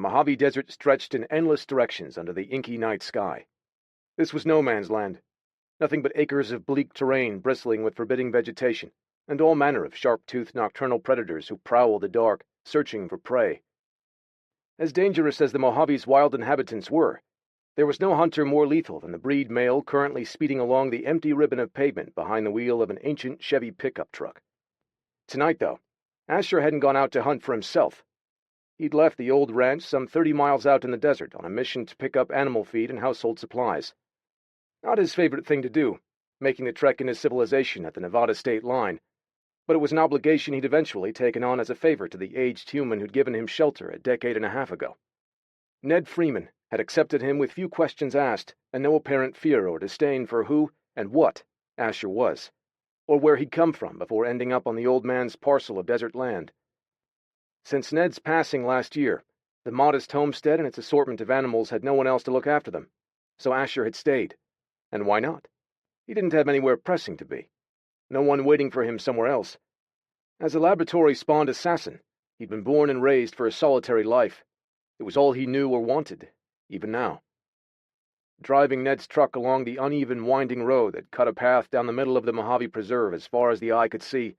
Mojave Desert stretched in endless directions under the inky night sky. This was no man's land. Nothing but acres of bleak terrain bristling with forbidding vegetation, and all manner of sharp-toothed nocturnal predators who prowl the dark, searching for prey. As dangerous as the Mojave's wild inhabitants were, there was no hunter more lethal than the breed male currently speeding along the empty ribbon of pavement behind the wheel of an ancient Chevy pickup truck. Tonight, though, Asher hadn't gone out to hunt for himself. He'd left the old ranch some 30 miles out in the desert on a mission to pick up animal feed and household supplies. Not his favorite thing to do, making the trek into civilization at the Nevada state line, but it was an obligation he'd eventually taken on as a favor to the aged human who'd given him shelter a decade and a half ago. Ned Freeman had accepted him with few questions asked and no apparent fear or disdain for who and what Asher was, or where he'd come from before ending up on the old man's parcel of desert land. Since Ned's passing last year, the modest homestead and its assortment of animals had no one else to look after them, so Asher had stayed. And why not? He didn't have anywhere pressing to be. No one waiting for him somewhere else. As a laboratory-spawned assassin, he'd been born and raised for a solitary life. It was all he knew or wanted, even now. Driving Ned's truck along the uneven, winding road that cut a path down the middle of the Mojave Preserve as far as the eye could see,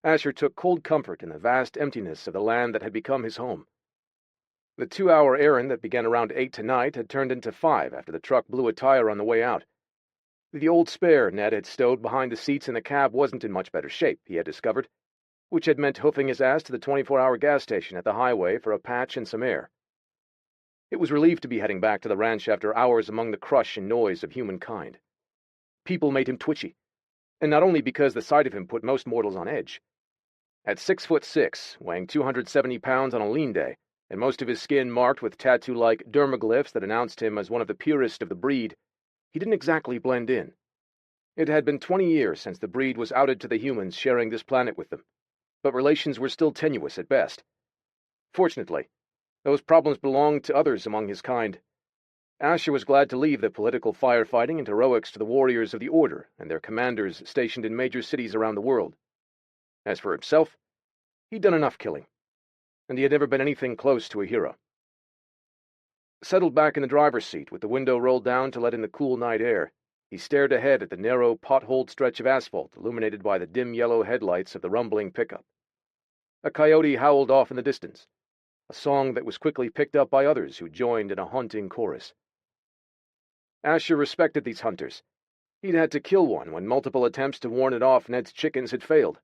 Asher took cold comfort in the vast emptiness of the land that had become his home. The 2-hour errand that began around 8 tonight had turned into 5 after the truck blew a tire on the way out. The old spare Ned had stowed behind the seats in the cab wasn't in much better shape, he had discovered, which had meant hoofing his ass to the 24-hour gas station at the highway for a patch and some air. It was relief to be heading back to the ranch after hours among the crush and noise of humankind. People made him twitchy, and not only because the sight of him put most mortals on edge. At 6'6", weighing 270 pounds on a lean day, and most of his skin marked with tattoo-like dermaglyphs that announced him as one of the purest of the breed, he didn't exactly blend in. It had been 20 years since the breed was outed to the humans sharing this planet with them, but relations were still tenuous at best. Fortunately, those problems belonged to others among his kind. Asher was glad to leave the political firefighting and heroics to the warriors of the Order and their commanders stationed in major cities around the world. As for himself, he'd done enough killing, and he had never been anything close to a hero. Settled back in the driver's seat with the window rolled down to let in the cool night air, he stared ahead at the narrow, potholed stretch of asphalt illuminated by the dim yellow headlights of the rumbling pickup. A coyote howled off in the distance, a song that was quickly picked up by others who joined in a haunting chorus. Asher respected these hunters. He'd had to kill one when multiple attempts to warn it off Ned's chickens had failed,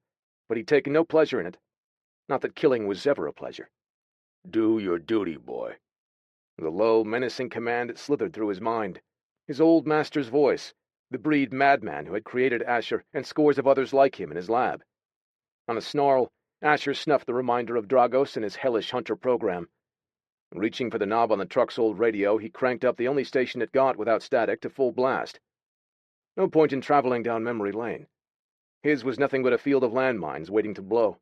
but he'd taken no pleasure in it. Not that killing was ever a pleasure. "Do your duty, boy." The low, menacing command slithered through his mind. His old master's voice, the breed madman who had created Asher and scores of others like him in his lab. On a snarl, Asher snuffed the reminder of Dragos and his hellish hunter program. Reaching for the knob on the truck's old radio, he cranked up the only station it got without static to full blast. No point in traveling down memory lane. His was nothing but a field of landmines waiting to blow.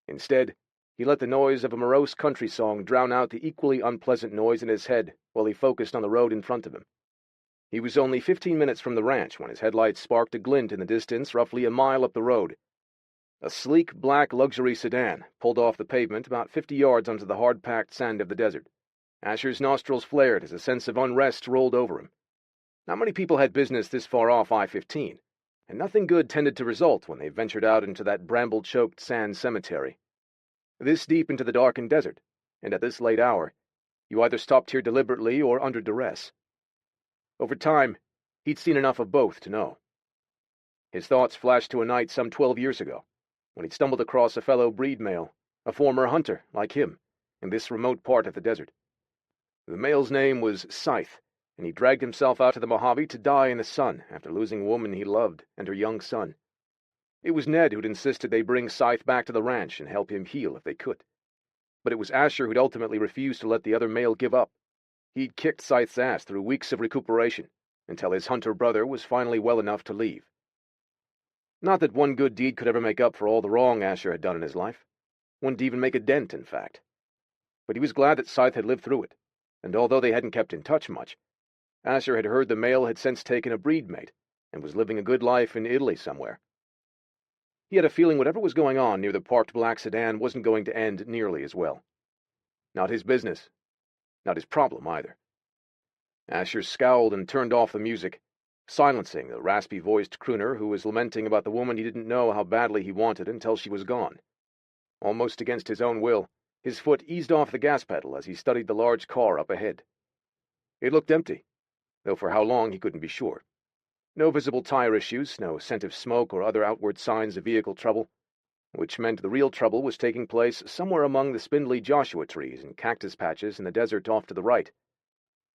Instead, he let the noise of a morose country song drown out the equally unpleasant noise in his head while he focused on the road in front of him. He was only 15 minutes from the ranch when his headlights sparked a glint in the distance roughly a mile up the road. A sleek black luxury sedan pulled off the pavement about 50 yards onto the hard-packed sand of the desert. Asher's nostrils flared as a sense of unrest rolled over him. Not many people had business this far off I-15, and nothing good tended to result when they ventured out into that bramble-choked sand cemetery. This deep into the darkened desert, and at this late hour, you either stopped here deliberately or under duress. Over time, he'd seen enough of both to know. His thoughts flashed to a night some 12 years ago, when he'd stumbled across a fellow breed male, a former hunter like him, in this remote part of the desert. The male's name was Scythe, and he dragged himself out to the Mojave to die in the sun after losing a woman he loved and her young son. It was Ned who'd insisted they bring Scythe back to the ranch and help him heal if they could. But it was Asher who'd ultimately refused to let the other male give up. He'd kicked Scythe's ass through weeks of recuperation, until his hunter brother was finally well enough to leave. Not that one good deed could ever make up for all the wrong Asher had done in his life. Wouldn't even make a dent, in fact. But he was glad that Scythe had lived through it, and although they hadn't kept in touch much, Asher had heard the male had since taken a breed mate, and was living a good life in Italy somewhere. He had a feeling whatever was going on near the parked black sedan wasn't going to end nearly as well. Not his business, not his problem either. Asher scowled and turned off the music, silencing the raspy-voiced crooner who was lamenting about the woman he didn't know how badly he wanted until she was gone. Almost against his own will, his foot eased off the gas pedal as he studied the large car up ahead. It looked empty, though for how long he couldn't be sure. No visible tire issues, no scent of smoke or other outward signs of vehicle trouble, which meant the real trouble was taking place somewhere among the spindly Joshua trees and cactus patches in the desert off to the right.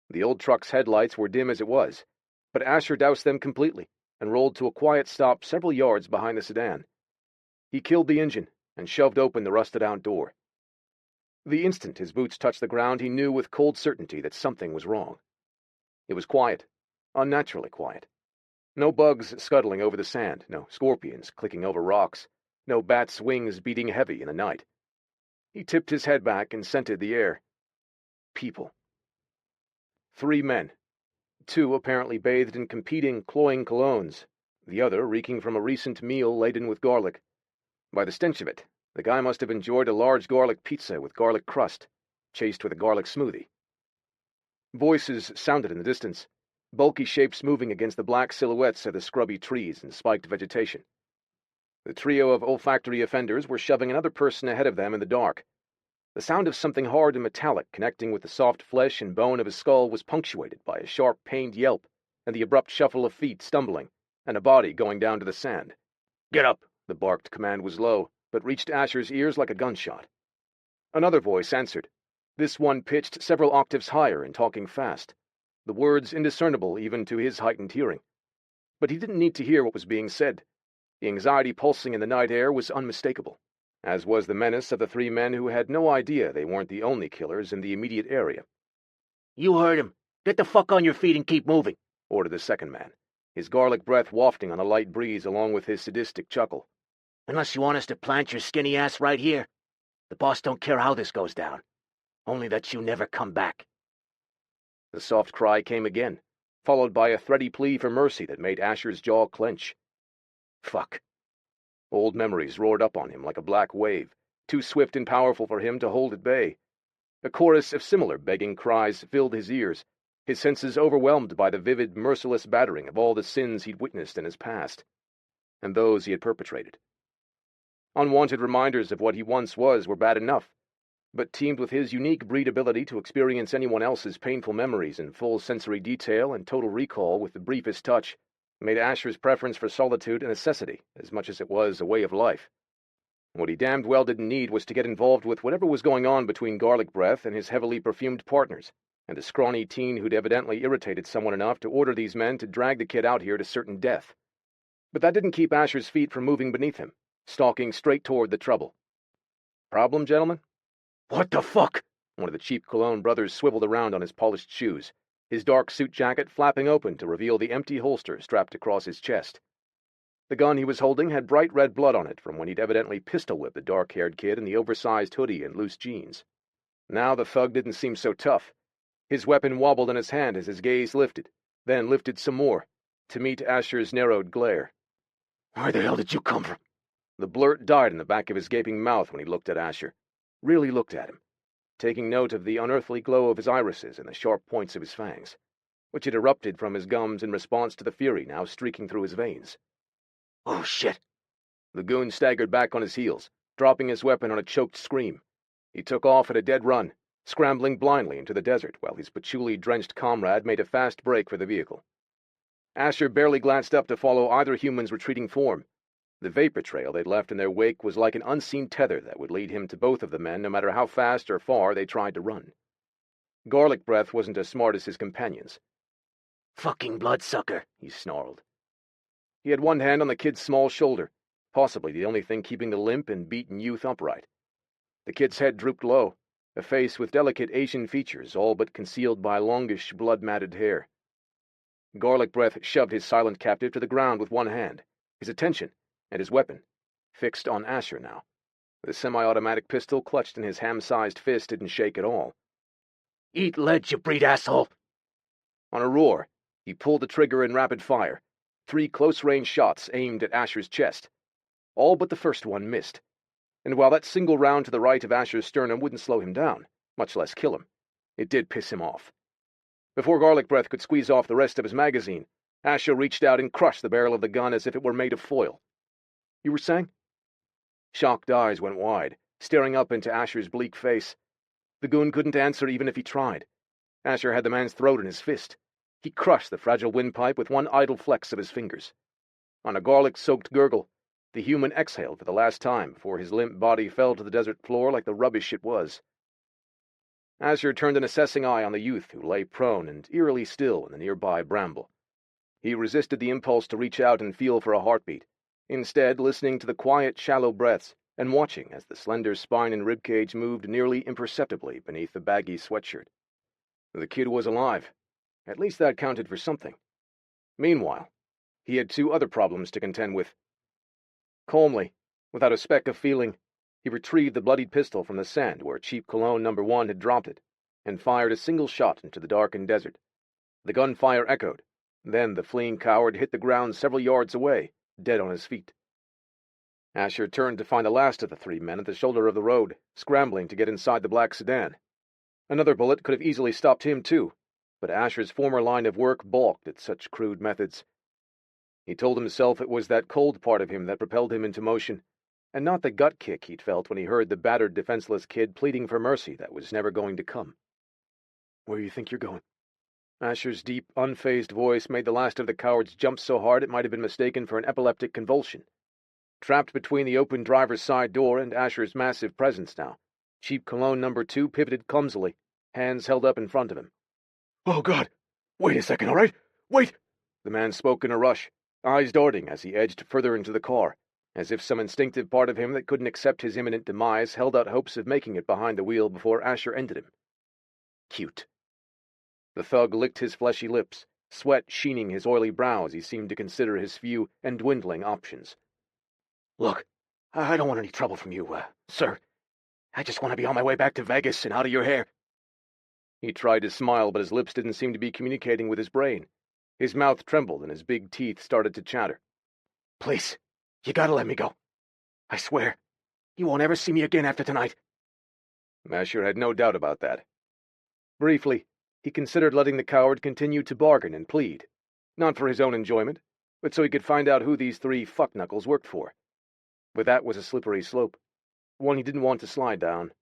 The old truck's headlights were dim as it was, but Asher doused them completely and rolled to a quiet stop several yards behind the sedan. He killed the engine and shoved open the rusted-out door. The instant his boots touched the ground, he knew with cold certainty that something was wrong. It was quiet, unnaturally quiet. No bugs scuttling over the sand, no scorpions clicking over rocks, no bats' wings beating heavy in the night. He tipped his head back and scented the air. People. 3 men. 2 apparently bathed in competing, cloying colognes, the other reeking from a recent meal laden with garlic. By the stench of it, the guy must have enjoyed a large garlic pizza with garlic crust, chased with a garlic smoothie. Voices sounded in the distance, bulky shapes moving against the black silhouettes of the scrubby trees and spiked vegetation. The trio of olfactory offenders were shoving another person ahead of them in the dark. The sound of something hard and metallic connecting with the soft flesh and bone of his skull was punctuated by a sharp, pained yelp, and the abrupt shuffle of feet stumbling, and a body going down to the sand. "Get up!" The barked command was low, but reached Asher's ears like a gunshot. Another voice answered, this one pitched several octaves higher and talking fast, the words indiscernible even to his heightened hearing. But he didn't need to hear what was being said. The anxiety pulsing in the night air was unmistakable, as was the menace of the 3 men who had no idea they weren't the only killers in the immediate area. "You heard him. Get the fuck on your feet and keep moving," ordered the second man, his garlic breath wafting on a light breeze along with his sadistic chuckle. "Unless you want us to plant your skinny ass right here. The boss don't care how this goes down. Only that you never come back." The soft cry came again, followed by a thready plea for mercy that made Asher's jaw clench. Fuck. Old memories roared up on him like a black wave, too swift and powerful for him to hold at bay. A chorus of similar begging cries filled his ears, his senses overwhelmed by the vivid, merciless battering of all the sins he'd witnessed in his past, and those he had perpetrated. Unwanted reminders of what he once was were bad enough, but teamed with his unique breed ability to experience anyone else's painful memories in full sensory detail and total recall with the briefest touch, made Asher's preference for solitude a necessity as much as it was a way of life. What he damned well didn't need was to get involved with whatever was going on between Garlic Breath and his heavily perfumed partners, and the scrawny teen who'd evidently irritated someone enough to order these men to drag the kid out here to certain death. But that didn't keep Asher's feet from moving beneath him, stalking straight toward the trouble. Problem, gentlemen? "What the fuck?" One of the cheap Cologne brothers swiveled around on his polished shoes, his dark suit jacket flapping open to reveal the empty holster strapped across his chest. The gun he was holding had bright red blood on it from when he'd evidently pistol-whipped the dark-haired kid in the oversized hoodie and loose jeans. Now the thug didn't seem so tough. His weapon wobbled in his hand as his gaze lifted, then lifted some more, to meet Asher's narrowed glare. "Where the hell did you come from?" The blurt died in the back of his gaping mouth when he looked at Asher, really looked at him, taking note of the unearthly glow of his irises and the sharp points of his fangs, which had erupted from his gums in response to the fury now streaking through his veins. "Oh, shit." The goon staggered back on his heels, dropping his weapon on a choked scream. He took off at a dead run, scrambling blindly into the desert while his patchouli-drenched comrade made a fast break for the vehicle. Asher barely glanced up to follow either human's retreating form. The vapor trail they'd left in their wake was like an unseen tether that would lead him to both of the men no matter how fast or far they tried to run. Garlic Breath wasn't as smart as his companions. "Fucking bloodsucker," he snarled. He had one hand on the kid's small shoulder, possibly the only thing keeping the limp and beaten youth upright. The kid's head drooped low, a face with delicate Asian features all but concealed by longish, blood-matted hair. Garlic Breath shoved his silent captive to the ground with one hand, his attention, and his weapon, fixed on Asher now. The semi-automatic pistol clutched in his ham-sized fist didn't shake at all. "Eat lead, you breed asshole!" On a roar, he pulled the trigger in rapid fire, 3 close-range shots aimed at Asher's chest. All but the first one missed, and while that single round to the right of Asher's sternum wouldn't slow him down, much less kill him, It did piss him off. Before Garlic Breath could squeeze off the rest of his magazine, Asher reached out and crushed the barrel of the gun as if it were made of foil. "You were saying?" Shocked eyes went wide, staring up into Asher's bleak face. The goon couldn't answer even if he tried. Asher had the man's throat in his fist. He crushed the fragile windpipe with one idle flex of his fingers. On a garlic-soaked gurgle, the human exhaled for the last time before his limp body fell to the desert floor like the rubbish it was. Asher turned an assessing eye on the youth who lay prone and eerily still in the nearby bramble. He resisted the impulse to reach out and feel for a heartbeat, instead listening to the quiet, shallow breaths and watching as the slender spine and ribcage moved nearly imperceptibly beneath the baggy sweatshirt. The kid was alive. At least that counted for something. Meanwhile, he had two other problems to contend with. Calmly, without a speck of feeling, he retrieved the bloodied pistol from the sand where Cheap Cologne No. 1 had dropped it, and fired a single shot into the darkened desert. The gunfire echoed. Then the fleeing coward hit the ground several yards away, dead on his feet. Asher turned to find the last of the three men at the shoulder of the road, scrambling to get inside the black sedan. Another bullet could have easily stopped him, too, but Asher's former line of work balked at such crude methods. He told himself it was that cold part of him that propelled him into motion, and not the gut kick he'd felt when he heard the battered, defenseless kid pleading for mercy that was never going to come. "Where you think you're going?" Asher's deep, unfazed voice made the last of the cowards jump so hard it might have been mistaken for an epileptic convulsion. Trapped between the open driver's side door and Asher's massive presence now, Cheap Cologne No. 2 pivoted clumsily, hands held up in front of him. "Oh, God! Wait a second, all right? Wait!" The man spoke in a rush, eyes darting as he edged further into the car, as if some instinctive part of him that couldn't accept his imminent demise held out hopes of making it behind the wheel before Asher ended him. Cute. The thug licked his fleshy lips, sweat sheening his oily brow as he seemed to consider his few and dwindling options. "Look, I don't want any trouble from you, sir. I just want to be on my way back to Vegas and out of your hair." He tried to smile, but his lips didn't seem to be communicating with his brain. His mouth trembled and his big teeth started to chatter. "Please, you gotta let me go. I swear, you won't ever see me again after tonight." Asher had no doubt about that. Briefly, he considered letting the coward continue to bargain and plead, not for his own enjoyment, but so he could find out who these three fuck-knuckles worked for. But that was a slippery slope, one he didn't want to slide down.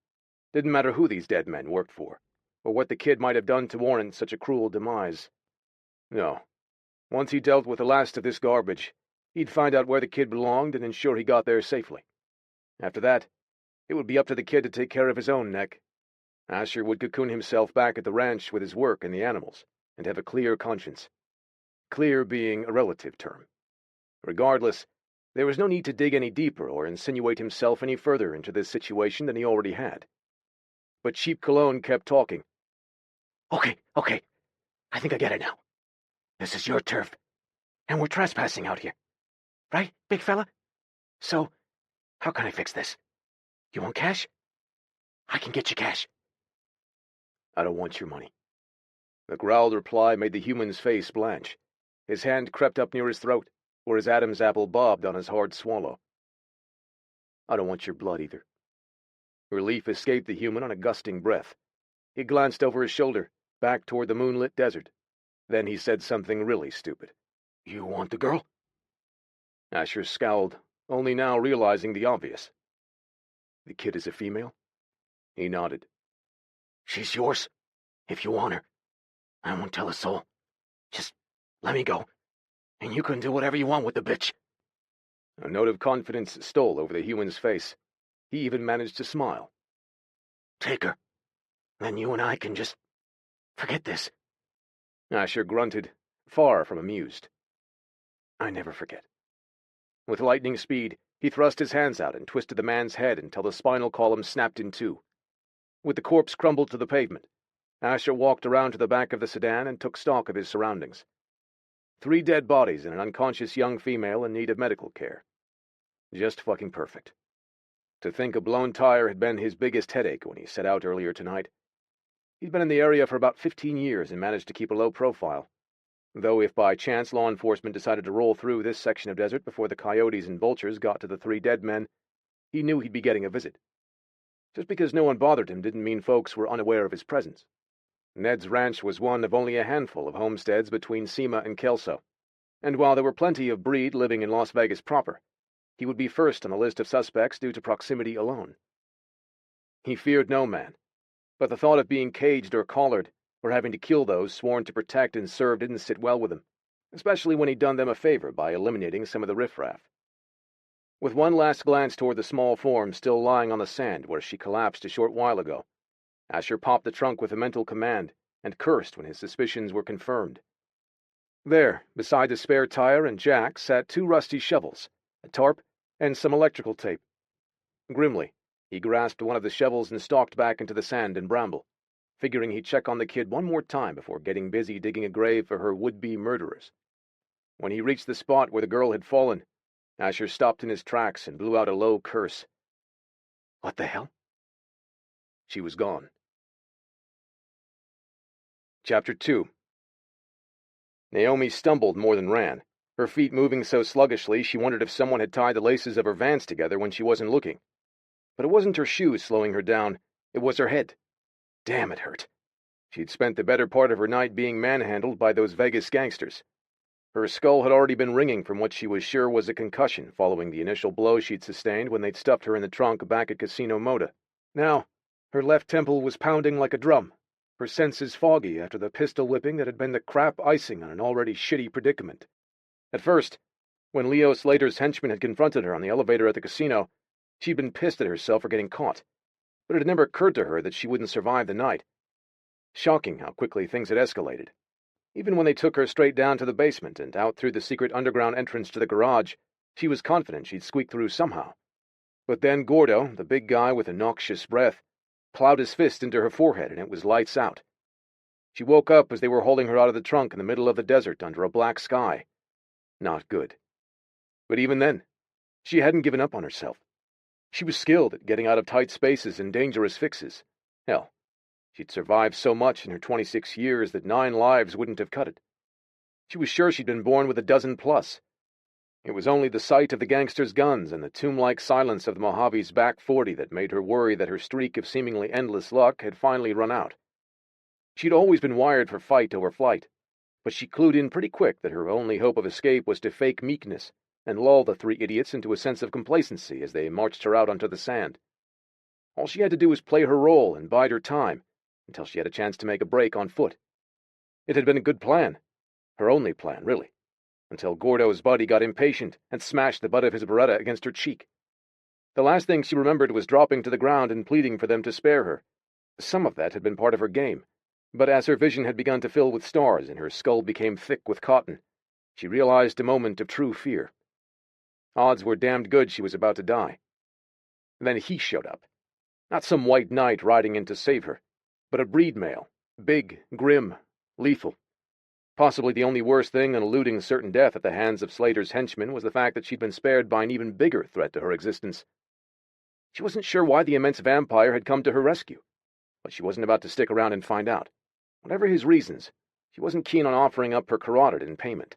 Didn't matter who these dead men worked for, or what the kid might have done to warrant such a cruel demise. No. Once he dealt with the last of this garbage, he'd find out where the kid belonged and ensure he got there safely. After that, it would be up to the kid to take care of his own neck. Asher would cocoon himself back at the ranch with his work and the animals, and have a clear conscience. Clear being a relative term. Regardless, there was no need to dig any deeper or insinuate himself any further into this situation than he already had. But Cheap Cologne kept talking. Okay, I think I get it now. This is your turf, and we're trespassing out here. Right, big fella? So, how can I fix this? You want cash? I can get you cash." "I don't want your money." The growled reply made the human's face blanch. His hand crept up near his throat, where his Adam's apple bobbed on his hard swallow. "I don't want your blood either." Relief escaped the human on a gusting breath. He glanced over his shoulder, back toward the moonlit desert. Then he said something really stupid. "You want the girl?" Asher scowled, only now realizing the obvious. "The kid is a female?" He nodded. "She's yours, if you want her. I won't tell a soul. Just let me go, and you can do whatever you want with the bitch." A note of confidence stole over the human's face. He even managed to smile. "Take her. Then you and I can just forget this." Asher grunted, far from amused. "I never forget." With lightning speed, he thrust his hands out and twisted the man's head until the spinal column snapped in two. With the corpse crumbled to the pavement, Asher walked around to the back of the sedan and took stock of his surroundings. 3 dead bodies and an unconscious young female in need of medical care. Just fucking perfect. To think a blown tire had been his biggest headache when he set out earlier tonight. He'd been in the area for about 15 years and managed to keep a low profile. Though if by chance law enforcement decided to roll through this section of desert before the coyotes and vultures got to the 3 dead men, he knew he'd be getting a visit. Just because no one bothered him didn't mean folks were unaware of his presence. Ned's ranch was one of only a handful of homesteads between Sema and Kelso, and while there were plenty of breed living in Las Vegas proper, he would be first on the list of suspects due to proximity alone. He feared no man, but the thought of being caged or collared, or having to kill those sworn to protect and serve didn't sit well with him, especially when he'd done them a favor by eliminating some of the riffraff. With one last glance toward the small form still lying on the sand where she collapsed a short while ago, Asher popped the trunk with a mental command and cursed when his suspicions were confirmed. There, beside the spare tire and jack, sat 2 rusty shovels, a tarp, and some electrical tape. Grimly, he grasped one of the shovels and stalked back into the sand and bramble, figuring he'd check on the kid one more time before getting busy digging a grave for her would-be murderers. When he reached the spot where the girl had fallen, Asher stopped in his tracks and blew out a low curse. What the hell? She was gone. Chapter 2. Naomi stumbled more than ran, her feet moving so sluggishly she wondered if someone had tied the laces of her Vans together when she wasn't looking. But it wasn't her shoes slowing her down, it was her head. Damn, it hurt. She'd spent the better part of her night being manhandled by those Vegas gangsters. Her skull had already been ringing from what she was sure was a concussion following the initial blow she'd sustained when they'd stuffed her in the trunk back at Casino Moda. Now, her left temple was pounding like a drum, her senses foggy after the pistol whipping that had been the crap icing on an already shitty predicament. At first, when Leo Slater's henchman had confronted her on the elevator at the casino, she'd been pissed at herself for getting caught, but it had never occurred to her that she wouldn't survive the night. Shocking how quickly things had escalated. Even when they took her straight down to the basement and out through the secret underground entrance to the garage, she was confident she'd squeak through somehow. But then Gordo, the big guy with a noxious breath, plowed his fist into her forehead and it was lights out. She woke up as they were hauling her out of the trunk in the middle of the desert under a black sky. Not good. But even then, she hadn't given up on herself. She was skilled at getting out of tight spaces and dangerous fixes. Hell, she'd survived so much in her 26 years that 9 lives wouldn't have cut it. She was sure she'd been born with a dozen plus. It was only the sight of the gangsters' guns and the tomb-like silence of the Mojave's back 40 that made her worry that her streak of seemingly endless luck had finally run out. She'd always been wired for fight over flight, but she clued in pretty quick that her only hope of escape was to fake meekness and lull the 3 idiots into a sense of complacency as they marched her out onto the sand. All she had to do was play her role and bide her time, until she had a chance to make a break on foot. It had been a good plan. Her only plan, really. Until Gordo's buddy got impatient and smashed the butt of his Beretta against her cheek. The last thing she remembered was dropping to the ground and pleading for them to spare her. Some of that had been part of her game, but as her vision had begun to fill with stars and her skull became thick with cotton, she realized a moment of true fear. Odds were damned good she was about to die. Then he showed up. Not some white knight riding in to save her, but a breed male, big, grim, lethal. Possibly the only worse thing than eluding certain death at the hands of Slater's henchmen was the fact that she'd been spared by an even bigger threat to her existence. She wasn't sure why the immense vampire had come to her rescue, but she wasn't about to stick around and find out. Whatever his reasons, she wasn't keen on offering up her carotid in payment.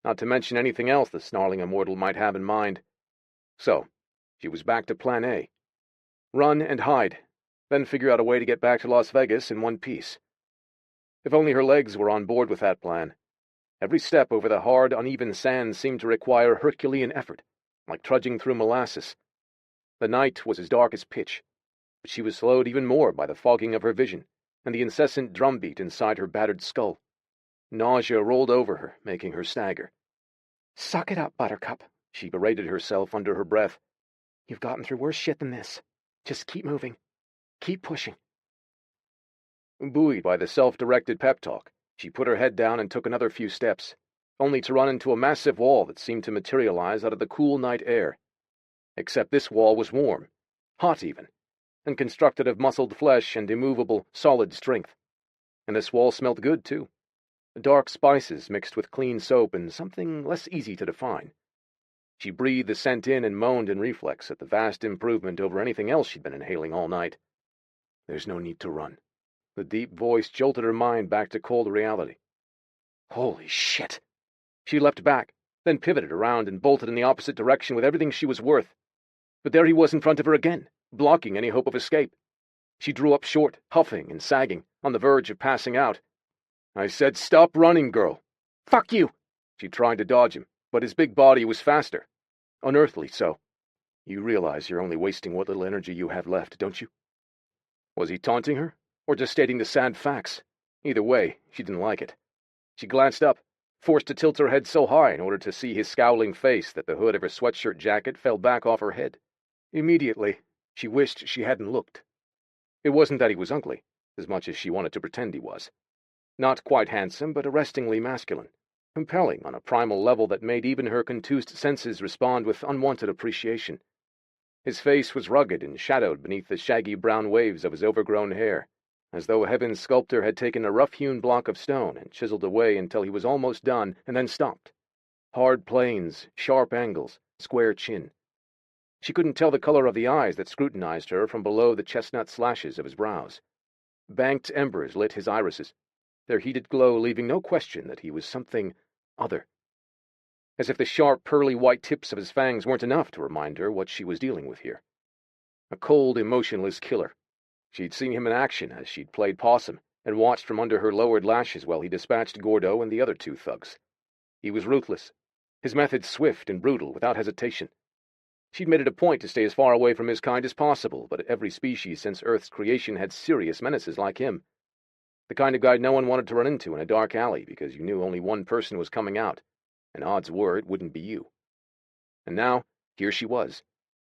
Not to mention anything else the snarling immortal might have in mind. So, she was back to Plan A. Run and hide, then figure out a way to get back to Las Vegas in one piece. If only her legs were on board with that plan. Every step over the hard, uneven sand seemed to require Herculean effort, like trudging through molasses. The night was as dark as pitch, but she was slowed even more by the fogging of her vision and the incessant drumbeat inside her battered skull. Nausea rolled over her, making her stagger. "Suck it up, Buttercup," she berated herself under her breath. "You've gotten through worse shit than this. Just keep moving. Keep pushing." Buoyed by the self-directed pep talk, she put her head down and took another few steps, only to run into a massive wall that seemed to materialize out of the cool night air. Except this wall was warm, hot even, and constructed of muscled flesh and immovable, solid strength. And this wall smelled good, too. Dark spices mixed with clean soap and something less easy to define. She breathed the scent in and moaned in reflex at the vast improvement over anything else she'd been inhaling all night. There's no need to run. The deep voice jolted her mind back to cold reality. Holy shit! She leapt back, then pivoted around and bolted in the opposite direction with everything she was worth. But there he was in front of her again, blocking any hope of escape. She drew up short, huffing and sagging, on the verge of passing out. "I said stop running, girl." "Fuck you!" She tried to dodge him, but his big body was faster. Unearthly so. "You realize you're only wasting what little energy you have left, don't you?" Was he taunting her, or just stating the sad facts? Either way, she didn't like it. She glanced up, forced to tilt her head so high in order to see his scowling face that the hood of her sweatshirt jacket fell back off her head. Immediately, she wished she hadn't looked. It wasn't that he was ugly, as much as she wanted to pretend he was. Not quite handsome, but arrestingly masculine, compelling on a primal level that made even her contused senses respond with unwanted appreciation. His face was rugged and shadowed beneath the shaggy brown waves of his overgrown hair, as though Heaven's sculptor had taken a rough-hewn block of stone and chiseled away until he was almost done and then stopped. Hard planes, sharp angles, square chin. She couldn't tell the color of the eyes that scrutinized her from below the chestnut slashes of his brows. Banked embers lit his irises, their heated glow leaving no question that he was something other. As if the sharp, pearly white tips of his fangs weren't enough to remind her what she was dealing with here. A cold, emotionless killer. She'd seen him in action as she'd played possum and watched from under her lowered lashes while he dispatched Gordo and the other two thugs. He was ruthless, his methods swift and brutal, without hesitation. She'd made it a point to stay as far away from his kind as possible, but every species since Earth's creation had serious menaces like him. The kind of guy no one wanted to run into in a dark alley because you knew only one person was coming out, and odds were it wouldn't be you. And now, here she was,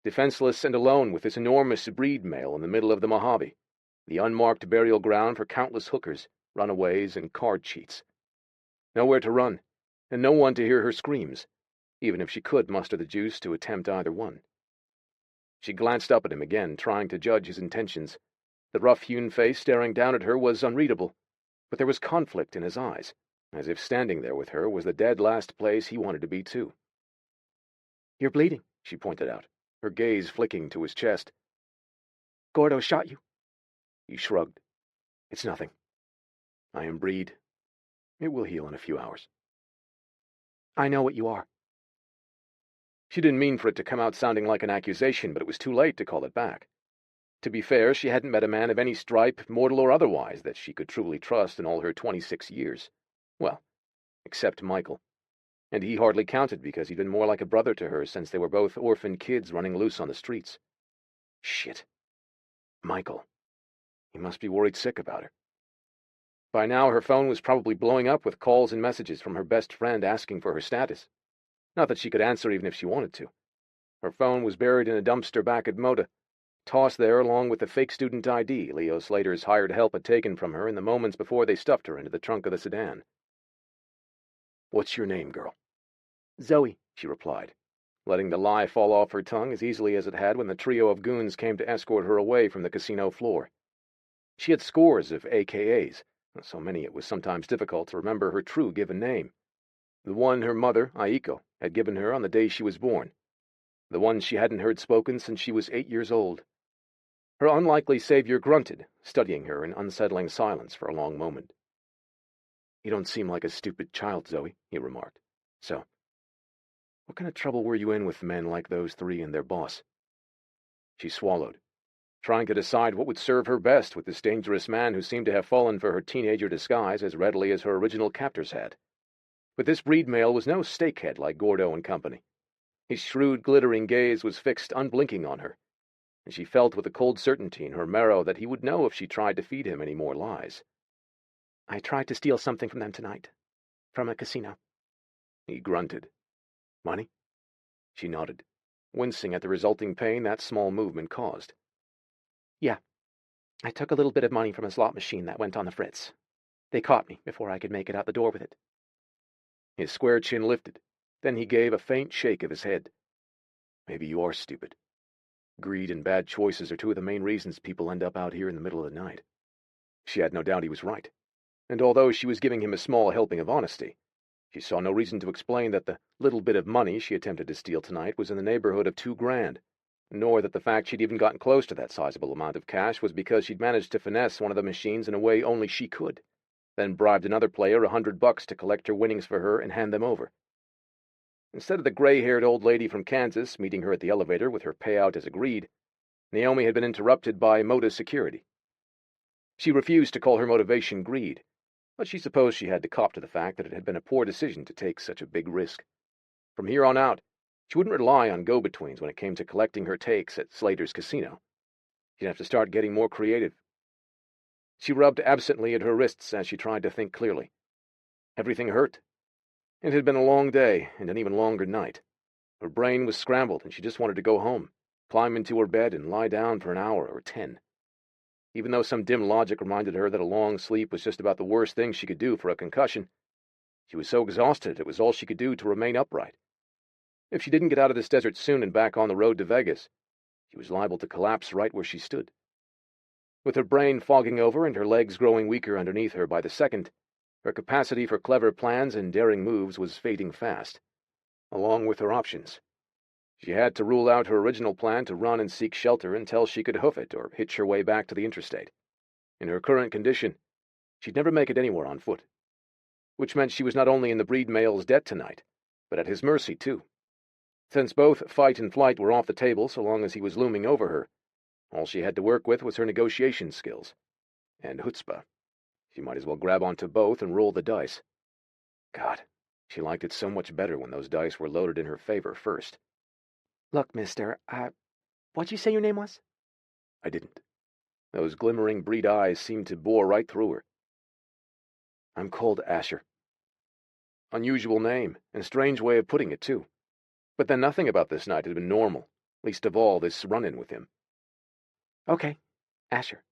defenseless and alone with this enormous breed male in the middle of the Mojave, the unmarked burial ground for countless hookers, runaways, and card cheats. Nowhere to run, and no one to hear her screams, even if she could muster the juice to attempt either one. She glanced up at him again, trying to judge his intentions. The rough-hewn face staring down at her was unreadable, but there was conflict in his eyes, as if standing there with her was the dead last place he wanted to be too. "You're bleeding," she pointed out, her gaze flicking to his chest. "Gordo shot you." He shrugged. "It's nothing. I am Breed. It will heal in a few hours." "I know what you are." She didn't mean for it to come out sounding like an accusation, but it was too late to call it back. To be fair, she hadn't met a man of any stripe, mortal or otherwise, that she could truly trust in all her 26 years. Well, except Michael. And he hardly counted because he'd been more like a brother to her since they were both orphan kids running loose on the streets. Shit. Michael. He must be worried sick about her. By now, her phone was probably blowing up with calls and messages from her best friend asking for her status. Not that she could answer even if she wanted to. Her phone was buried in a dumpster back at Moda, tossed there along with the fake student ID Leo Slater's hired help had taken from her in the moments before they stuffed her into the trunk of the sedan. "What's your name, girl?" "Zoe," she replied, letting the lie fall off her tongue as easily as it had when the trio of goons came to escort her away from the casino floor. She had scores of AKAs, so many it was sometimes difficult to remember her true given name. The one her mother, Aiko, had given her on the day she was born. The one she hadn't heard spoken since she was 8 years old. Her unlikely savior grunted, studying her in unsettling silence for a long moment. "You don't seem like a stupid child, Zoe," he remarked. "So, what kind of trouble were you in with men like those three and their boss?" She swallowed, trying to decide what would serve her best with this dangerous man who seemed to have fallen for her teenager disguise as readily as her original captors had. But this breed male was no steakhead like Gordo and company. His shrewd, glittering gaze was fixed unblinking on her, and she felt with a cold certainty in her marrow that he would know if she tried to feed him any more lies. "I tried to steal something from them tonight. From a casino." He grunted. "Money?" She nodded, wincing at the resulting pain that small movement caused. "Yeah. I took a little bit of money from a slot machine that went on the fritz. They caught me before I could make it out the door with it." His square chin lifted. Then he gave a faint shake of his head. "Maybe you are stupid. Greed and bad choices are two of the main reasons people end up out here in the middle of the night." She had no doubt he was right, and although she was giving him a small helping of honesty, she saw no reason to explain that the little bit of money she attempted to steal tonight was in the neighborhood of $2,000, nor that the fact she'd even gotten close to that sizable amount of cash was because she'd managed to finesse one of the machines in a way only she could, then bribed another player $100 to collect her winnings for her and hand them over. Instead of the gray-haired old lady from Kansas meeting her at the elevator with her payout as agreed, Naomi had been interrupted by Moda security, She refused to call her motivation greed, but she supposed she had to cop to the fact that it had been a poor decision to take such a big risk. From here on out, she wouldn't rely on go-betweens when it came to collecting her takes at Slater's casino. She'd have to start getting more creative. She rubbed absently at her wrists as she tried to think clearly. Everything hurt. It had been a long day, and an even longer night. Her brain was scrambled, and she just wanted to go home, climb into her bed, and lie down for an hour or 10. Even though some dim logic reminded her that a long sleep was just about the worst thing she could do for a concussion, she was so exhausted it was all she could do to remain upright. If she didn't get out of this desert soon and back on the road to Vegas, she was liable to collapse right where she stood. With her brain fogging over and her legs growing weaker underneath her by the second, her capacity for clever plans and daring moves was fading fast, along with her options. She had to rule out her original plan to run and seek shelter until she could hoof it or hitch her way back to the interstate. In her current condition, she'd never make it anywhere on foot, which meant she was not only in the breed male's debt tonight, but at his mercy, too. Since both fight and flight were off the table so long as he was looming over her, all she had to work with was her negotiation skills. And chutzpah. She might as well grab onto both and roll the dice. God, she liked it so much better when those dice were loaded in her favor first. Look, mister, what'd you say your name was? I didn't. Those glimmering breed eyes seemed to bore right through her. I'm called Asher. Unusual name, and strange way of putting it, too. But then nothing about this night had been normal, least of all this run-in with him. Okay, Asher.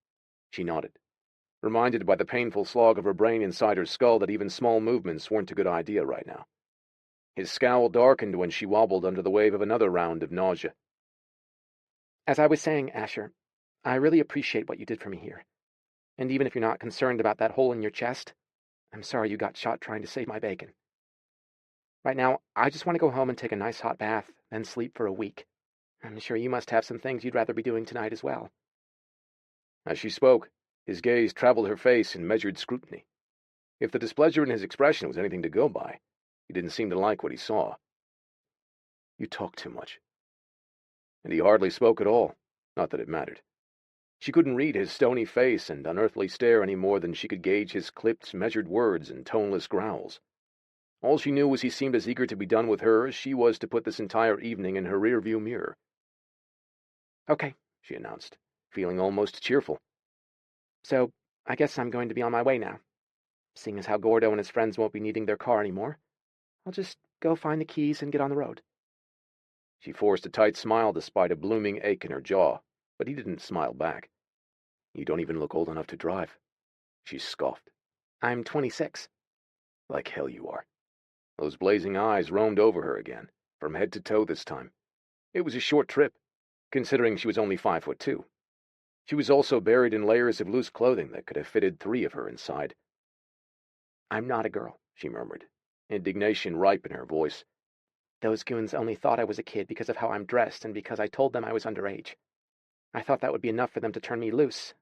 She nodded, reminded by the painful slog of her brain inside her skull that even small movements weren't a good idea right now. His scowl darkened when she wobbled under the wave of another round of nausea. As I was saying, Asher, I really appreciate what you did for me here. And even if you're not concerned about that hole in your chest, I'm sorry you got shot trying to save my bacon. Right now, I just want to go home and take a nice hot bath, then sleep for a week. I'm sure you must have some things you'd rather be doing tonight as well. As she spoke, his gaze traveled her face in measured scrutiny. If the displeasure in his expression was anything to go by, he didn't seem to like what he saw. You talk too much. And he hardly spoke at all, not that it mattered. She couldn't read his stony face and unearthly stare any more than she could gauge his clipped, measured words and toneless growls. All she knew was he seemed as eager to be done with her as she was to put this entire evening in her rearview mirror. Okay, she announced, feeling almost cheerful. So, I guess I'm going to be on my way now. Seeing as how Gordo and his friends won't be needing their car anymore, I'll just go find the keys and get on the road. She forced a tight smile despite a blooming ache in her jaw, but he didn't smile back. You don't even look old enough to drive, she scoffed. I'm 26. Like hell you are. Those blazing eyes roamed over her again, from head to toe this time. It was a short trip, considering she was only 5'2". She was also buried in layers of loose clothing that could have fitted 3 of her inside. I'm not a girl, she murmured, indignation ripe in her voice. Those goons only thought I was a kid because of how I'm dressed and because I told them I was underage. I thought that would be enough for them to turn me loose,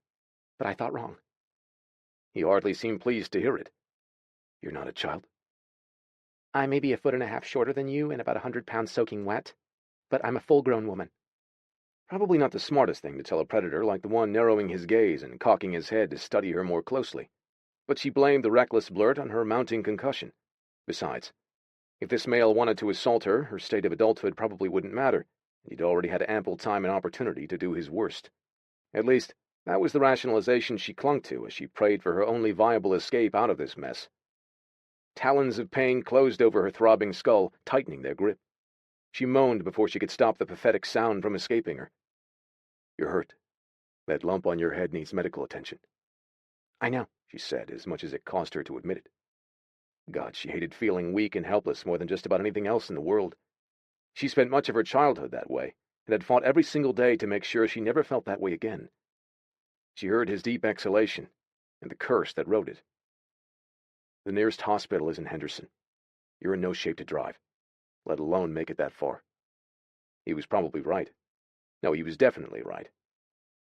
but I thought wrong. He hardly seemed pleased to hear it. You're not a child? I may be 1.5 feet shorter than you and about 100 pounds soaking wet, but I'm a full-grown woman. Probably not the smartest thing to tell a predator like the one narrowing his gaze and cocking his head to study her more closely, but she blamed the reckless blurt on her mounting concussion. Besides, if this male wanted to assault her, her state of adulthood probably wouldn't matter, and he'd already had ample time and opportunity to do his worst. At least, that was the rationalization she clung to as she prayed for her only viable escape out of this mess. Talons of pain closed over her throbbing skull, tightening their grip. She moaned before she could stop the pathetic sound from escaping her. You're hurt. That lump on your head needs medical attention. I know, she said, as much as it cost her to admit it. God, she hated feeling weak and helpless more than just about anything else in the world. She spent much of her childhood that way, and had fought every single day to make sure she never felt that way again. She heard his deep exhalation, and the curse that wrote it. The nearest hospital is in Henderson. You're in no shape to drive, let alone make it that far. He was probably right. No, he was definitely right.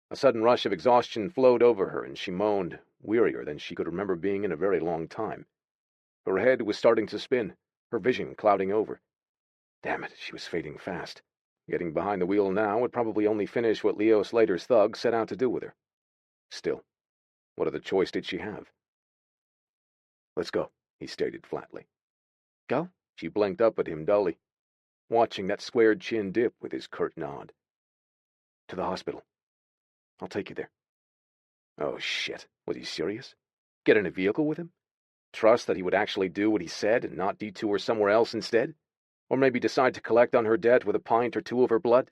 A sudden rush of exhaustion flowed over her, and she moaned, wearier than she could remember being in a very long time. Her head was starting to spin, her vision clouding over. Damn it, she was fading fast. Getting behind the wheel now would probably only finish what Leo Slater's thugs set out to do with her. Still, What other choice did she have? "Let's go," he stated flatly. Go? She blinked up at him dully, watching that squared chin dip with his curt nod. "To the hospital. I'll take you there." Oh, shit. Was he serious? Get in a vehicle with him? Trust that he would actually do what he said and not detour somewhere else instead? Or maybe decide to collect on her debt with a pint or two of her blood?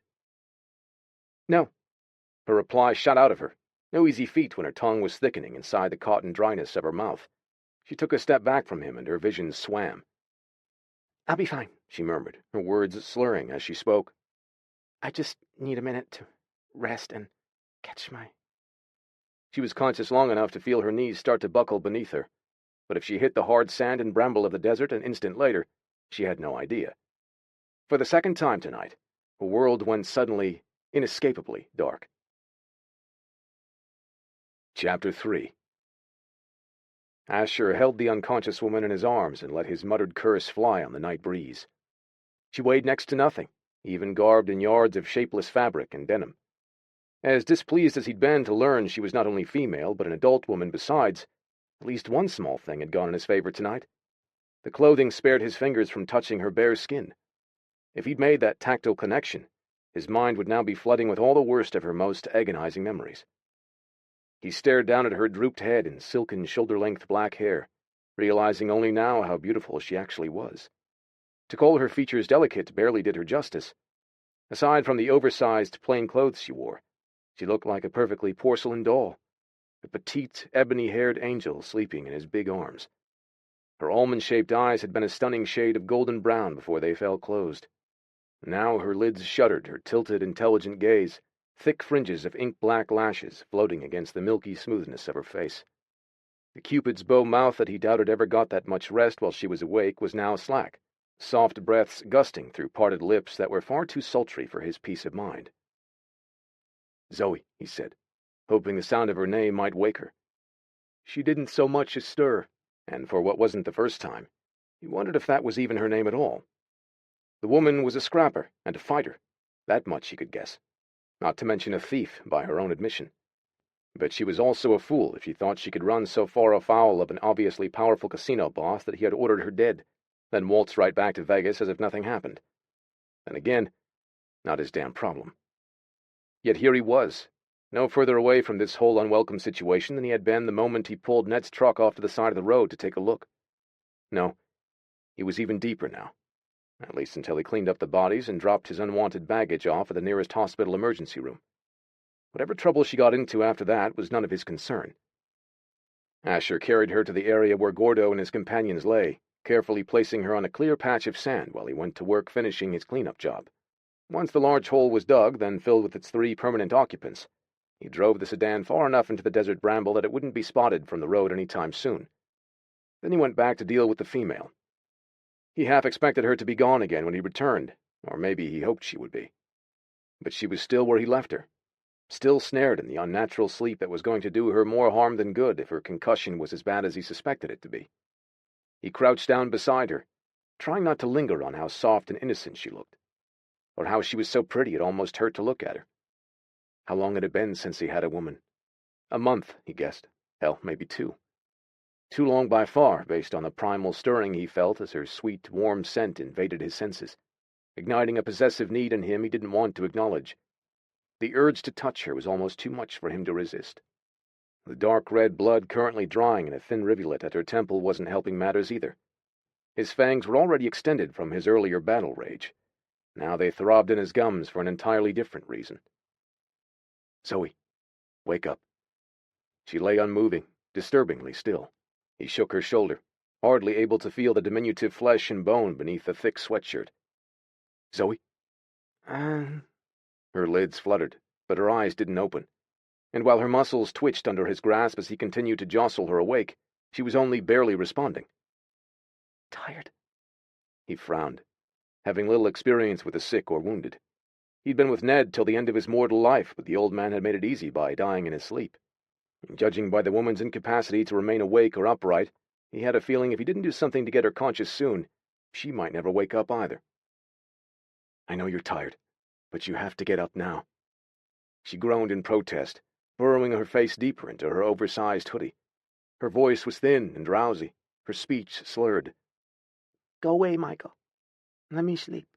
No. Her reply shot out of her. No easy feat when her tongue was thickening inside the cotton dryness of her mouth. She took a step back from him and her vision swam. I'll be fine, she murmured, her words slurring as she spoke. I just need a minute to rest and catch my... She was conscious long enough to feel her knees start to buckle beneath her, but if she hit the hard sand and bramble of the desert an instant later, she had no idea. For the second time tonight, her world went suddenly, inescapably dark. Chapter 3. Asher held the unconscious woman in his arms and let his muttered curse fly on the night breeze. She weighed next to nothing, even garbed in yards of shapeless fabric and denim. As displeased as he'd been to learn she was not only female, but an adult woman besides, at least one small thing had gone in his favor tonight. The clothing spared his fingers from touching her bare skin. If he'd made that tactile connection, his mind would now be flooding with all the worst of her most agonizing memories. He stared down at her drooped head and silken shoulder-length black hair, realizing only now how beautiful she actually was. To call her features delicate barely did her justice. Aside from the oversized plain clothes she wore, she looked like a perfectly porcelain doll, a petite, ebony-haired angel sleeping in his big arms. Her almond-shaped eyes had been a stunning shade of golden brown before they fell closed. Now her lids shuddered, her tilted, intelligent gaze, thick fringes of ink-black lashes floating against the milky smoothness of her face. The Cupid's bow mouth that he doubted ever got that much rest while she was awake was now slack, soft breaths gusting through parted lips that were far too sultry for his peace of mind. "Zoe," he said, hoping the sound of her name might wake her. She didn't so much as stir, and for what wasn't the first time, he wondered if that was even her name at all. The woman was a scrapper and a fighter, that much he could guess, not to mention a thief by her own admission. But she was also a fool if she thought she could run so far afoul of an obviously powerful casino boss that he had ordered her dead, then waltz right back to Vegas as if nothing happened. Then again, not his damn problem. Yet here he was, no further away from this whole unwelcome situation than he had been the moment he pulled Ned's truck off to the side of the road to take a look. No, he was even deeper now, at least until he cleaned up the bodies and dropped his unwanted baggage off at the nearest hospital emergency room. Whatever trouble she got into after that was none of his concern. Asher carried her to the area where Gordo and his companions lay, carefully placing her on a clear patch of sand while he went to work finishing his cleanup job. Once the large hole was dug, then filled with its 3 permanent occupants, he drove the sedan far enough into the desert bramble that it wouldn't be spotted from the road any time soon. Then he went back to deal with the female. He half expected her to be gone again when he returned, or maybe he hoped she would be. But she was still where he left her, still snared in the unnatural sleep that was going to do her more harm than good if her concussion was as bad as he suspected it to be. He crouched down beside her, trying not to linger on how soft and innocent she looked, or how she was so pretty it almost hurt to look at her. How long had it been since he had a woman? A month, he guessed. Hell, maybe 2. Too long by far, based on the primal stirring he felt as her sweet, warm scent invaded his senses, igniting a possessive need in him he didn't want to acknowledge. The urge to touch her was almost too much for him to resist. The dark red blood currently drying in a thin rivulet at her temple wasn't helping matters either. His fangs were already extended from his earlier battle rage. Now they throbbed in his gums for an entirely different reason. "Zoe, wake up." She lay unmoving, disturbingly still. He shook her shoulder, hardly able to feel the diminutive flesh and bone beneath the thick sweatshirt. "Zoe?" Her lids fluttered, but her eyes didn't open. And while her muscles twitched under his grasp as he continued to jostle her awake, she was only barely responding. "Tired?" He frowned, having little experience with the sick or wounded. He'd been with Ned till the end of his mortal life, but the old man had made it easy by dying in his sleep. And judging by the woman's incapacity to remain awake or upright, he had a feeling if he didn't do something to get her conscious soon, she might never wake up either. "I know you're tired, but you have to get up now." She groaned in protest, burrowing her face deeper into her oversized hoodie. Her voice was thin and drowsy, her speech slurred. "Go away, Michael. Let me sleep."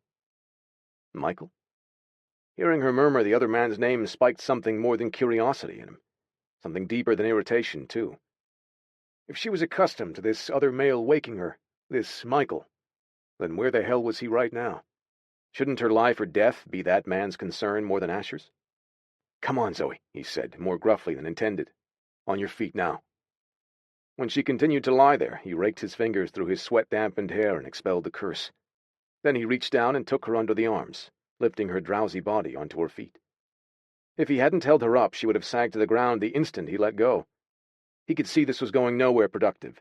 Michael? Hearing her murmur the other man's name spiked something more than curiosity in him. Something deeper than irritation, too. If she was accustomed to this other male waking her, this Michael, then where the hell was he right now? Shouldn't her life or death be that man's concern more than Asher's? "Come on, Zoe," he said, more gruffly than intended. "On your feet now." When she continued to lie there, he raked his fingers through his sweat-dampened hair and expelled the curse. Then he reached down and took her under the arms, lifting her drowsy body onto her feet. If he hadn't held her up, she would have sagged to the ground the instant he let go. He could see this was going nowhere productive,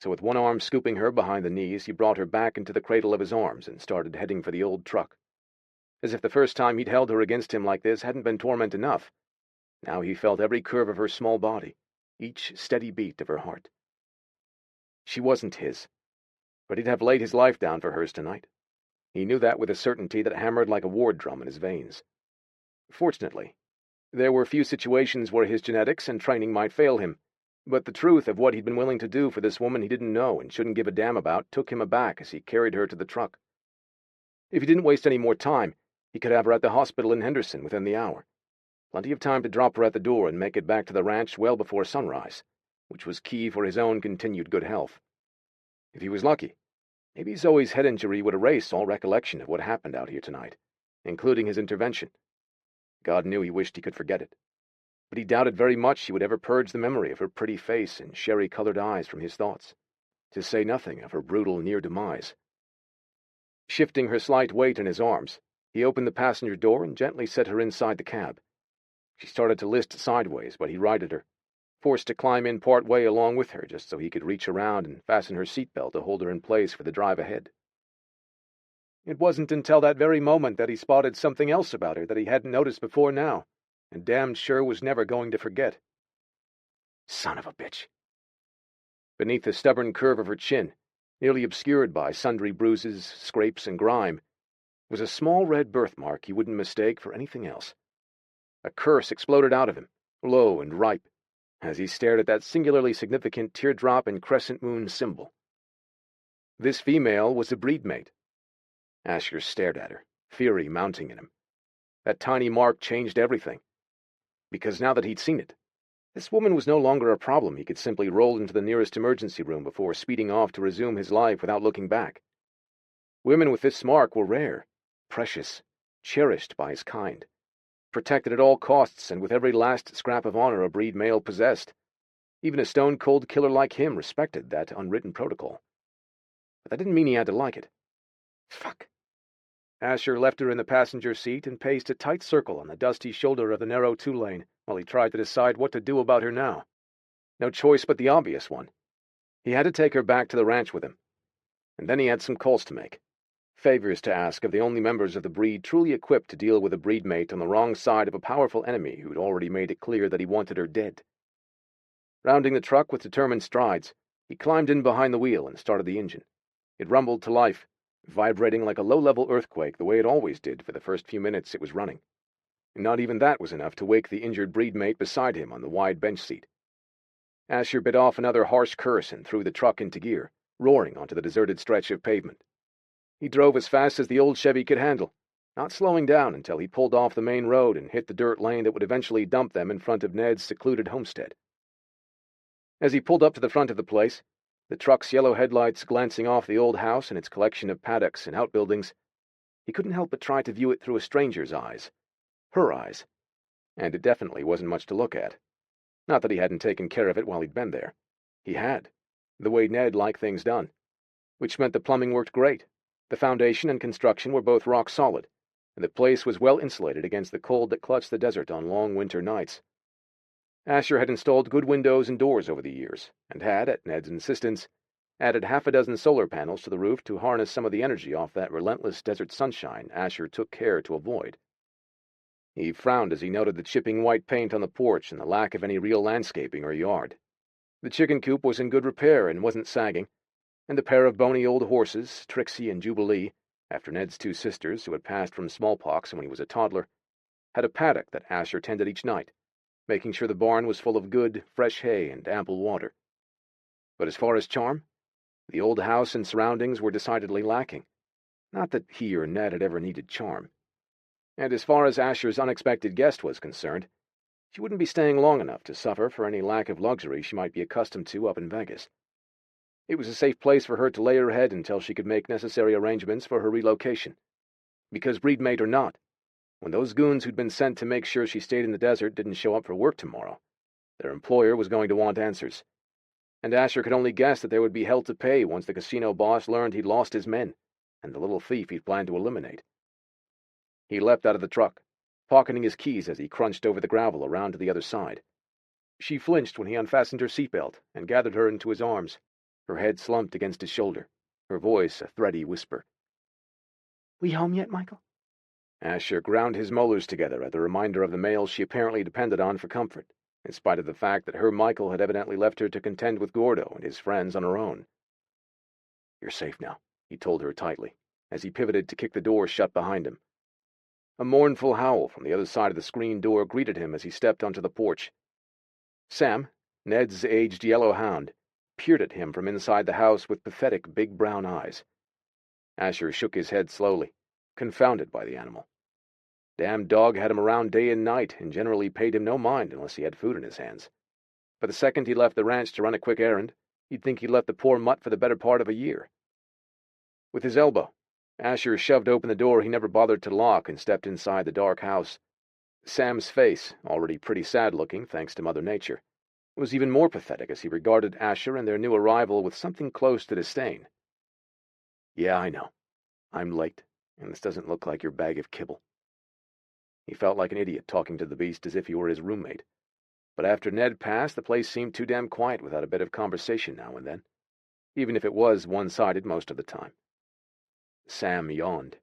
so with one arm scooping her behind the knees, he brought her back into the cradle of his arms and started heading for the old truck. As if the first time he'd held her against him like this hadn't been torment enough, now he felt every curve of her small body, each steady beat of her heart. She wasn't his, but he'd have laid his life down for hers tonight. He knew that with a certainty that hammered like a war drum in his veins. Fortunately, there were few situations where his genetics and training might fail him, but the truth of what he'd been willing to do for this woman he didn't know and shouldn't give a damn about took him aback as he carried her to the truck. If he didn't waste any more time, he could have her at the hospital in Henderson within the hour. Plenty of time to drop her at the door and make it back to the ranch well before sunrise, which was key for his own continued good health. If he was lucky, maybe Zoe's head injury would erase all recollection of what happened out here tonight, including his intervention. God knew he wished he could forget it, but he doubted very much he would ever purge the memory of her pretty face and sherry-colored eyes from his thoughts, to say nothing of her brutal near-demise. Shifting her slight weight in his arms, he opened the passenger door and gently set her inside the cab. She started to list sideways, but he righted her, forced to climb in part way along with her just so he could reach around and fasten her seatbelt to hold her in place for the drive ahead. It wasn't until that very moment that he spotted something else about her that he hadn't noticed before now, and damned sure was never going to forget. Son of a bitch. Beneath the stubborn curve of her chin, nearly obscured by sundry bruises, scrapes, and grime, was a small red birthmark he wouldn't mistake for anything else. A curse exploded out of him, low and ripe, as he stared at that singularly significant teardrop and crescent moon symbol. This female was a breedmate. Asher stared at her, fury mounting in him. That tiny mark changed everything, because now that he'd seen it, this woman was no longer a problem he could simply roll into the nearest emergency room before speeding off to resume his life without looking back. Women with this mark were rare, precious, cherished by his kind, protected at all costs and with every last scrap of honor a breed male possessed. Even a stone-cold killer like him respected that unwritten protocol. But that didn't mean he had to like it. Fuck. Asher left her in the passenger seat and paced a tight circle on the dusty shoulder of the narrow two-lane while he tried to decide what to do about her now. No choice but the obvious one. He had to take her back to the ranch with him. And then he had some calls to make. Favors to ask of the only members of the breed truly equipped to deal with a breedmate on the wrong side of a powerful enemy who'd already made it clear that he wanted her dead. Rounding the truck with determined strides, he climbed in behind the wheel and started the engine. It rumbled to life, vibrating like a low-level earthquake the way it always did for the first few minutes it was running. And not even that was enough to wake the injured breedmate beside him on the wide bench seat. Asher bit off another harsh curse and threw the truck into gear, roaring onto the deserted stretch of pavement. He drove as fast as the old Chevy could handle, not slowing down until he pulled off the main road and hit the dirt lane that would eventually dump them in front of Ned's secluded homestead. As he pulled up to the front of the place, the truck's yellow headlights glancing off the old house and its collection of paddocks and outbuildings, he couldn't help but try to view it through a stranger's eyes. Her eyes. And it definitely wasn't much to look at. Not that he hadn't taken care of it while he'd been there. He had, the way Ned liked things done, which meant the plumbing worked great. The foundation and construction were both rock solid, and the place was well insulated against the cold that clutched the desert on long winter nights. Asher had installed good windows and doors over the years, and had, at Ned's insistence, added half a dozen solar panels to the roof to harness some of the energy off that relentless desert sunshine Asher took care to avoid. He frowned as he noted the chipping white paint on the porch and the lack of any real landscaping or yard. The chicken coop was in good repair and wasn't sagging, and the pair of bony old horses, Trixie and Jubilee, after Ned's two sisters who had passed from smallpox when he was a toddler, had a paddock that Asher tended each night, making sure the barn was full of good, fresh hay and ample water. But as far as charm, the old house and surroundings were decidedly lacking. Not that he or Ned had ever needed charm. And as far as Asher's unexpected guest was concerned, she wouldn't be staying long enough to suffer for any lack of luxury she might be accustomed to up in Vegas. It was a safe place for her to lay her head until she could make necessary arrangements for her relocation. Because breedmate or not, when those goons who'd been sent to make sure she stayed in the desert didn't show up for work tomorrow, their employer was going to want answers. And Asher could only guess that there would be hell to pay once the casino boss learned he'd lost his men, and the little thief he'd planned to eliminate. He leapt out of the truck, pocketing his keys as he crunched over the gravel around to the other side. She flinched when he unfastened her seatbelt and gathered her into his arms, her head slumped against his shoulder, her voice a thready whisper. "We home yet, Michael?" Asher ground his molars together at the reminder of the male she apparently depended on for comfort, in spite of the fact that her Michael had evidently left her to contend with Gordo and his friends on her own. "You're safe now," he told her tightly, as he pivoted to kick the door shut behind him. A mournful howl from the other side of the screen door greeted him as he stepped onto the porch. Sam, Ned's aged yellow hound, peered at him from inside the house with pathetic big brown eyes. Asher shook his head slowly, confounded by the animal. Damn dog had him around day and night and generally paid him no mind unless he had food in his hands. But the second he left the ranch to run a quick errand, you'd think he'd left the poor mutt for the better part of a year. With his elbow, Asher shoved open the door he never bothered to lock and stepped inside the dark house. Sam's face, already pretty sad-looking thanks to Mother Nature, was even more pathetic as he regarded Asher and their new arrival with something close to disdain. "Yeah, I know. I'm late, and this doesn't look like your bag of kibble." He felt like an idiot talking to the beast as if he were his roommate. But after Ned passed, the place seemed too damn quiet without a bit of conversation now and then, even if it was one-sided most of the time. Sam yawned,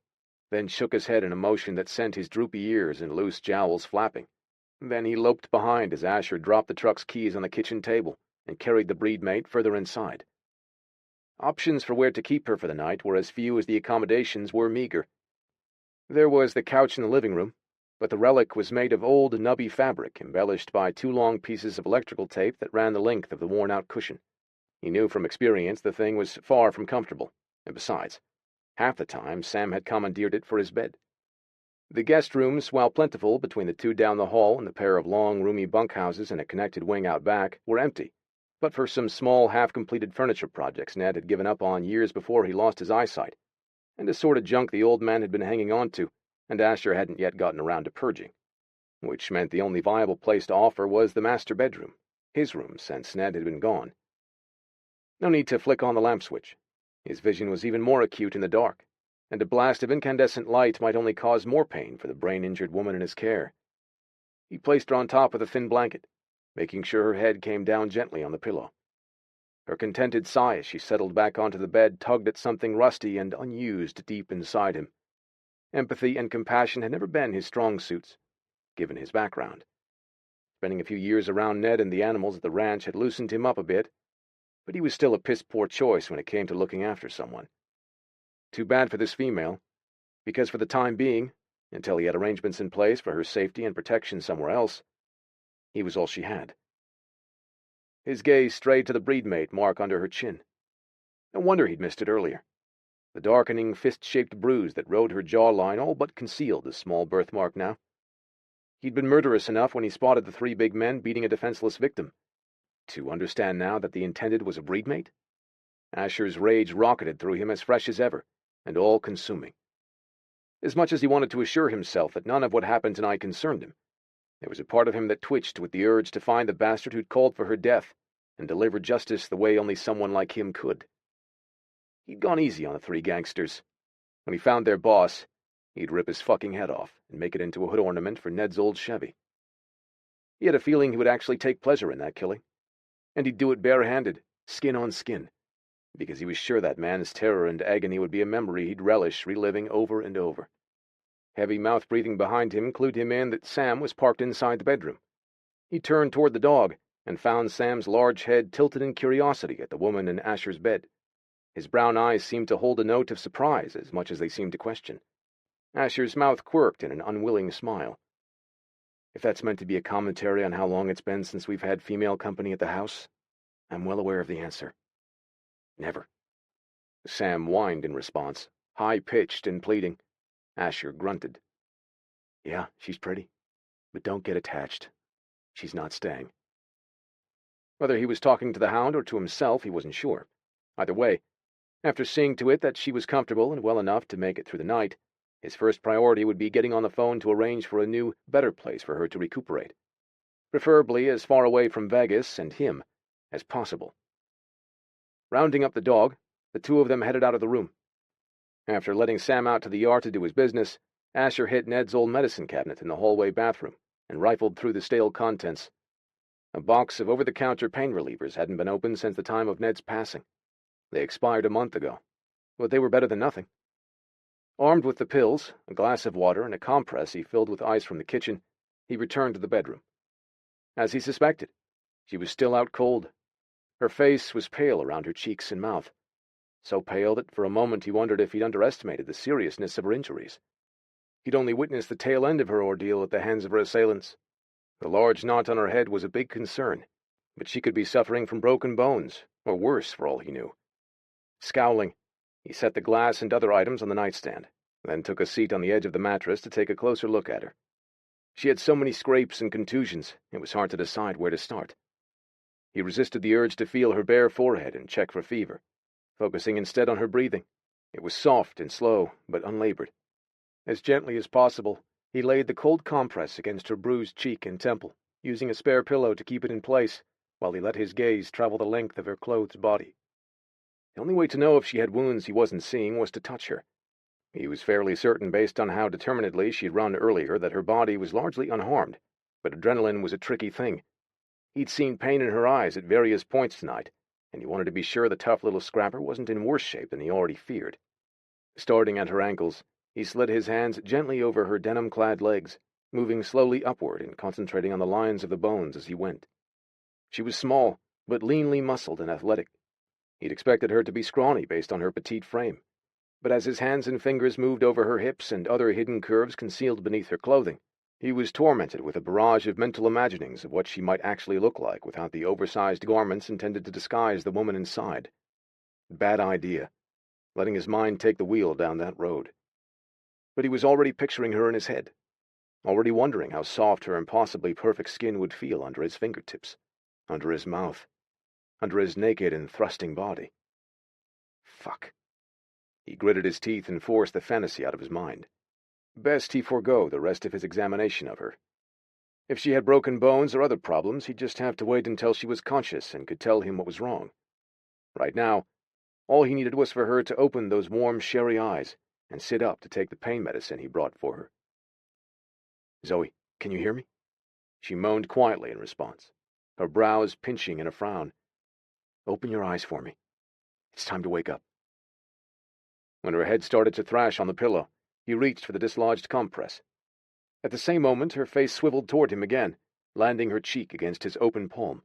then shook his head in a motion that sent his droopy ears and loose jowls flapping. Then he loped behind as Asher dropped the truck's keys on the kitchen table and carried the breedmate further inside. Options for where to keep her for the night were as few as the accommodations were meager. There was the couch in the living room, but the relic was made of old, nubby fabric embellished by 2 long pieces of electrical tape that ran the length of the worn-out cushion. He knew from experience the thing was far from comfortable, and besides, half the time Sam had commandeered it for his bed. The guest rooms, while plentiful between the 2 down the hall and the pair of long, roomy bunkhouses and a connected wing out back, were empty, but for some small, half-completed furniture projects Ned had given up on years before he lost his eyesight, and a sort of junk the old man had been hanging on to, and Asher hadn't yet gotten around to purging, which meant the only viable place to offer was the master bedroom, his room since Ned had been gone. No need to flick on the lamp switch. His vision was even more acute in the dark, and a blast of incandescent light might only cause more pain for the brain-injured woman in his care. He placed her on top of the thin blanket, making sure her head came down gently on the pillow. Her contented sigh as she settled back onto the bed tugged at something rusty and unused deep inside him. Empathy and compassion had never been his strong suits, given his background. Spending a few years around Ned and the animals at the ranch had loosened him up a bit, but he was still a piss-poor choice when it came to looking after someone. Too bad for this female, because for the time being, until he had arrangements in place for her safety and protection somewhere else, he was all she had. His gaze strayed to the breedmate mark under her chin. No wonder he'd missed it earlier. The darkening, fist-shaped bruise that rode her jawline all but concealed the small birthmark now. He'd been murderous enough when he spotted the 3 big men beating a defenseless victim. To understand now that the intended was a breedmate? Asher's rage rocketed through him as fresh as ever, and all-consuming. As much as he wanted to assure himself that none of what happened tonight concerned him, there was a part of him that twitched with the urge to find the bastard who'd called for her death and deliver justice the way only someone like him could. He'd gone easy on the 3 gangsters. When he found their boss, he'd rip his fucking head off and make it into a hood ornament for Ned's old Chevy. He had a feeling he would actually take pleasure in that killing, and he'd do it barehanded, skin on skin, because he was sure that man's terror and agony would be a memory he'd relish reliving over and over. Heavy mouth-breathing behind him clued him in that Sam was parked inside the bedroom. He turned toward the dog and found Sam's large head tilted in curiosity at the woman in Asher's bed. His brown eyes seemed to hold a note of surprise as much as they seemed to question. Asher's mouth quirked in an unwilling smile. If that's meant to be a commentary on how long it's been since we've had female company at the house, I'm well aware of the answer. Never. Sam whined in response, high-pitched and pleading. Asher grunted. Yeah, she's pretty, but don't get attached. She's not staying. Whether he was talking to the hound or to himself, he wasn't sure. Either way, after seeing to it that she was comfortable and well enough to make it through the night, his first priority would be getting on the phone to arrange for a new, better place for her to recuperate, preferably as far away from Vegas and him as possible. Rounding up the dog, the two of them headed out of the room. After letting Sam out to the yard to do his business, Asher hit Ned's old medicine cabinet in the hallway bathroom and rifled through the stale contents. A box of over-the-counter pain relievers hadn't been opened since the time of Ned's passing. They expired a month ago, but they were better than nothing. Armed with the pills, a glass of water, and a compress he filled with ice from the kitchen, he returned to the bedroom. As he suspected, she was still out cold. Her face was pale around her cheeks and mouth, so pale that for a moment he wondered if he'd underestimated the seriousness of her injuries. He'd only witnessed the tail end of her ordeal at the hands of her assailants. The large knot on her head was a big concern, but she could be suffering from broken bones, or worse for all he knew. Scowling, he set the glass and other items on the nightstand, then took a seat on the edge of the mattress to take a closer look at her. She had so many scrapes and contusions, it was hard to decide where to start. He resisted the urge to feel her bare forehead and check for fever, focusing instead on her breathing. It was soft and slow, but unlabored. As gently as possible, he laid the cold compress against her bruised cheek and temple, using a spare pillow to keep it in place, while he let his gaze travel the length of her clothed body. The only way to know if she had wounds he wasn't seeing was to touch her. He was fairly certain, based on how determinedly she'd run earlier, that her body was largely unharmed, but adrenaline was a tricky thing. He'd seen pain in her eyes at various points tonight, and he wanted to be sure the tough little scrapper wasn't in worse shape than he already feared. Starting at her ankles, he slid his hands gently over her denim-clad legs, moving slowly upward and concentrating on the lines of the bones as he went. She was small, but leanly muscled and athletic. He'd expected her to be scrawny based on her petite frame, but as his hands and fingers moved over her hips and other hidden curves concealed beneath her clothing, he was tormented with a barrage of mental imaginings of what she might actually look like without the oversized garments intended to disguise the woman inside. Bad idea, letting his mind take the wheel down that road. But he was already picturing her in his head, already wondering how soft her impossibly perfect skin would feel under his fingertips, under his mouth, under his naked and thrusting body. Fuck. He gritted his teeth and forced the fantasy out of his mind. Best he forego the rest of his examination of her. If she had broken bones or other problems, he'd just have to wait until she was conscious and could tell him what was wrong. Right now, all he needed was for her to open those warm, sherry eyes and sit up to take the pain medicine he brought for her. "Zoe, can you hear me?" She moaned quietly in response, her brows pinching in a frown. "Open your eyes for me. It's time to wake up." When her head started to thrash on the pillow, he reached for the dislodged compress. At the same moment, her face swiveled toward him again, landing her cheek against his open palm.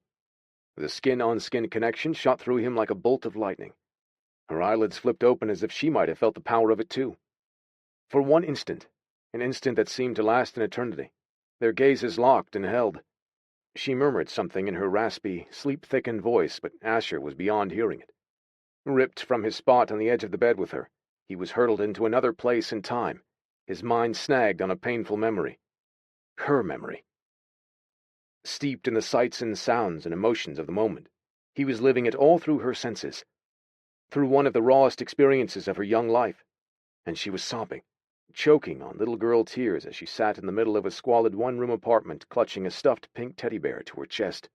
The skin-on-skin connection shot through him like a bolt of lightning. Her eyelids flipped open as if she might have felt the power of it too. For one instant, an instant that seemed to last an eternity, their gazes locked and held. She murmured something in her raspy, sleep-thickened voice, but Asher was beyond hearing it. Ripped from his spot on the edge of the bed with her, he was hurtled into another place and time, his mind snagged on a painful memory. Her memory. Steeped in the sights and sounds and emotions of the moment, he was living it all through her senses, through one of the rawest experiences of her young life, and she was sobbing, choking on little girl tears as she sat in the middle of a squalid one-room apartment clutching a stuffed pink teddy bear to her chest.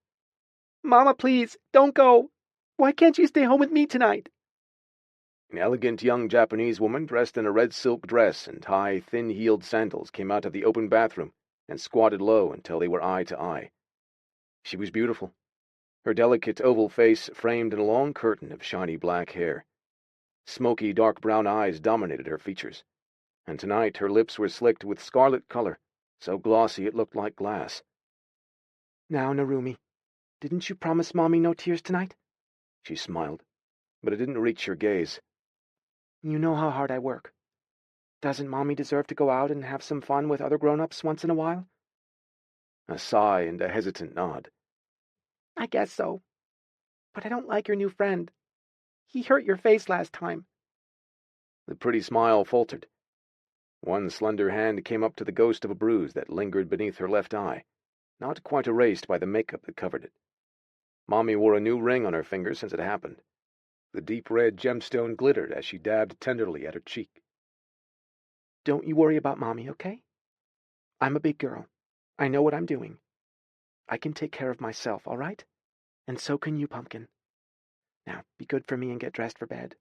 "Mama, please, don't go. Why can't you stay home with me tonight?" An elegant young Japanese woman dressed in a red silk dress and high, thin-heeled sandals came out of the open bathroom and squatted low until they were eye to eye. She was beautiful, her delicate oval face framed in a long curtain of shiny black hair. Smoky dark brown eyes dominated her features, and tonight her lips were slicked with scarlet color, so glossy it looked like glass. "Now, Narumi, didn't you promise Mommy no tears tonight?" She smiled, but it didn't reach her gaze. "You know how hard I work. Doesn't Mommy deserve to go out and have some fun with other grown-ups once in a while?" A sigh and a hesitant nod. I guess so. But I don't like your new friend. He hurt your face last time. The pretty smile faltered. One slender hand came up to the ghost of a bruise that lingered beneath her left eye, not quite erased by the makeup that covered it. Mommy wore a new ring on her finger since it happened. The deep red gemstone glittered as she dabbed tenderly at her cheek. Don't you worry about Mommy, okay? I'm a big girl. I know what I'm doing. I can take care of myself, all right? And so can you, Pumpkin. Now, be good for me and get dressed for bed.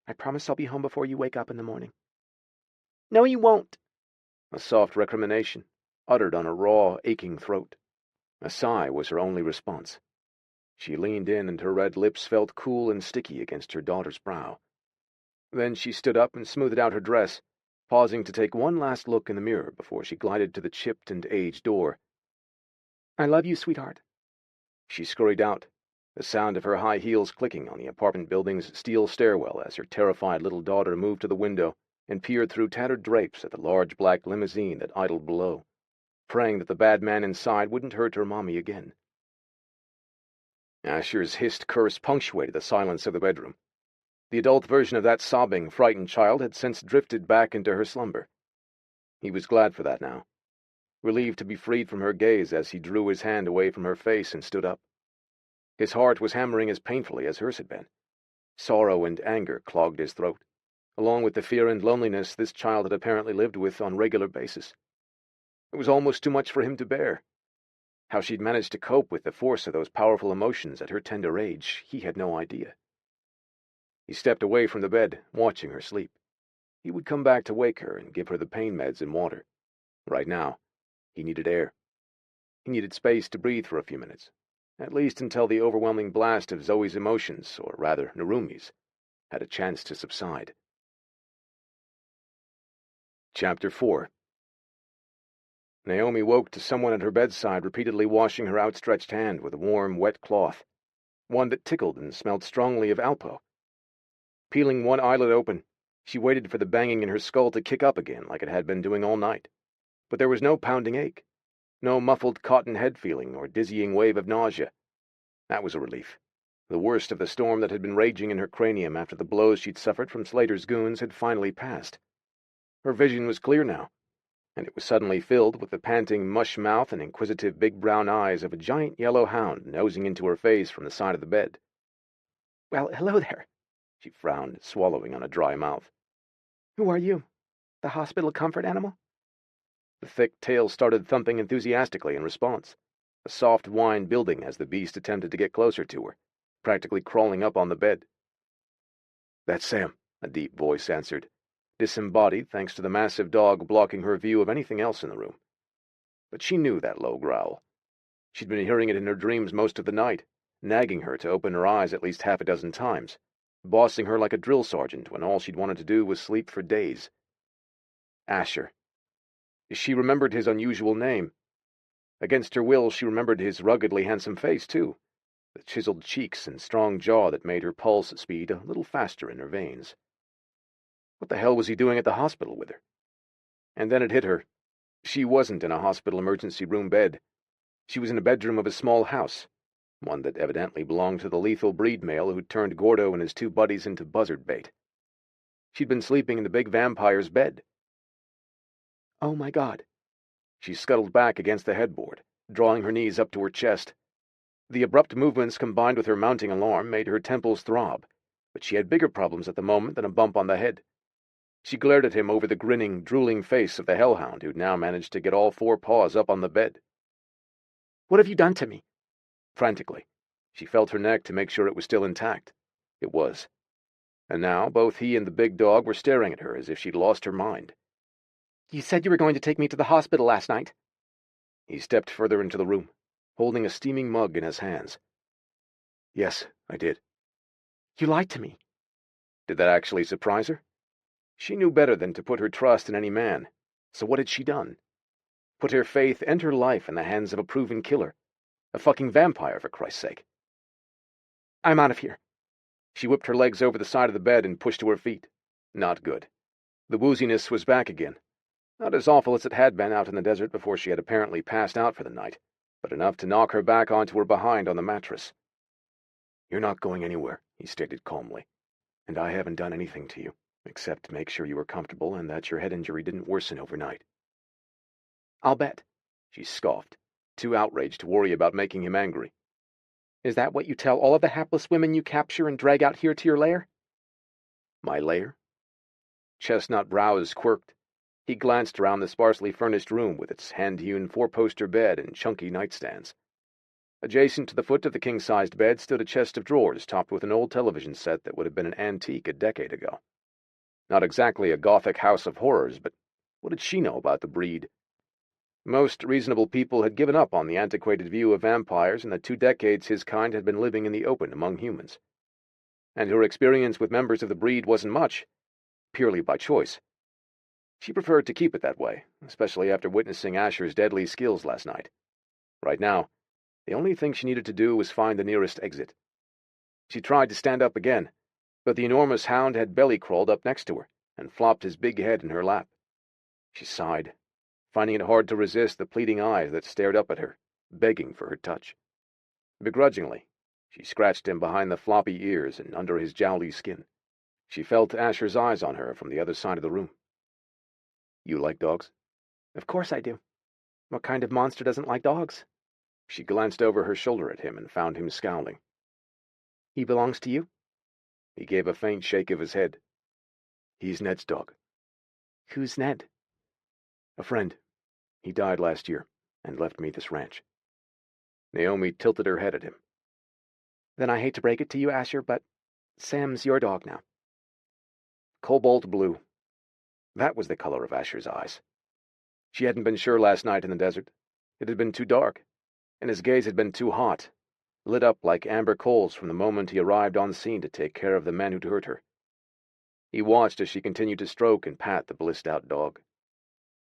I promise I'll be home before you wake up in the morning. No, you won't. A soft recrimination, uttered on a raw, aching throat. A sigh was her only response. She leaned in, and her red lips felt cool and sticky against her daughter's brow. Then she stood up and smoothed out her dress, pausing to take one last look in the mirror before she glided to the chipped and aged door. I love you, sweetheart. She scurried out, the sound of her high heels clicking on the apartment building's steel stairwell as her terrified little daughter moved to the window and peered through tattered drapes at the large black limousine that idled below, praying that the bad man inside wouldn't hurt her mommy again. Asher's hissed curse punctuated the silence of the bedroom. The adult version of that sobbing, frightened child had since drifted back into her slumber. He was glad for that now, relieved to be freed from her gaze as he drew his hand away from her face and stood up. His heart was hammering as painfully as hers had been. Sorrow and anger clogged his throat, along with the fear and loneliness this child had apparently lived with on a regular basis. It was almost too much for him to bear. How she'd managed to cope with the force of those powerful emotions at her tender age, he had no idea. He stepped away from the bed, watching her sleep. He would come back to wake her and give her the pain meds and water. Right now, he needed air. He needed space to breathe for a few minutes, at least until the overwhelming blast of Zoe's emotions, or rather Narumi's, had a chance to subside. Chapter 4. Naomi woke to someone at her bedside repeatedly washing her outstretched hand with a warm, wet cloth, one that tickled and smelled strongly of Alpo. Peeling one eyelid open, she waited for the banging in her skull to kick up again like it had been doing all night. But there was no pounding ache, no muffled cotton head feeling or dizzying wave of nausea. That was a relief. The worst of the storm that had been raging in her cranium after the blows she'd suffered from Slater's goons had finally passed. Her vision was clear now, and it was suddenly filled with the panting mush mouth and inquisitive big brown eyes of a giant yellow hound nosing into her face from the side of the bed. Well, hello there, she frowned, swallowing on a dry mouth. Who are you? The hospital comfort animal? The thick tail started thumping enthusiastically in response, a soft whine building as the beast attempted to get closer to her, practically crawling up on the bed. That's Sam, a deep voice answered, disembodied thanks to the massive dog blocking her view of anything else in the room. But she knew that low growl. She'd been hearing it in her dreams most of the night, nagging her to open her eyes at least half a dozen times, bossing her like a drill sergeant when all she'd wanted to do was sleep for days. Asher. She remembered his unusual name. Against her will, she remembered his ruggedly handsome face, too, the chiseled cheeks and strong jaw that made her pulse speed a little faster in her veins. What the hell was he doing at the hospital with her? And then it hit her. She wasn't in a hospital emergency room bed. She was in a bedroom of a small house, one that evidently belonged to the lethal breed male who'd turned Gordo and his two buddies into buzzard bait. She'd been sleeping in the big vampire's bed. Oh my God. She scuttled back against the headboard, drawing her knees up to her chest. The abrupt movements combined with her mounting alarm made her temples throb, but she had bigger problems at the moment than a bump on the head. She glared at him over the grinning, drooling face of the hellhound who'd now managed to get all four paws up on the bed. What have you done to me? Frantically, she felt her neck to make sure it was still intact. It was. And now both he and the big dog were staring at her as if she'd lost her mind. You said you were going to take me to the hospital last night. He stepped further into the room, holding a steaming mug in his hands. Yes, I did. You lied to me. Did that actually surprise her? She knew better than to put her trust in any man. So what had she done? Put her faith and her life in the hands of a proven killer. A fucking vampire, for Christ's sake. I'm out of here. She whipped her legs over the side of the bed and pushed to her feet. Not good. The wooziness was back again. Not as awful as it had been out in the desert before she had apparently passed out for the night, but enough to knock her back onto her behind on the mattress. "You're not going anywhere," he stated calmly, "and I haven't done anything to you, except make sure you were comfortable and that your head injury didn't worsen overnight." "I'll bet," she scoffed, too outraged to worry about making him angry. "Is that what you tell all of the hapless women you capture and drag out here to your lair?" My lair? Chestnut brows quirked. He glanced around the sparsely furnished room with its hand-hewn four-poster bed and chunky nightstands. Adjacent to the foot of the king-sized bed stood a chest of drawers topped with an old television set that would have been an antique a decade ago. Not exactly a gothic house of horrors, but what did she know about the breed? Most reasonable people had given up on the antiquated view of vampires in the 2 decades his kind had been living in the open among humans. And her experience with members of the breed wasn't much, purely by choice. She preferred to keep it that way, especially after witnessing Asher's deadly skills last night. Right now, the only thing she needed to do was find the nearest exit. She tried to stand up again, but the enormous hound had belly-crawled up next to her and flopped his big head in her lap. She sighed, finding it hard to resist the pleading eyes that stared up at her, begging for her touch. Begrudgingly, she scratched him behind the floppy ears and under his jowly skin. She felt Asher's eyes on her from the other side of the room. "You like dogs?" "Of course I do. What kind of monster doesn't like dogs?" She glanced over her shoulder at him and found him scowling. "He belongs to you?" He gave a faint shake of his head. "He's Ned's dog." "Who's Ned?" "A friend. He died last year and left me this ranch." Naomi tilted her head at him. "Then I hate to break it to you, Asher, but Sam's your dog now." Cobalt blue. That was the color of Asher's eyes. She hadn't been sure last night in the desert. It had been too dark, and his gaze had been too hot, lit up like amber coals from the moment he arrived on scene to take care of the men who'd hurt her. He watched as she continued to stroke and pat the blissed-out dog.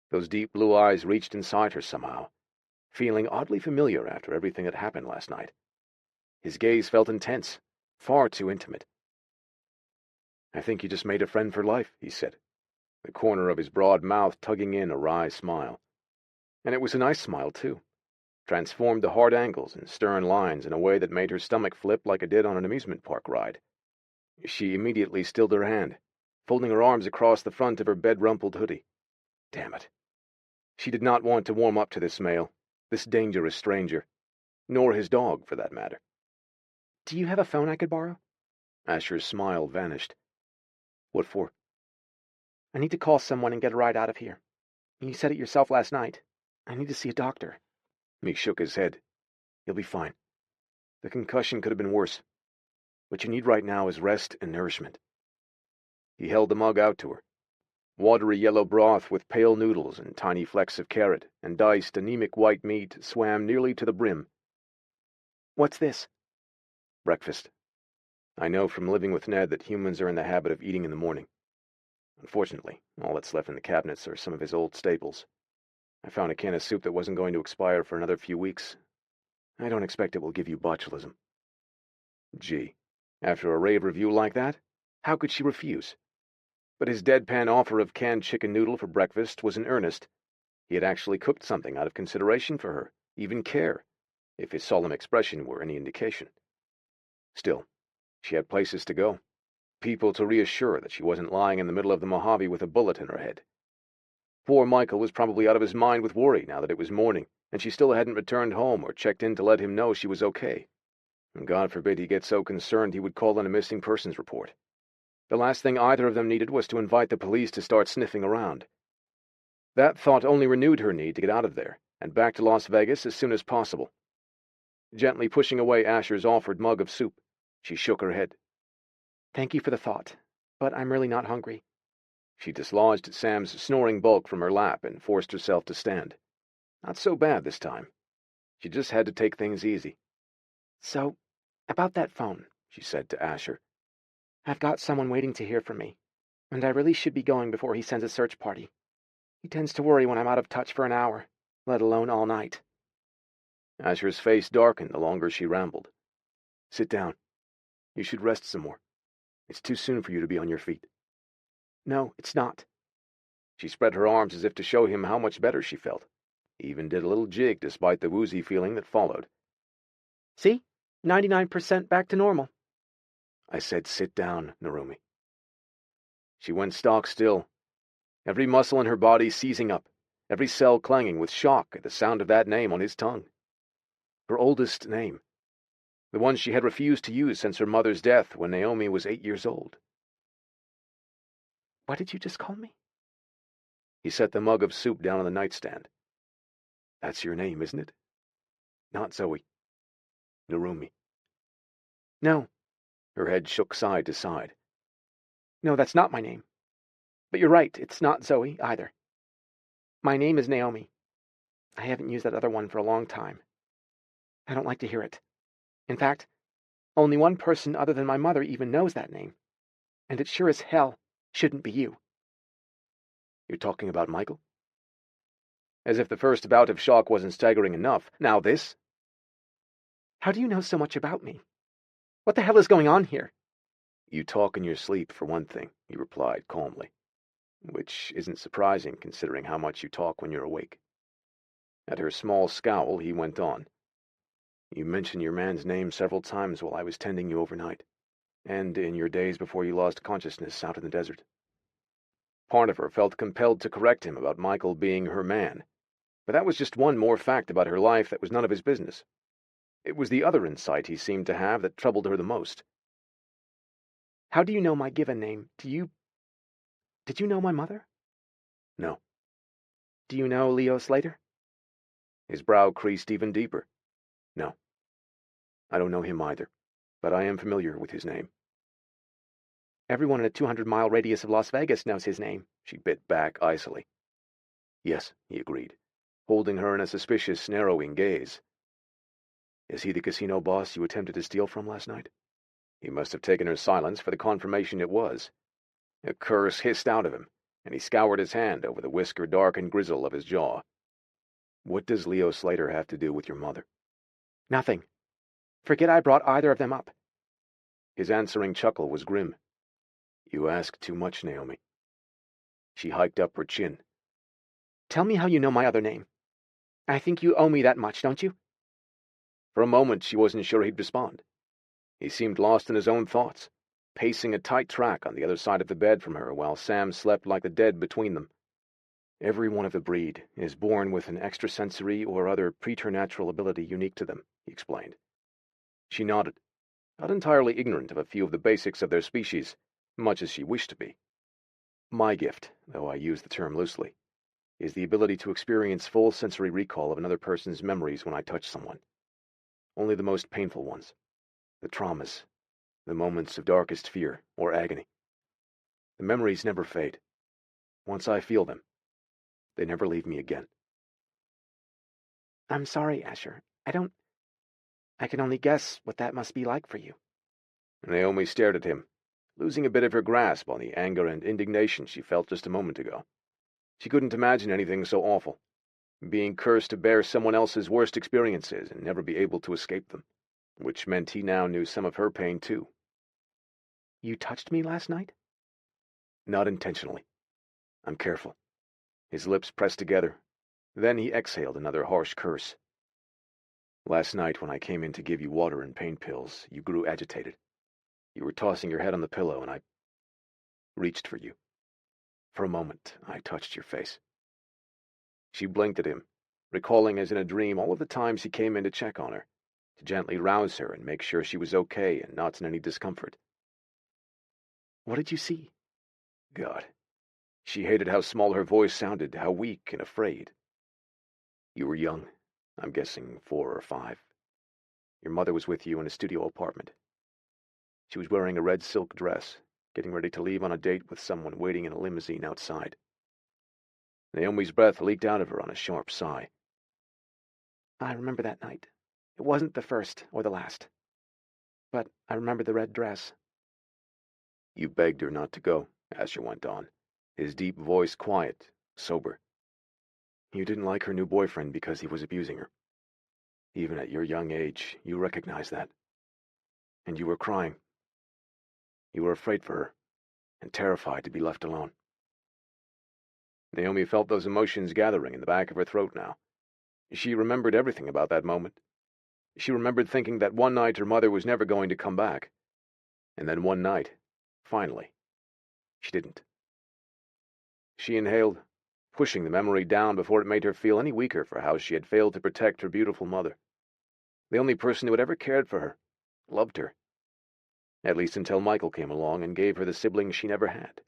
Those deep blue eyes reached inside her somehow, feeling oddly familiar after everything that happened last night. His gaze felt intense, far too intimate. "I think you just made a friend for life," he said, the corner of his broad mouth tugging in a wry smile. And it was a nice smile, too. Transformed the hard angles and stern lines in a way that made her stomach flip like it did on an amusement park ride. She immediately stilled her hand, folding her arms across the front of her bed-rumpled hoodie. Damn it. She did not want to warm up to this male, this dangerous stranger, nor his dog, for that matter. "Do you have a phone I could borrow?" Asher's smile vanished. "What for?" "I need to call someone and get a ride out of here. You said it yourself last night. I need to see a doctor." He shook his head. "You'll be fine. The concussion could have been worse. What you need right now is rest and nourishment." He held the mug out to her. Watery yellow broth with pale noodles and tiny flecks of carrot and diced anemic white meat swam nearly to the brim. "What's this?" "Breakfast. I know from living with Ned that humans are in the habit of eating in the morning. Unfortunately, all that's left in the cabinets are some of his old staples. I found a can of soup that wasn't going to expire for another few weeks. I don't expect it will give you botulism." Gee, after a rave review like that, how could she refuse? But his deadpan offer of canned chicken noodle for breakfast was in earnest. He had actually cooked something out of consideration for her, even care, if his solemn expression were any indication. Still, she had places to go, people to reassure that she wasn't lying in the middle of the Mojave with a bullet in her head. Poor Michael was probably out of his mind with worry now that it was morning, and she still hadn't returned home or checked in to let him know she was okay. And God forbid he get so concerned he would call in a missing persons report. The last thing either of them needed was to invite the police to start sniffing around. That thought only renewed her need to get out of there, and back to Las Vegas as soon as possible. Gently pushing away Asher's offered mug of soup, she shook her head. "Thank you for the thought, but I'm really not hungry." She dislodged Sam's snoring bulk from her lap and forced herself to stand. Not so bad this time. She just had to take things easy. "So, about that phone," she said to Asher. "I've got someone waiting to hear from me, and I really should be going before he sends a search party. He tends to worry when I'm out of touch for an hour, let alone all night." Asher's face darkened the longer she rambled. "Sit down. You should rest some more. It's too soon for you to be on your feet." "No, it's not." She spread her arms as if to show him how much better she felt. Even did a little jig despite the woozy feeling that followed. See? 99% back to normal. I said, sit down, Narumi. She went stock still, every muscle in her body seizing up, every cell clanging with shock at the sound of that name on his tongue. Her oldest name. The one she had refused to use since her mother's death when Naomi was 8 years old. What did you just call me? He set the mug of soup down on the nightstand. That's your name, isn't it? Not Zoe. Narumi. No. Her head shook side to side. No, that's not my name. But you're right, it's not Zoe, either. My name is Naomi. I haven't used that other one for a long time. I don't like to hear it. In fact, only one person other than my mother even knows that name. And it sure as hell shouldn't be you. You're talking about Michael? As if the first bout of shock wasn't staggering enough, now this? How do you know so much about me? What the hell is going on here? You talk in your sleep, for one thing, he replied calmly, which isn't surprising considering how much you talk when you're awake. At her small scowl, he went on. You mentioned your man's name several times while I was tending you overnight, and in your days before you lost consciousness out in the desert. Part of her felt compelled to correct him about Michael being her man, but that was just one more fact about her life that was none of his business. It was the other insight he seemed to have that troubled her the most. How do you know my given name? Did you know my mother? No. Do you know Leo Slater? His brow creased even deeper. No. I don't know him either, but I am familiar with his name. Everyone in a 200-mile radius of Las Vegas knows his name, she bit back icily. Yes, he agreed, holding her in a suspicious, narrowing gaze. Is he the casino boss you attempted to steal from last night? He must have taken her silence for the confirmation it was. A curse hissed out of him, and he scoured his hand over the whisker-darkened grizzle of his jaw. What does Leo Slater have to do with your mother? Nothing. Forget I brought either of them up. His answering chuckle was grim. You ask too much, Naomi. She hiked up her chin. Tell me how you know my other name. I think you owe me that much, don't you? For a moment, she wasn't sure he'd respond. He seemed lost in his own thoughts, pacing a tight track on the other side of the bed from her while Sam slept like the dead between them. Every one of the breed is born with an extrasensory or other preternatural ability unique to them, he explained. She nodded, not entirely ignorant of a few of the basics of their species, much as she wished to be. My gift, though I use the term loosely, is the ability to experience full sensory recall of another person's memories when I touch someone. Only the most painful ones, the traumas, the moments of darkest fear or agony. The memories never fade. Once I feel them, they never leave me again. I'm sorry, Asher. I can only guess what that must be like for you. Naomi stared at him, losing a bit of her grasp on the anger and indignation she felt just a moment ago. She couldn't imagine anything so awful, being cursed to bear someone else's worst experiences and never be able to escape them, which meant he now knew some of her pain too. You touched me last night? Not intentionally. I'm careful. His lips pressed together. Then he exhaled another harsh curse. Last night when I came in to give you water and pain pills, you grew agitated. You were tossing your head on the pillow, and I reached for you. For a moment, I touched your face. She blinked at him, recalling as in a dream all of the times he came in to check on her, to gently rouse her and make sure she was okay and not in any discomfort. What did you see? God. She hated how small her voice sounded, how weak and afraid. You were young, I'm guessing 4 or 5. Your mother was with you in a studio apartment. She was wearing a red silk dress, getting ready to leave on a date with someone waiting in a limousine outside. Naomi's breath leaked out of her on a sharp sigh. I remember that night. It wasn't the first or the last. But I remember the red dress. You begged her not to go, Asher went on, his deep voice quiet, sober. You didn't like her new boyfriend because he was abusing her. Even at your young age, you recognized that. And you were crying. You were afraid for her, and terrified to be left alone. Naomi felt those emotions gathering in the back of her throat now. She remembered everything about that moment. She remembered thinking that one night her mother was never going to come back. And then one night, finally, she didn't. She inhaled, pushing the memory down before it made her feel any weaker for how she had failed to protect her beautiful mother. The only person who had ever cared for her, loved her. At least until Michael came along and gave her the sibling she never had.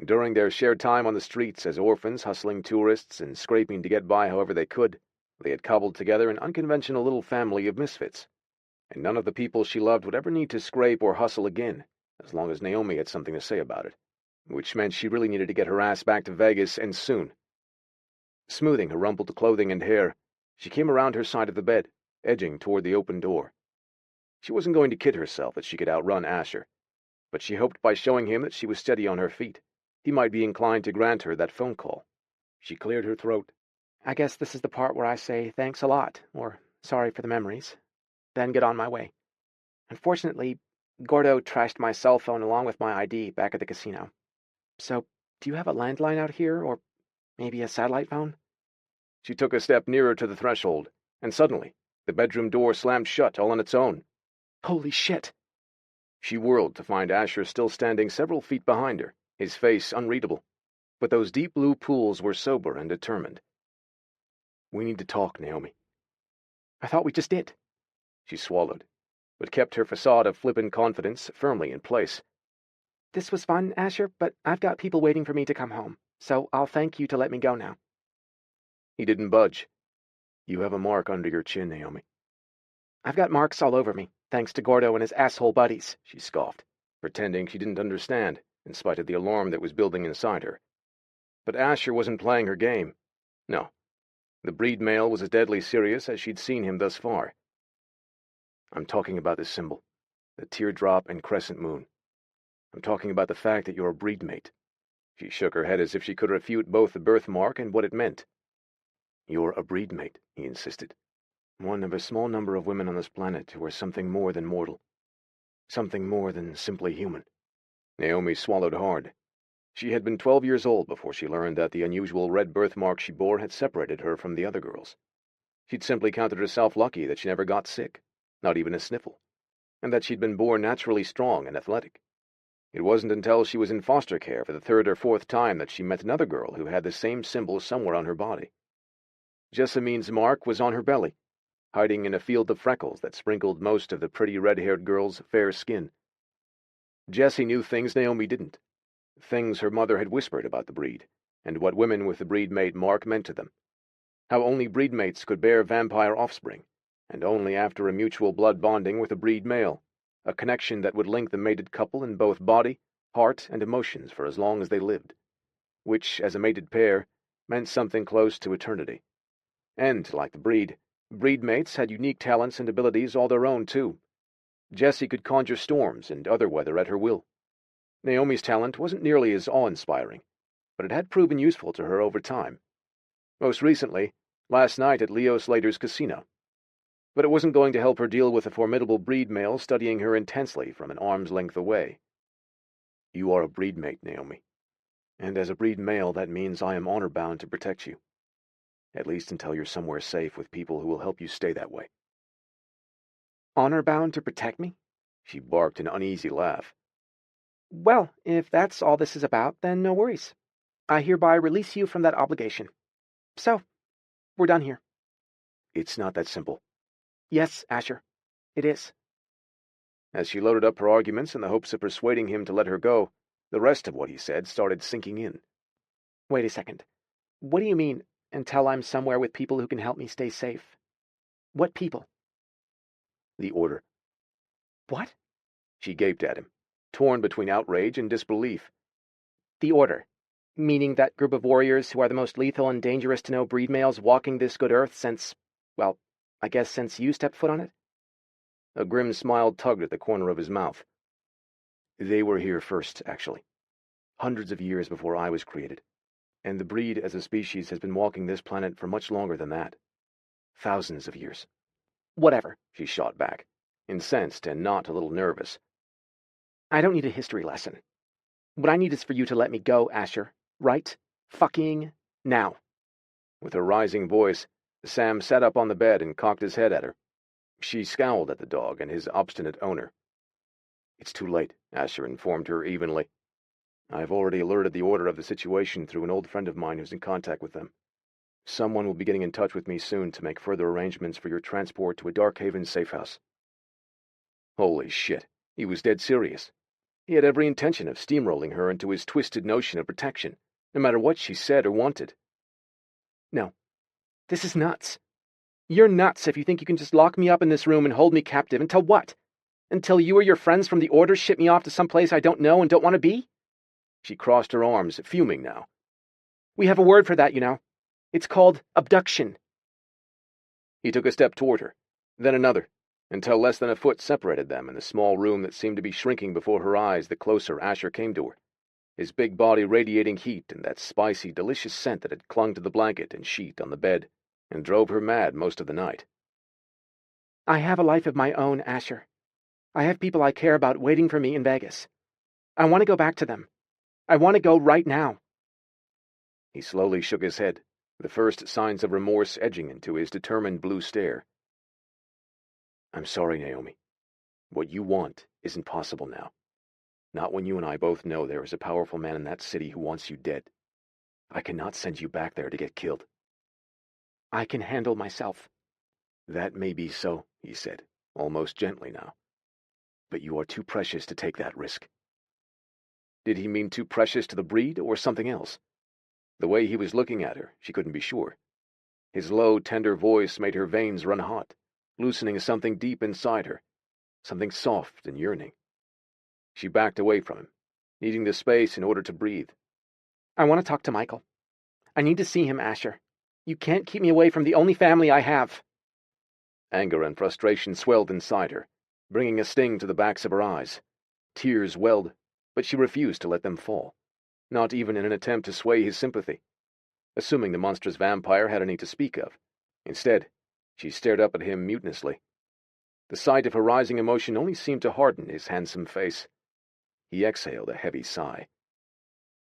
During their shared time on the streets as orphans, hustling tourists and scraping to get by however they could, they had cobbled together an unconventional little family of misfits. And none of the people she loved would ever need to scrape or hustle again, as long as Naomi had something to say about it, which meant she really needed to get her ass back to Vegas, and soon. Smoothing her rumpled clothing and hair, she came around her side of the bed, edging toward the open door. She wasn't going to kid herself that she could outrun Asher, but she hoped by showing him that she was steady on her feet, he might be inclined to grant her that phone call. She cleared her throat. I guess this is the part where I say thanks a lot, or sorry for the memories, then get on my way. Unfortunately, Gordo trashed my cell phone along with my ID back at the casino. So, do you have a landline out here, or maybe a satellite phone? She took a step nearer to the threshold, and suddenly, the bedroom door slammed shut all on its own. Holy shit! She whirled to find Asher still standing several feet behind her, his face unreadable, but those deep blue pools were sober and determined. We need to talk, Naomi. I thought we just did. She swallowed, but kept her facade of flippant confidence firmly in place. This was fun, Asher, but I've got people waiting for me to come home, so I'll thank you to let me go now. He didn't budge. You have a mark under your chin, Naomi. I've got marks all over me, thanks to Gordo and his asshole buddies, she scoffed, pretending she didn't understand, in spite of the alarm that was building inside her. But Asher wasn't playing her game. No. The breed male was as deadly serious as she'd seen him thus far. I'm talking about the symbol, the teardrop and crescent moon. I'm talking about the fact that you're a breed mate. She shook her head as if she could refute both the birthmark and what it meant. You're a breed mate, he insisted. One of a small number of women on this planet who are something more than mortal. Something more than simply human. Naomi swallowed hard. She had been 12 years old before she learned that the unusual red birthmark she bore had separated her from the other girls. She'd simply counted herself lucky that she never got sick, not even a sniffle, and that she'd been born naturally strong and athletic. It wasn't until she was in foster care for the third or fourth time that she met another girl who had the same symbol somewhere on her body. Jessamine's mark was on her belly, hiding in a field of freckles that sprinkled most of the pretty red-haired girl's fair skin. Jessie knew things Naomi didn't, things her mother had whispered about the breed, and what women with the breed mate mark meant to them. How only breed mates could bear vampire offspring, and only after a mutual blood bonding with a breed male, a connection that would link the mated couple in both body, heart, and emotions for as long as they lived, which, as a mated pair, meant something close to eternity. And, like the breed mates had unique talents and abilities all their own, too. Jessie could conjure storms and other weather at her will. Naomi's talent wasn't nearly as awe-inspiring, but it had proven useful to her over time. Most recently, last night at Leo Slater's casino. But it wasn't going to help her deal with a formidable breed male studying her intensely from an arm's length away. You are a breed mate, Naomi. And as a breed male, that means I am honor-bound to protect you. At least until you're somewhere safe with people who will help you stay that way. Honor-bound to protect me? She barked an uneasy laugh. Well, if that's all this is about, then no worries. I hereby release you from that obligation. So, we're done here. It's not that simple. Yes, Asher, it is. As she loaded up her arguments in the hopes of persuading him to let her go, the rest of what he said started sinking in. Wait a second. What do you mean, until I'm somewhere with people who can help me stay safe? What people? The Order. What? She gaped at him, torn between outrage and disbelief. The Order. Meaning that group of warriors who are the most lethal and dangerous to know breed males walking this good earth since, well, I guess since you stepped foot on it? A grim smile tugged at the corner of his mouth. They were here first, actually. Hundreds of years before I was created. And the breed as a species has been walking this planet for much longer than that. Thousands of years. Whatever, she shot back, incensed and not a little nervous. I don't need a history lesson. What I need is for you to let me go, Asher. Right? fucking now." With her rising voice, Sam sat up on the bed and cocked his head at her. She scowled at the dog and his obstinate owner. "It's too late," Asher informed her evenly. "I've already alerted the Order of the situation through an old friend of mine who's in contact with them. Someone will be getting in touch with me soon to make further arrangements for your transport to a Darkhaven safe house." Holy shit, he was dead serious. He had every intention of steamrolling her into his twisted notion of protection, no matter what she said or wanted. "No, this is nuts. You're nuts if you think you can just lock me up in this room and hold me captive until what? Until you or your friends from the Order ship me off to some place I don't know and don't want to be?" She crossed her arms, fuming now. "We have a word for that, you know. It's called abduction." He took a step toward her, then another, until less than a foot separated them in the small room that seemed to be shrinking before her eyes the closer Asher came to her, his big body radiating heat and that spicy, delicious scent that had clung to the blanket and sheet on the bed and drove her mad most of the night. "I have a life of my own, Asher. I have people I care about waiting for me in Vegas. I want to go back to them. I want to go right now." He slowly shook his head, the first signs of remorse edging into his determined blue stare. "I'm sorry, Naomi. What you want isn't possible now. Not when you and I both know there is a powerful man in that city who wants you dead. I cannot send you back there to get killed." "I can handle myself." "That may be so," he said, almost gently now. "But you are too precious to take that risk." Did he mean too precious to the breed, or something else? The way he was looking at her, she couldn't be sure. His low, tender voice made her veins run hot, loosening something deep inside her, something soft and yearning. She backed away from him, needing the space in order to breathe. "I want to talk to Michael. I need to see him, Asher. You can't keep me away from the only family I have." Anger and frustration swelled inside her, bringing a sting to the backs of her eyes. Tears welled, but she refused to let them fall, not even in an attempt to sway his sympathy, assuming the monstrous vampire had any to speak of. Instead, she stared up at him mutinously. The sight of her rising emotion only seemed to harden his handsome face. He exhaled a heavy sigh.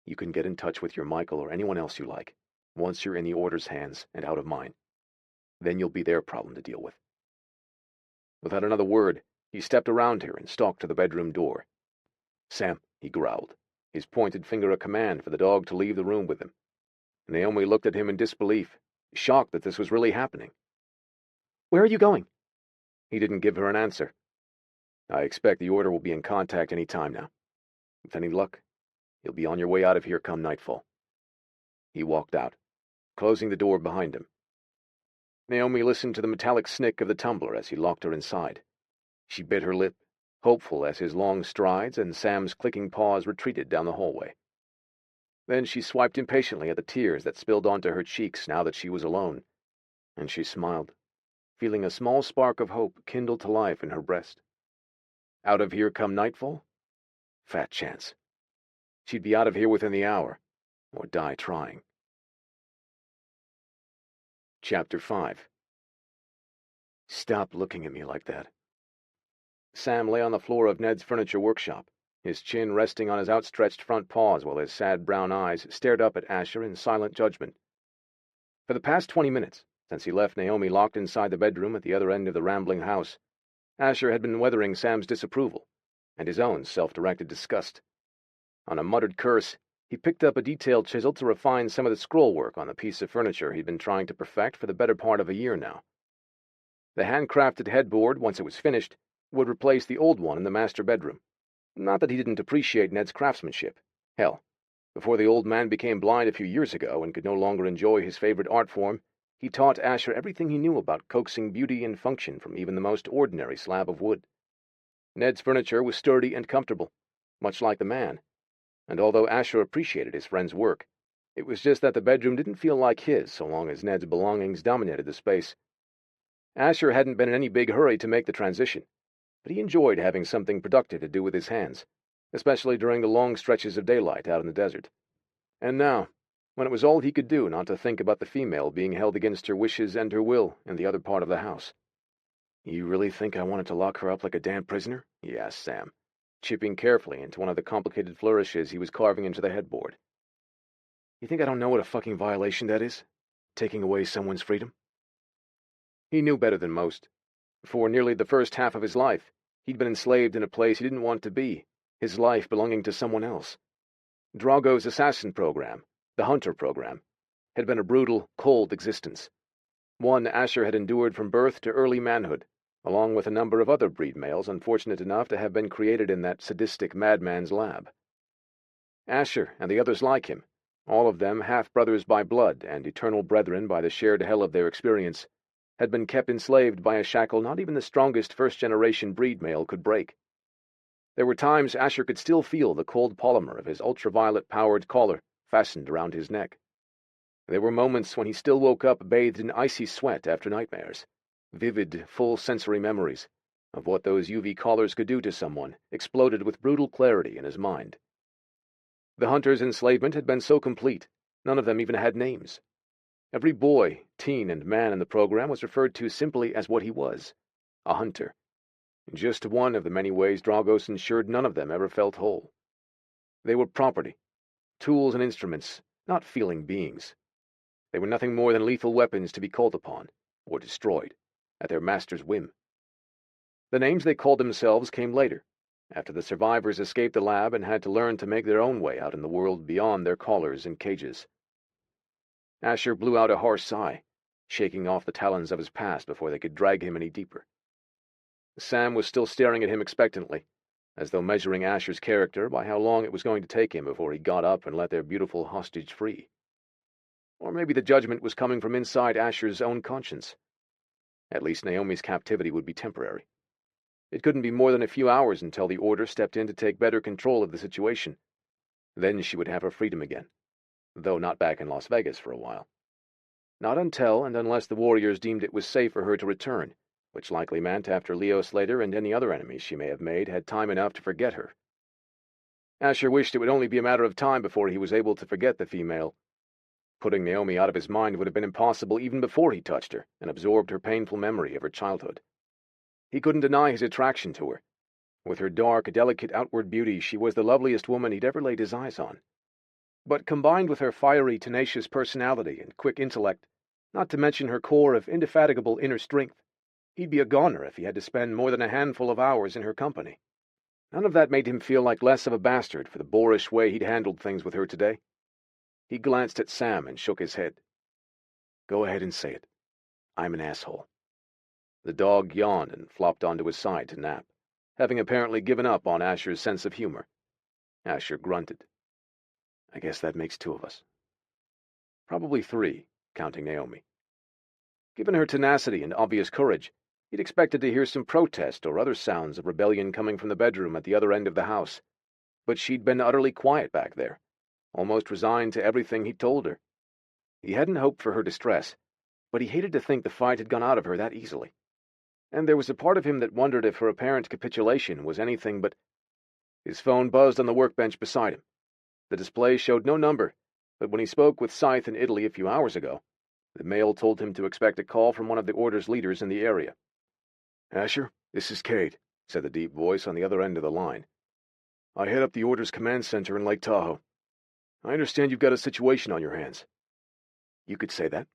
"You can get in touch with your Michael or anyone else you like, once you're in the Order's hands and out of mine. Then you'll be their problem to deal with." Without another word, he stepped around her and stalked to the bedroom door. "Sam," he growled, his pointed finger a command for the dog to leave the room with him. Naomi looked at him in disbelief, shocked that this was really happening. "Where are you going?" He didn't give her an answer. "I expect the Order will be in contact any time now. With any luck, you'll be on your way out of here come nightfall." He walked out, closing the door behind him. Naomi listened to the metallic snick of the tumbler as he locked her inside. She bit her lip, hopeful as his long strides and Sam's clicking paws retreated down the hallway. Then she swiped impatiently at the tears that spilled onto her cheeks now that she was alone, and she smiled, feeling a small spark of hope kindle to life in her breast. Out of here come nightfall? Fat chance. She'd be out of here within the hour, or die trying. Chapter 5. "Stop looking at me like that." Sam lay on the floor of Ned's furniture workshop, his chin resting on his outstretched front paws while his sad brown eyes stared up at Asher in silent judgment. For the past 20 minutes, since he left Naomi locked inside the bedroom at the other end of the rambling house, Asher had been weathering Sam's disapproval and his own self-directed disgust. On a muttered curse, he picked up a detailed chisel to refine some of the scroll work on the piece of furniture he'd been trying to perfect for the better part of a year now. The handcrafted headboard, once it was finished, would replace the old one in the master bedroom. Not that he didn't appreciate Ned's craftsmanship. Hell, before the old man became blind a few years ago and could no longer enjoy his favorite art form, he taught Asher everything he knew about coaxing beauty and function from even the most ordinary slab of wood. Ned's furniture was sturdy and comfortable, much like the man, and although Asher appreciated his friend's work, it was just that the bedroom didn't feel like his so long as Ned's belongings dominated the space. Asher hadn't been in any big hurry to make the transition, but he enjoyed having something productive to do with his hands, especially during the long stretches of daylight out in the desert. And now, when it was all he could do not to think about the female being held against her wishes and her will in the other part of the house. "You really think I wanted to lock her up like a damn prisoner?" he asked Sam, chipping carefully into one of the complicated flourishes he was carving into the headboard. You think I don't know what a fucking violation that is? Taking away someone's freedom? He knew better than most. For nearly the first half of his life, he'd been enslaved in a place he didn't want to be, his life belonging to someone else. Drago's assassin program, the Hunter program, had been a brutal, cold existence. One Asher had endured from birth to early manhood, along with a number of other breed males unfortunate enough to have been created in that sadistic madman's lab. Asher and the others like him, all of them half-brothers by blood and eternal brethren by the shared hell of their experience, had been kept enslaved by a shackle not even the strongest first-generation breed male could break. There were times Asher could still feel the cold polymer of his ultraviolet-powered collar fastened around his neck. There were moments when he still woke up bathed in icy sweat after nightmares, vivid, full-sensory memories of what those UV collars could do to someone exploded with brutal clarity in his mind. The Hunter's enslavement had been so complete, none of them even had names. Every boy, teen, and man in the program was referred to simply as what he was, a hunter. Just one of the many ways Dragos ensured none of them ever felt whole. They were property, tools and instruments, not feeling beings. They were nothing more than lethal weapons to be called upon, or destroyed, at their master's whim. The names they called themselves came later, after the survivors escaped the lab and had to learn to make their own way out in the world beyond their collars and cages. Asher blew out a harsh sigh, shaking off the talons of his past before they could drag him any deeper. Sam was still staring at him expectantly, as though measuring Asher's character by how long it was going to take him before he got up and let their beautiful hostage free. Or maybe the judgment was coming from inside Asher's own conscience. At least Naomi's captivity would be temporary. It couldn't be more than a few hours until the Order stepped in to take better control of the situation. Then she would have her freedom again, though not back in Las Vegas for a while. Not until and unless the Warriors deemed it was safe for her to return, which likely meant after Leo Slater and any other enemies she may have made had time enough to forget her. Asher wished it would only be a matter of time before he was able to forget the female. Putting Naomi out of his mind would have been impossible even before he touched her and absorbed her painful memory of her childhood. He couldn't deny his attraction to her. With her dark, delicate outward beauty, she was the loveliest woman he'd ever laid his eyes on. But combined with her fiery, tenacious personality and quick intellect, not to mention her core of indefatigable inner strength, he'd be a goner if he had to spend more than a handful of hours in her company. None of that made him feel like less of a bastard for the boorish way he'd handled things with her today. He glanced at Sam and shook his head. "Go ahead and say it. I'm an asshole." The dog yawned and flopped onto his side to nap, having apparently given up on Asher's sense of humor. Asher grunted. "I guess that makes two of us." Probably three, counting Naomi. Given her tenacity and obvious courage, he'd expected to hear some protest or other sounds of rebellion coming from the bedroom at the other end of the house. But she'd been utterly quiet back there, almost resigned to everything he'd told her. He hadn't hoped for her distress, but he hated to think the fight had gone out of her that easily. And there was a part of him that wondered if her apparent capitulation was anything but... His phone buzzed on the workbench beside him. The display showed no number, but when he spoke with Scythe in Italy a few hours ago, the mail told him to expect a call from one of the Order's leaders in the area. "Asher, this is Cade," said the deep voice on the other end of the line. "I head up the Order's command center in Lake Tahoe. I understand you've got a situation on your hands." "You could say that."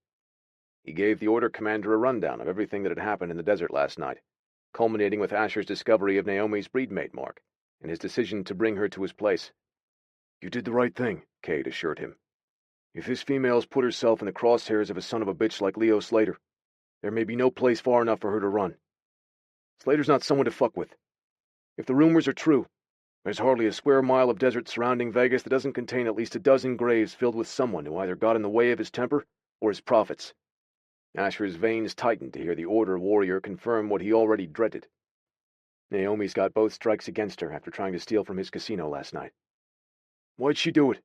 He gave the Order commander a rundown of everything that had happened in the desert last night, culminating with Asher's discovery of Naomi's breedmate mark and his decision to bring her to his place. "You did the right thing," Cade assured him. "If this female's put herself in the crosshairs of a son of a bitch like Leo Slater, there may be no place far enough for her to run. Slater's not someone to fuck with. If the rumors are true, there's hardly a square mile of desert surrounding Vegas that doesn't contain at least a dozen graves filled with someone who either got in the way of his temper or his profits." Asher's veins tightened to hear the Order warrior confirm what he already dreaded. "Naomi's got both strikes against her after trying to steal from his casino last night." "Why'd she do it?"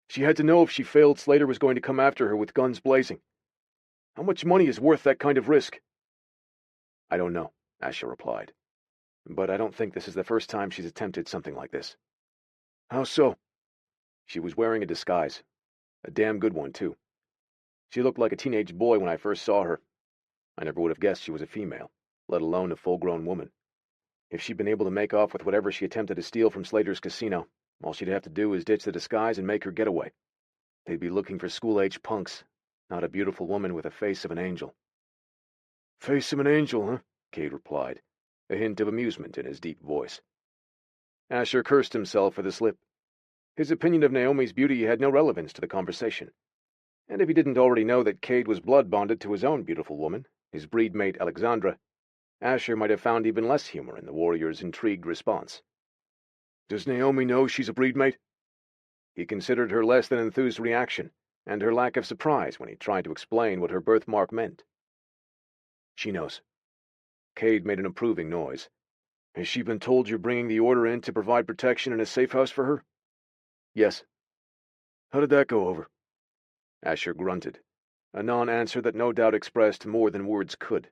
"She had to know if she failed, Slater was going to come after her with guns blazing. How much money is worth that kind of risk?" "I don't know," Asher replied. "But I don't think this is the first time she's attempted something like this." "How so?" "She was wearing a disguise. A damn good one, too. She looked like a teenage boy when I first saw her. I never would have guessed she was a female, let alone a full-grown woman. If she'd been able to make off with whatever she attempted to steal from Slater's casino, all she'd have to do is ditch the disguise and make her getaway. They'd be looking for school-age punks, not a beautiful woman with a face of an angel. Face of an angel, huh? Cade replied, a hint of amusement in his deep voice. Asher cursed himself for the slip. His opinion of Naomi's beauty had no relevance to the conversation. And if he didn't already know that Cade was blood-bonded to his own beautiful woman, his breed-mate Alexandra, Asher might have found even less humor in the warrior's intrigued response. Does Naomi know she's a breed-mate? He considered her less than enthused reaction, and her lack of surprise when he tried to explain what her birthmark meant. She knows. Cade made an approving noise. Has she been told you're bringing the order in to provide protection in a safe house for her? Yes. How did that go over? Asher grunted, a non-answer that no doubt expressed more than words could.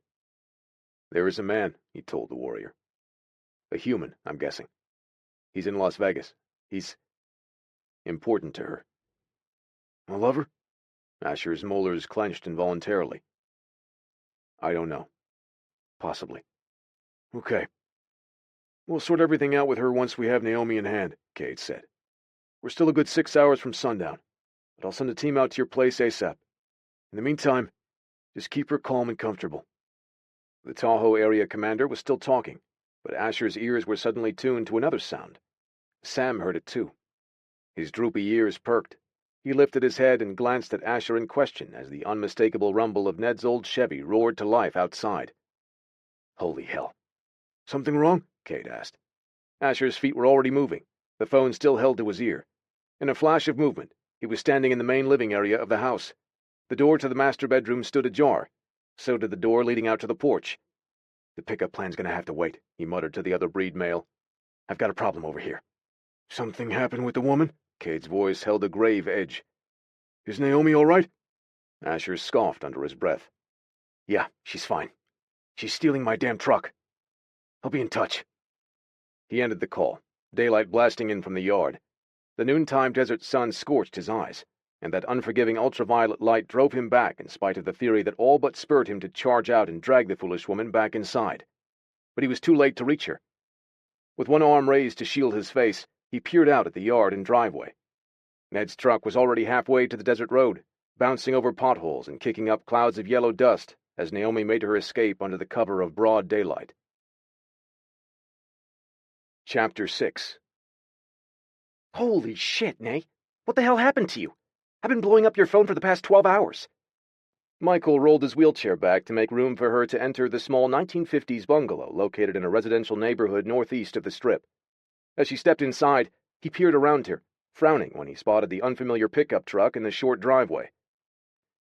There is a man, he told the warrior. A human, I'm guessing. He's in Las Vegas. He's important to her. A lover? Asher's molars clenched involuntarily. I don't know. Possibly. Okay. We'll sort everything out with her once we have Naomi in hand, Cade said. We're still a good 6 hours from sundown, but I'll send a team out to your place ASAP. In the meantime, just keep her calm and comfortable. The Tahoe area commander was still talking, but Asher's ears were suddenly tuned to another sound. Sam heard it too. His droopy ears perked. He lifted his head and glanced at Asher in question as the unmistakable rumble of Ned's old Chevy roared to life outside. Holy hell. Something wrong? Cade asked. Asher's feet were already moving, the phone still held to his ear. In a flash of movement, he was standing in the main living area of the house. The door to the master bedroom stood ajar. So did the door leading out to the porch. The pickup plan's gonna have to wait, he muttered to the other breed male. I've got a problem over here. Something happened with the woman? Cade's voice held a grave edge. Is Naomi all right? Asher scoffed under his breath. Yeah, she's fine. She's stealing my damn truck. I'll be in touch. He ended the call, daylight blasting in from the yard. The noontime desert sun scorched his eyes, and that unforgiving ultraviolet light drove him back in spite of the theory that all but spurred him to charge out and drag the foolish woman back inside. But he was too late to reach her. With one arm raised to shield his face, he peered out at the yard and driveway. Ned's truck was already halfway to the desert road, bouncing over potholes and kicking up clouds of yellow dust as Naomi made her escape under the cover of broad daylight. Chapter 6. Holy shit, Nay. What the hell happened to you? I've been blowing up your phone for the past 12 hours. Michael rolled his wheelchair back to make room for her to enter the small 1950s bungalow located in a residential neighborhood northeast of the Strip. As she stepped inside, he peered around her, frowning when he spotted the unfamiliar pickup truck in the short driveway.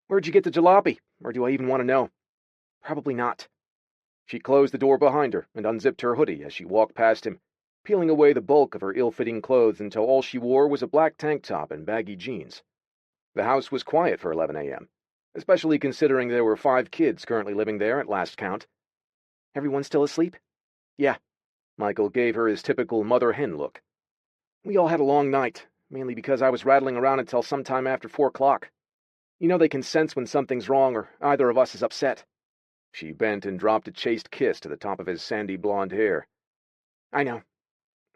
Where'd you get the jalopy? Or do I even want to know? Probably not. She closed the door behind her and unzipped her hoodie as she walked past him, peeling away the bulk of her ill-fitting clothes until all she wore was a black tank top and baggy jeans. The house was quiet for 11 a.m., especially considering there were 5 kids currently living there at last count. Everyone still asleep? Yeah. Michael gave her his typical mother-hen look. We all had a long night, mainly because I was rattling around until sometime after 4 o'clock. You know they can sense when something's wrong or either of us is upset. She bent and dropped a chaste kiss to the top of his sandy blonde hair. I know.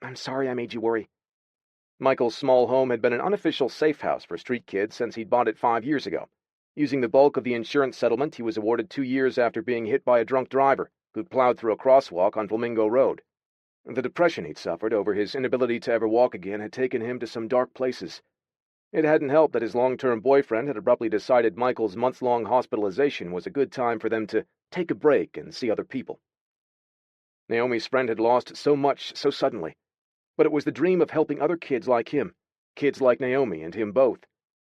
I'm sorry I made you worry. Michael's small home had been an unofficial safe house for street kids since he'd bought it 5 years ago, using the bulk of the insurance settlement he was awarded 2 years after being hit by a drunk driver who'd plowed through a crosswalk on Flamingo Road. The depression he'd suffered over his inability to ever walk again had taken him to some dark places. It hadn't helped that his long-term boyfriend had abruptly decided Michael's months-long hospitalization was a good time for them to take a break and see other people. Naomi's friend had lost so much so suddenly, but it was the dream of helping other kids like him, kids like Naomi and him both,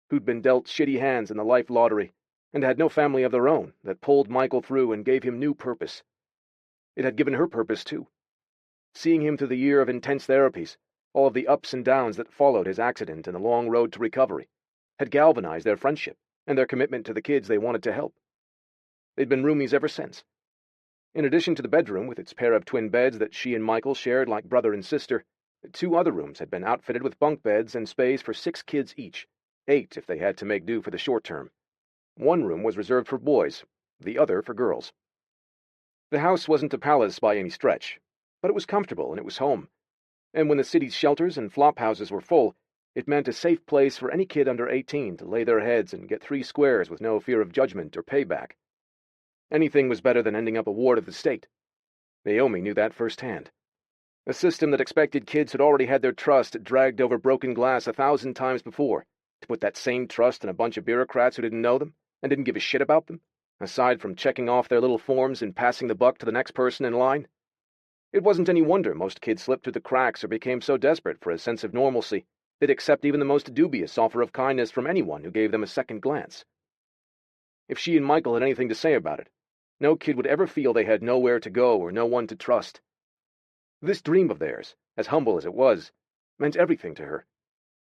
who'd been dealt shitty hands in the life lottery and had no family of their own, that pulled Michael through and gave him new purpose. It had given her purpose, too. Seeing him through the year of intense therapies, all of the ups and downs that followed his accident and the long road to recovery, had galvanized their friendship and their commitment to the kids they wanted to help. They'd been roomies ever since. In addition to the bedroom with its pair of twin beds that she and Michael shared like brother and sister, 2 other rooms had been outfitted with bunk beds and space for 6 kids each, 8 if they had to make do for the short term. One room was reserved for boys, the other for girls. The house wasn't a palace by any stretch, but it was comfortable and it was home. And when the city's shelters and flop houses were full, It meant a safe place for any kid under 18 to lay their heads and get 3 squares with no fear of judgment or payback. Anything was better than ending up a ward of the state. Naomi knew that firsthand. A system that expected kids who'd already had their trust dragged over broken glass 1,000 times before, to put that same trust in a bunch of bureaucrats who didn't know them and didn't give a shit about them, aside from checking off their little forms and passing the buck to the next person in line. It wasn't any wonder most kids slipped through the cracks or became so desperate for a sense of normalcy they'd accept even the most dubious offer of kindness from anyone who gave them a second glance. If she and Michael had anything to say about it, no kid would ever feel they had nowhere to go or no one to trust. This dream of theirs, as humble as it was, meant everything to her.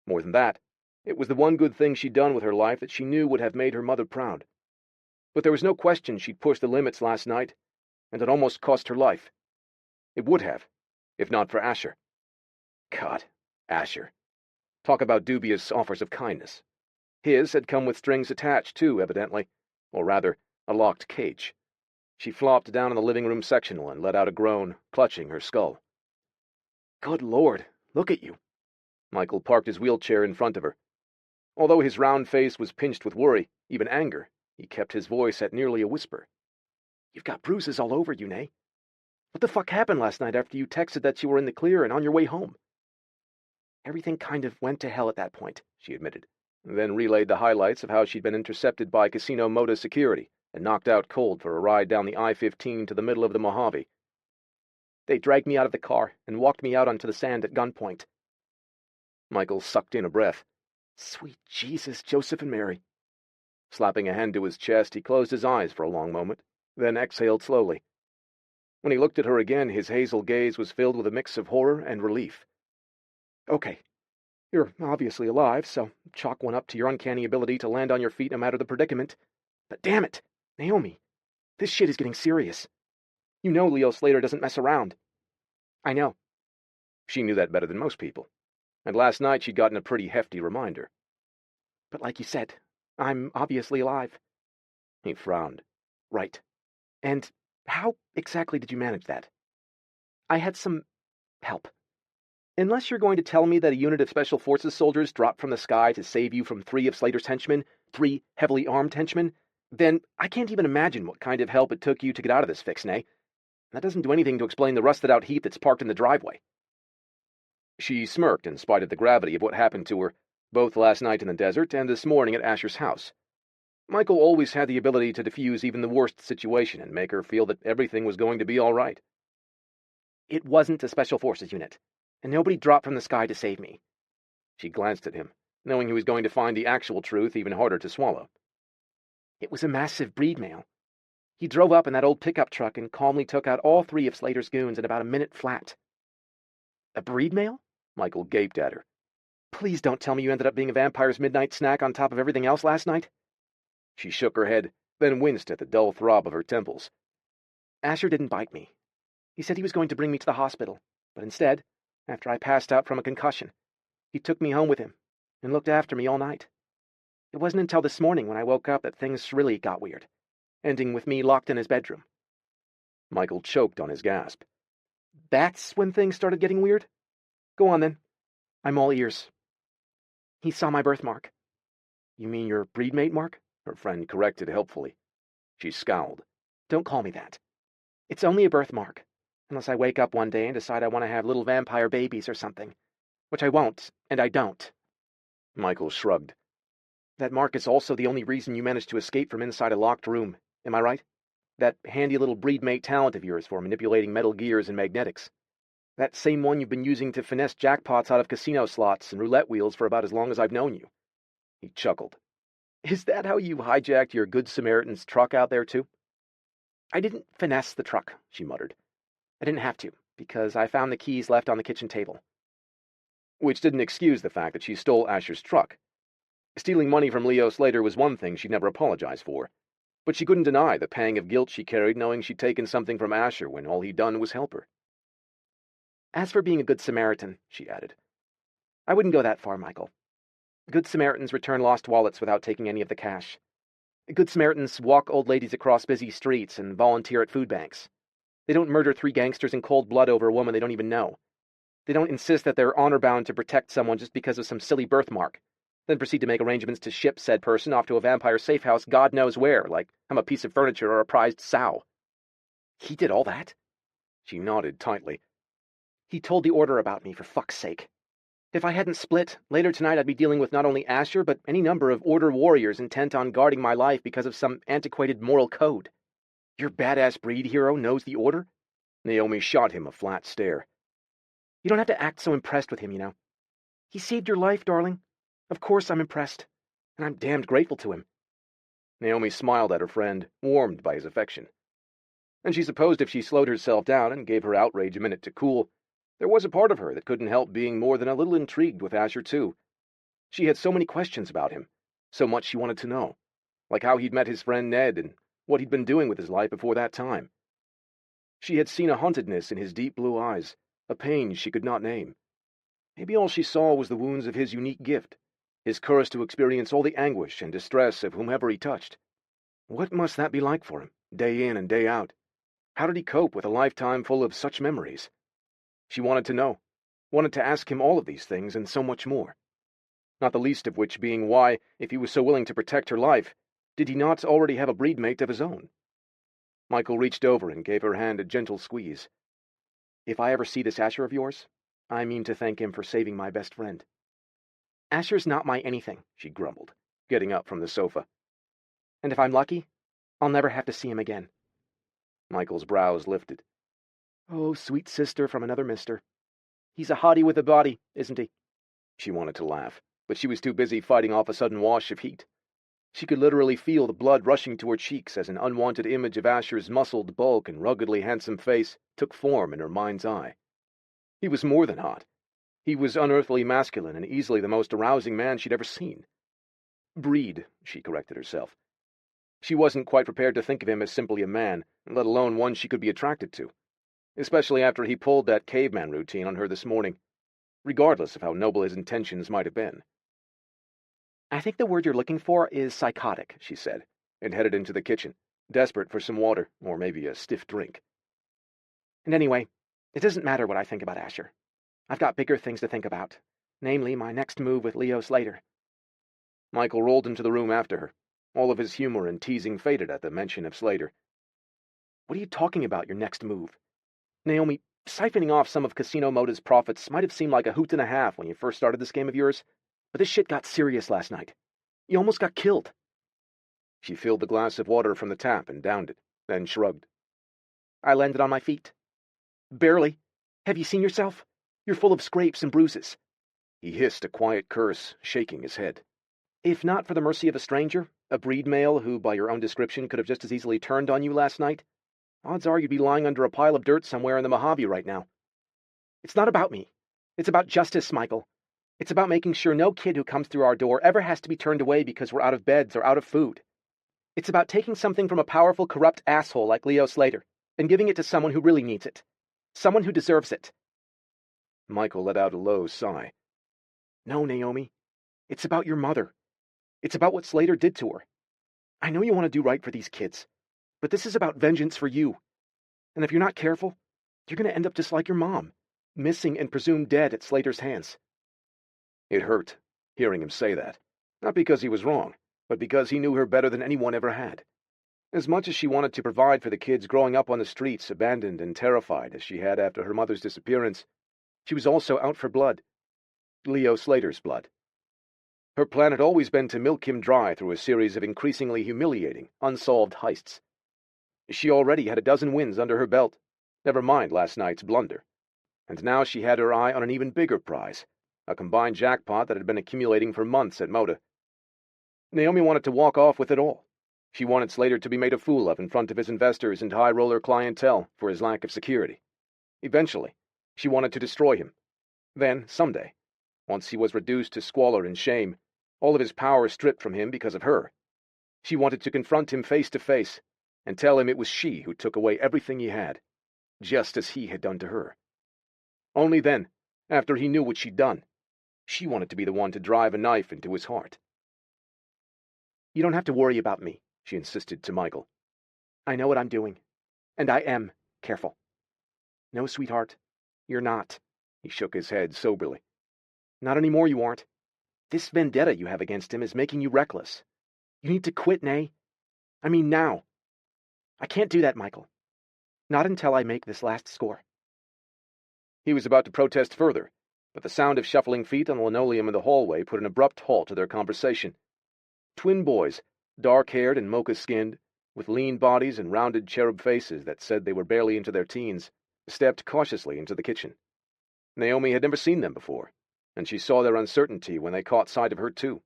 More than that, it was the one good thing she'd done with her life that she knew would have made her mother proud. But there was no question she'd pushed the limits last night, and it almost cost her life. It would have, if not for Asher. God, Asher. Talk about dubious offers of kindness. His had come with strings attached, too, evidently, or rather, a locked cage. She flopped down in the living room sectional and let out a groan, clutching her skull. Good Lord, look at you. Michael parked his wheelchair in front of her. Although his round face was pinched with worry, even anger, he kept his voice at nearly a whisper. You've got bruises all over you, Nay. What the fuck happened last night after you texted that you were in the clear and on your way home? Everything kind of went to hell at that point, she admitted, then relayed the highlights of how she'd been intercepted by Casino Moda security and knocked out cold for a ride down the I-15 to the middle of the Mojave. They dragged me out of the car and walked me out onto the sand at gunpoint. Michael sucked in a breath. Sweet Jesus, Joseph and Mary. Slapping a hand to his chest, he closed his eyes for a long moment, then exhaled slowly. When he looked at her again, his hazel gaze was filled with a mix of horror and relief. Okay, you're obviously alive, so chalk one up to your uncanny ability to land on your feet no matter the predicament. But damn it, Naomi, this shit is getting serious. You know Leo Slater doesn't mess around. I know. She knew that better than most people, and last night she'd gotten a pretty hefty reminder. But like you said, I'm obviously alive. He frowned. Right. And how exactly did you manage that? I had some help. Unless you're going to tell me that a unit of Special Forces soldiers dropped from the sky to save you from 3 of Slater's henchmen, 3 heavily armed henchmen, then I can't even imagine what kind of help it took you to get out of this fix, Nay. That doesn't do anything to explain the rusted-out heap that's parked in the driveway. She smirked in spite of the gravity of what happened to her, both last night in the desert and this morning at Asher's house. Michael always had the ability to diffuse even the worst situation and make her feel that everything was going to be all right. It wasn't a Special Forces unit, and nobody dropped from the sky to save me. She glanced at him, knowing he was going to find the actual truth even harder to swallow. It was a massive breed mail. He drove up in that old pickup truck and calmly took out all 3 of Slater's goons in about a minute flat. A breed mail? Michael gaped at her. Please don't tell me you ended up being a vampire's midnight snack on top of everything else last night. She shook her head, then winced at the dull throb of her temples. Asher didn't bite me. He said he was going to bring me to the hospital, but instead, after I passed out from a concussion, he took me home with him and looked after me all night. It wasn't until this morning when I woke up that things really got weird, ending with me locked in his bedroom. Michael choked on his gasp. That's when things started getting weird? Go on, then. I'm all ears. He saw my birthmark. You mean your breedmate mark? Her friend corrected helpfully. She scowled. Don't call me that. It's only a birthmark, unless I wake up one day and decide I want to have little vampire babies or something, which I won't, and I don't. Michael shrugged. That mark is also the only reason you managed to escape from inside a locked room, am I right? That handy little breedmate talent of yours for manipulating metal gears and magnetics. That same one you've been using to finesse jackpots out of casino slots and roulette wheels for about as long as I've known you. He chuckled. Is that how you hijacked your Good Samaritan's truck out there, too? I didn't finesse the truck, she muttered. I didn't have to, because I found the keys left on the kitchen table. Which didn't excuse the fact that she stole Asher's truck. Stealing money from Leo Slater was one thing she'd never apologize for, but she couldn't deny the pang of guilt she carried knowing she'd taken something from Asher when all he'd done was help her. As for being a good Samaritan, she added, I wouldn't go that far, Michael. Good Samaritans return lost wallets without taking any of the cash. Good Samaritans walk old ladies across busy streets and volunteer at food banks. They don't murder 3 gangsters in cold blood over a woman they don't even know. They don't insist that they're honor-bound to protect someone just because of some silly birthmark, then proceed to make arrangements to ship said person off to a vampire safe house God knows where, like I'm a piece of furniture or a prized sow. He did all that? She nodded tightly. He told the Order about me, for fuck's sake. If I hadn't split, later tonight I'd be dealing with not only Asher, but any number of Order warriors intent on guarding my life because of some antiquated moral code. Your badass breed hero knows the Order? Naomi shot him a flat stare. You don't have to act so impressed with him, you know. He saved your life, darling. Of course I'm impressed, and I'm damned grateful to him. Naomi smiled at her friend, warmed by his affection. And she supposed if she slowed herself down and gave her outrage a minute to cool, there was a part of her that couldn't help being more than a little intrigued with Asher, too. She had so many questions about him, so much she wanted to know, like how he'd met his friend Ned and what he'd been doing with his life before that time. She had seen a hauntedness in his deep blue eyes, a pain she could not name. Maybe all she saw was the wounds of his unique gift, his curse to experience all the anguish and distress of whomever he touched. What must that be like for him, day in and day out? How did he cope with a lifetime full of such memories? She wanted to know, wanted to ask him all of these things and so much more. Not the least of which being why, if he was so willing to protect her life, did he not already have a breed mate of his own? Michael reached over and gave her hand a gentle squeeze. If I ever see this Asher of yours, I mean to thank him for saving my best friend. Asher's not my anything, she grumbled, getting up from the sofa. And if I'm lucky, I'll never have to see him again. Michael's brows lifted. Oh, sweet sister from another mister. He's a hottie with a body, isn't he? She wanted to laugh, but she was too busy fighting off a sudden wash of heat. She could literally feel the blood rushing to her cheeks as an unwanted image of Asher's muscled bulk and ruggedly handsome face took form in her mind's eye. He was more than hot. He was unearthly masculine and easily the most arousing man she'd ever seen. Breed, she corrected herself. She wasn't quite prepared to think of him as simply a man, let alone one she could be attracted to, especially after he pulled that caveman routine on her this morning, regardless of how noble his intentions might have been. I think the word you're looking for is psychotic, she said, and headed into the kitchen, desperate for some water, or maybe a stiff drink. And anyway, it doesn't matter what I think about Asher. I've got bigger things to think about, namely my next move with Leo Slater. Michael rolled into the room after her. All of his humor and teasing faded at the mention of Slater. What are you talking about, your next move? Naomi, siphoning off some of Casino Moda's profits might have seemed like a hoot and a half when you first started this game of yours, but this shit got serious last night. You almost got killed. She filled the glass of water from the tap and downed it, then shrugged. I landed on my feet. Barely. Have you seen yourself? You're full of scrapes and bruises. He hissed a quiet curse, shaking his head. If not for the mercy of a stranger, a breed male who, by your own description, could have just as easily turned on you last night, odds are you'd be lying under a pile of dirt somewhere in the Mojave right now. It's not about me. It's about justice, Michael. It's about making sure no kid who comes through our door ever has to be turned away because we're out of beds or out of food. It's about taking something from a powerful, corrupt asshole like Leo Slater and giving it to someone who really needs it. Someone who deserves it. Michael let out a low sigh. No, Naomi. It's about your mother. It's about what Slater did to her. I know you want to do right for these kids, but this is about vengeance for you. And if you're not careful, you're going to end up just like your mom, missing and presumed dead at Slater's hands. It hurt, hearing him say that. Not because he was wrong, but because he knew her better than anyone ever had. As much as she wanted to provide for the kids growing up on the streets, abandoned and terrified as she had after her mother's disappearance, she was also out for blood. Leo Slater's blood. Her plan had always been to milk him dry through a series of increasingly humiliating, unsolved heists. She already had a dozen wins under her belt, never mind last night's blunder. And now she had her eye on an even bigger prize, a combined jackpot that had been accumulating for months at Moda. Naomi wanted to walk off with it all. She wanted Slater to be made a fool of in front of his investors and high-roller clientele for his lack of security. Eventually, she wanted to destroy him. Then, someday, once he was reduced to squalor and shame, all of his power stripped from him because of her, she wanted to confront him face to face and tell him it was she who took away everything he had, just as he had done to her. Only then, after he knew what she'd done, she wanted to be the one to drive a knife into his heart. You don't have to worry about me, she insisted to Michael. I know what I'm doing, and I am careful. No, sweetheart, you're not. He shook his head soberly. Not anymore, you aren't. This vendetta you have against him is making you reckless. You need to quit, Nay. I mean now. I can't do that, Michael. Not until I make this last score. He was about to protest further, but the sound of shuffling feet on the linoleum in the hallway put an abrupt halt to their conversation. Twin boys, dark-haired and mocha-skinned, with lean bodies and rounded cherub faces that said they were barely into their teens, stepped cautiously into the kitchen. Naomi had never seen them before, and she saw their uncertainty when they caught sight of her too.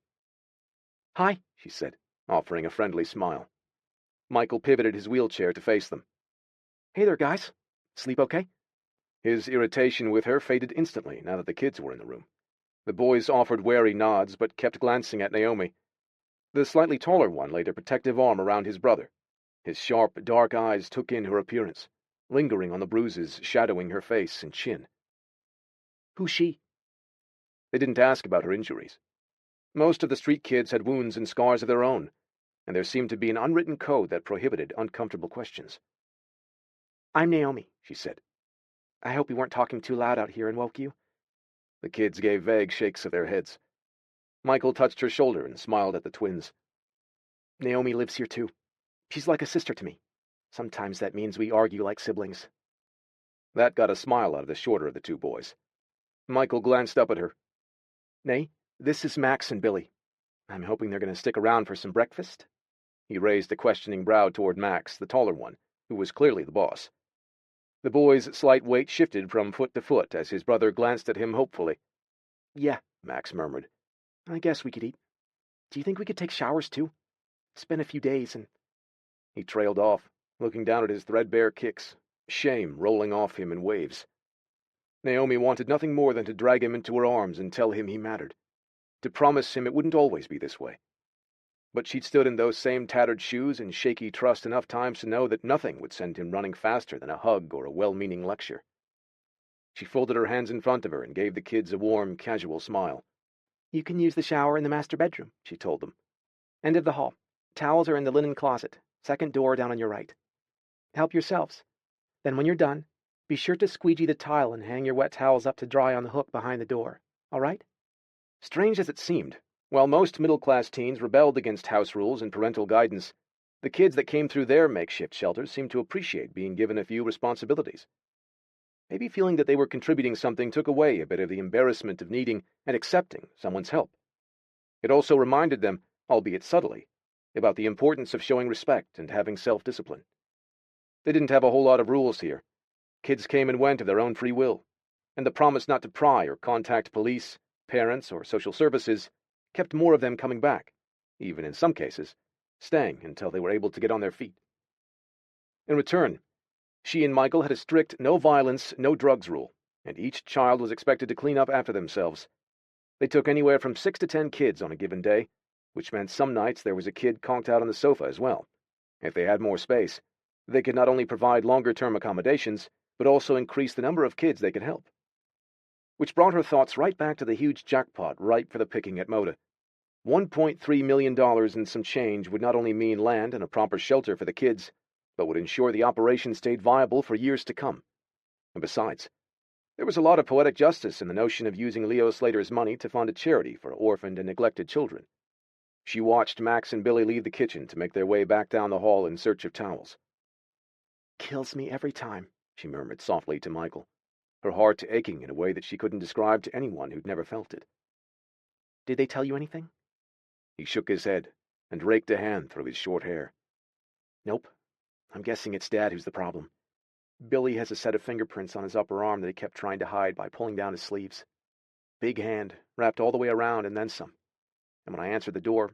Hi, she said, offering a friendly smile. Michael pivoted his wheelchair to face them. Hey there, guys. Sleep okay? His irritation with her faded instantly now that the kids were in the room. The boys offered wary nods, but kept glancing at Naomi. The slightly taller one laid a protective arm around his brother. His sharp, dark eyes took in her appearance, lingering on the bruises shadowing her face and chin. Who's she? They didn't ask about her injuries. Most of the street kids had wounds and scars of their own, and there seemed to be an unwritten code that prohibited uncomfortable questions. I'm Naomi, she said. I hope you weren't talking too loud out here and woke you. The kids gave vague shakes of their heads. Michael touched her shoulder and smiled at the twins. Naomi lives here too. She's like a sister to me. Sometimes that means we argue like siblings. That got a smile out of the shorter of the two boys. Michael glanced up at her. Nay, this is Max and Billy. I'm hoping they're going to stick around for some breakfast. He raised a questioning brow toward Max, the taller one, who was clearly the boss. The boy's slight weight shifted from foot to foot as his brother glanced at him hopefully. Yeah, Max murmured. I guess we could eat. Do you think we could take showers too? It's been a few days and... He trailed off, looking down at his threadbare kicks, shame rolling off him in waves. Naomi wanted nothing more than to drag him into her arms and tell him he mattered, to promise him it wouldn't always be this way. But she'd stood in those same tattered shoes and shaky trust enough times to know that nothing would send him running faster than a hug or a well-meaning lecture. She folded her hands in front of her and gave the kids a warm, casual smile. You can use the shower in the master bedroom, she told them. End of the hall. Towels are in the linen closet, second door down on your right. Help yourselves. Then when you're done, be sure to squeegee the tile and hang your wet towels up to dry on the hook behind the door. All right? Strange as it seemed, while most middle-class teens rebelled against house rules and parental guidance, the kids that came through their makeshift shelters seemed to appreciate being given a few responsibilities. Maybe feeling that they were contributing something took away a bit of the embarrassment of needing and accepting someone's help. It also reminded them, albeit subtly, about the importance of showing respect and having self-discipline. They didn't have a whole lot of rules here. Kids came and went of their own free will, and the promise not to pry or contact police, parents, or social services kept more of them coming back, even in some cases, staying until they were able to get on their feet. In return, she and Michael had a strict no violence, no drugs rule, and each child was expected to clean up after themselves. They took anywhere from 6 to 10 kids on a given day, which meant some nights there was a kid conked out on the sofa as well. If they had more space, they could not only provide longer-term accommodations, but also increase the number of kids they could help. Which brought her thoughts right back to the huge jackpot ripe for the picking at Moda. $1.3 million and some change would not only mean land and a proper shelter for the kids, but would ensure the operation stayed viable for years to come. And besides, there was a lot of poetic justice in the notion of using Leo Slater's money to fund a charity for orphaned and neglected children. She watched Max and Billy leave the kitchen to make their way back down the hall in search of towels. Kills me every time, she murmured softly to Michael, her heart aching in a way that she couldn't describe to anyone who'd never felt it. Did they tell you anything? He shook his head and raked a hand through his short hair. Nope. I'm guessing it's Dad who's the problem. Billy has a set of fingerprints on his upper arm that he kept trying to hide by pulling down his sleeves. Big hand, wrapped all the way around and then some. And when I answered the door,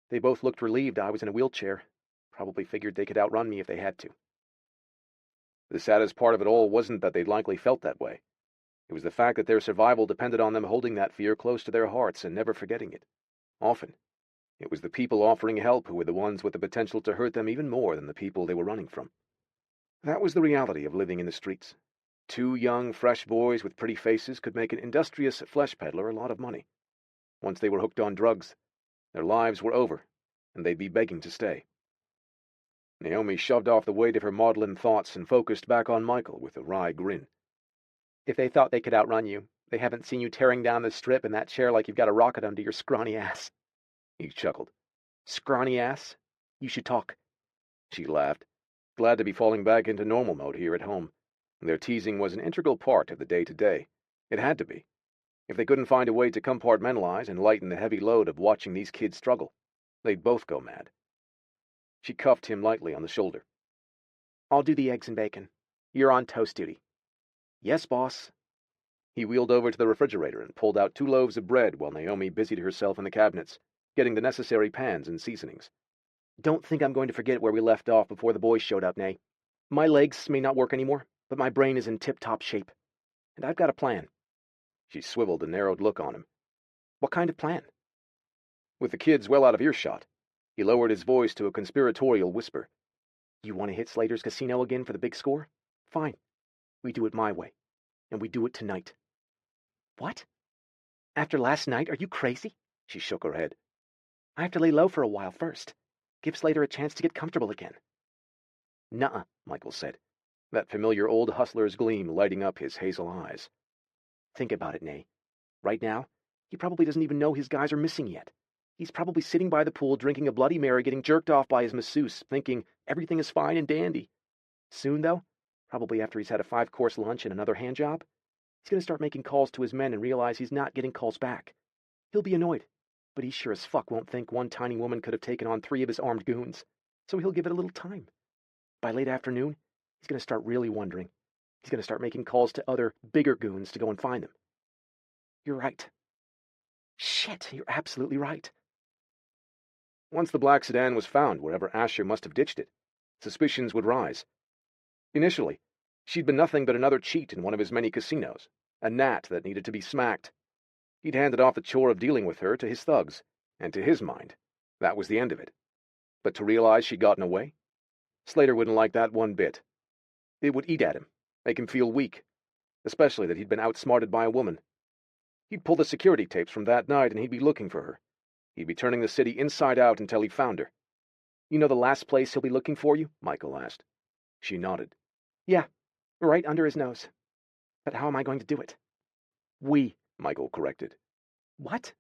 they both looked relieved I was in a wheelchair. Probably figured they could outrun me if they had to. The saddest part of it all wasn't that they'd likely felt that way. It was the fact that their survival depended on them holding that fear close to their hearts and never forgetting it. Often, it was the people offering help who were the ones with the potential to hurt them even more than the people they were running from. That was the reality of living in the streets. 2 young, fresh boys with pretty faces could make an industrious flesh peddler a lot of money. Once they were hooked on drugs, their lives were over, and they'd be begging to stay. Naomi shoved off the weight of her maudlin thoughts and focused back on Michael with a wry grin. If they thought they could outrun you, they haven't seen you tearing down the strip in that chair like you've got a rocket under your scrawny ass. He chuckled. Scrawny ass? You should talk. She laughed, glad to be falling back into normal mode here at home. Their teasing was an integral part of the day-to-day. It had to be. If they couldn't find a way to compartmentalize and lighten the heavy load of watching these kids struggle, they'd both go mad. She cuffed him lightly on the shoulder. I'll do the eggs and bacon. You're on toast duty. Yes, boss. He wheeled over to the refrigerator and pulled out 2 loaves of bread while Naomi busied herself in the cabinets, getting the necessary pans and seasonings. Don't think I'm going to forget where we left off before the boys showed up, Nay. My legs may not work anymore, but my brain is in tip-top shape. And I've got a plan. She swiveled a narrowed look on him. What kind of plan? With the kids well out of earshot, he lowered his voice to a conspiratorial whisper. You want to hit Slater's casino again for the big score? Fine. We do it my way. And we do it tonight. What? After last night, are you crazy? She shook her head. I have to lay low for a while first. Give Slater a chance to get comfortable again. Nuh-uh, Michael said, that familiar old hustler's gleam lighting up his hazel eyes. Think about it, Nay. Right now, he probably doesn't even know his guys are missing yet. He's probably sitting by the pool drinking a Bloody Mary, getting jerked off by his masseuse, thinking everything is fine and dandy. Soon, though, probably after he's had a 5-course lunch and another hand job, he's going to start making calls to his men and realize he's not getting calls back. He'll be annoyed, but he sure as fuck won't think one tiny woman could have taken on 3 of his armed goons, so he'll give it a little time. By late afternoon, he's going to start really wondering. He's going to start making calls to other, bigger goons to go and find them. You're right. Shit, you're absolutely right. Once the black sedan was found wherever Asher must have ditched it, suspicions would rise. Initially, she'd been nothing but another cheat in one of his many casinos, a gnat that needed to be smacked. He'd handed off the chore of dealing with her to his thugs, and to his mind, that was the end of it. But to realize she'd gotten away? Slater wouldn't like that one bit. It would eat at him, make him feel weak, especially that he'd been outsmarted by a woman. He'd pull the security tapes from that night and he'd be looking for her. He'd be turning the city inside out until he found her. You know the last place he'll be looking for you? Michael asked. She nodded. Yeah, right under his nose. But how am I going to do it? We, Michael corrected. What?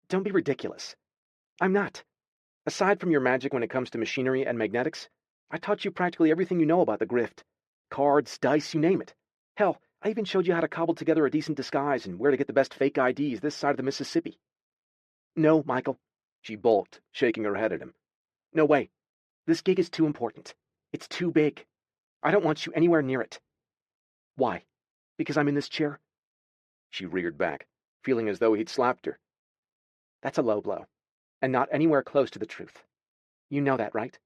Don't be ridiculous. I'm not. Aside from your magic when it comes to machinery and magnetics, I taught you practically everything you know about the grift. Cards, dice, you name it. Hell, I even showed you how to cobble together a decent disguise and where to get the best fake IDs this side of the Mississippi. No, Michael, she balked, shaking her head at him. No way. This gig is too important. It's too big. I don't want you anywhere near it. Why? Because I'm in this chair? She reared back, feeling as though he'd slapped her. That's a low blow, and not anywhere close to the truth. You know that, right?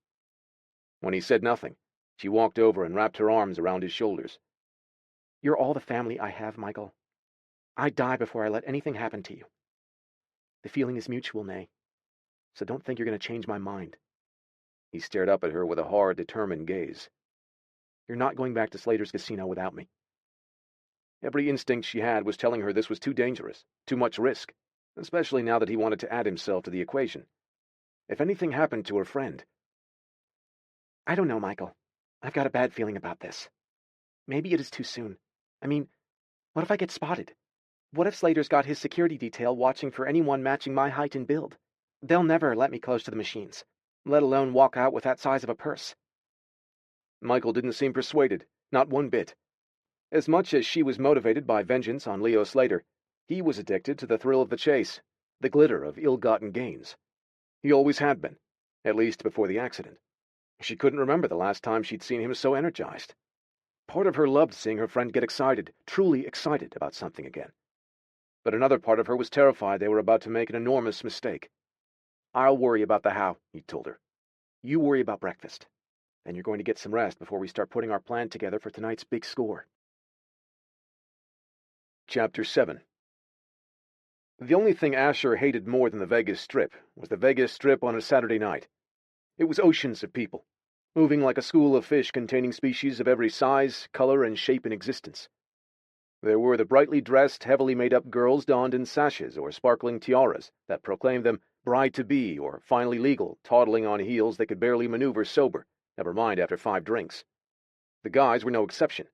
When he said nothing, she walked over and wrapped her arms around his shoulders. You're all the family I have, Michael. I'd die before I let anything happen to you. The feeling is mutual, Nay, so don't think you're going to change my mind. He stared up at her with a hard, determined gaze. You're not going back to Slater's casino without me. Every instinct she had was telling her this was too dangerous, too much risk, especially now that he wanted to add himself to the equation. If anything happened to her friend... I don't know, Michael. I've got a bad feeling about this. Maybe it is too soon. I mean, what if I get spotted? What if Slater's got his security detail watching for anyone matching my height and build? They'll never let me close to the machines, let alone walk out with that size of a purse. Michael didn't seem persuaded, not one bit. As much as she was motivated by vengeance on Leo Slater, he was addicted to the thrill of the chase, the glitter of ill-gotten gains. He always had been, at least before the accident. She couldn't remember the last time she'd seen him so energized. Part of her loved seeing her friend get excited, truly excited about something again. But another part of her was terrified they were about to make an enormous mistake. I'll worry about the how, he told her. You worry about breakfast. Then you're going to get some rest before we start putting our plan together for tonight's big score. Chapter 7. The only thing Asher hated more than the Vegas Strip was the Vegas Strip on a Saturday night. It was oceans of people, moving like a school of fish containing species of every size, color, and shape in existence. There were the brightly dressed, heavily made-up girls donned in sashes or sparkling tiaras that proclaimed them bride-to-be or finally legal, toddling on heels they could barely maneuver sober, never mind after 5 drinks. The guys were no exception.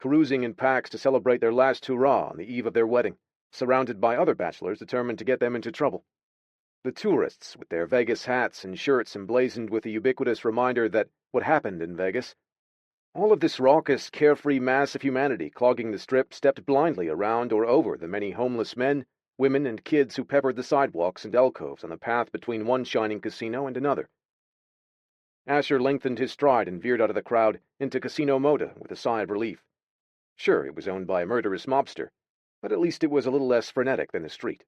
carousing in packs to celebrate their last hurrah on the eve of their wedding, surrounded by other bachelors determined to get them into trouble. The tourists, with their Vegas hats and shirts emblazoned with the ubiquitous reminder that what happened in Vegas. All of this raucous, carefree mass of humanity clogging the Strip stepped blindly around or over the many homeless men, women, and kids who peppered the sidewalks and alcoves on the path between one shining casino and another. Asher lengthened his stride and veered out of the crowd into Casino Moda with a sigh of relief. Sure, it was owned by a murderous mobster, but at least it was a little less frenetic than the street.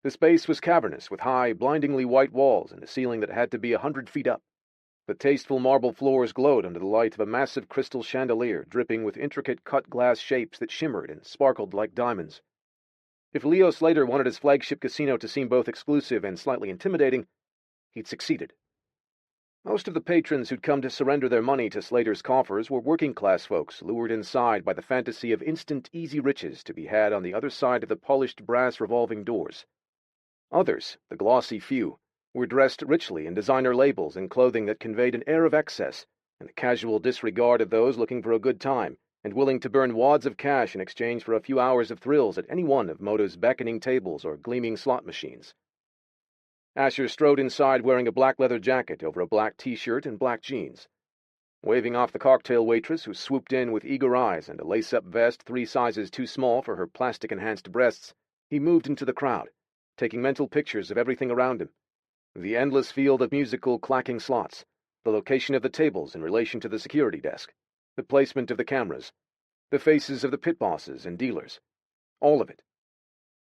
The space was cavernous, with high, blindingly white walls and a ceiling that had to be 100 feet up. The tasteful marble floors glowed under the light of a massive crystal chandelier dripping with intricate cut-glass shapes that shimmered and sparkled like diamonds. If Leo Slater wanted his flagship casino to seem both exclusive and slightly intimidating, he'd succeeded. Most of the patrons who'd come to surrender their money to Slater's coffers were working-class folks lured inside by the fantasy of instant, easy riches to be had on the other side of the polished brass revolving doors. Others, the glossy few, were dressed richly in designer labels and clothing that conveyed an air of excess and the casual disregard of those looking for a good time and willing to burn wads of cash in exchange for a few hours of thrills at any one of Moda's beckoning tables or gleaming slot machines. Asher strode inside wearing a black leather jacket over a black t-shirt and black jeans. Waving off the cocktail waitress who swooped in with eager eyes and a lace-up vest 3 sizes too small for her plastic-enhanced breasts, he moved into the crowd, taking mental pictures of everything around him. The endless field of musical clacking slots, the location of the tables in relation to the security desk, the placement of the cameras, the faces of the pit bosses and dealers. All of it.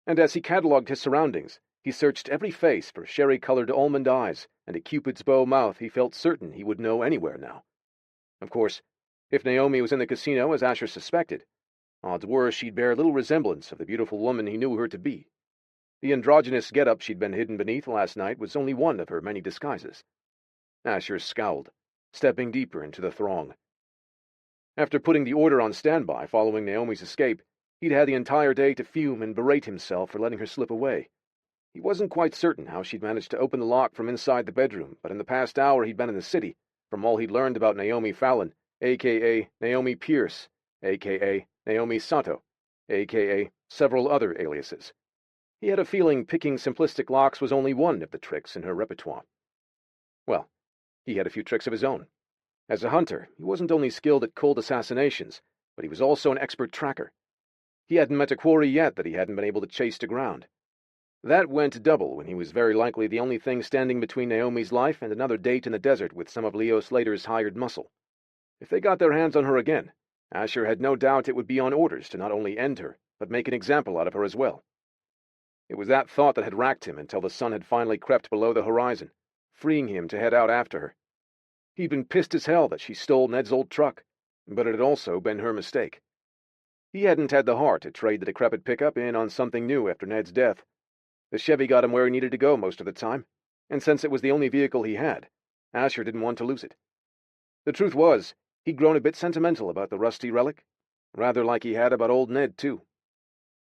And as he catalogued his surroundings, he searched every face for sherry-colored almond eyes and a Cupid's bow mouth he felt certain he would know anywhere now. Of course, if Naomi was in the casino as Asher suspected, odds were she'd bear little resemblance of the beautiful woman he knew her to be. The androgynous get-up she'd been hidden beneath last night was only one of her many disguises. Asher scowled, stepping deeper into the throng. After putting the order on standby following Naomi's escape, he'd had the entire day to fume and berate himself for letting her slip away. He wasn't quite certain how she'd managed to open the lock from inside the bedroom, but in the past hour he'd been in the city, from all he'd learned about Naomi Fallon, a.k.a. Naomi Pierce, a.k.a. Naomi Sato, a.k.a. several other aliases. He had a feeling picking simplistic locks was only one of the tricks in her repertoire. Well, he had a few tricks of his own. As a hunter, he wasn't only skilled at cold assassinations, but he was also an expert tracker. He hadn't met a quarry yet that he hadn't been able to chase to ground. That went double when he was very likely the only thing standing between Naomi's life and another date in the desert with some of Leo Slater's hired muscle. If they got their hands on her again, Asher had no doubt it would be on orders to not only end her, but make an example out of her as well. It was that thought that had racked him until the sun had finally crept below the horizon, freeing him to head out after her. He'd been pissed as hell that she stole Ned's old truck, but it had also been her mistake. He hadn't had the heart to trade the decrepit pickup in on something new after Ned's death. The Chevy got him where he needed to go most of the time, and since it was the only vehicle he had, Asher didn't want to lose it. The truth was, he'd grown a bit sentimental about the rusty relic, rather like he had about old Ned, too.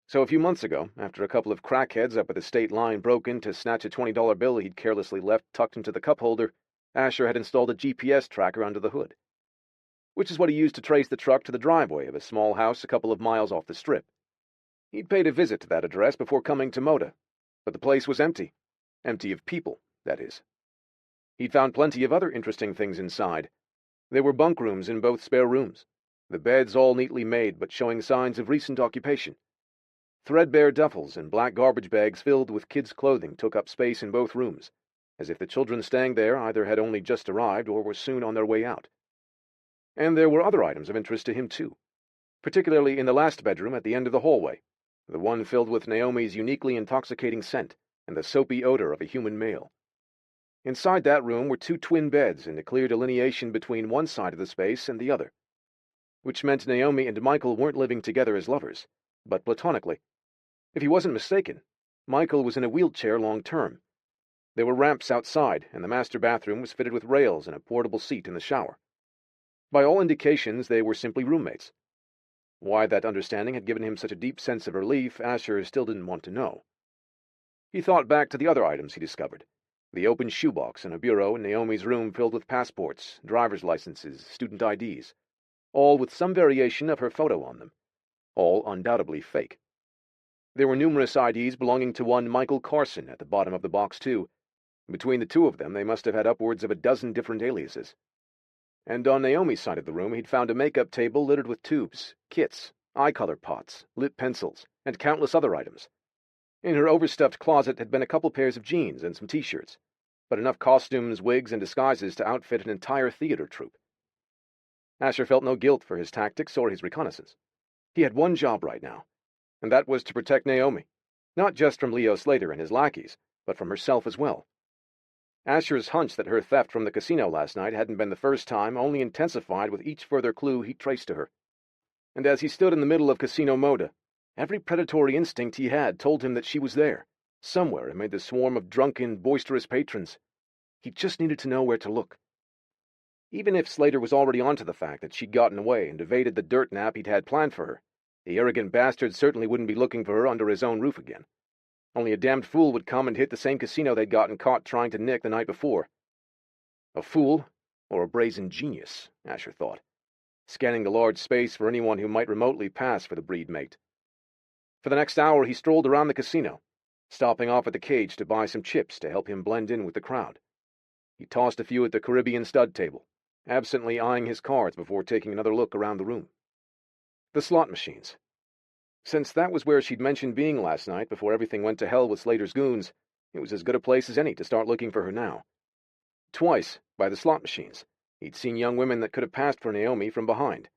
So a few months ago, after a couple of crackheads up at the state line broke in to snatch a $20 bill he'd carelessly left tucked into the cup holder, Asher had installed a GPS tracker under the hood, which is what he used to trace the truck to the driveway of a small house a couple of miles off the Strip. He'd paid a visit to that address before coming to Moda, but the place was empty. Empty of people, that is. He'd found plenty of other interesting things inside. There were bunk rooms in both spare rooms, the beds all neatly made but showing signs of recent occupation. Threadbare duffels and black garbage bags filled with kids' clothing took up space in both rooms, as if the children staying there either had only just arrived or were soon on their way out. And there were other items of interest to him, too, particularly in the last bedroom at the end of the hallway, the one filled with Naomi's uniquely intoxicating scent and the soapy odor of a human male. Inside that room were 2 twin beds and a clear delineation between one side of the space and the other, which meant Naomi and Michael weren't living together as lovers, but platonically. If he wasn't mistaken, Michael was in a wheelchair long-term. There were ramps outside, and the master bathroom was fitted with rails and a portable seat in the shower. By all indications, they were simply roommates. Why that understanding had given him such a deep sense of relief, Asher still didn't want to know. He thought back to the other items he discovered, the open shoebox and a bureau in Naomi's room filled with passports, driver's licenses, student IDs. all with some variation of her photo on them, all undoubtedly fake. There were numerous IDs belonging to one Michael Carson at the bottom of the box, too. Between the two of them, they must have had upwards of a dozen different aliases. And on Naomi's side of the room, he'd found a makeup table littered with tubes, kits, eye-color pots, lip pencils, and countless other items. In her overstuffed closet had been a couple pairs of jeans and some t-shirts, but enough costumes, wigs, and disguises to outfit an entire theater troupe. Asher felt no guilt for his tactics or his reconnaissance. He had one job right now, and that was to protect Naomi, not just from Leo Slater and his lackeys, but from herself as well. Asher's hunch that her theft from the casino last night hadn't been the first time only intensified with each further clue he traced to her. And as he stood in the middle of Casino Moda, every predatory instinct he had told him that she was there, somewhere amid the swarm of drunken, boisterous patrons. He just needed to know where to look. Even if Slater was already onto the fact that she'd gotten away and evaded the dirt nap he'd had planned for her, the arrogant bastard certainly wouldn't be looking for her under his own roof again. Only a damned fool would come and hit the same casino they'd gotten caught trying to nick the night before. A fool, or a brazen genius, Asher thought, scanning the large space for anyone who might remotely pass for the breed mate. For the next hour he strolled around the casino, stopping off at the cage to buy some chips to help him blend in with the crowd. He tossed a few at the Caribbean stud table, absently eyeing his cards before taking another look around the room. The slot machines. Since that was where she'd mentioned being last night before everything went to hell with Slater's goons, it was as good a place as any to start looking for her now. Twice, by the slot machines, he'd seen young women that could have passed for Naomi from behind,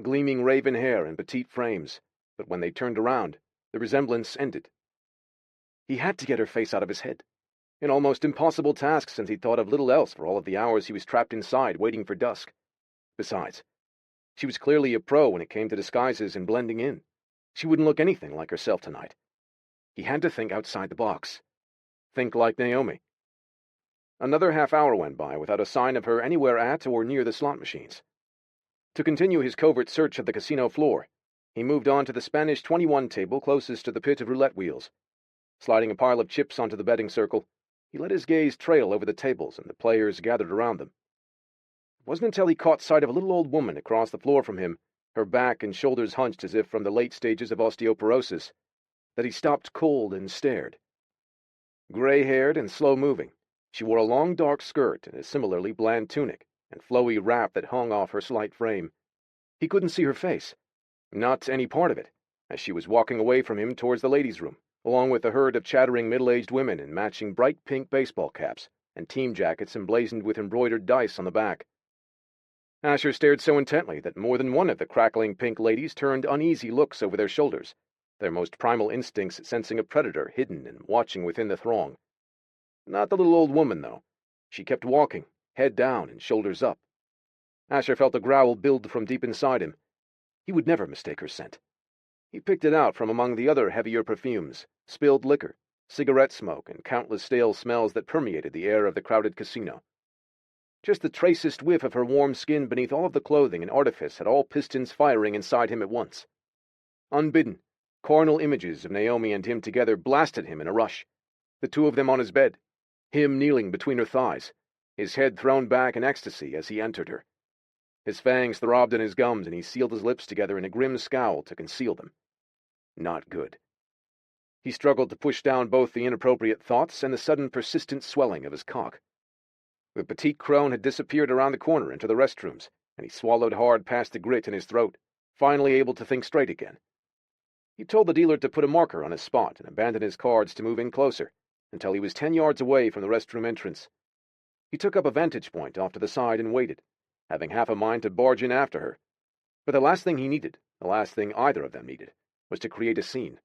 gleaming raven hair and petite frames, but when they turned around, the resemblance ended. He had to get her face out of his head, an almost impossible task since he'd thought of little else for all of the hours he was trapped inside waiting for dusk. Besides, she was clearly a pro when it came to disguises and blending in. She wouldn't look anything like herself tonight. He had to think outside the box. Think like Naomi. Another half hour went by without a sign of her anywhere at or near the slot machines. To continue his covert search of the casino floor, he moved on to the Spanish 21 table closest to the pit of roulette wheels. Sliding a pile of chips onto the betting circle, he let his gaze trail over the tables and the players gathered around them. It wasn't until he caught sight of a little old woman across the floor from him, her back and shoulders hunched as if from the late stages of osteoporosis, that he stopped cold and stared. Gray-haired and slow-moving, she wore a long dark skirt and a similarly bland tunic and flowy wrap that hung off her slight frame. He couldn't see her face, not any part of it, as she was walking away from him towards the ladies' room, along with a herd of chattering middle-aged women in matching bright pink baseball caps and team jackets emblazoned with embroidered dice on the back. Asher stared so intently that more than one of the crackling pink ladies turned uneasy looks over their shoulders, their most primal instincts sensing a predator hidden and watching within the throng. Not the little old woman, though. She kept walking, head down and shoulders up. Asher felt a growl build from deep inside him. He would never mistake her scent. He picked it out from among the other heavier perfumes, spilled liquor, cigarette smoke, and countless stale smells that permeated the air of the crowded casino. Just the tracest whiff of her warm skin beneath all of the clothing and artifice had all pistons firing inside him at once. Unbidden, carnal images of Naomi and him together blasted him in a rush. The two of them on his bed, him kneeling between her thighs, his head thrown back in ecstasy as he entered her. His fangs throbbed in his gums and he sealed his lips together in a grim scowl to conceal them. Not good. He struggled to push down both the inappropriate thoughts and the sudden persistent swelling of his cock. The petite crone had disappeared around the corner into the restrooms, and he swallowed hard past the grit in his throat, finally able to think straight again. He told the dealer to put a marker on his spot and abandon his cards to move in closer, until he was 10 yards away from the restroom entrance. He took up a vantage point off to the side and waited, having half a mind to barge in after her. But the last thing he needed, the last thing either of them needed, was to create a scene.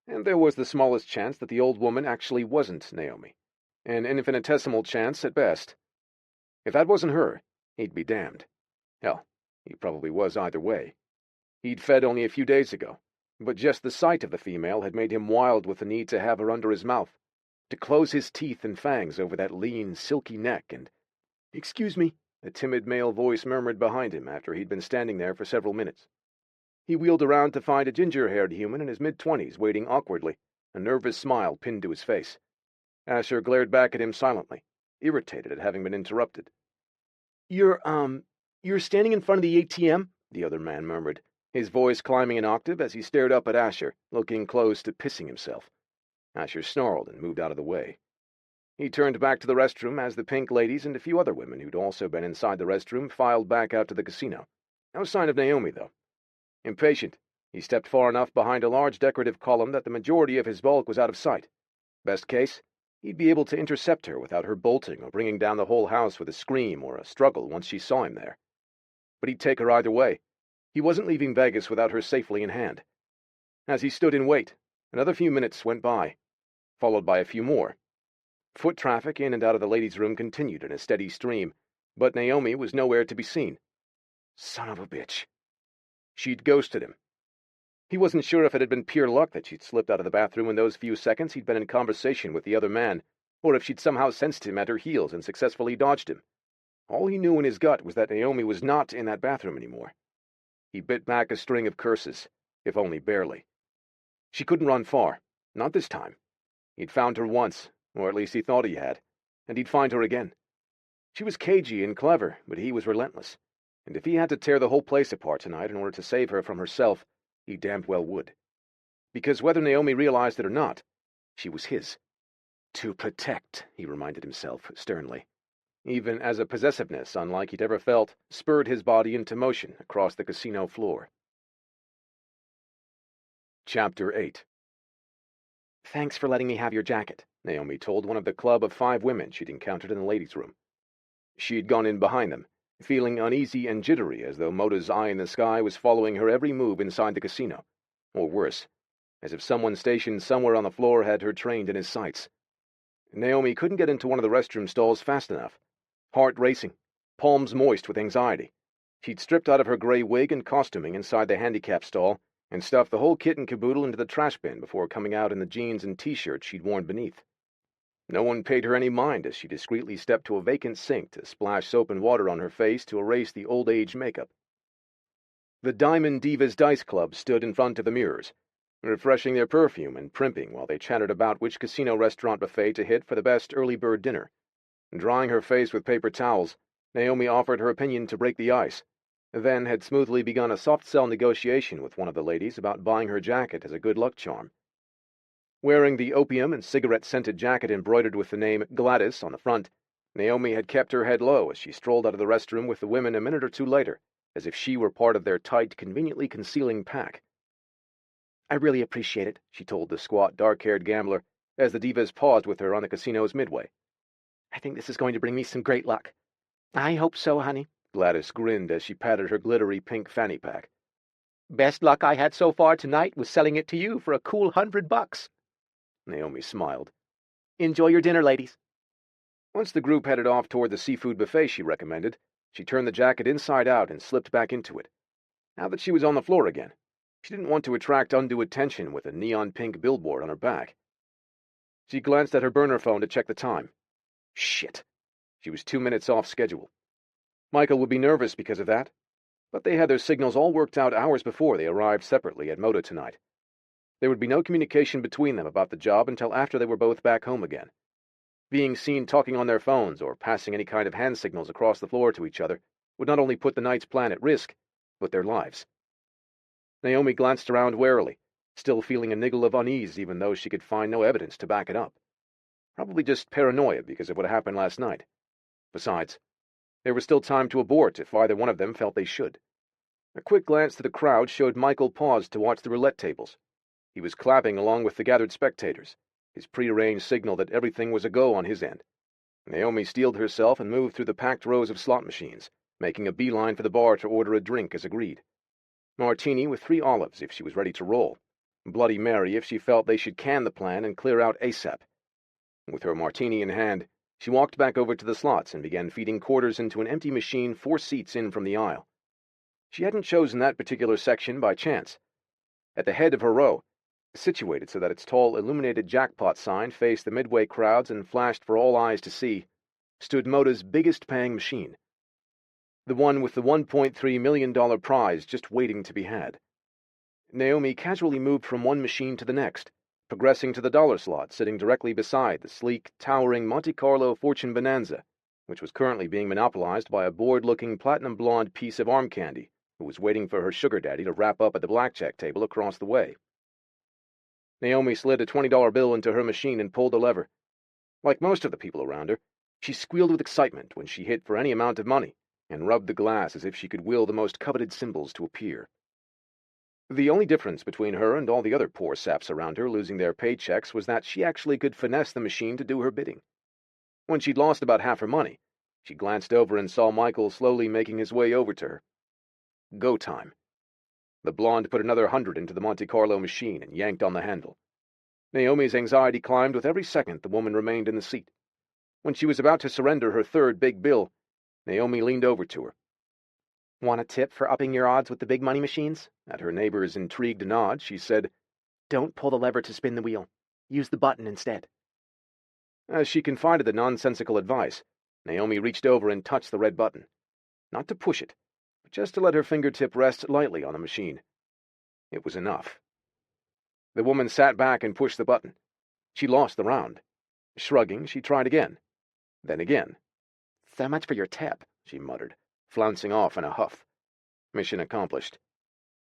And there was the smallest chance that the old woman actually wasn't Naomi. An infinitesimal chance at best. If that wasn't her, he'd be damned. Hell, he probably was either way. He'd fed only a few days ago, but just the sight of the female had made him wild with the need to have her under his mouth, to close his teeth and fangs over that lean, silky neck and— "Excuse me," a timid male voice murmured behind him after he'd been standing there for several minutes. He wheeled around to find a ginger-haired human in his mid-20s waiting awkwardly, a nervous smile pinned to his face. Asher glared back at him silently, irritated at having been interrupted. You're standing in front of the ATM?" the other man murmured, his voice climbing an octave as he stared up at Asher, looking close to pissing himself. Asher snarled and moved out of the way. He turned back to the restroom as the pink ladies and a few other women who'd also been inside the restroom filed back out to the casino. No sign of Naomi, though. Impatient, he stepped far enough behind a large decorative column that the majority of his bulk was out of sight. Best case, he'd be able to intercept her without her bolting or bringing down the whole house with a scream or a struggle once she saw him there. But he'd take her either way. He wasn't leaving Vegas without her safely in hand. As he stood in wait, another few minutes went by, followed by a few more. Foot traffic in and out of the ladies' room continued in a steady stream, but Naomi was nowhere to be seen. Son of a bitch. She'd ghosted him. He wasn't sure if it had been pure luck that she'd slipped out of the bathroom in those few seconds he'd been in conversation with the other man, or if she'd somehow sensed him at her heels and successfully dodged him. All he knew in his gut was that Naomi was not in that bathroom anymore. He bit back a string of curses, if only barely. She couldn't run far, not this time. He'd found her once, or at least he thought he had, and he'd find her again. She was cagey and clever, but he was relentless, and if he had to tear the whole place apart tonight in order to save her from herself, he damned well would. Because whether Naomi realized it or not, she was his. To protect, he reminded himself sternly, even as a possessiveness unlike he'd ever felt spurred his body into motion across the casino floor. Chapter 8. Thanks for letting me have your jacket, Naomi told one of the club of 5 women she'd encountered in the ladies' room. She'd gone in behind them, feeling uneasy and jittery as though Mota's eye in the sky was following her every move inside the casino, or worse, as if someone stationed somewhere on the floor had her trained in his sights. Naomi couldn't get into one of the restroom stalls fast enough. Heart racing, palms moist with anxiety. She'd stripped out of her gray wig and costuming inside the handicap stall and stuffed the whole kit and caboodle into the trash bin before coming out in the jeans and t-shirt she'd worn beneath. No one paid her any mind as she discreetly stepped to a vacant sink to splash soap and water on her face to erase the old-age makeup. The Diamond Divas Dice Club stood in front of the mirrors, refreshing their perfume and primping while they chattered about which casino restaurant buffet to hit for the best early bird dinner. Drying her face with paper towels, Naomi offered her opinion to break the ice, then had smoothly begun a soft-sell negotiation with one of the ladies about buying her jacket as a good luck charm. Wearing the opium and cigarette-scented jacket embroidered with the name Gladys on the front, Naomi had kept her head low as she strolled out of the restroom with the women a minute or two later, as if she were part of their tight, conveniently concealing pack. I really appreciate it, she told the squat, dark-haired gambler, as the divas paused with her on the casino's midway. I think this is going to bring me some great luck. I hope so, honey. Gladys grinned as she patted her glittery pink fanny pack. Best luck I had so far tonight was selling it to you for a cool $100. Naomi smiled. Enjoy your dinner, ladies. Once the group headed off toward the seafood buffet she recommended, she turned the jacket inside out and slipped back into it. Now that she was on the floor again, she didn't want to attract undue attention with a neon-pink billboard on her back. She glanced at her burner phone to check the time. Shit. She was 2 minutes off schedule. Michael would be nervous because of that, but they had their signals all worked out hours before they arrived separately at Moda tonight. There would be no communication between them about the job until after they were both back home again. Being seen talking on their phones or passing any kind of hand signals across the floor to each other would not only put the night's plan at risk, but their lives. Naomi glanced around warily, still feeling a niggle of unease even though she could find no evidence to back it up. Probably just paranoia because of what happened last night. Besides, there was still time to abort if either one of them felt they should. A quick glance to the crowd showed Michael paused to watch the roulette tables. He was clapping along with the gathered spectators, his prearranged signal that everything was a go on his end. Naomi steeled herself and moved through the packed rows of slot machines, making a beeline for the bar to order a drink as agreed. Martini with 3 olives if she was ready to roll. Bloody Mary if she felt they should can the plan and clear out ASAP. With her martini in hand, she walked back over to the slots and began feeding quarters into an empty machine 4 seats in from the aisle. She hadn't chosen that particular section by chance. At the head of her row, situated so that its tall illuminated jackpot sign faced the midway crowds and flashed for all eyes to see, stood Moda's biggest paying machine. The one with the $1.3 million prize just waiting to be had. Naomi casually moved from one machine to the next, progressing to the dollar slot sitting directly beside the sleek, towering Monte Carlo Fortune Bonanza, which was currently being monopolized by a bored-looking platinum blonde piece of arm candy, who was waiting for her sugar daddy to wrap up at the blackjack table across the way. Naomi slid a $20 bill into her machine and pulled the lever. Like most of the people around her, she squealed with excitement when she hit for any amount of money, and rubbed the glass as if she could will the most coveted symbols to appear. The only difference between her and all the other poor saps around her losing their paychecks was that she actually could finesse the machine to do her bidding. When she'd lost about half her money, she glanced over and saw Michael slowly making his way over to her. Go time. The blonde put another 100 into the Monte Carlo machine and yanked on the handle. Naomi's anxiety climbed with every second the woman remained in the seat. When she was about to surrender her third big bill, Naomi leaned over to her. Want a tip for upping your odds with the big money machines? At her neighbor's intrigued nod, she said, Don't pull the lever to spin the wheel. Use the button instead. As she confided the nonsensical advice, Naomi reached over and touched the red button. Not to push it, but just to let her fingertip rest lightly on the machine. It was enough. The woman sat back and pushed the button. She lost the round. Shrugging, she tried again. Then again. So much for your tip, she muttered, flouncing off in a huff. Mission accomplished.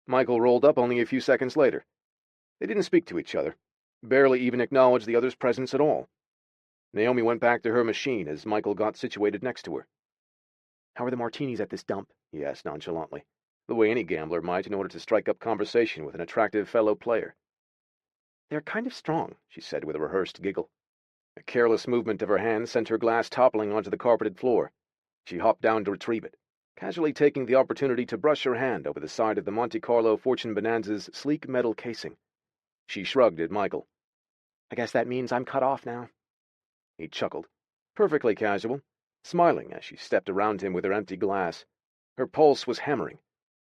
Michael rolled up only a few seconds later. They didn't speak to each other, barely even acknowledged the other's presence at all. Naomi went back to her machine as Michael got situated next to her. How are the martinis at this dump? He asked nonchalantly, the way any gambler might in order to strike up conversation with an attractive fellow player. They're kind of strong, she said with a rehearsed giggle. A careless movement of her hand sent her glass toppling onto the carpeted floor. She hopped down to retrieve it, casually taking the opportunity to brush her hand over the side of the Monte Carlo Fortune Bonanza's sleek metal casing. She shrugged at Michael. I guess that means I'm cut off now. He chuckled, perfectly casual, smiling as she stepped around him with her empty glass. Her pulse was hammering,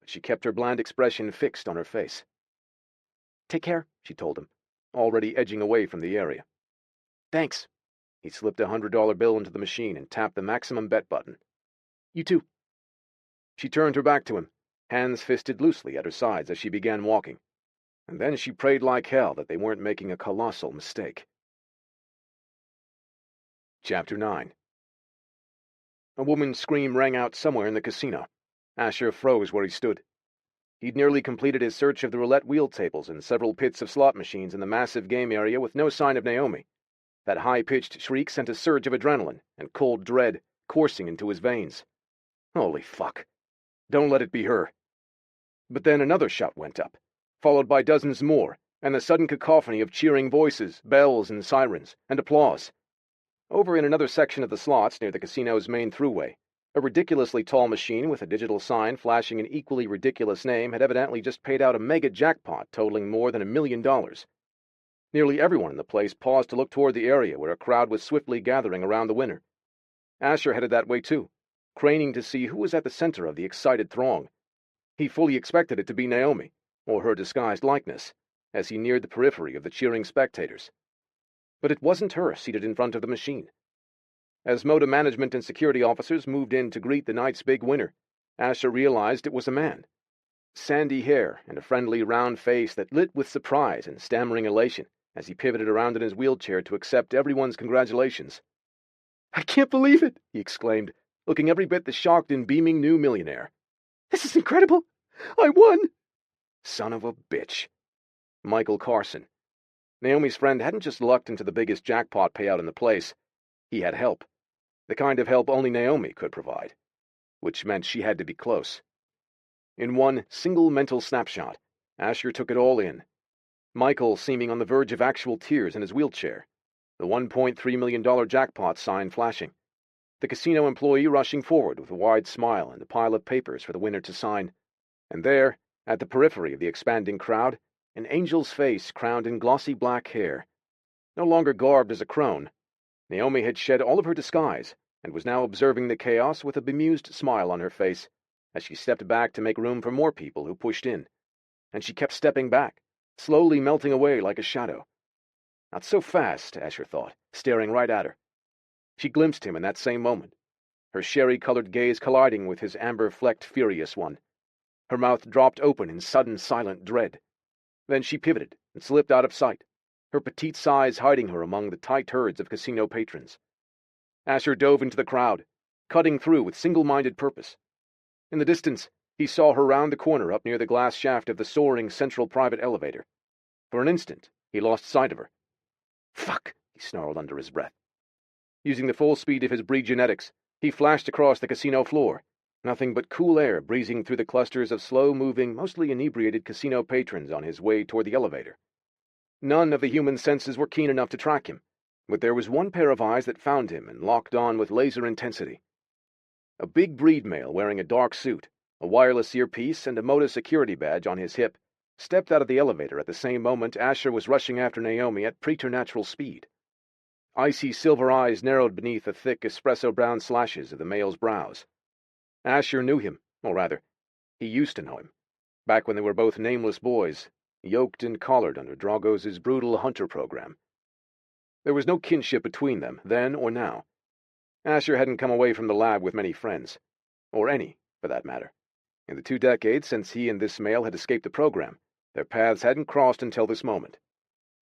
but she kept her bland expression fixed on her face. Take care, she told him, already edging away from the area. Thanks. He slipped a $100 bill into the machine and tapped the maximum bet button. You too. She turned her back to him, hands fisted loosely at her sides as she began walking. And then she prayed like hell that they weren't making a colossal mistake. Chapter 9. A woman's scream rang out somewhere in the casino. Asher froze where he stood. He'd nearly completed his search of the roulette wheel tables and several pits of slot machines in the massive game area with no sign of Naomi. That high-pitched shriek sent a surge of adrenaline and cold dread coursing into his veins. Holy fuck. Don't let it be her. But then another shout went up, followed by dozens more, and the sudden cacophony of cheering voices, bells and sirens, and applause. Over in another section of the slots near the casino's main throughway, a ridiculously tall machine with a digital sign flashing an equally ridiculous name had evidently just paid out a mega jackpot totaling more than $1 million. Nearly everyone in the place paused to look toward the area where a crowd was swiftly gathering around the winner. Asher headed that way too, craning to see who was at the center of the excited throng. He fully expected it to be Naomi, or her disguised likeness, as he neared the periphery of the cheering spectators. But it wasn't her seated in front of the machine. As Moda management and security officers moved in to greet the night's big winner, Asher realized it was a man. Sandy hair and a friendly round face that lit with surprise and stammering elation as he pivoted around in his wheelchair to accept everyone's congratulations. "I can't believe it!" he exclaimed, looking every bit the shocked and beaming new millionaire. "This is incredible! I won!" Son of a bitch. Michael Carson. Naomi's friend hadn't just lucked into the biggest jackpot payout in the place. He had help. The kind of help only Naomi could provide. Which meant she had to be close. In one single mental snapshot, Asher took it all in. Michael seeming on the verge of actual tears in his wheelchair. The $1.3 million jackpot sign flashing. The casino employee rushing forward with a wide smile and a pile of papers for the winner to sign. And there, at the periphery of the expanding crowd, an angel's face crowned in glossy black hair. No longer garbed as a crone, Naomi had shed all of her disguise and was now observing the chaos with a bemused smile on her face as she stepped back to make room for more people who pushed in. And she kept stepping back, slowly melting away like a shadow. Not so fast, Asher thought, staring right at her. She glimpsed him in that same moment, her sherry-colored gaze colliding with his amber-flecked, furious one. Her mouth dropped open in sudden, silent dread. Then she pivoted and slipped out of sight, her petite size hiding her among the tight herds of casino patrons. Asher dove into the crowd, cutting through with single-minded purpose. In the distance, He saw her round the corner up near the glass shaft of the soaring central private elevator. For an instant, he lost sight of her. "Fuck!" he snarled under his breath. Using the full speed of his breed genetics, he flashed across the casino floor. Nothing but cool air breezing through the clusters of slow-moving, mostly inebriated casino patrons on his way toward the elevator. None of the human senses were keen enough to track him, but there was one pair of eyes that found him and locked on with laser intensity. A big breed male wearing a dark suit, a wireless earpiece, and a Moda security badge on his hip stepped out of the elevator at the same moment Asher was rushing after Naomi at preternatural speed. Icy silver eyes narrowed beneath the thick espresso-brown slashes of the male's brows. Asher knew him, or rather, he used to know him, back when they were both nameless boys, yoked and collared under Dragos' brutal hunter program. There was no kinship between them, then or now. Asher hadn't come away from the lab with many friends, or any, for that matter. In the 2 decades since he and this male had escaped the program, their paths hadn't crossed until this moment.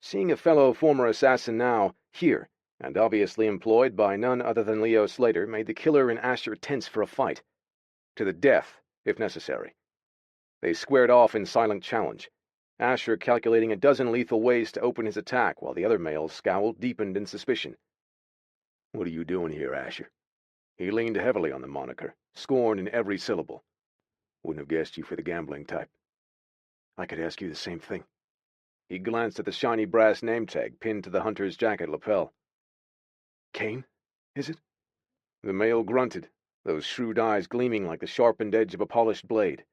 Seeing a fellow former assassin now, here, and obviously employed by none other than Leo Slater, made the killer in Asher tense for a fight. To the death, if necessary. They squared off in silent challenge, Asher calculating a dozen lethal ways to open his attack while the other male's scowl deepened in suspicion. "What are you doing here, Asher?" He leaned heavily on the moniker, scorn in every syllable. "Wouldn't have guessed you for the gambling type." "I could ask you the same thing." He glanced at the shiny brass name tag pinned to the hunter's jacket lapel. "Kane, is it?" The male grunted, those shrewd eyes gleaming like the sharpened edge of a polished blade.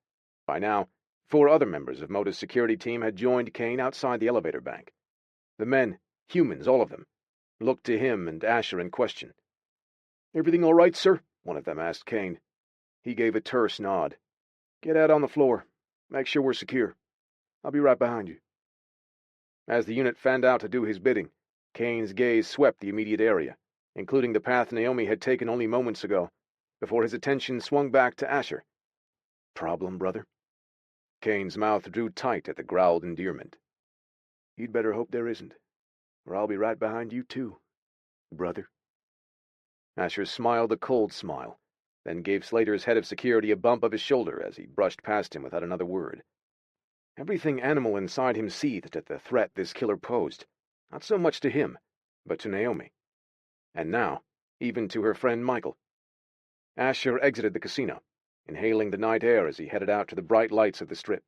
By now, 4 other members of Moda's security team had joined Kane outside the elevator bank. The men, humans, all of them, looked to him and Asher in question. "Everything all right, sir?" one of them asked Kane. He gave a terse nod. "Get out on the floor. Make sure we're secure. I'll be right behind you." As the unit fanned out to do his bidding, Kane's gaze swept the immediate area, including the path Naomi had taken only moments ago, before his attention swung back to Asher. "Problem, brother?" Kane's mouth drew tight at the growled endearment. "You'd better hope there isn't, or I'll be right behind you too, brother." Asher smiled a cold smile, then gave Slater's head of security a bump of his shoulder as he brushed past him without another word. Everything animal inside him seethed at the threat this killer posed, not so much to him, but to Naomi. And now, even to her friend Michael. Asher exited the casino, inhaling the night air as he headed out to the bright lights of the Strip.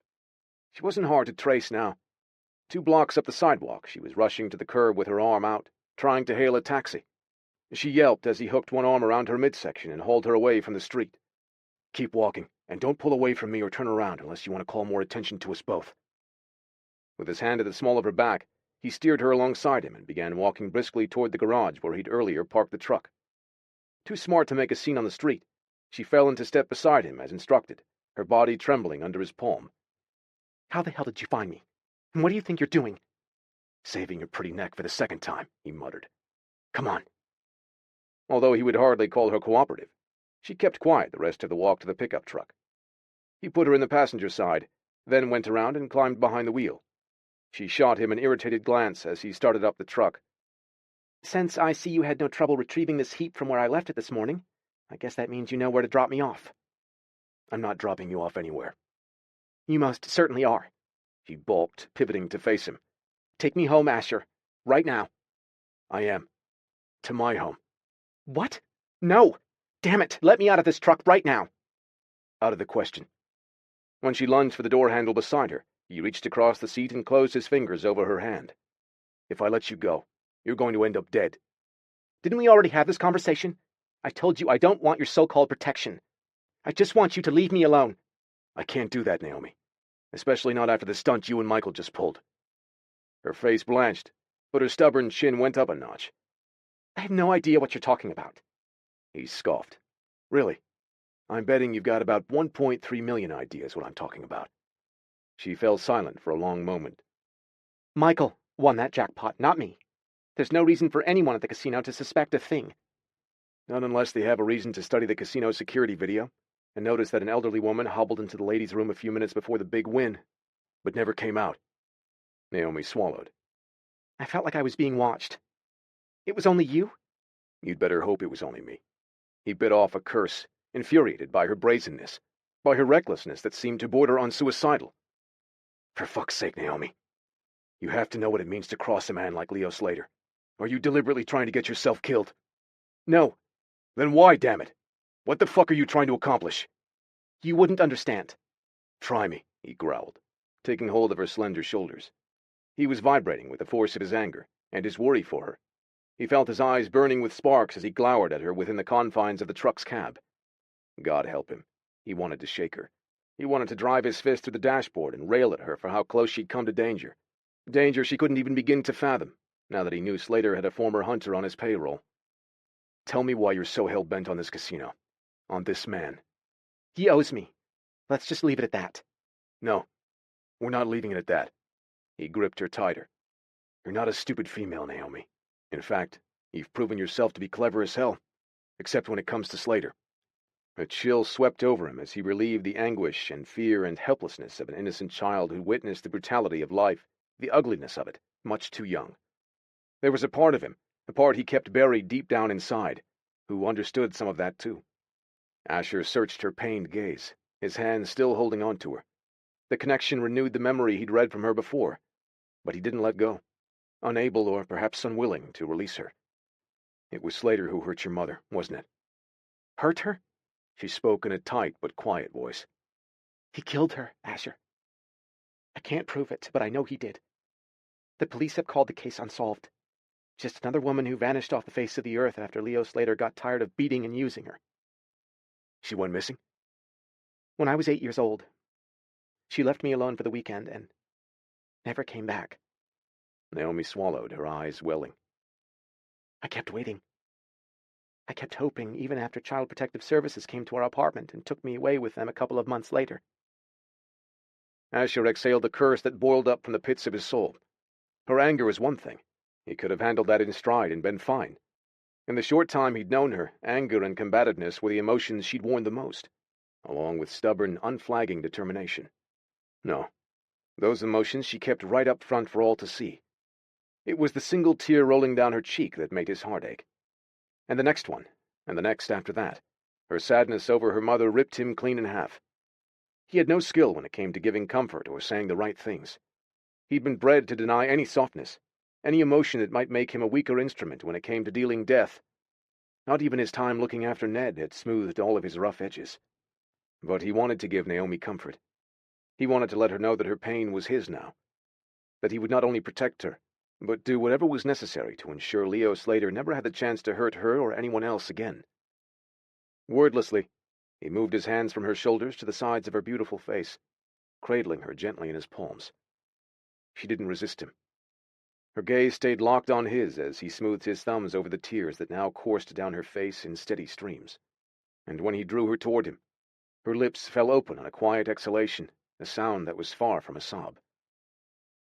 She wasn't hard to trace now. 2 blocks up the sidewalk, she was rushing to the curb with her arm out, trying to hail a taxi. She yelped as he hooked one arm around her midsection and hauled her away from the street. "Keep walking, and don't pull away from me or turn around unless you want to call more attention to us both." With his hand at the small of her back, he steered her alongside him and began walking briskly toward the garage where he'd earlier parked the truck. Too smart to make a scene on the street, she fell into step beside him as instructed, her body trembling under his palm. "How the hell did you find me? And what do you think you're doing?" "Saving your pretty neck for the 2nd time," he muttered. "Come on." Although he would hardly call her cooperative, she kept quiet the rest of the walk to the pickup truck. He put her in the passenger side, then went around and climbed behind the wheel. She shot him an irritated glance as he started up the truck. "Since I see you had no trouble retrieving this heap from where I left it this morning, I guess that means you know where to drop me off." "I'm not dropping you off anywhere." "You most certainly are." She balked, pivoting to face him. "Take me home, Asher. Right now." "I am. To my home." "What? No! Damn it! Let me out of this truck right now!" "Out of the question." When she lunged for the door handle beside her, he reached across the seat and closed his fingers over her hand. "If I let you go, you're going to end up dead." "Didn't we already have this conversation? I told you I don't want your so-called protection. I just want you to leave me alone." "I can't do that, Naomi. Especially not after the stunt you and Michael just pulled." Her face blanched, but her stubborn chin went up a notch. "I have no idea what you're talking about." He scoffed. "Really? I'm betting you've got about 1.3 million ideas what I'm talking about." She fell silent for a long moment. "Michael won that jackpot, not me. There's no reason for anyone at the casino to suspect a thing." "Not unless they have a reason to study the casino security video and notice that an elderly woman hobbled into the ladies' room a few minutes before the big win, but never came out." Naomi swallowed. "I felt like I was being watched." "It was only you?" "You'd better hope it was only me." He bit off a curse, infuriated by her brazenness. by her recklessness that seemed to border on suicidal. For fuck's sake, Naomi. You have to know what it means to cross a man like Leo Slater. Are you deliberately trying to get yourself killed? No. Then why, damn it? What the fuck are you trying to accomplish? You wouldn't understand. Try me, he growled, taking hold of her slender shoulders. He was vibrating with the force of his anger and his worry for her. He felt his eyes burning with sparks as he glowered at her within the confines of the truck's cab. God help him. He wanted to shake her. He wanted to drive his fist through the dashboard and rail at her for how close she'd come to danger. Danger she couldn't even begin to fathom, now that he knew Slater had a former hunter on his payroll. Tell me why you're so hell-bent on this casino. On this man. He owes me. Let's just leave it at that. No, we're not leaving it at that. He gripped her tighter. You're not a stupid female, Naomi. In fact, you've proven yourself to be clever as hell, except when it comes to Slater. A chill swept over him as he relieved the anguish and fear and helplessness of an innocent child who witnessed the brutality of life, the ugliness of it, much too young. There was a part of him, a part he kept buried deep down inside, who understood some of that too. Asher searched her pained gaze, his hand still holding on to her. The connection renewed the memory he'd read from her before, but he didn't let go, unable or perhaps unwilling to release her. It was Slater who hurt your mother, wasn't it? Hurt her? She spoke in a tight but quiet voice. He killed her, Asher. I can't prove it, but I know he did. The police have called the case unsolved. Just another woman who vanished off the face of the earth after Leo Slater got tired of beating and using her. She went missing? When I was 8 years old. She left me alone for the weekend and never came back. Naomi swallowed, her eyes welling. I kept waiting. I kept hoping, even after Child Protective Services came to our apartment and took me away with them a couple of months later. Asher exhaled the curse that boiled up from the pits of his soul. Her anger was one thing. He could have handled that in stride and been fine. In the short time he'd known her, anger and combativeness were the emotions she'd worn the most, along with stubborn, unflagging determination. No, those emotions she kept right up front for all to see. It was the single tear rolling down her cheek that made his heart ache. And the next one, and the next after that. Her sadness over her mother ripped him clean in half. He had no skill when it came to giving comfort or saying the right things. He'd been bred to deny any softness, any emotion that might make him a weaker instrument when it came to dealing death. Not even his time looking after Ned had smoothed all of his rough edges. But he wanted to give Naomi comfort. He wanted to let her know that her pain was his now, that he would not only protect her, but do whatever was necessary to ensure Leo Slater never had the chance to hurt her or anyone else again. Wordlessly, he moved his hands from her shoulders to the sides of her beautiful face, cradling her gently in his palms. She didn't resist him. Her gaze stayed locked on his as he smoothed his thumbs over the tears that now coursed down her face in steady streams. And when he drew her toward him, her lips fell open on a quiet exhalation, a sound that was far from a sob.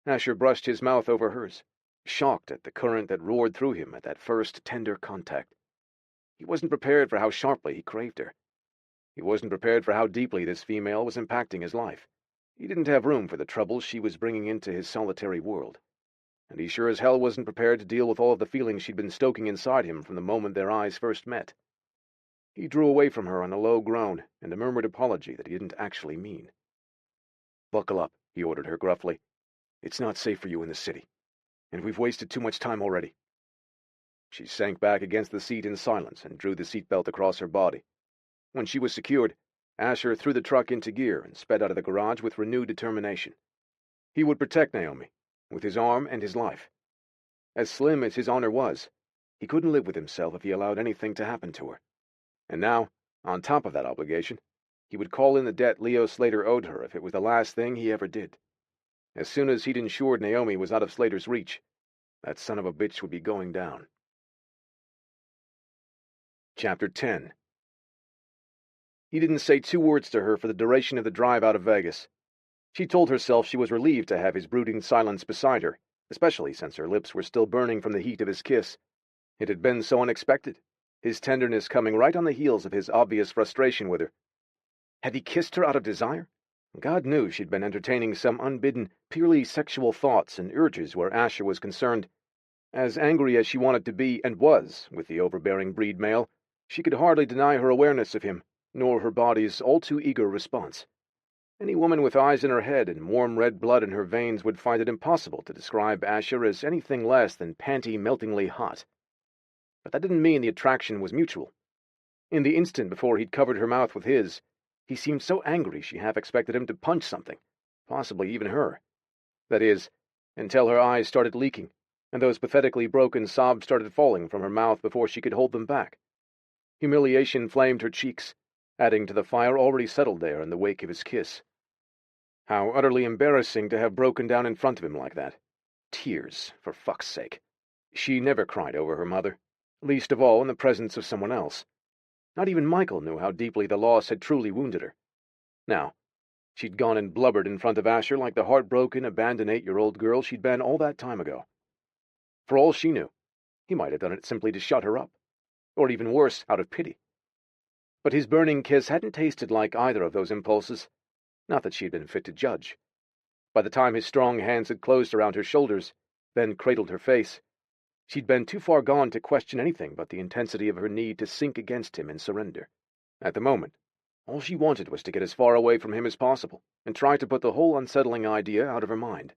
Asher brushed his mouth over hers, shocked at the current that roared through him at that first tender contact. He wasn't prepared for how sharply he craved her. He wasn't prepared for how deeply this female was impacting his life. He didn't have room for the troubles she was bringing into his solitary world. And he sure as hell wasn't prepared to deal with all of the feelings she'd been stoking inside him from the moment their eyes first met. He drew away from her on a low groan and a murmured apology that he didn't actually mean. "Buckle up," he ordered her gruffly. "It's not safe for you in the city, and we've wasted too much time already." She sank back against the seat in silence and drew the seatbelt across her body. When she was secured, Asher threw the truck into gear and sped out of the garage with renewed determination. He would protect Naomi, with his arm and his life. As slim as his honor was, he couldn't live with himself if he allowed anything to happen to her. And now, on top of that obligation, he would call in the debt Leo Slater owed her if it was the last thing he ever did. As soon as he'd ensured Naomi was out of Slater's reach, that son of a bitch would be going down. Chapter 10. He didn't say 2 words to her for the duration of the drive out of Vegas. She told herself she was relieved to have his brooding silence beside her, especially since her lips were still burning from the heat of his kiss. It had been so unexpected, his tenderness coming right on the heels of his obvious frustration with her. Had he kissed her out of desire? God knew she'd been entertaining some unbidden, purely sexual thoughts and urges where Asher was concerned. As angry as she wanted to be, and was, with the overbearing breed male, she could hardly deny her awareness of him, nor her body's all-too-eager response. Any woman with eyes in her head and warm red blood in her veins would find it impossible to describe Asher as anything less than panty-meltingly hot. But that didn't mean the attraction was mutual. In the instant before he'd covered her mouth with his, he seemed so angry she half expected him to punch something, possibly even her. That is, until her eyes started leaking, and those pathetically broken sobs started falling from her mouth before she could hold them back. Humiliation flamed her cheeks, adding to the fire already settled there in the wake of his kiss. How utterly embarrassing to have broken down in front of him like that. Tears, for fuck's sake. She never cried over her mother, least of all in the presence of someone else. Not even Michael knew how deeply the loss had truly wounded her. Now, she'd gone and blubbered in front of Asher like the heartbroken, abandoned 8-year-old girl she'd been all that time ago. For all she knew, he might have done it simply to shut her up, or even worse, out of pity. But his burning kiss hadn't tasted like either of those impulses, not that she had been fit to judge. By the time his strong hands had closed around her shoulders, then cradled her face, she'd been too far gone to question anything but the intensity of her need to sink against him in surrender. At the moment, all she wanted was to get as far away from him as possible, and try to put the whole unsettling idea out of her mind.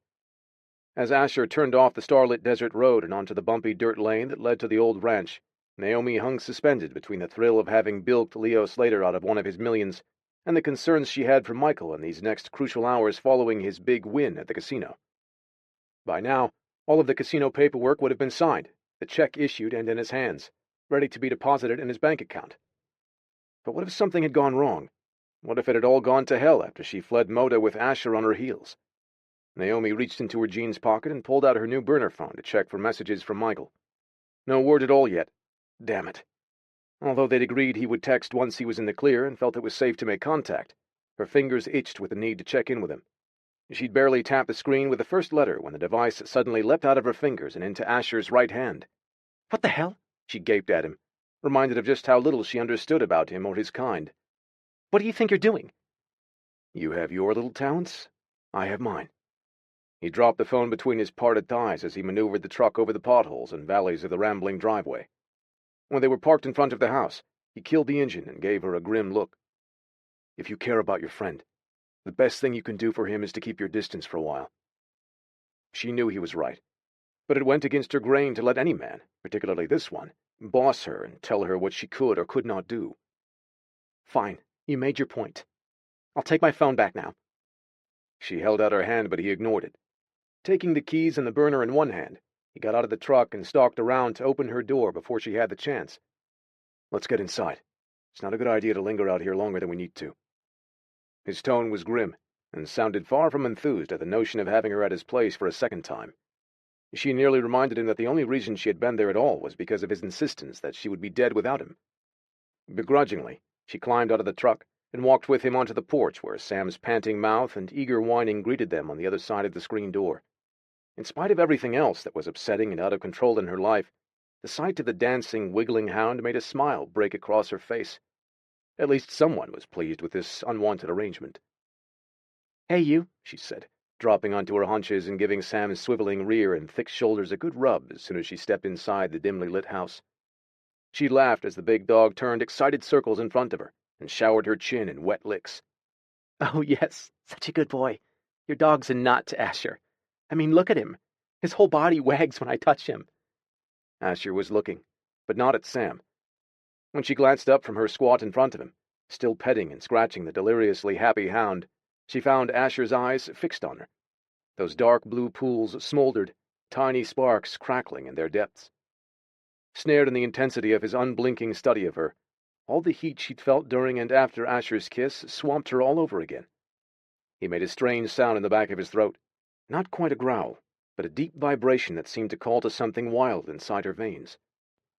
As Asher turned off the starlit desert road and onto the bumpy dirt lane that led to the old ranch, Naomi hung suspended between the thrill of having bilked Leo Slater out of one of his millions and the concerns she had for Michael in these next crucial hours following his big win at the casino. By now, all of the casino paperwork would have been signed, the check issued and in his hands, ready to be deposited in his bank account. But what if something had gone wrong? What if it had all gone to hell after she fled Moda with Asher on her heels? Naomi reached into her jeans pocket and pulled out her new burner phone to check for messages from Michael. No word at all yet. Damn it. Although they'd agreed he would text once he was in the clear and felt it was safe to make contact, her fingers itched with the need to check in with him. She'd barely tapped the screen with the first letter when the device suddenly leapt out of her fingers and into Asher's right hand. "What the hell?" she gaped at him, reminded of just how little she understood about him or his kind. "What do you think you're doing?" "You have your little talents. I have mine." He dropped the phone between his parted thighs as he maneuvered the truck over the potholes and valleys of the rambling driveway. When they were parked in front of the house, he killed the engine and gave her a grim look. "If you care about your friend, the best thing you can do for him is to keep your distance for a while." She knew he was right, but it went against her grain to let any man, particularly this one, boss her and tell her what she could or could not do. "Fine, you made your point. I'll take my phone back now." She held out her hand, but he ignored it. Taking the keys and the burner in one hand, he got out of the truck and stalked around to open her door before she had the chance. "Let's get inside. It's not a good idea to linger out here longer than we need to." His tone was grim, and sounded far from enthused at the notion of having her at his place for a second time. She nearly reminded him that the only reason she had been there at all was because of his insistence that she would be dead without him. Begrudgingly, she climbed out of the truck and walked with him onto the porch where Sam's panting mouth and eager whining greeted them on the other side of the screen door. In spite of everything else that was upsetting and out of control in her life, the sight of the dancing, wiggling hound made a smile break across her face. At least someone was pleased with this unwanted arrangement. "Hey, you," she said, dropping onto her haunches and giving Sam's swiveling rear and thick shoulders a good rub as soon as she stepped inside the dimly lit house. She laughed as the big dog turned excited circles in front of her and showered her chin in wet licks. "Oh, yes, such a good boy. Your dog's a nut to Asher. I mean, look at him. His whole body wags when I touch him." Asher was looking, but not at Sam. When she glanced up from her squat in front of him, still petting and scratching the deliriously happy hound, she found Asher's eyes fixed on her. Those dark blue pools smoldered, tiny sparks crackling in their depths. Snared in the intensity of his unblinking study of her, all the heat she'd felt during and after Asher's kiss swamped her all over again. He made a strange sound in the back of his throat. Not quite a growl, but a deep vibration that seemed to call to something wild inside her veins.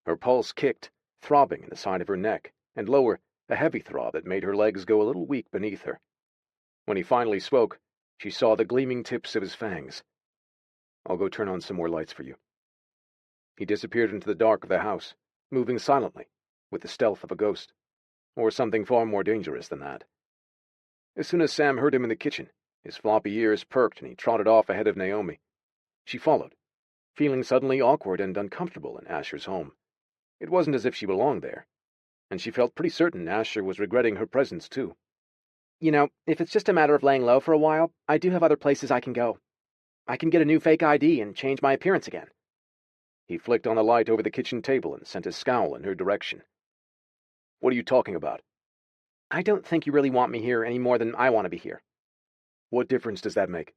Her pulse kicked, throbbing in the side of her neck, and lower, a heavy throb that made her legs go a little weak beneath her. When he finally spoke, she saw the gleaming tips of his fangs. "I'll go turn on some more lights for you." He disappeared into the dark of the house, moving silently, with the stealth of a ghost, or something far more dangerous than that. As soon as Sam heard him in the kitchen, his floppy ears perked and he trotted off ahead of Naomi. She followed, feeling suddenly awkward and uncomfortable in Asher's home. It wasn't as if she belonged there. and she felt pretty certain Asher was regretting her presence, too. You know, if it's just a matter of laying low for a while, I do have other places I can go. I can get a new fake ID and change my appearance again. He flicked on the light over the kitchen table and sent a scowl in her direction. What are you talking about? I don't think you really want me here any more than I want to be here. What difference does that make?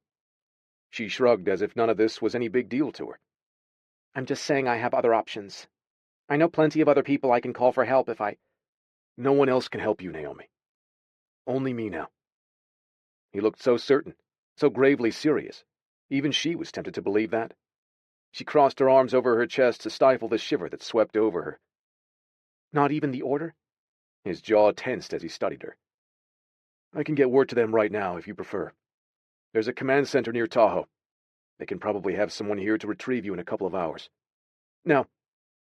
She shrugged as if none of this was any big deal to her. I'm just saying I have other options. I know plenty of other people I can call for help if I... No one else can help you, Naomi. Only me now. He looked so certain, so gravely serious. Even she was tempted to believe that. She crossed her arms over her chest to stifle the shiver that swept over her. Not even the order? His jaw tensed as he studied her. I can get word to them right now, if you prefer. There's a command center near Tahoe. They can probably have someone here to retrieve you in a couple of hours. No.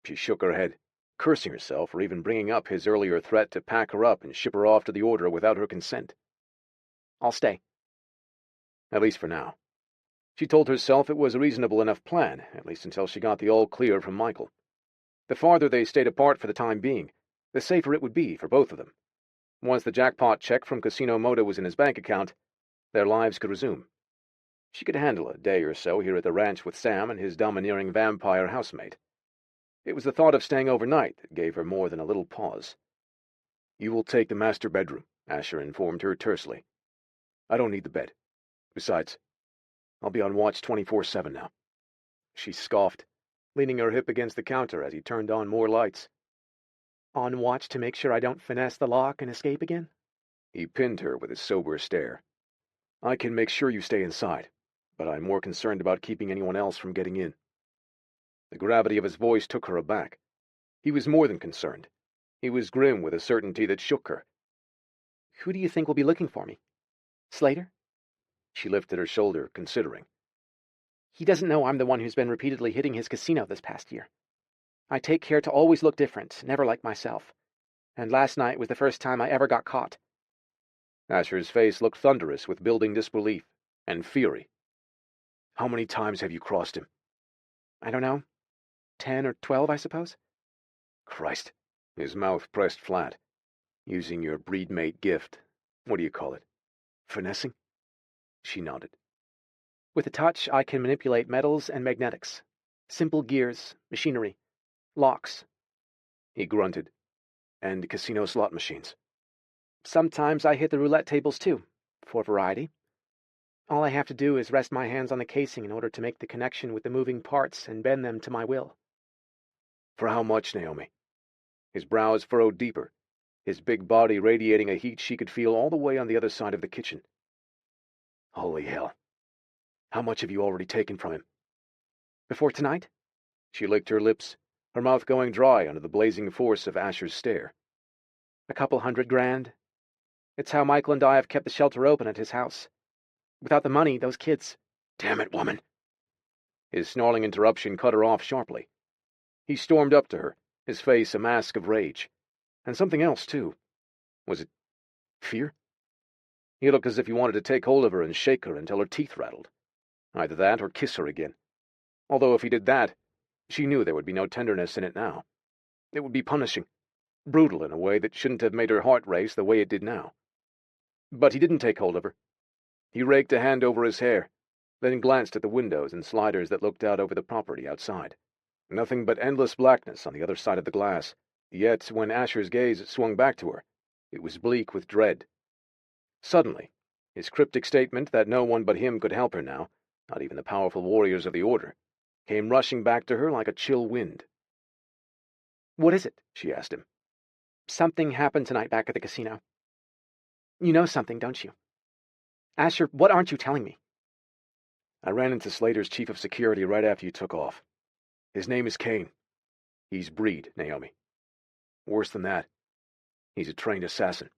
She shook her head, cursing herself for even bringing up his earlier threat to pack her up and ship her off to the order without her consent. I'll stay. At least for now. She told herself it was a reasonable enough plan, at least until she got the all-clear from Michael. The farther they stayed apart for the time being, the safer it would be for both of them. Once the jackpot check from Casino Moda was in his bank account, their lives could resume. She could handle a day or so here at the ranch with Sam and his domineering vampire housemate. It was the thought of staying overnight that gave her more than a little pause. You will take the master bedroom, Asher informed her tersely. I don't need the bed. Besides, I'll be on watch 24/7 now. She scoffed, leaning her hip against the counter as he turned on more lights. On watch to make sure I don't finesse the lock and escape again? He pinned her with a sober stare. I can make sure you stay inside, but I'm more concerned about keeping anyone else from getting in. The gravity of his voice took her aback. He was more than concerned. He was grim with a certainty that shook her. Who do you think will be looking for me? Slater? She lifted her shoulder, considering. He doesn't know I'm the one who's been repeatedly hitting his casino this past year. I take care to always look different, never like myself. And last night was the first time I ever got caught. Asher's face looked thunderous with building disbelief and fury. How many times have you crossed him? I don't know. 10 or 12, I suppose? Christ. His mouth pressed flat. Using your breedmate gift. What do you call it? Finessing? She nodded. With a touch, I can manipulate metals and magnetics. Simple gears, machinery, locks. He grunted. And casino slot machines. Sometimes I hit the roulette tables too, for variety. All I have to do is rest my hands on the casing in order to make the connection with the moving parts and bend them to my will. For how much, Naomi? His brows furrowed deeper, his big body radiating a heat she could feel all the way on the other side of the kitchen. Holy hell. How much have you already taken from him? Before tonight? She licked her lips, her mouth going dry under the blazing force of Asher's stare. A couple $100 grand. It's how Michael and I have kept the shelter open at his house. Without the money, those kids... Damn it, woman! His snarling interruption cut her off sharply. He stormed up to her, his face a mask of rage. And something else, too. Was it fear? He looked as if he wanted to take hold of her and shake her until her teeth rattled. Either that or kiss her again. Although if he did that, she knew there would be no tenderness in it now. It would be punishing, brutal in a way that shouldn't have made her heart race the way it did now. But he didn't take hold of her. He raked a hand over his hair, then glanced at the windows and sliders that looked out over the property outside. Nothing but endless blackness on the other side of the glass, yet when Asher's gaze swung back to her, it was bleak with dread. Suddenly, his cryptic statement that no one but him could help her now, not even the powerful warriors of the Order, came rushing back to her like a chill wind. What is it? She asked him. Something happened tonight back at the casino. You know something, don't you? Asher, what aren't you telling me? I ran into Slater's chief of security right after you took off. His name is Kane. He's Breed, Naomi. Worse than that, he's a trained assassin.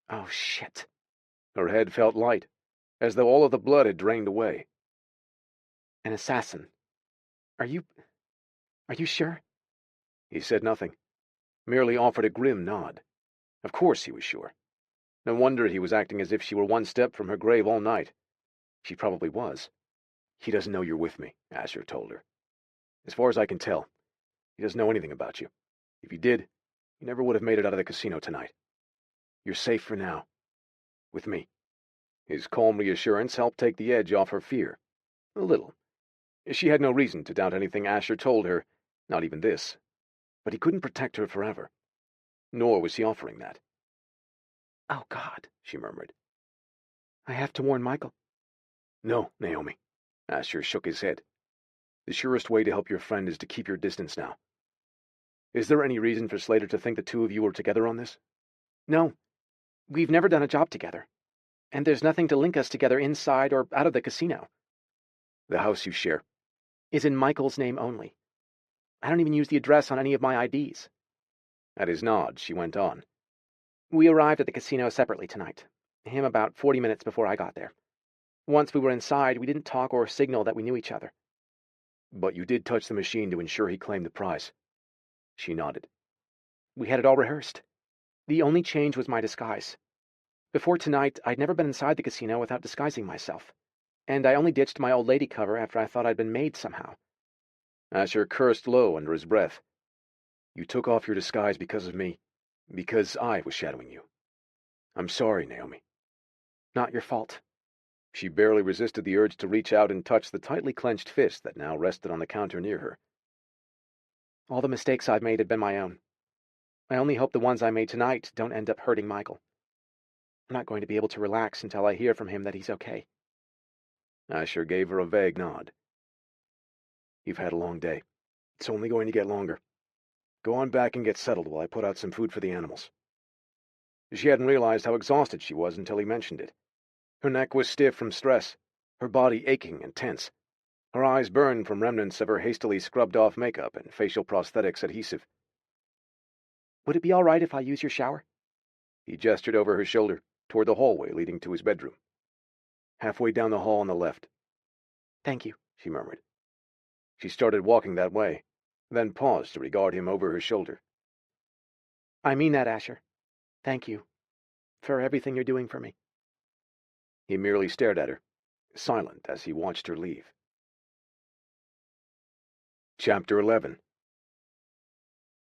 Oh, shit. Her head felt light, as though all of the blood had drained away. An assassin. Are you sure? He said nothing, merely offered a grim nod. Of course he was sure. No wonder he was acting as if she were one step from her grave all night. She probably was. He doesn't know you're with me, Asher told her. As far as I can tell, he doesn't know anything about you. If he did, you never would have made it out of the casino tonight. You're safe for now. With me." His calm reassurance helped take the edge off her fear. A little. She had no reason to doubt anything Asher told her, not even this. But he couldn't protect her forever. Nor was he offering that. "Oh, God," she murmured. "I have to warn Michael." "No, Naomi." Asher shook his head. "The surest way to help your friend is to keep your distance now. Is there any reason for Slater to think the two of you are together on this?" "No. We've never done a job together. And there's nothing to link us together inside or out of the casino." "The house you share?" "Is in Michael's name only. I don't even use the address on any of my IDs." At his nod, she went on. "We arrived at the casino separately tonight, him about 40 minutes before I got there. Once we were inside, we didn't talk or signal that we knew each other." "But you did touch the machine to ensure he claimed the prize." She nodded. "We had it all rehearsed. The only change was my disguise. Before tonight, I'd never been inside the casino without disguising myself, and I only ditched my old lady cover after I thought I'd been made somehow." Asher cursed low under his breath. "You took off your disguise because of me, because I was shadowing you. I'm sorry, Naomi." "Not your fault." She barely resisted the urge to reach out and touch the tightly clenched fist that now rested on the counter near her. "All the mistakes I've made have been my own. I only hope the ones I made tonight don't end up hurting Michael. I'm not going to be able to relax until I hear from him that he's okay." Asher gave her a vague nod. "You've had a long day. It's only going to get longer. Go on back and get settled while I put out some food for the animals." She hadn't realized how exhausted she was until he mentioned it. Her neck was stiff from stress, her body aching and tense. Her eyes burned from remnants of her hastily scrubbed-off makeup and facial prosthetics adhesive. "Would it be all right if I use your shower?" He gestured over her shoulder, toward the hallway leading to his bedroom. "Halfway down the hall on the left." "Thank you," she murmured. She started walking that way, then paused to regard him over her shoulder. "I mean that, Asher. Thank you for everything you're doing for me." He merely stared at her, silent as he watched her leave. Chapter 11.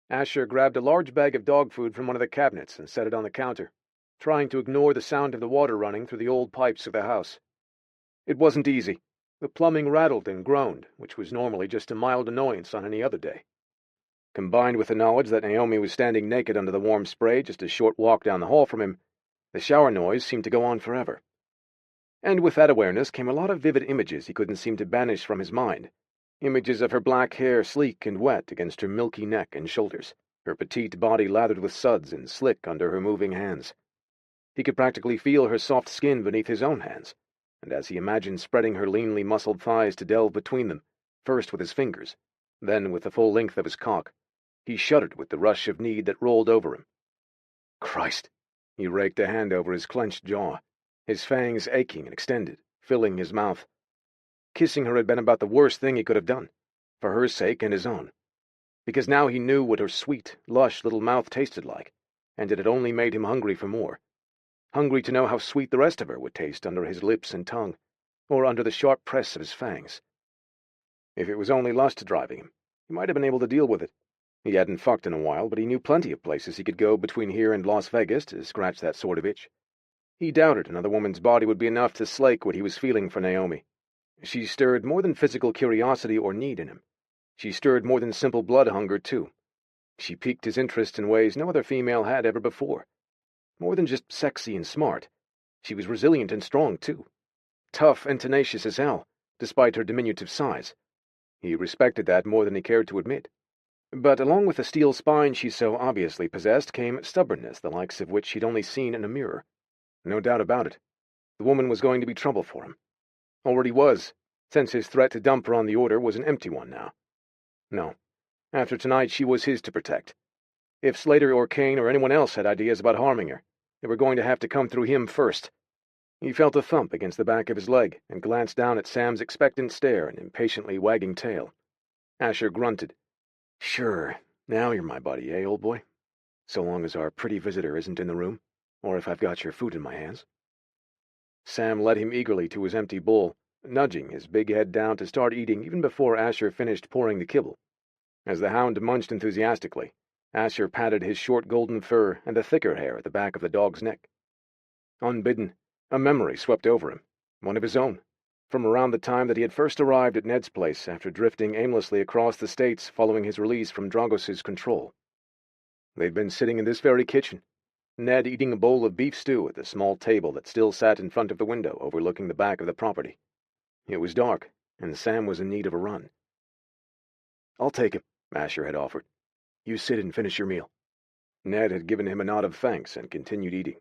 Asher grabbed a large bag of dog food from one of the cabinets and set it on the counter, trying to ignore the sound of the water running through the old pipes of the house. It wasn't easy. The plumbing rattled and groaned, which was normally just a mild annoyance on any other day. Combined with the knowledge that Naomi was standing naked under the warm spray just a short walk down the hall from him, the shower noise seemed to go on forever. And with that awareness came a lot of vivid images he couldn't seem to banish from his mind. Images of her black hair sleek and wet against her milky neck and shoulders, her petite body lathered with suds and slick under her moving hands. He could practically feel her soft skin beneath his own hands, and as he imagined spreading her leanly muscled thighs to delve between them, first with his fingers, then with the full length of his cock, he shuddered with the rush of need that rolled over him. Christ! He raked a hand over his clenched jaw, his fangs aching and extended, filling his mouth. Kissing her had been about the worst thing he could have done, for her sake and his own, because now he knew what her sweet, lush little mouth tasted like, and it had only made him hungry for more. Hungry to know how sweet the rest of her would taste under his lips and tongue, or under the sharp press of his fangs. If it was only lust driving him, he might have been able to deal with it. He hadn't fucked in a while, but he knew plenty of places he could go between here and Las Vegas to scratch that sort of itch. He doubted another woman's body would be enough to slake what he was feeling for Naomi. She stirred more than physical curiosity or need in him. She stirred more than simple blood hunger, too. She piqued his interest in ways no other female had ever before. More than just sexy and smart. She was resilient and strong, too. Tough and tenacious as hell, despite her diminutive size. He respected that more than he cared to admit. But along with the steel spine she so obviously possessed came stubbornness the likes of which he'd only seen in a mirror. No doubt about it. The woman was going to be trouble for him. Already was, since his threat to dump her on the order was an empty one now. No. After tonight she was his to protect. If Slater or Kane or anyone else had ideas about harming her, they were going to have to come through him first. He felt a thump against the back of his leg and glanced down at Sam's expectant stare and impatiently wagging tail. Asher grunted. Sure, now you're my buddy, eh, old boy? So long as our pretty visitor isn't in the room, or if I've got your food in my hands. Sam led him eagerly to his empty bowl, nudging his big head down to start eating even before Asher finished pouring the kibble. As the hound munched enthusiastically, Asher patted his short golden fur and the thicker hair at the back of the dog's neck. Unbidden, a memory swept over him, one of his own, from around the time that he had first arrived at Ned's place after drifting aimlessly across the states following his release from Dragos's control. They'd been sitting in this very kitchen, Ned eating a bowl of beef stew at the small table that still sat in front of the window overlooking the back of the property. It was dark, and Sam was in need of a run. "I'll take him," Asher had offered. "You sit and finish your meal." Ned had given him a nod of thanks and continued eating.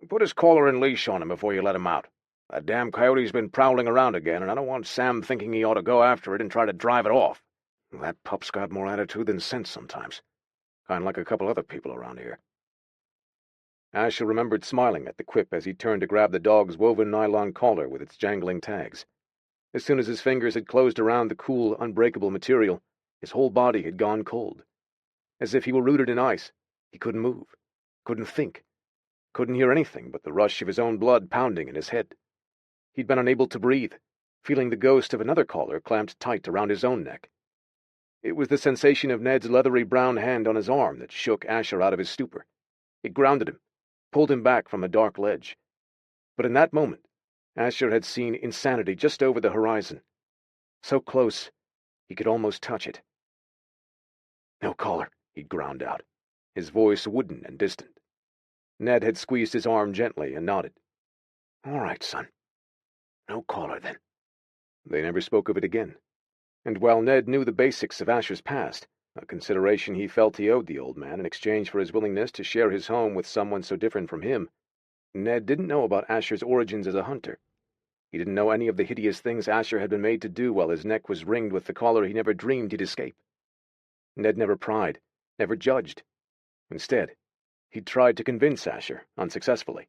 "Put his collar and leash on him before you let him out. That damn coyote's been prowling around again, and I don't want Sam thinking he ought to go after it and try to drive it off. That pup's got more attitude than sense sometimes. Kind of like a couple other people around here." Asher remembered smiling at the quip as he turned to grab the dog's woven nylon collar with its jangling tags. As soon as his fingers had closed around the cool, unbreakable material, his whole body had gone cold. As if he were rooted in ice, he couldn't move, couldn't think, couldn't hear anything but the rush of his own blood pounding in his head. He'd been unable to breathe, feeling the ghost of another collar clamped tight around his own neck. It was the sensation of Ned's leathery brown hand on his arm that shook Asher out of his stupor. It grounded him, pulled him back from a dark ledge. But in that moment, Asher had seen insanity just over the horizon. So close, he could almost touch it. "No collar," he'd ground out, his voice wooden and distant. Ned had squeezed his arm gently and nodded. "All right, son. No collar, then." They never spoke of it again. And while Ned knew the basics of Asher's past, a consideration he felt he owed the old man in exchange for his willingness to share his home with someone so different from him, Ned didn't know about Asher's origins as a hunter. He didn't know any of the hideous things Asher had been made to do while his neck was ringed with the collar he never dreamed he'd escape. Ned never pried, never judged. Instead, he'd tried to convince Asher, unsuccessfully,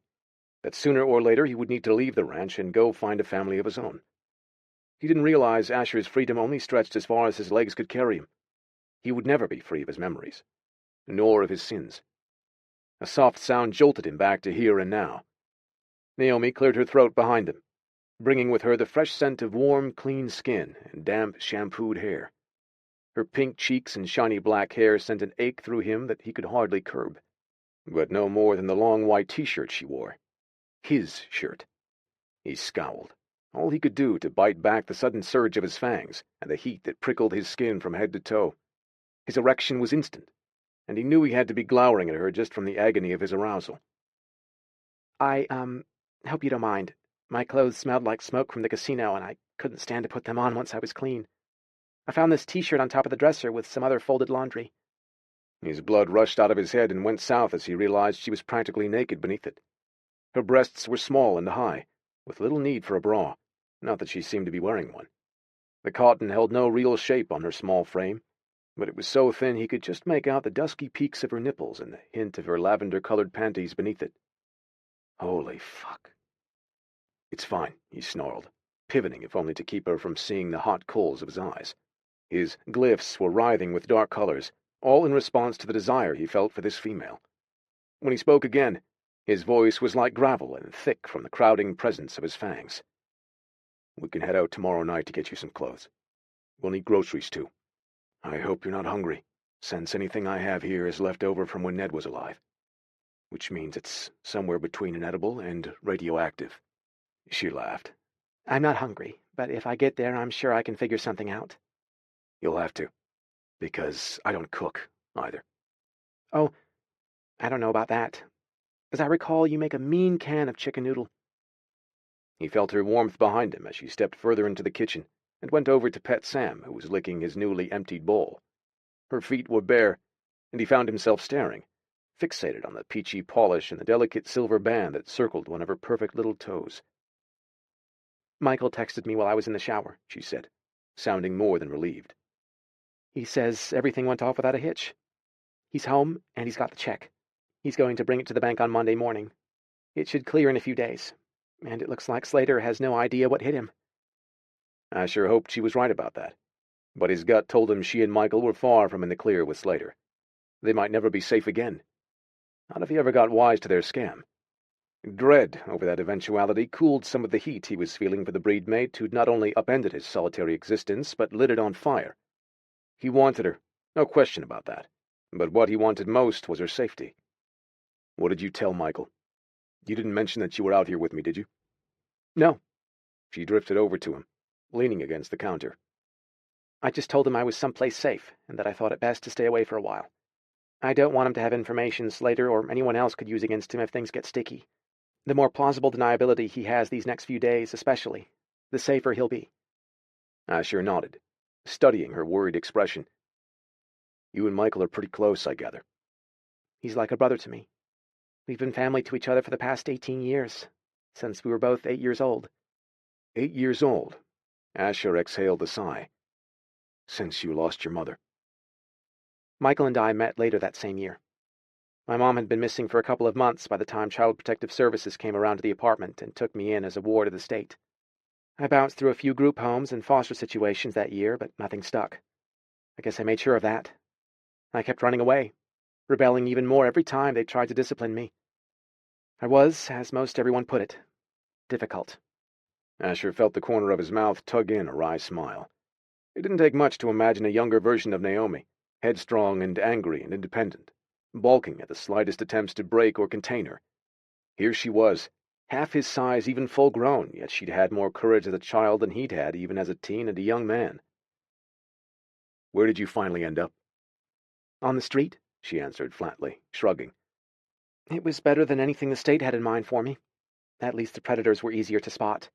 that sooner or later he would need to leave the ranch and go find a family of his own. He didn't realize Asher's freedom only stretched as far as his legs could carry him. He would never be free of his memories, nor of his sins. A soft sound jolted him back to here and now. Naomi cleared her throat behind them, bringing with her the fresh scent of warm, clean skin and damp, shampooed hair. Her pink cheeks and shiny black hair sent an ache through him that he could hardly curb, but no more than the long white t-shirt she wore. His shirt. He scowled, all he could do to bite back the sudden surge of his fangs and the heat that prickled his skin from head to toe. His erection was instant, and he knew he had to be glowering at her just from the agony of his arousal. "I, hope you don't mind. My clothes smelled like smoke from the casino, and I couldn't stand to put them on once I was clean. I found this t-shirt on top of the dresser with some other folded laundry." His blood rushed out of his head and went south as he realized she was practically naked beneath it. Her breasts were small and high, with little need for a bra, not that she seemed to be wearing one. The cotton held no real shape on her small frame, but it was so thin he could just make out the dusky peaks of her nipples and the hint of her lavender-colored panties beneath it. Holy fuck. "It's fine," he snarled, pivoting if only to keep her from seeing the hot coals of his eyes. His glyphs were writhing with dark colors, all in response to the desire he felt for this female. When he spoke again, his voice was like gravel and thick from the crowding presence of his fangs. "We can head out tomorrow night to get you some clothes. We'll need groceries, too. I hope you're not hungry, since anything I have here is left over from when Ned was alive. Which means it's somewhere between inedible and radioactive." She laughed. "I'm not hungry, but if I get there, I'm sure I can figure something out." "You'll have to, because I don't cook, either." "Oh, I don't know about that. As I recall, you make a mean can of chicken noodle." He felt her warmth behind him as she stepped further into the kitchen and went over to pet Sam, who was licking his newly emptied bowl. Her feet were bare, and he found himself staring, fixated on the peachy polish and the delicate silver band that circled one of her perfect little toes. "Michael texted me while I was in the shower," she said, sounding more than relieved. "He says everything went off without a hitch. He's home, and he's got the check. He's going to bring it to the bank on Monday morning. It should clear in a few days, and it looks like Slater has no idea what hit him." Asher hoped she was right about that, but his gut told him she and Michael were far from in the clear with Slater. They might never be safe again. Not if he ever got wise to their scam. Dread over that eventuality cooled some of the heat he was feeling for the breed mate who'd not only upended his solitary existence, but lit it on fire. He wanted her, no question about that, But what he wanted most was her safety. What did you tell Michael? You didn't mention that you were out here with me, did you? No. She drifted over to him, leaning against the counter. I just told him I was someplace safe, and that I thought it best to stay away for a while. I don't want him to have information Slater or anyone else could use against him if things get sticky. The more plausible deniability he has these next few days, especially, the safer he'll be. Asher nodded, studying her worried expression. You and Michael are pretty close, I gather. He's like a brother to me. We've been family to each other for the past 18 years, since we were both 8 years old. 8 years old? Asher exhaled a sigh. Since you lost your mother. Michael and I met later that same year. My mom had been missing for a couple of months by the time Child Protective Services came around to the apartment and took me in as a ward of the state. I bounced through a few group homes and foster situations that year, but nothing stuck. I guess I made sure of that. I kept running away, rebelling even more every time they tried to discipline me. I was, as most everyone put it, difficult. Asher felt the corner of his mouth tug in a wry smile. It didn't take much to imagine a younger version of Naomi, headstrong and angry and independent, balking at the slightest attempts to break or contain her. Here she was, half his size, even full-grown, yet she'd had more courage as a child than he'd had even as a teen and a young man. Where did you finally end up? On the street, she answered flatly, shrugging. It was better than anything the state had in mind for me. At least the predators were easier to spot.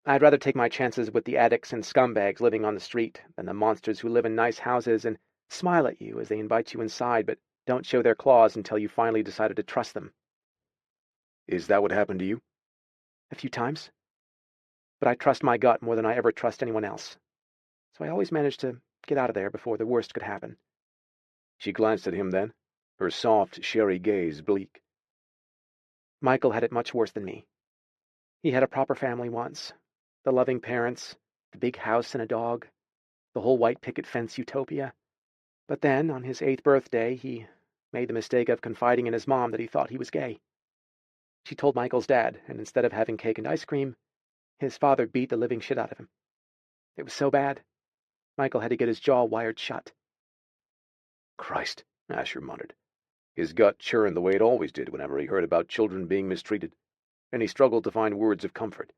I'd rather take my chances with the addicts and scumbags living on the street than the monsters who live in nice houses and smile at you as they invite you inside but don't show their claws until you finally decided to trust them. Is that what happened to you? A few times. But I trust my gut more than I ever trust anyone else. So I always managed to get out of there before the worst could happen. She glanced at him then, her soft, sherry gaze bleak. Michael had it much worse than me. He had a proper family once. The loving parents, the big house and a dog, the whole white picket fence utopia. But then, on his 8th birthday, he made the mistake of confiding in his mom that he thought he was gay. She told Michael's dad, and instead of having cake and ice cream, his father beat the living shit out of him. It was so bad, Michael had to get his jaw wired shut. Christ, Asher muttered. His gut churned the way it always did whenever he heard about children being mistreated, and he struggled to find words of comfort.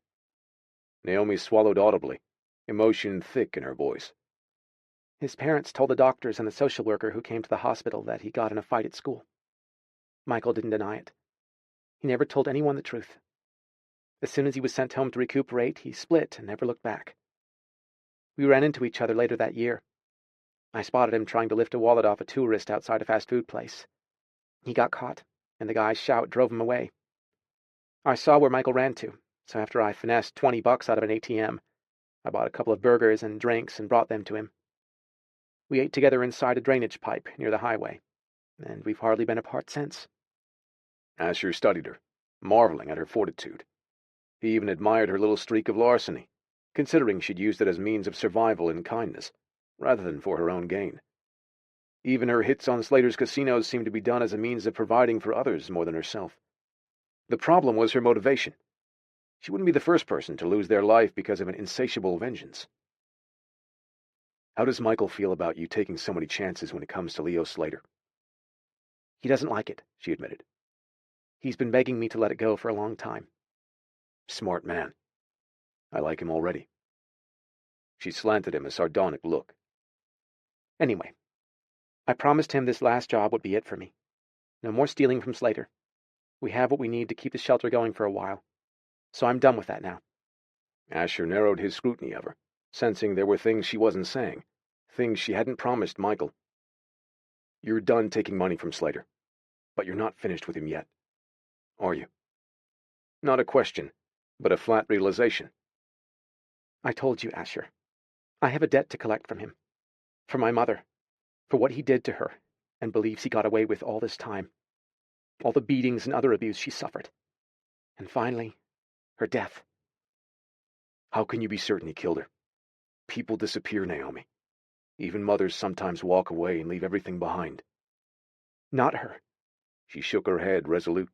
Naomi swallowed audibly, emotion thick in her voice. His parents told the doctors and the social worker who came to the hospital that he got in a fight at school. Michael didn't deny it. He never told anyone the truth. As soon as he was sent home to recuperate, he split and never looked back. We ran into each other later that year. I spotted him trying to lift a wallet off a tourist outside a fast food place. He got caught, and the guy's shout drove him away. I saw where Michael ran to, so after I finessed $20 out of an ATM, I bought a couple of burgers and drinks and brought them to him. We ate together inside a drainage pipe near the highway, and we've hardly been apart since. Asher studied her, marveling at her fortitude. He even admired her little streak of larceny, considering she'd used it as means of survival and kindness, rather than for her own gain. Even her hits on Slater's casinos seemed to be done as a means of providing for others more than herself. The problem was her motivation. She wouldn't be the first person to lose their life because of an insatiable vengeance. How does Michael feel about you taking so many chances when it comes to Leo Slater? He doesn't like it, she admitted. He's been begging me to let it go for a long time. Smart man. I like him already. She slanted him a sardonic look. Anyway, I promised him this last job would be it for me. No more stealing from Slater. We have what we need to keep the shelter going for a while. So I'm done with that now. Asher narrowed his scrutiny of her, sensing there were things she wasn't saying, things she hadn't promised Michael. You're done taking money from Slater, but you're not finished with him yet. Are you? Not a question, but a flat realization. I told you, Asher. I have a debt to collect from him. For my mother. For what he did to her, and believes he got away with all this time. All the beatings and other abuse she suffered. And finally, her death. How can you be certain he killed her? People disappear, Naomi. Even mothers sometimes walk away and leave everything behind. Not her. She shook her head, resolute.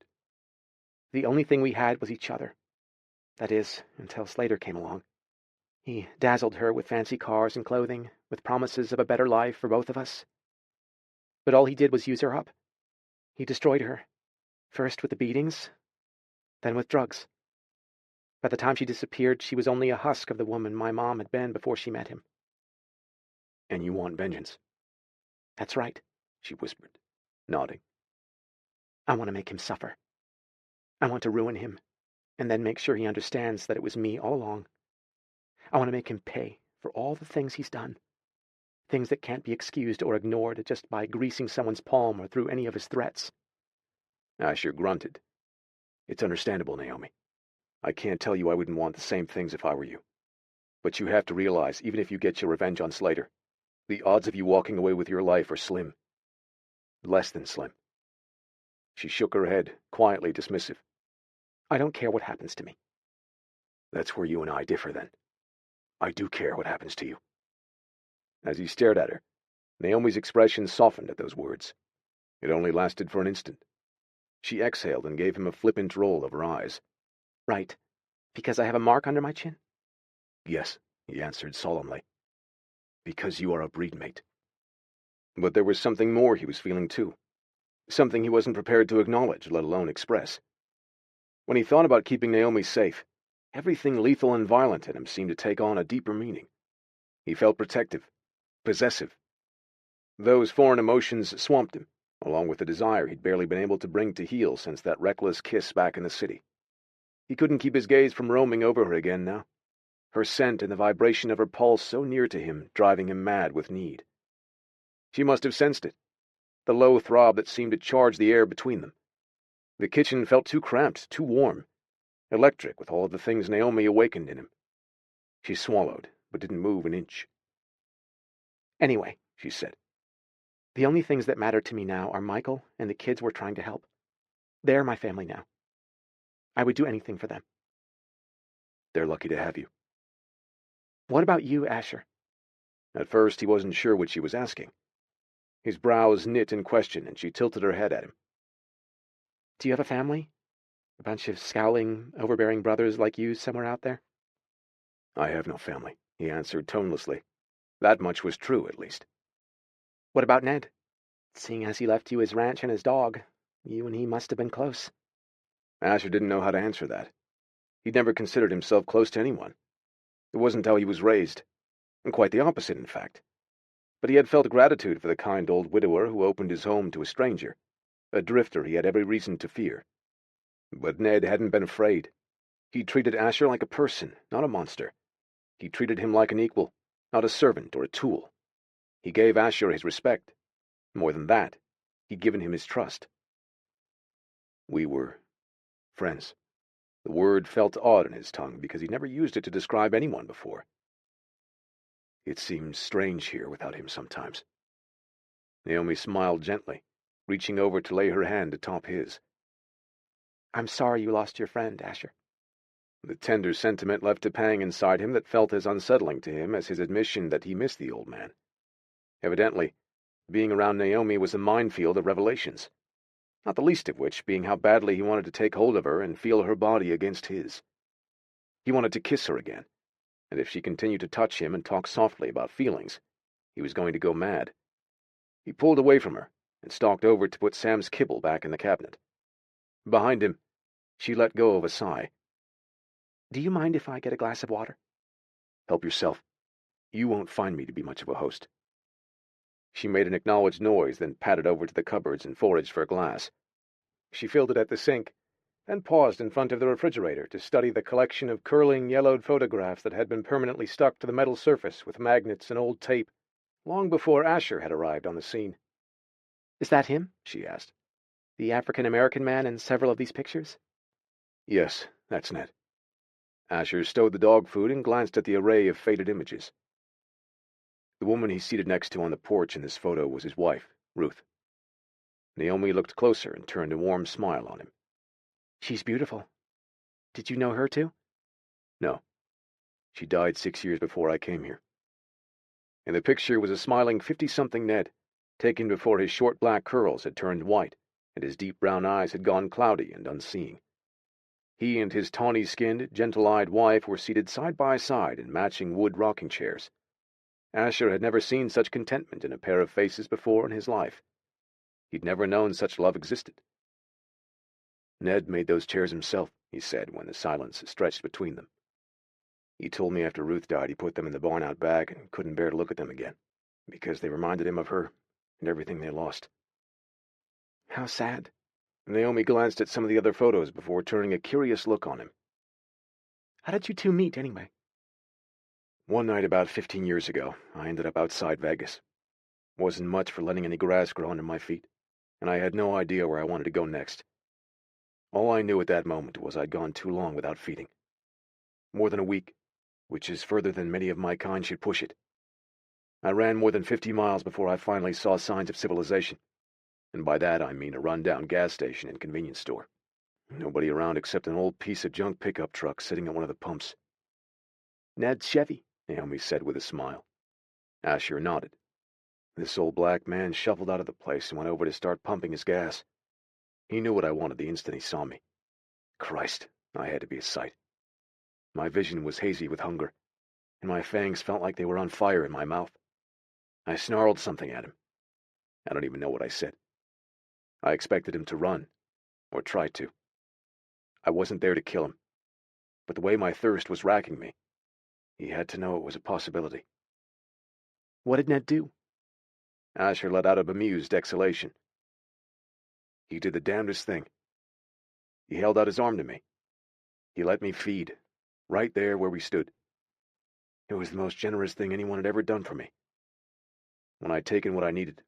The only thing we had was each other. That is, until Slater came along. He dazzled her with fancy cars and clothing, with promises of a better life for both of us. But all he did was use her up. He destroyed her, first with the beatings, then with drugs. By the time she disappeared, she was only a husk of the woman my mom had been before she met him. And you want vengeance? That's right, she whispered, nodding. I want to make him suffer. I want to ruin him, and then make sure he understands that it was me all along. I want to make him pay for all the things he's done. Things that can't be excused or ignored just by greasing someone's palm or through any of his threats. Asher grunted. It's understandable, Naomi. I can't tell you I wouldn't want the same things if I were you. But you have to realize, even if you get your revenge on Slater, the odds of you walking away with your life are slim. Less than slim. She shook her head, quietly dismissive. I don't care what happens to me. That's where you and I differ, then. I do care what happens to you. As he stared at her, Naomi's expression softened at those words. It only lasted for an instant. She exhaled and gave him a flippant roll of her eyes. Right. Because I have a mark under my chin? Yes, he answered solemnly. Because you are a breed mate. But there was something more he was feeling, too. Something he wasn't prepared to acknowledge, let alone express. When he thought about keeping Naomi safe, everything lethal and violent in him seemed to take on a deeper meaning. He felt protective, possessive. Those foreign emotions swamped him, along with the desire he'd barely been able to bring to heel since that reckless kiss back in the city. He couldn't keep his gaze from roaming over her again now, her scent and the vibration of her pulse so near to him, driving him mad with need. She must have sensed it, the low throb that seemed to charge the air between them. The kitchen felt too cramped, too warm, electric with all of the things Naomi awakened in him. She swallowed, but didn't move an inch. Anyway, she said, the only things that matter to me now are Michael and the kids we're trying to help. They're my family now. I would do anything for them. They're lucky to have you. What about you, Asher? At first, he wasn't sure what she was asking. His brows knit in question, and she tilted her head at him. Do you have a family? A bunch of scowling, overbearing brothers like you somewhere out there? I have no family, he answered tonelessly. That much was true, at least. What about Ned? Seeing as he left you his ranch and his dog, you and he must have been close. Asher didn't know how to answer that. He'd never considered himself close to anyone. It wasn't how he was raised, and quite the opposite, in fact. But he had felt gratitude for the kind old widower who opened his home to a stranger, a drifter he had every reason to fear. But Ned hadn't been afraid. He treated Asher like a person, not a monster. He treated him like an equal, not a servant or a tool. He gave Asher his respect. More than that, he'd given him his trust. We were friends. The word felt odd in his tongue because he'd never used it to describe anyone before. It seems strange here without him sometimes. Naomi smiled gently, reaching over to lay her hand atop his. I'm sorry you lost your friend, Asher. The tender sentiment left a pang inside him that felt as unsettling to him as his admission that he missed the old man. Evidently, being around Naomi was a minefield of revelations, not the least of which being how badly he wanted to take hold of her and feel her body against his. He wanted to kiss her again, and if she continued to touch him and talk softly about feelings, he was going to go mad. He pulled away from her and stalked over to put Sam's kibble back in the cabinet. Behind him, she let go of a sigh. Do you mind if I get a glass of water? Help yourself. You won't find me to be much of a host. She made an acknowledged noise, then padded over to the cupboards and foraged for a glass. She filled it at the sink, then paused in front of the refrigerator to study the collection of curling, yellowed photographs that had been permanently stuck to the metal surface with magnets and old tape, long before Asher had arrived on the scene. Is that him? She asked. The African-American man in several of these pictures? Yes, that's Ned. Asher stowed the dog food and glanced at the array of faded images. The woman he seated next to on the porch in this photo was his wife, Ruth. Naomi looked closer and turned a warm smile on him. She's beautiful. Did you know her too? No. She died 6 years before I came here. In the picture was a smiling 50-something Ned, taken before his short black curls had turned white and his deep brown eyes had gone cloudy and unseeing. He and his tawny-skinned, gentle-eyed wife were seated side by side in matching wood rocking chairs. Asher had never seen such contentment in a pair of faces before in his life. He'd never known such love existed. "Ned made those chairs himself," he said when the silence stretched between them. "He told me after Ruth died he put them in the barn out back and couldn't bear to look at them again, because they reminded him of her and everything they lost." How sad. Naomi glanced at some of the other photos before turning a curious look on him. How did you two meet, anyway? One night about 15 years ago, I ended up outside Vegas. Wasn't much for letting any grass grow under my feet, and I had no idea where I wanted to go next. All I knew at that moment was I'd gone too long without feeding. More than a week, which is further than many of my kind should push it. I ran more than 50 miles before I finally saw signs of civilization, and by that I mean a run-down gas station and convenience store. Nobody around except an old piece of junk pickup truck sitting at one of the pumps. Ned's Chevy, Naomi said with a smile. Asher nodded. This old black man shuffled out of the place and went over to start pumping his gas. He knew what I wanted the instant he saw me. Christ, I had to be a sight. My vision was hazy with hunger, and my fangs felt like they were on fire in my mouth. I snarled something at him. I don't even know what I said. I expected him to run, or try to. I wasn't there to kill him, but the way my thirst was racking me, he had to know it was a possibility. What did Ned do? Asher let out a bemused exhalation. He did the damnedest thing. He held out his arm to me. He let me feed, right there where we stood. It was the most generous thing anyone had ever done for me. When I'd taken what I needed,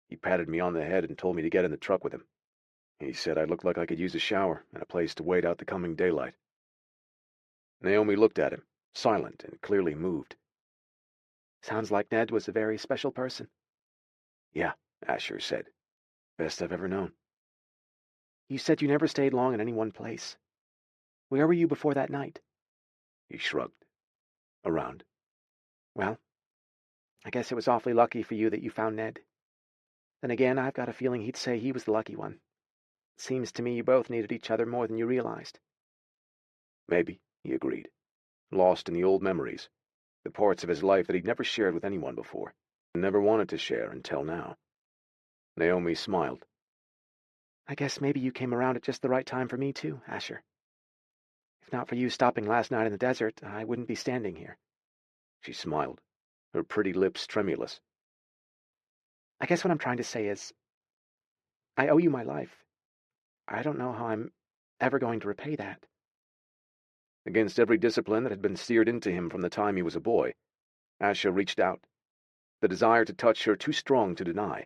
he patted me on the head and told me to get in the truck with him. He said I looked like I could use a shower and a place to wait out the coming daylight. Naomi looked at him, silent and clearly moved. Sounds like Ned was a very special person. Yeah, Asher said. Best I've ever known. You said you never stayed long in any one place. Where were you before that night? He shrugged. Around. Well, I guess it was awfully lucky for you that you found Ned. Then again, I've got a feeling he'd say he was the lucky one. It seems to me you both needed each other more than you realized. Maybe, he agreed, lost in the old memories, the parts of his life that he'd never shared with anyone before, and never wanted to share until now. Naomi smiled. I guess maybe you came around at just the right time for me too, Asher. If not for you stopping last night in the desert, I wouldn't be standing here. She smiled, her pretty lips tremulous. I guess what I'm trying to say is, I owe you my life. I don't know how I'm ever going to repay that. Against every discipline that had been seared into him from the time he was a boy, Asher reached out, the desire to touch her too strong to deny.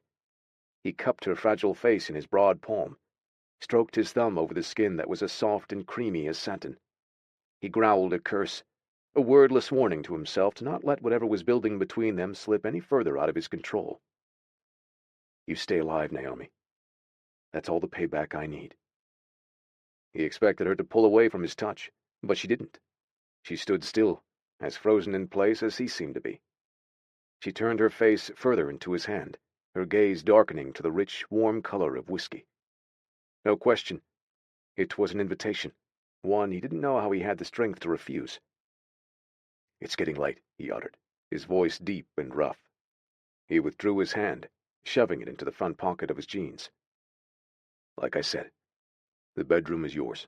He cupped her fragile face in his broad palm, stroked his thumb over the skin that was as soft and creamy as satin. He growled a curse, a wordless warning to himself to not let whatever was building between them slip any further out of his control. You stay alive, Naomi. That's all the payback I need. He expected her to pull away from his touch, but she didn't. She stood still, as frozen in place as he seemed to be. She turned her face further into his hand, her gaze darkening to the rich, warm color of whiskey. No question. It was an invitation, one he didn't know how he had the strength to refuse. It's getting late, he uttered, his voice deep and rough. He withdrew his hand, shoving it into the front pocket of his jeans. Like I said, the bedroom is yours.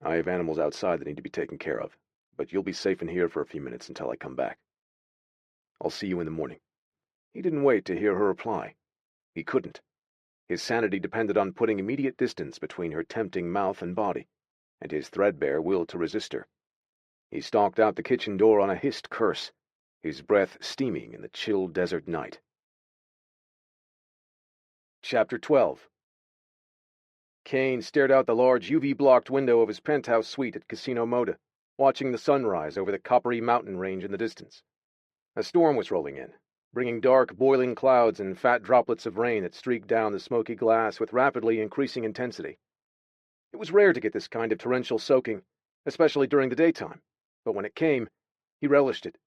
I have animals outside that need to be taken care of, but you'll be safe in here for a few minutes until I come back. I'll see you in the morning. He didn't wait to hear her reply. He couldn't. His sanity depended on putting immediate distance between her tempting mouth and body, and his threadbare will to resist her. He stalked out the kitchen door on a hissed curse, his breath steaming in the chill desert night. Chapter 12. Kane stared out the large UV-blocked window of his penthouse suite at Casino Moda, watching the sunrise over the coppery mountain range in the distance. A storm was rolling in, bringing dark, boiling clouds and fat droplets of rain that streaked down the smoky glass with rapidly increasing intensity. It was rare to get this kind of torrential soaking, especially during the daytime, but when it came, he relished it.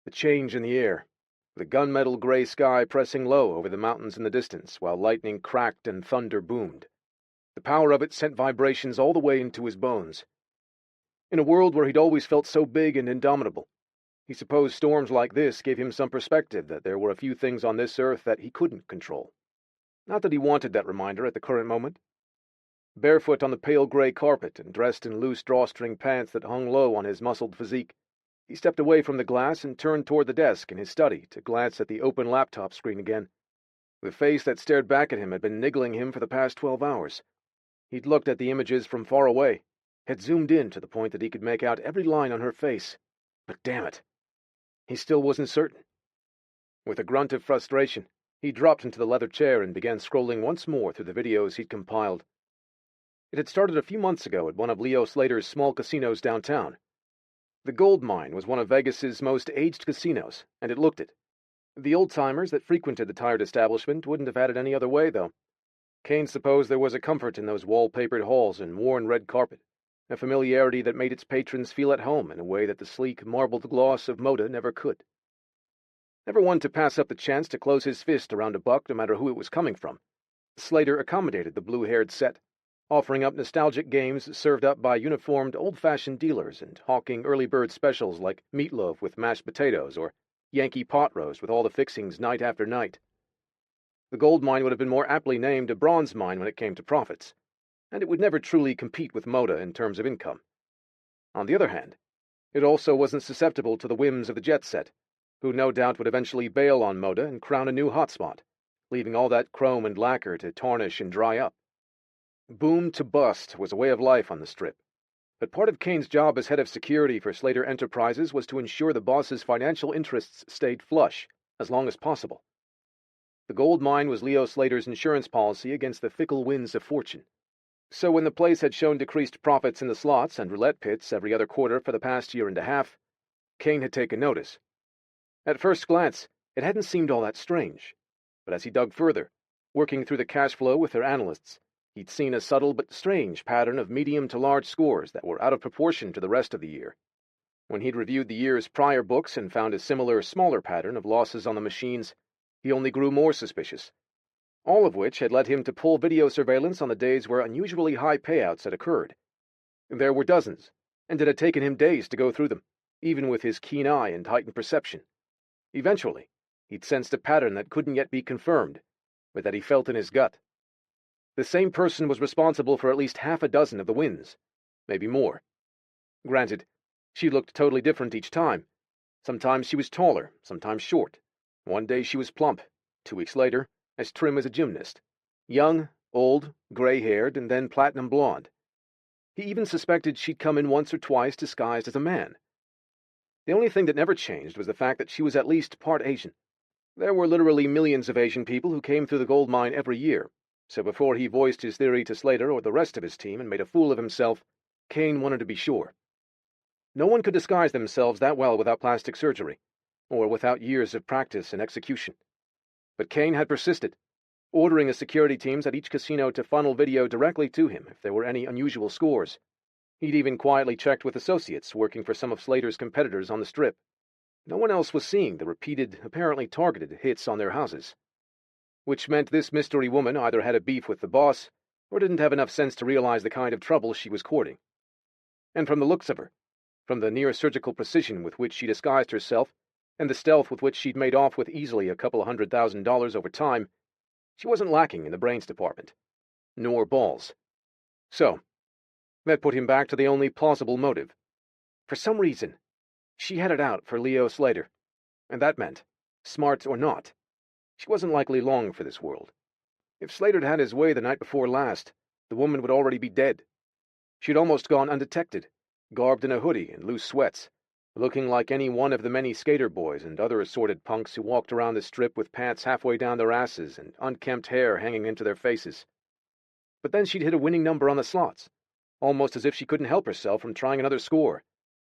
The change in the air, the gunmetal gray sky pressing low over the mountains in the distance while lightning cracked and thunder boomed. The power of it sent vibrations all the way into his bones. In a world where he'd always felt so big and indomitable, he supposed storms like this gave him some perspective that there were a few things on this earth that he couldn't control. Not that he wanted that reminder at the current moment. Barefoot on the pale gray carpet and dressed in loose drawstring pants that hung low on his muscled physique, he stepped away from the glass and turned toward the desk in his study to glance at the open laptop screen again. The face that stared back at him had been niggling him for the past 12 hours. He'd looked at the images from far away, had zoomed in to the point that he could make out every line on her face. But damn it, he still wasn't certain. With a grunt of frustration, he dropped into the leather chair and began scrolling once more through the videos he'd compiled. It had started a few months ago at one of Leo Slater's small casinos downtown. The Gold Mine was one of Vegas's most aged casinos, and it looked it. The old-timers that frequented the tired establishment wouldn't have had it any other way, though. Kane supposed there was a comfort in those wall-papered halls and worn red carpet, a familiarity that made its patrons feel at home in a way that the sleek, marbled gloss of Moda never could. Never one to pass up the chance to close his fist around a buck no matter who it was coming from, Slater accommodated the blue-haired set, offering up nostalgic games served up by uniformed old-fashioned dealers and hawking early bird specials like meatloaf with mashed potatoes or Yankee pot roast with all the fixings night after night. The gold mine would have been more aptly named a bronze mine when it came to profits, and it would never truly compete with Moda in terms of income. On the other hand, it also wasn't susceptible to the whims of the jet set, who no doubt would eventually bail on Moda and crown a new hotspot, leaving all that chrome and lacquer to tarnish and dry up. Boom to bust was a way of life on the Strip, but part of Kane's job as head of security for Slater Enterprises was to ensure the boss's financial interests stayed flush as long as possible. The gold mine was Leo Slater's insurance policy against the fickle winds of fortune. So when the place had shown decreased profits in the slots and roulette pits every other quarter for the past year and a half, Kane had taken notice. At first glance, it hadn't seemed all that strange, but as he dug further, working through the cash flow with their analysts, he'd seen a subtle but strange pattern of medium to large scores that were out of proportion to the rest of the year. When he'd reviewed the year's prior books and found a similar, smaller pattern of losses on the machines, he only grew more suspicious, all of which had led him to pull video surveillance on the days where unusually high payouts had occurred. There were dozens, and it had taken him days to go through them, even with his keen eye and heightened perception. Eventually, he'd sensed a pattern that couldn't yet be confirmed, but that he felt in his gut. The same person was responsible for at least half a dozen of the wins, maybe more. Granted, she looked totally different each time. Sometimes she was taller, sometimes short. One day she was plump, 2 weeks later, as trim as a gymnast. Young, old, gray-haired, and then platinum blonde. He even suspected she'd come in once or twice disguised as a man. The only thing that never changed was the fact that she was at least part Asian. There were literally millions of Asian people who came through the gold mine every year, so before he voiced his theory to Slater or the rest of his team and made a fool of himself, Kane wanted to be sure. No one could disguise themselves that well without plastic surgery, or without years of practice and execution. But Kane had persisted, ordering the security teams at each casino to funnel video directly to him if there were any unusual scores. He'd even quietly checked with associates working for some of Slater's competitors on the Strip. No one else was seeing the repeated, apparently targeted hits on their houses. Which meant this mystery woman either had a beef with the boss, or didn't have enough sense to realize the kind of trouble she was courting. And from the looks of her, from the near-surgical precision with which she disguised herself, and the stealth with which she'd made off with easily a couple of $100,000 over time, she wasn't lacking in the brains department. Nor balls. So, that put him back to the only plausible motive. For some reason, she had it out for Leo Slater, and that meant, smart or not, she wasn't likely long for this world. If Slater had his way the night before last, the woman would already be dead. She'd almost gone undetected, garbed in a hoodie and loose sweats, looking like any one of the many skater boys and other assorted punks who walked around the Strip with pants halfway down their asses and unkempt hair hanging into their faces. But then she'd hit a winning number on the slots, almost as if she couldn't help herself from trying another score.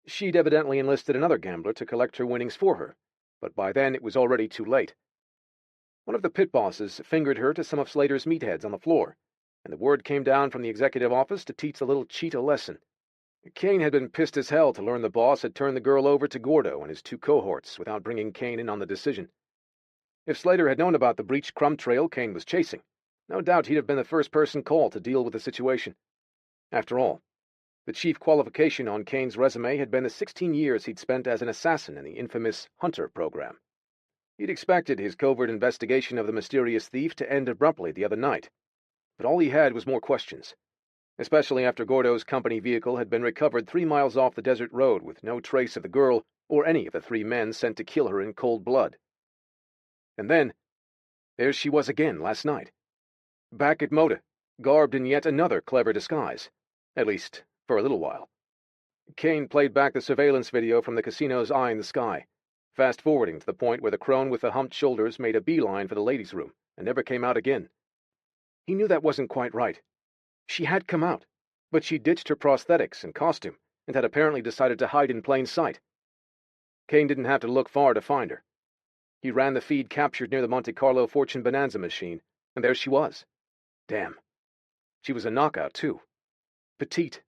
She'd evidently enlisted another gambler to collect her winnings for her, but by then it was already too late. One of the pit bosses fingered her to some of Slater's meatheads on the floor, and the word came down from the executive office to teach the little cheat a lesson. Kane had been pissed as hell to learn the boss had turned the girl over to Gordo and his 2 cohorts without bringing Kane in on the decision. If Slater had known about the breached crumb trail Kane was chasing, no doubt he'd have been the first person called to deal with the situation. After all, the chief qualification on Kane's resume had been the 16 years he'd spent as an assassin in the infamous Hunter program. He'd expected his covert investigation of the mysterious thief to end abruptly the other night, but all he had was more questions, especially after Gordo's company vehicle had been recovered 3 miles off the desert road with no trace of the girl or any of the 3 men sent to kill her in cold blood. And then, there she was again last night, back at Moda, garbed in yet another clever disguise, at least for a little while. Kane played back the surveillance video from the casino's eye in the sky, fast-forwarding to the point where the crone with the humped shoulders made a beeline for the ladies' room and never came out again. He knew that wasn't quite right. She had come out, but she ditched her prosthetics and costume and had apparently decided to hide in plain sight. Kane didn't have to look far to find her. He ran the feed captured near the Monte Carlo Fortune Bonanza machine, and there she was. Damn. She was a knockout, too. Petite,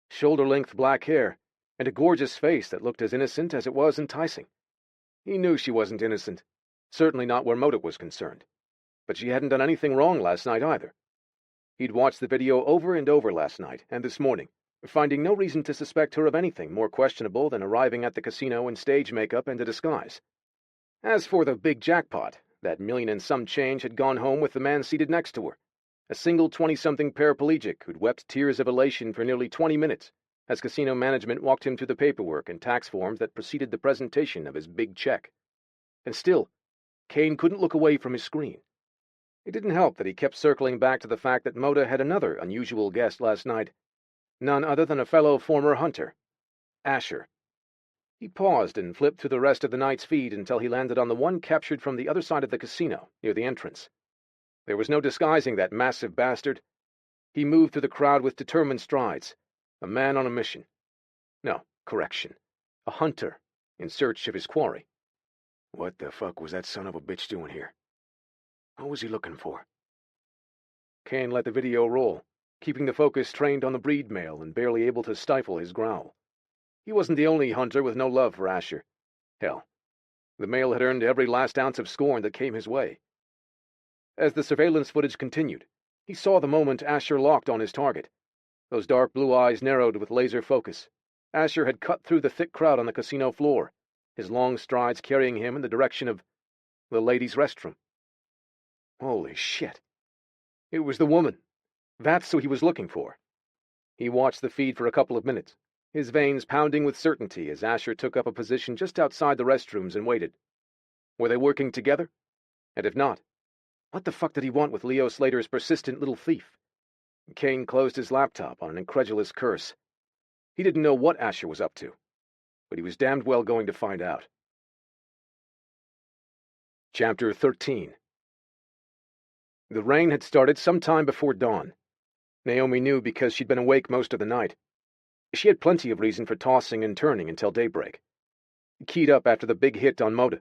shoulder-length black hair, and a gorgeous face that looked as innocent as it was enticing. He knew she wasn't innocent, certainly not where motive was concerned. But she hadn't done anything wrong last night either. He'd watched the video over and over last night and this morning, finding no reason to suspect her of anything more questionable than arriving at the casino in stage makeup and a disguise. As for the big jackpot, that million and some change had gone home with the man seated next to her, a single 20-something paraplegic who'd wept tears of elation for nearly 20 minutes as casino management walked him through the paperwork and tax forms that preceded the presentation of his big check. And still, Kane couldn't look away from his screen. It didn't help that he kept circling back to the fact that Moda had another unusual guest last night, none other than a fellow former hunter, Asher. He paused and flipped through the rest of the night's feed until he landed on the one captured from the other side of the casino, near the entrance. There was no disguising that massive bastard. He moved through the crowd with determined strides, a man on a mission. No, correction, a hunter in search of his quarry. What the fuck was that son of a bitch doing here? What was he looking for? Kane let the video roll, keeping the focus trained on the breed male and barely able to stifle his growl. He wasn't the only hunter with no love for Asher. Hell, the male had earned every last ounce of scorn that came his way. As the surveillance footage continued, he saw the moment Asher locked on his target. Those dark blue eyes narrowed with laser focus. Asher had cut through the thick crowd on the casino floor, his long strides carrying him in the direction of the ladies' restroom. Holy shit. It was the woman. That's who he was looking for. He watched the feed for a couple of minutes, his veins pounding with certainty as Asher took up a position just outside the restrooms and waited. Were they working together? And if not, what the fuck did he want with Leo Slater's persistent little thief? Kane closed his laptop on an incredulous curse. He didn't know what Asher was up to, but he was damned well going to find out. Chapter 13. The rain had started some time before dawn. Naomi knew because she'd been awake most of the night. She had plenty of reason for tossing and turning until daybreak. Keyed up after the big hit on Moda.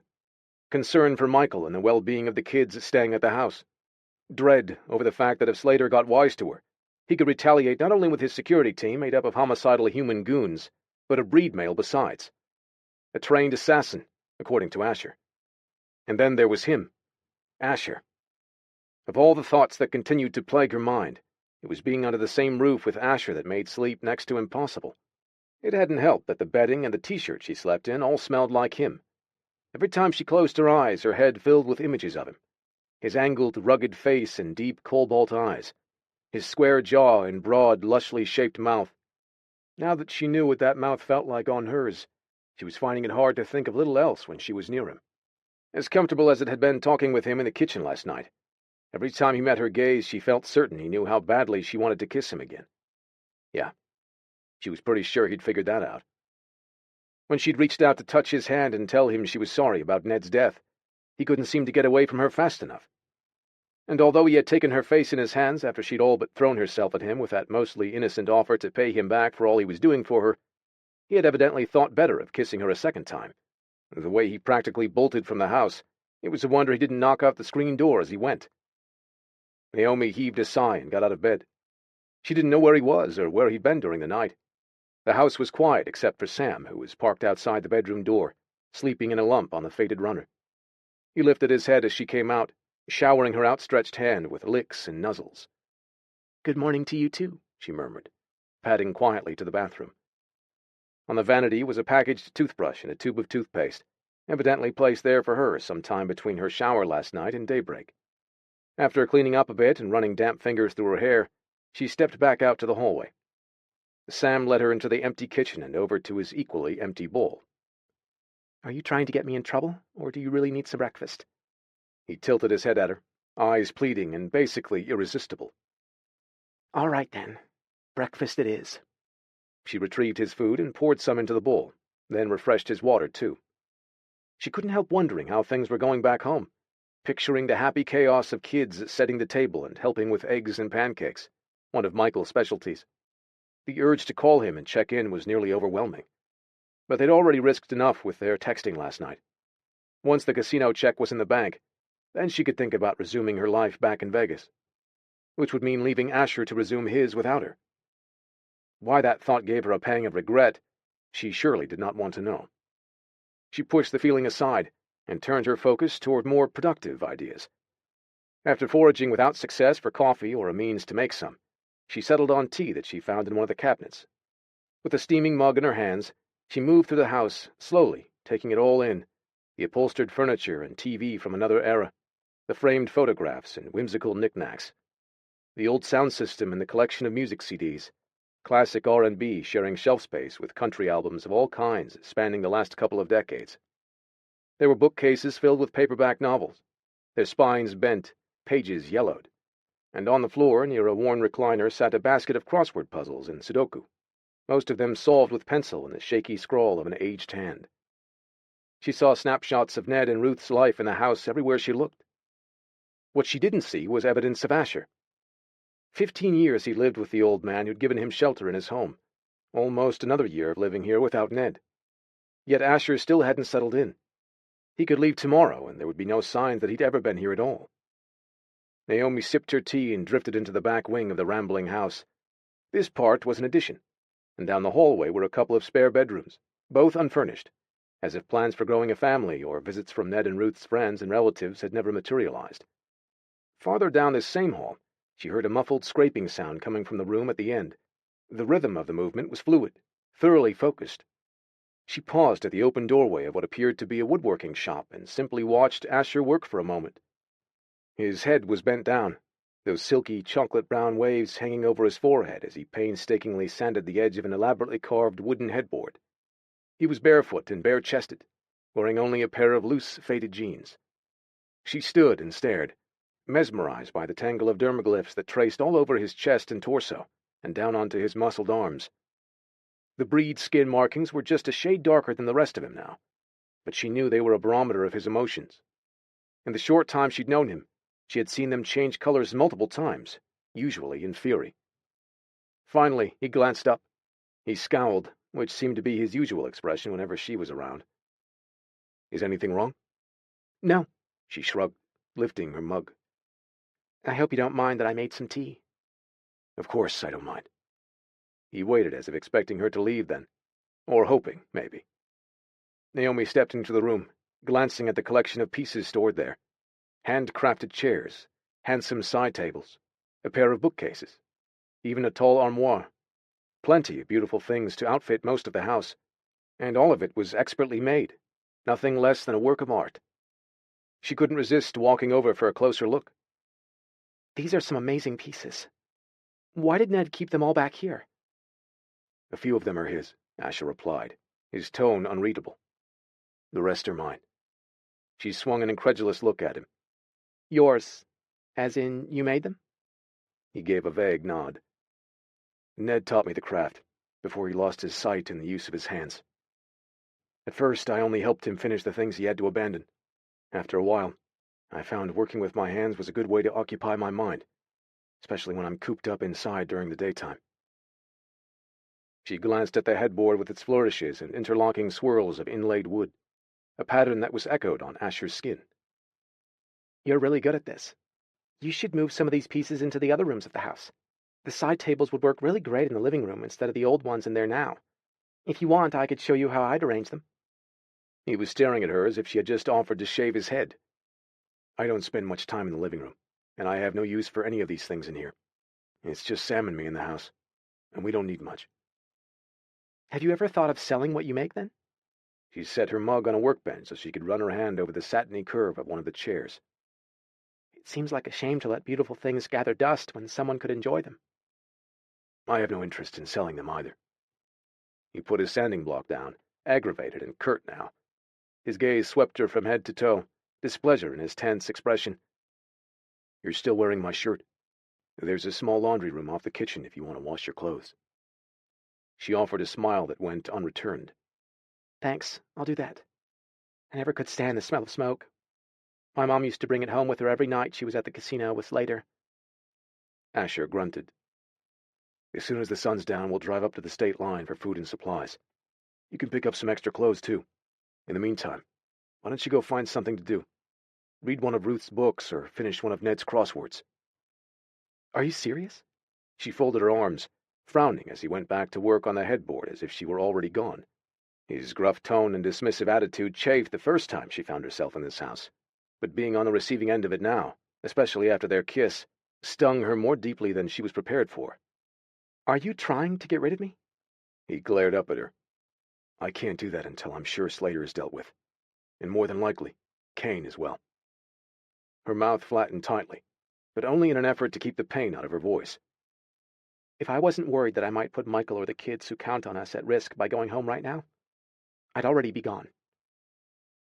Concern for Michael and the well-being of the kids staying at the house. Dread over the fact that if Slater got wise to her, he could retaliate not only with his security team made up of homicidal human goons, but a breed male besides. A trained assassin, according to Asher. And then there was him, Asher. Of all the thoughts that continued to plague her mind, it was being under the same roof with Asher that made sleep next to impossible. It hadn't helped that the bedding and the t-shirt she slept in all smelled like him. Every time she closed her eyes, her head filled with images of him. His angled, rugged face and deep cobalt eyes. His square jaw and broad, lushly shaped mouth. Now that she knew what that mouth felt like on hers, she was finding it hard to think of little else when she was near him. As comfortable as it had been talking with him in the kitchen last night. Every time he met her gaze, she felt certain he knew how badly she wanted to kiss him again. Yeah, she was pretty sure he'd figured that out. When she'd reached out to touch his hand and tell him she was sorry about Ned's death, he couldn't seem to get away from her fast enough. And although he had taken her face in his hands after she'd all but thrown herself at him with that mostly innocent offer to pay him back for all he was doing for her, he had evidently thought better of kissing her a second time. The way he practically bolted from the house, it was a wonder he didn't knock out the screen door as he went. Naomi heaved a sigh and got out of bed. She didn't know where he was or where he'd been during the night. The house was quiet except for Sam, who was parked outside the bedroom door, sleeping in a lump on the faded runner. He lifted his head as she came out, showering her outstretched hand with licks and nuzzles. "Good morning to you, too," she murmured, padding quietly to the bathroom. On the vanity was a packaged toothbrush and a tube of toothpaste. evidently placed there for her some time between her shower last night and daybreak. After cleaning up a bit and running damp fingers through her hair, she stepped back out to the hallway. Sam led her into the empty kitchen and over to his equally empty bowl. Are you trying to get me in trouble, or do you really need some breakfast? He tilted his head at her, eyes pleading and basically irresistible. All right, then. Breakfast it is. She retrieved his food and poured some into the bowl, then refreshed his water, too. She couldn't help wondering how things were going back home, picturing the happy chaos of kids setting the table and helping with eggs and pancakes, one of Michael's specialties. The urge to call him and check in was nearly overwhelming. But they'd already risked enough with their texting last night. Once the casino check was in the bank, then she could think about resuming her life back in Vegas, which would mean leaving Asher to resume his without her. Why that thought gave her a pang of regret, she surely did not want to know. She pushed the feeling aside and turned her focus toward more productive ideas. After foraging without success for coffee or a means to make some, she settled on tea that she found in one of the cabinets. With a steaming mug in her hands, she moved through the house, slowly, taking it all in, the upholstered furniture and TV from another era, the framed photographs and whimsical knickknacks, the old sound system and the collection of music CDs, classic R&B sharing shelf space with country albums of all kinds spanning the last couple of decades. There were bookcases filled with paperback novels, their spines bent, pages yellowed, and on the floor near a worn recliner sat a basket of crossword puzzles and Sudoku, most of them solved with pencil in the shaky scrawl of an aged hand. She saw snapshots of Ned and Ruth's life in the house everywhere she looked. What she didn't see was evidence of Asher. 15 years he lived with the old man who'd given him shelter in his home, almost another year of living here without Ned. Yet Asher still hadn't settled in. He could leave tomorrow, and there would be no signs that he'd ever been here at all. Naomi sipped her tea and drifted into the back wing of the rambling house. This part was an addition, and down the hallway were a couple of spare bedrooms, both unfurnished, as if plans for growing a family or visits from Ned and Ruth's friends and relatives had never materialized. Farther down this same hall, she heard a muffled scraping sound coming from the room at the end. The rhythm of the movement was fluid, thoroughly focused. She paused at the open doorway of what appeared to be a woodworking shop and simply watched Asher work for a moment. His head was bent down, those silky chocolate-brown waves hanging over his forehead as he painstakingly sanded the edge of an elaborately carved wooden headboard. He was barefoot and bare-chested, wearing only a pair of loose, faded jeans. She stood and stared, mesmerized by the tangle of dermaglyphs that traced all over his chest and torso, and down onto his muscled arms. The breed skin markings were just a shade darker than the rest of him now, but she knew they were a barometer of his emotions. In the short time she'd known him, she had seen them change colors multiple times, usually in fury. Finally, he glanced up. He scowled, which seemed to be his usual expression whenever she was around. "Is anything wrong?" No, she shrugged, lifting her mug. I hope you don't mind that I made some tea. Of course I don't mind. He waited as if expecting her to leave then, or hoping, maybe. Naomi stepped into the room, glancing at the collection of pieces stored there. Hand-crafted chairs, handsome side tables, a pair of bookcases, even a tall armoire. Plenty of beautiful things to outfit most of the house, and all of it was expertly made, nothing less than a work of art. She couldn't resist walking over for a closer look. These are some amazing pieces. Why did Ned keep them all back here? A few of them are his, Asher replied, his tone unreadable. The rest are mine. She swung an incredulous look at him. Yours, as in you made them? He gave a vague nod. Ned taught me the craft, before he lost his sight and the use of his hands. At first, I only helped him finish the things he had to abandon. After a while, I found working with my hands was a good way to occupy my mind, especially when I'm cooped up inside during the daytime. She glanced at the headboard with its flourishes and interlocking swirls of inlaid wood, a pattern that was echoed on Asher's skin. You're really good at this. You should move some of these pieces into the other rooms of the house. The side tables would work really great in the living room instead of the old ones in there now. If you want, I could show you how I'd arrange them. He was staring at her as if she had just offered to shave his head. I don't spend much time in the living room, and I have no use for any of these things in here. It's just Sam and me in the house, and we don't need much. Have you ever thought of selling what you make, then? She set her mug on a workbench so she could run her hand over the satiny curve of one of the chairs. It seems like a shame to let beautiful things gather dust when someone could enjoy them. I have no interest in selling them either. He put his sanding block down, aggravated and curt now. His gaze swept her from head to toe, displeasure in his tense expression. You're still wearing my shirt. There's a small laundry room off the kitchen if you want to wash your clothes. She offered a smile that went unreturned. Thanks, I'll do that. I never could stand the smell of smoke. My mom used to bring it home with her every night she was at the casino with Slater. Asher grunted. As soon as the sun's down, we'll drive up to the state line for food and supplies. You can pick up some extra clothes, too. In the meantime, why don't you go find something to do? Read one of Ruth's books or finish one of Ned's crosswords. Are you serious? She folded her arms, frowning as he went back to work on the headboard as if she were already gone. His gruff tone and dismissive attitude chafed the first time she found herself in this house, but being on the receiving end of it now, especially after their kiss, stung her more deeply than she was prepared for. Are you trying to get rid of me? He glared up at her. I can't do that until I'm sure Slater is dealt with. And more than likely, Kane as well. Her mouth flattened tightly, but only in an effort to keep the pain out of her voice. If I wasn't worried that I might put Michael or the kids who count on us at risk by going home right now, I'd already be gone.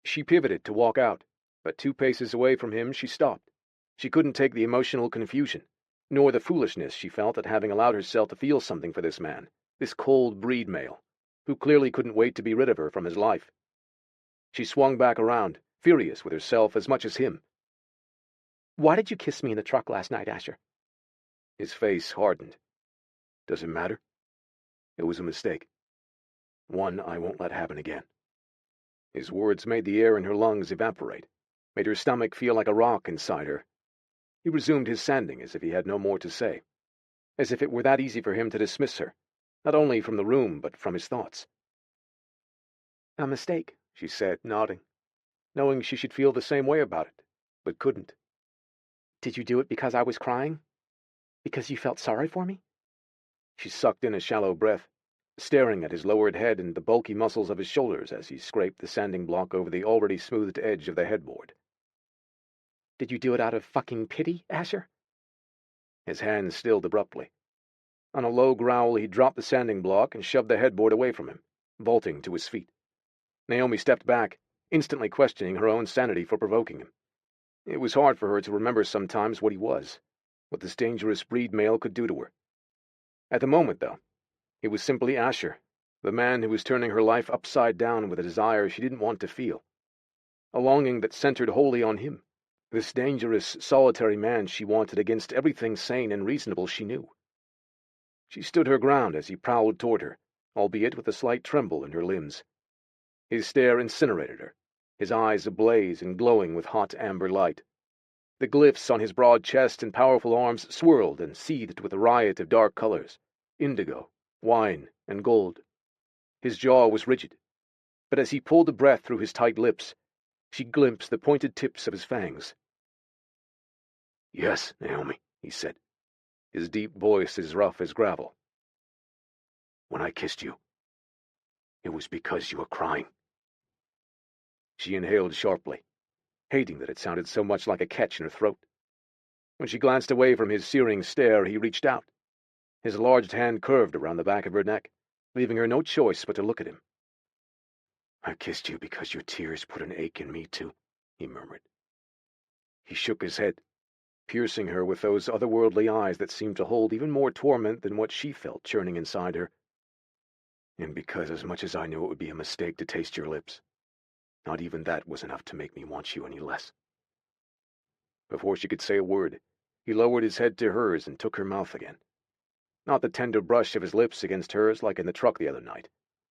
She pivoted to walk out, but 2 paces away from him she stopped. She couldn't take the emotional confusion, nor the foolishness she felt at having allowed herself to feel something for this man, this cold breed male, who clearly couldn't wait to be rid of her from his life. She swung back around, furious with herself as much as him. Why did you kiss me in the truck last night, Asher? His face hardened. Does it matter? It was a mistake. One I won't let happen again. His words made the air in her lungs evaporate, made her stomach feel like a rock inside her. He resumed his sanding as if he had no more to say, as if it were that easy for him to dismiss her, not only from the room but from his thoughts. A mistake, she said, nodding, knowing she should feel the same way about it, but couldn't. Did you do it because I was crying? Because you felt sorry for me? She sucked in a shallow breath, staring at his lowered head and the bulky muscles of his shoulders as he scraped the sanding block over the already smoothed edge of the headboard. Did you do it out of fucking pity, Asher? His hand stilled abruptly. On a low growl, he dropped the sanding block and shoved the headboard away from him, vaulting to his feet. Naomi stepped back, instantly questioning her own sanity for provoking him. It was hard for her to remember sometimes what he was, what this dangerous breed male could do to her. At the moment, though, he was simply Asher, the man who was turning her life upside down with a desire she didn't want to feel, a longing that centered wholly on him, this dangerous, solitary man she wanted against everything sane and reasonable she knew. She stood her ground as he prowled toward her, albeit with a slight tremble in her limbs. His stare incinerated her, his eyes ablaze and glowing with hot amber light. The glyphs on his broad chest and powerful arms swirled and seethed with a riot of dark colors, indigo, wine, and gold. His jaw was rigid, but as he pulled a breath through his tight lips, she glimpsed the pointed tips of his fangs. "Yes, Naomi," he said, his deep voice as rough as gravel. "When I kissed you, it was because you were crying." She inhaled sharply, hating that it sounded so much like a catch in her throat. When she glanced away from his searing stare, he reached out. His large hand curved around the back of her neck, leaving her no choice but to look at him. "I kissed you because your tears put an ache in me, too," he murmured. He shook his head, piercing her with those otherworldly eyes that seemed to hold even more torment than what she felt churning inside her. "And because as much as I knew it would be a mistake to taste your lips, not even that was enough to make me want you any less." Before she could say a word, he lowered his head to hers and took her mouth again. Not the tender brush of his lips against hers like in the truck the other night,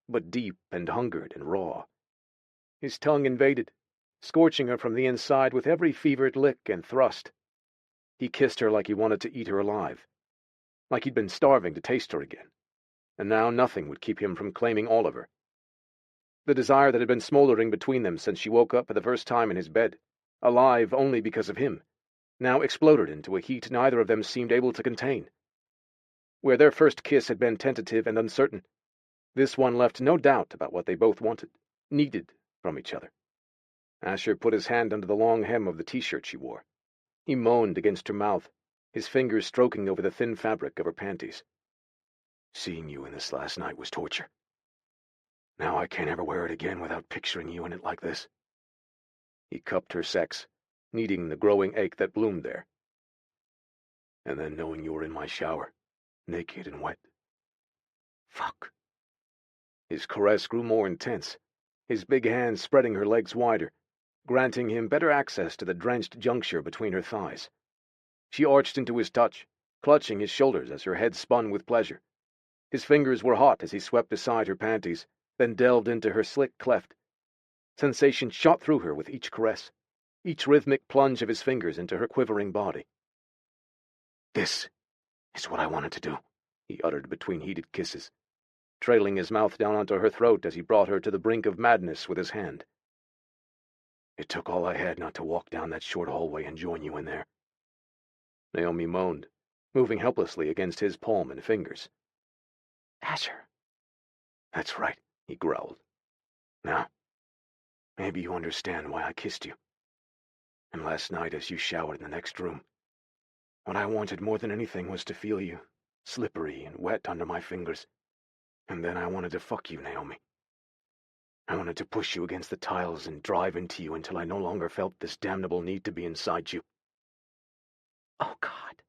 but deep and hungered and raw. His tongue invaded, scorching her from the inside with every fevered lick and thrust. He kissed her like he wanted to eat her alive, like he'd been starving to taste her again, and now nothing would keep him from claiming all of her. The desire that had been smoldering between them since she woke up for the first time in his bed, alive only because of him, now exploded into a heat neither of them seemed able to contain. Where their first kiss had been tentative and uncertain, this one left no doubt about what they both wanted. needed from each other. Asher put his hand under the long hem of the t-shirt she wore. He moaned against her mouth, his fingers stroking over the thin fabric of her panties. Seeing you in this last night was torture. Now I can't ever wear it again without picturing you in it like this. He cupped her sex, kneading the growing ache that bloomed there. And then knowing you were in my shower, naked and wet. Fuck. His caress grew more intense, his big hands spreading her legs wider, granting him better access to the drenched juncture between her thighs. She arched into his touch, clutching his shoulders as her head spun with pleasure. His fingers were hot as he swept aside her panties, then delved into her slick cleft. Sensation shot through her with each caress, each rhythmic plunge of his fingers into her quivering body. This is what I wanted to do, he uttered between heated kisses, trailing his mouth down onto her throat as he brought her to the brink of madness with his hand. It took all I had not to walk down that short hallway and join you in there. Naomi moaned, moving helplessly against his palm and fingers. Asher. That's right, he growled. Now, maybe you understand why I kissed you. And last night as you showered in the next room, what I wanted more than anything was to feel you, slippery and wet under my fingers. And then I wanted to fuck you, Naomi. I wanted to push you against the tiles and drive into you until I no longer felt this damnable need to be inside you. Oh, God.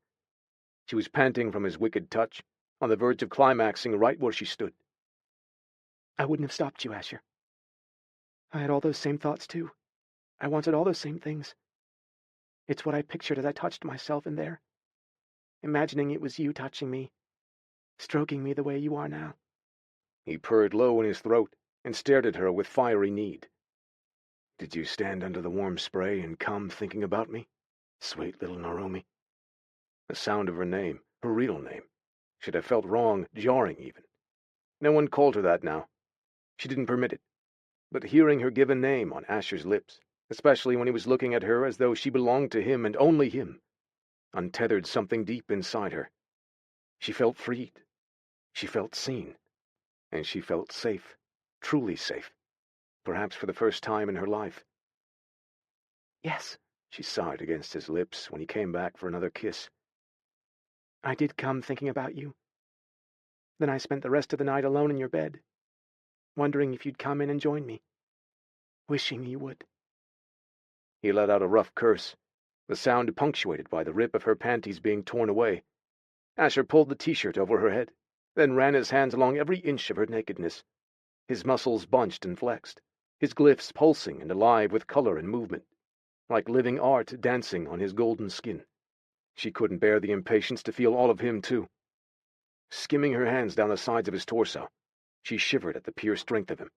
She was panting from his wicked touch, on the verge of climaxing right where she stood. I wouldn't have stopped you, Asher. I had all those same thoughts, too. I wanted all those same things. It's what I pictured as I touched myself in there, imagining it was you touching me, stroking me the way you are now. He purred low in his throat and stared at her with fiery need. Did you stand under the warm spray and come thinking about me, sweet little Narumi? The sound of her name, her real name, should have felt wrong, jarring even. No one called her that now. She didn't permit it. But hearing her given name on Asher's lips, especially when he was looking at her as though she belonged to him and only him, untethered something deep inside her. She felt freed. She felt seen. And she felt safe, truly safe, perhaps for the first time in her life. Yes, she sighed against his lips when he came back for another kiss. I did come thinking about you. Then I spent the rest of the night alone in your bed, wondering if you'd come in and join me, wishing you would. He let out a rough curse, the sound punctuated by the rip of her panties being torn away. Asher pulled the t-shirt over her head, then ran his hands along every inch of her nakedness. His muscles bunched and flexed, his glyphs pulsing and alive with color and movement, like living art dancing on his golden skin. She couldn't bear the impatience to feel all of him, too. Skimming her hands down the sides of his torso, she shivered at the pure strength of him.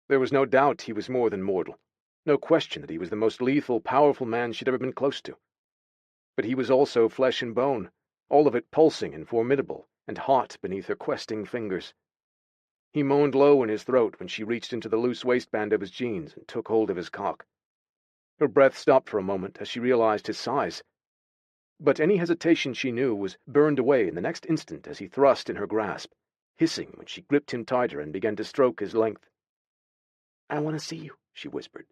There was no doubt he was more than mortal, no question that he was the most lethal, powerful man she'd ever been close to. But he was also flesh and bone, all of it pulsing and formidable and hot beneath her questing fingers. He moaned low in his throat when she reached into the loose waistband of his jeans and took hold of his cock. Her breath stopped for a moment as she realized his size. But any hesitation she knew was burned away in the next instant as he thrust in her grasp, hissing when she gripped him tighter and began to stroke his length. I want to see you, she whispered.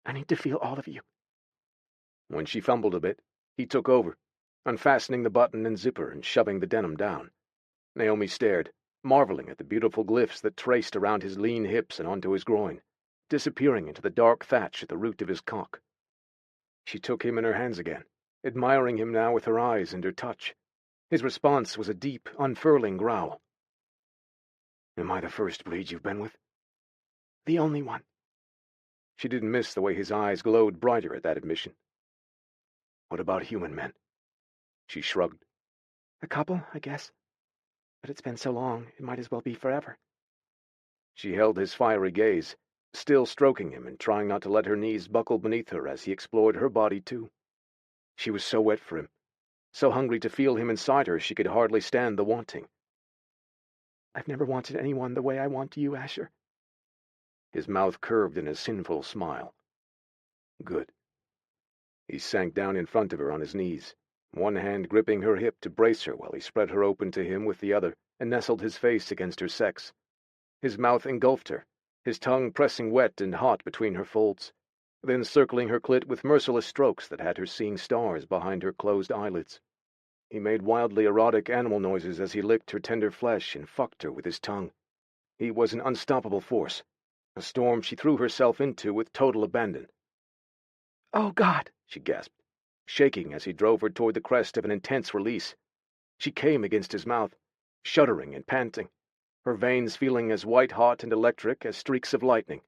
I need to feel all of you. When she fumbled a bit, he took over, unfastening the button and zipper and shoving the denim down. Naomi stared, marveling at the beautiful glyphs that traced around his lean hips and onto his groin, disappearing into the dark thatch at the root of his cock. She took him in her hands again, admiring him now with her eyes and her touch. His response was a deep, unfurling growl. Am I the first breed you've been with? The only one. She didn't miss the way his eyes glowed brighter at that admission. What about human men? She shrugged. A couple, I guess. But it's been so long, it might as well be forever. She held his fiery gaze, still stroking him and trying not to let her knees buckle beneath her as he explored her body too. She was so wet for him, so hungry to feel him inside her she could hardly stand the wanting. I've never wanted anyone the way I want you, Asher. His mouth curved in a sinful smile. Good. He sank down in front of her on his knees, one hand gripping her hip to brace her while he spread her open to him with the other and nestled his face against her sex. His mouth engulfed her, his tongue pressing wet and hot between her folds, then circling her clit with merciless strokes that had her seeing stars behind her closed eyelids. He made wildly erotic animal noises as he licked her tender flesh and fucked her with his tongue. He was an unstoppable force, a storm she threw herself into with total abandon. "Oh, God," she gasped, shaking as he drove her toward the crest of an intense release. She came against his mouth, shuddering and panting, her veins feeling as white-hot and electric as streaks of lightning.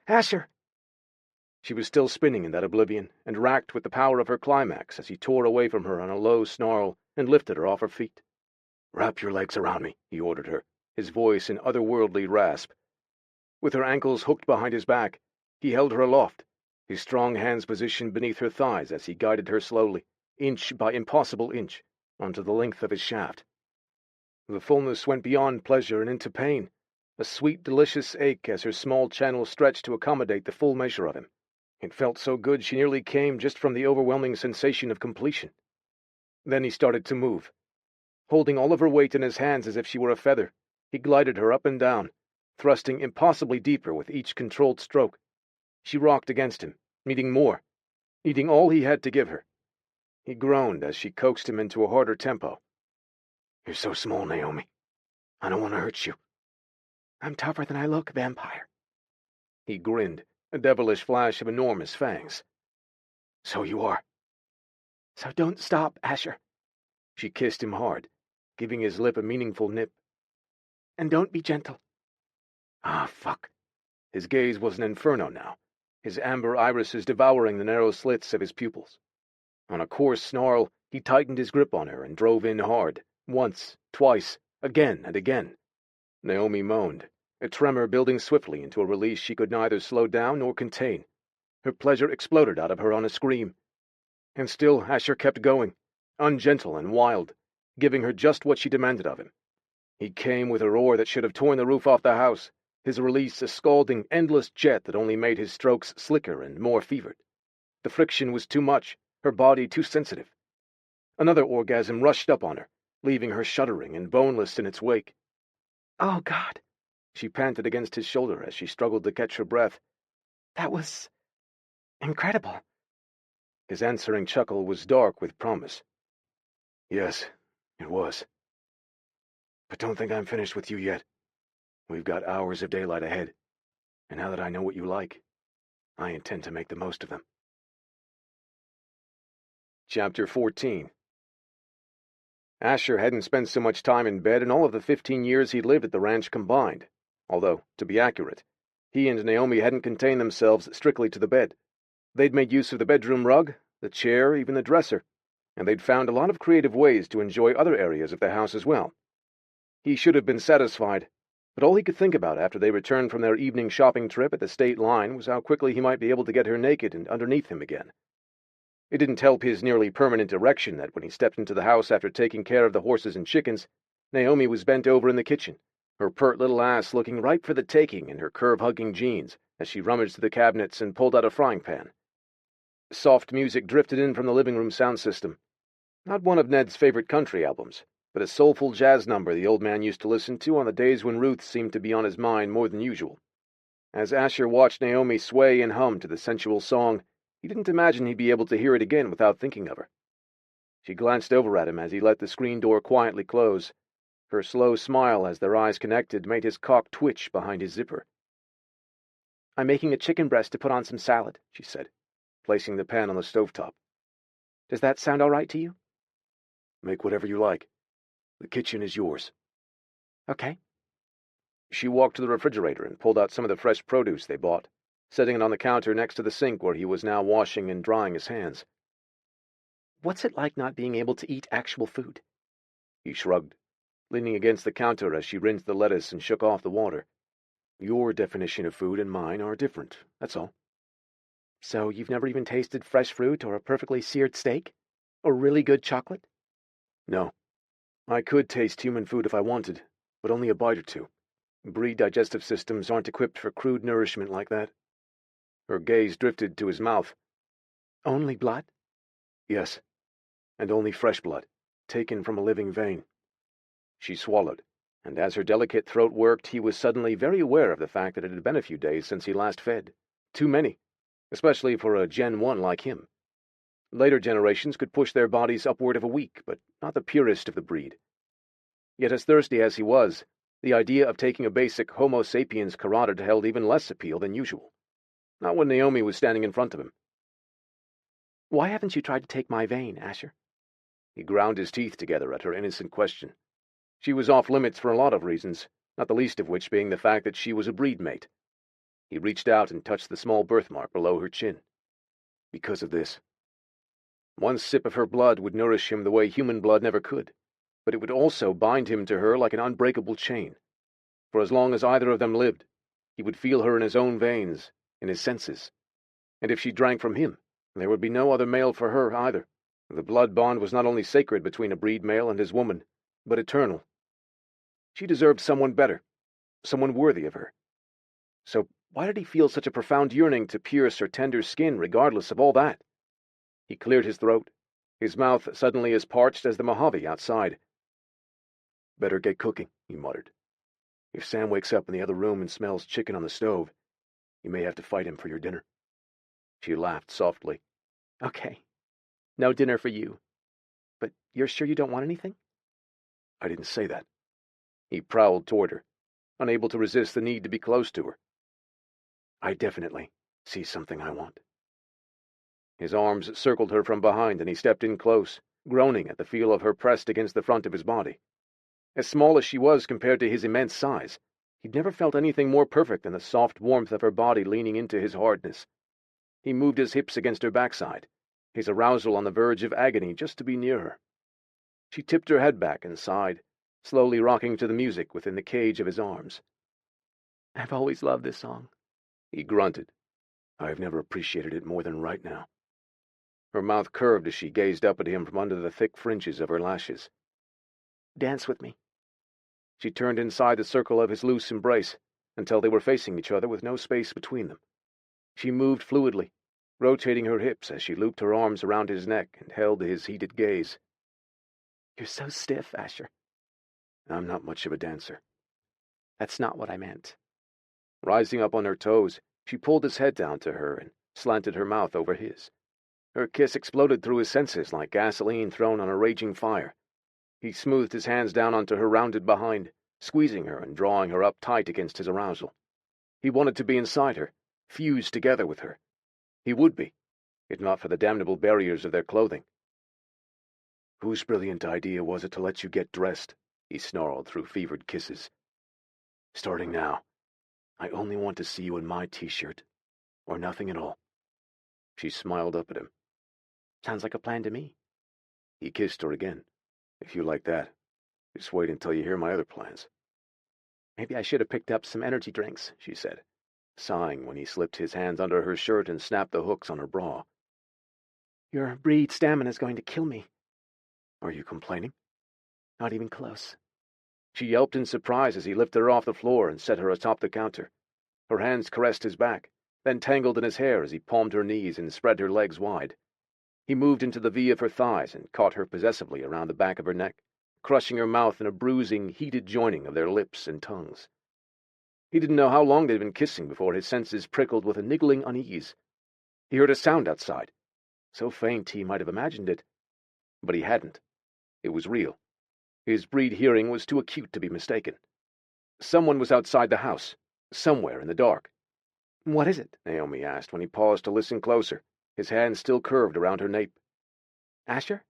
"Asher!" She was still spinning in that oblivion, and racked with the power of her climax as he tore away from her on a low snarl and lifted her off her feet. "Wrap your legs around me," he ordered her, his voice an otherworldly rasp. With her ankles hooked behind his back, he held her aloft, his strong hands positioned beneath her thighs as he guided her slowly, inch by impossible inch, onto the length of his shaft. The fullness went beyond pleasure and into pain, a sweet, delicious ache as her small channel stretched to accommodate the full measure of him. It felt so good she nearly came just from the overwhelming sensation of completion. Then he started to move. Holding all of her weight in his hands as if she were a feather, he glided her up and down, thrusting impossibly deeper with each controlled stroke. She rocked against him, needing more, needing all he had to give her. He groaned as she coaxed him into a harder tempo. "You're so small, Naomi. I don't want to hurt you." "I'm tougher than I look, vampire." He grinned, a devilish flash of enormous fangs. "So you are." "So don't stop, Asher." She kissed him hard, giving his lip a meaningful nip. "And don't be gentle." Ah, fuck. His gaze was an inferno now, his amber irises devouring the narrow slits of his pupils. On a coarse snarl, he tightened his grip on her and drove in hard, once, twice, again and again. Naomi moaned, a tremor building swiftly into a release she could neither slow down nor contain. Her pleasure exploded out of her on a scream. And still Asher kept going, ungentle and wild, giving her just what she demanded of him. He came with a roar that should have torn the roof off the house, his release a scalding, endless jet that only made his strokes slicker and more fevered. The friction was too much, her body too sensitive. Another orgasm rushed up on her, leaving her shuddering and boneless in its wake. "Oh, God," she panted against his shoulder as she struggled to catch her breath. "That was incredible." His answering chuckle was dark with promise. "Yes, it was. But don't think I'm finished with you yet. We've got hours of daylight ahead, and now that I know what you like, I intend to make the most of them." Chapter 14. Asher hadn't spent so much time in bed in all of the 15 years he'd lived at the ranch combined, although, to be accurate, he and Naomi hadn't contained themselves strictly to the bed. They'd made use of the bedroom rug, the chair, even the dresser, and they'd found a lot of creative ways to enjoy other areas of the house as well. He should have been satisfied, but all he could think about after they returned from their evening shopping trip at the state line was how quickly he might be able to get her naked and underneath him again. It didn't help his nearly permanent erection that when he stepped into the house after taking care of the horses and chickens, Naomi was bent over in the kitchen, her pert little ass looking ripe for the taking in her curve-hugging jeans as she rummaged through the cabinets and pulled out a frying pan. Soft music drifted in from the living room sound system. Not one of Ned's favorite country albums, but a soulful jazz number the old man used to listen to on the days when Ruth seemed to be on his mind more than usual. As Asher watched Naomi sway and hum to the sensual song, he didn't imagine he'd be able to hear it again without thinking of her. She glanced over at him as he let the screen door quietly close. Her slow smile as their eyes connected made his cock twitch behind his zipper. "I'm making a chicken breast to put on some salad," she said, placing the pan on the stovetop. "Does that sound all right to you?" "Make whatever you like. The kitchen is yours." "Okay." She walked to the refrigerator and pulled out some of the fresh produce they bought, setting it on the counter next to the sink where he was now washing and drying his hands. "What's it like not being able to eat actual food?" He shrugged, leaning against the counter as she rinsed the lettuce and shook off the water. "Your definition of food and mine are different, that's all." "So you've never even tasted fresh fruit or a perfectly seared steak? Or really good chocolate?" "No. I could taste human food if I wanted, but only a bite or two. Breed digestive systems aren't equipped for crude nourishment like that." Her gaze drifted to his mouth. "Only blood?" "Yes, and only fresh blood, taken from a living vein." She swallowed, And as her delicate throat worked, he was suddenly very aware of the fact that it had been a few days since he last fed. Too many, especially for a Gen 1 like him. Later generations could push their bodies upward of a week, but not the purest of the breed. Yet as thirsty as he was, the idea of taking a basic Homo sapiens carotid held even less appeal than usual. Not when Naomi was standing in front of him. Why haven't you tried to take my vein, Asher? He ground his teeth together at her innocent question. She was off limits for a lot of reasons, not the least of which being the fact that she was a breed mate. He reached out and touched the small birthmark below her chin. Because of this. One sip of her blood would nourish him the way human blood never could, but it would also bind him to her like an unbreakable chain. For as long as either of them lived, he would feel her in his own veins, in his senses. And if she drank from him, there would be no other male for her either. The blood bond was not only sacred between a breed male and his woman, but eternal. She deserved someone better, someone worthy of her. So why did he feel such a profound yearning to pierce her tender skin regardless of all that? He cleared his throat, his mouth suddenly as parched as the Mojave outside. Better get cooking, he muttered. If Sam wakes up in the other room and smells chicken on the stove, you may have to fight him for your dinner. She laughed softly. Okay. No dinner for you. But you're sure you don't want anything? I didn't say that. He prowled toward her, unable to resist the need to be close to her. I definitely see something I want. His arms circled her from behind, and he stepped in close, groaning at the feel of her pressed against the front of his body. As small as she was compared to his immense size, he'd never felt anything more perfect than the soft warmth of her body leaning into his hardness. He moved his hips against her backside, his arousal on the verge of agony just to be near her. She tipped her head back and sighed, slowly rocking to the music within the cage of his arms. I've always loved this song, he grunted. I've never appreciated it more than right now. Her mouth curved as she gazed up at him from under the thick fringes of her lashes. Dance with me. She turned inside the circle of his loose embrace, until they were facing each other with no space between them. She moved fluidly, rotating her hips as she looped her arms around his neck and held his heated gaze. You're so stiff, Asher. I'm not much of a dancer. That's not what I meant. Rising up on her toes, she pulled his head down to her and slanted her mouth over his. Her kiss exploded through his senses like gasoline thrown on a raging fire. He smoothed his hands down onto her rounded behind, squeezing her and drawing her up tight against his arousal. He wanted to be inside her, fused together with her. He would be, if not for the damnable barriers of their clothing. Whose brilliant idea was it to let you get dressed? He snarled through fevered kisses. Starting now, I only want to see you in my t-shirt, or nothing at all. She smiled up at him. Sounds like a plan to me. He kissed her again. If you like that, just wait until you hear my other plans. Maybe I should have picked up some energy drinks, she said, sighing when he slipped his hands under her shirt and snapped the hooks on her bra. Your breed stamina's going to kill me. Are you complaining? Not even close. She yelped in surprise as he lifted her off the floor and set her atop the counter. Her hands caressed his back, then tangled in his hair as he palmed her knees and spread her legs wide. He moved into the V of her thighs and caught her possessively around the back of her neck, crushing her mouth in a bruising, heated joining of their lips and tongues. He didn't know how long they'd been kissing before his senses prickled with a niggling unease. He heard a sound outside, so faint he might have imagined it. But he hadn't. It was real. His breed hearing was too acute to be mistaken. Someone was outside the house, somewhere in the dark. What is it? Naomi asked when he paused to listen closer, his hand still curved around her nape. Asher?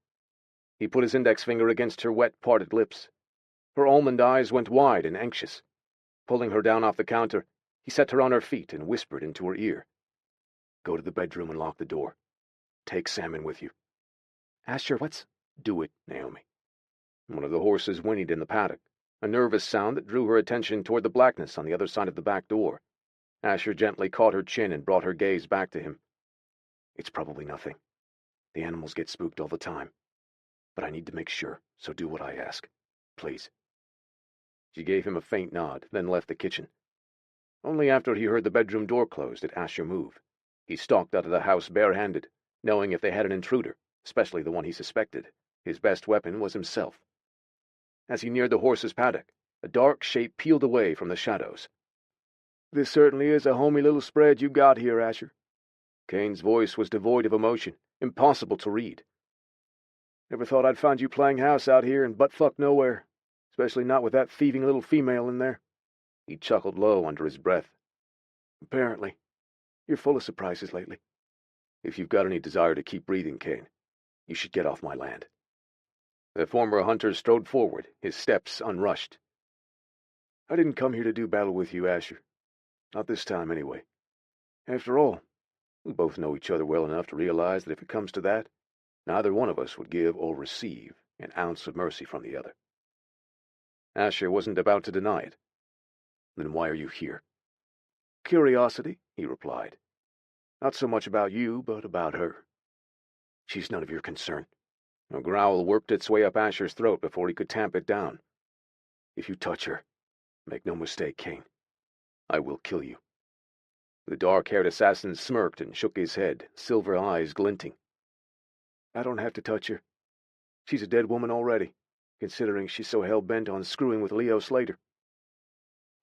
He put his index finger against her wet, parted lips. Her almond eyes went wide and anxious. Pulling her down off the counter, he set her on her feet and whispered into her ear. Go to the bedroom and lock the door. Take Sam in with you. Asher, what's... Do it, Naomi. One of the horses whinnied in the paddock, a nervous sound that drew her attention toward the blackness on the other side of the back door. Asher gently caught her chin and brought her gaze back to him. It's probably nothing. The animals get spooked all the time. But I need to make sure, so do what I ask. Please. She gave him a faint nod, then left the kitchen. Only after he heard the bedroom door close did Asher move. He stalked out of the house barehanded, knowing if they had an intruder, especially the one he suspected, his best weapon was himself. As he neared the horse's paddock, A dark shape peeled away from the shadows. "This certainly is a homey little spread you got here, Asher." Kane's voice was devoid of emotion, impossible to read. "Never thought I'd find you playing house out here in butt-fuck nowhere, especially not with that thieving little female in there." He chuckled low under his breath. "Apparently. You're full of surprises lately." "If you've got any desire to keep breathing, Kane, you should get off my land." The former hunter strode forward, his steps unrushed. "I didn't come here to do battle with you, Asher. Not this time, anyway. After all, we both know each other well enough to realize that if it comes to that, neither one of us would give or receive an ounce of mercy from the other." Asher wasn't about to deny it. "Then why are you here?" "Curiosity," he replied. "Not so much about you, but about her." "She's none of your concern." A growl worked its way up Asher's throat before he could tamp it down. "If you touch her, make no mistake, Kane, I will kill you." The dark-haired assassin smirked and shook his head, silver eyes glinting. "I don't have to touch her. She's a dead woman already, considering she's so hell-bent on screwing with Leo Slater."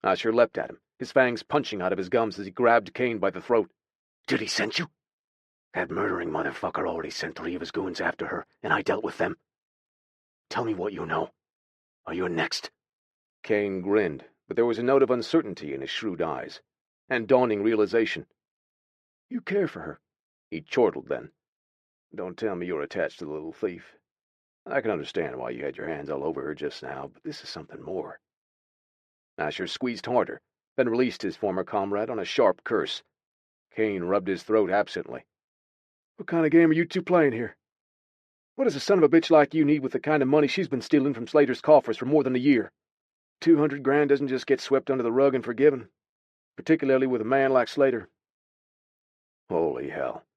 Asher leapt at him, his fangs punching out of his gums as he grabbed Kane by the throat. Did he send you? That murdering motherfucker already sent 3 of his goons after her, and I dealt with them. Tell me what you know. Are you next?" Kane grinned, but there was a note of uncertainty in his shrewd eyes, and dawning realization. "You care for her," he chortled then. "Don't tell me you're attached to the little thief. I can understand why you had your hands all over her just now, but this is something more." Asher squeezed harder, then released his former comrade on a sharp curse. Kane rubbed his throat absently. "What kind of game are you two playing here? What does a son of a bitch like you need with the kind of money she's been stealing from Slater's coffers for more than a year? 200 grand doesn't just get swept under the rug and forgiven, particularly with a man like Slater." Holy hell.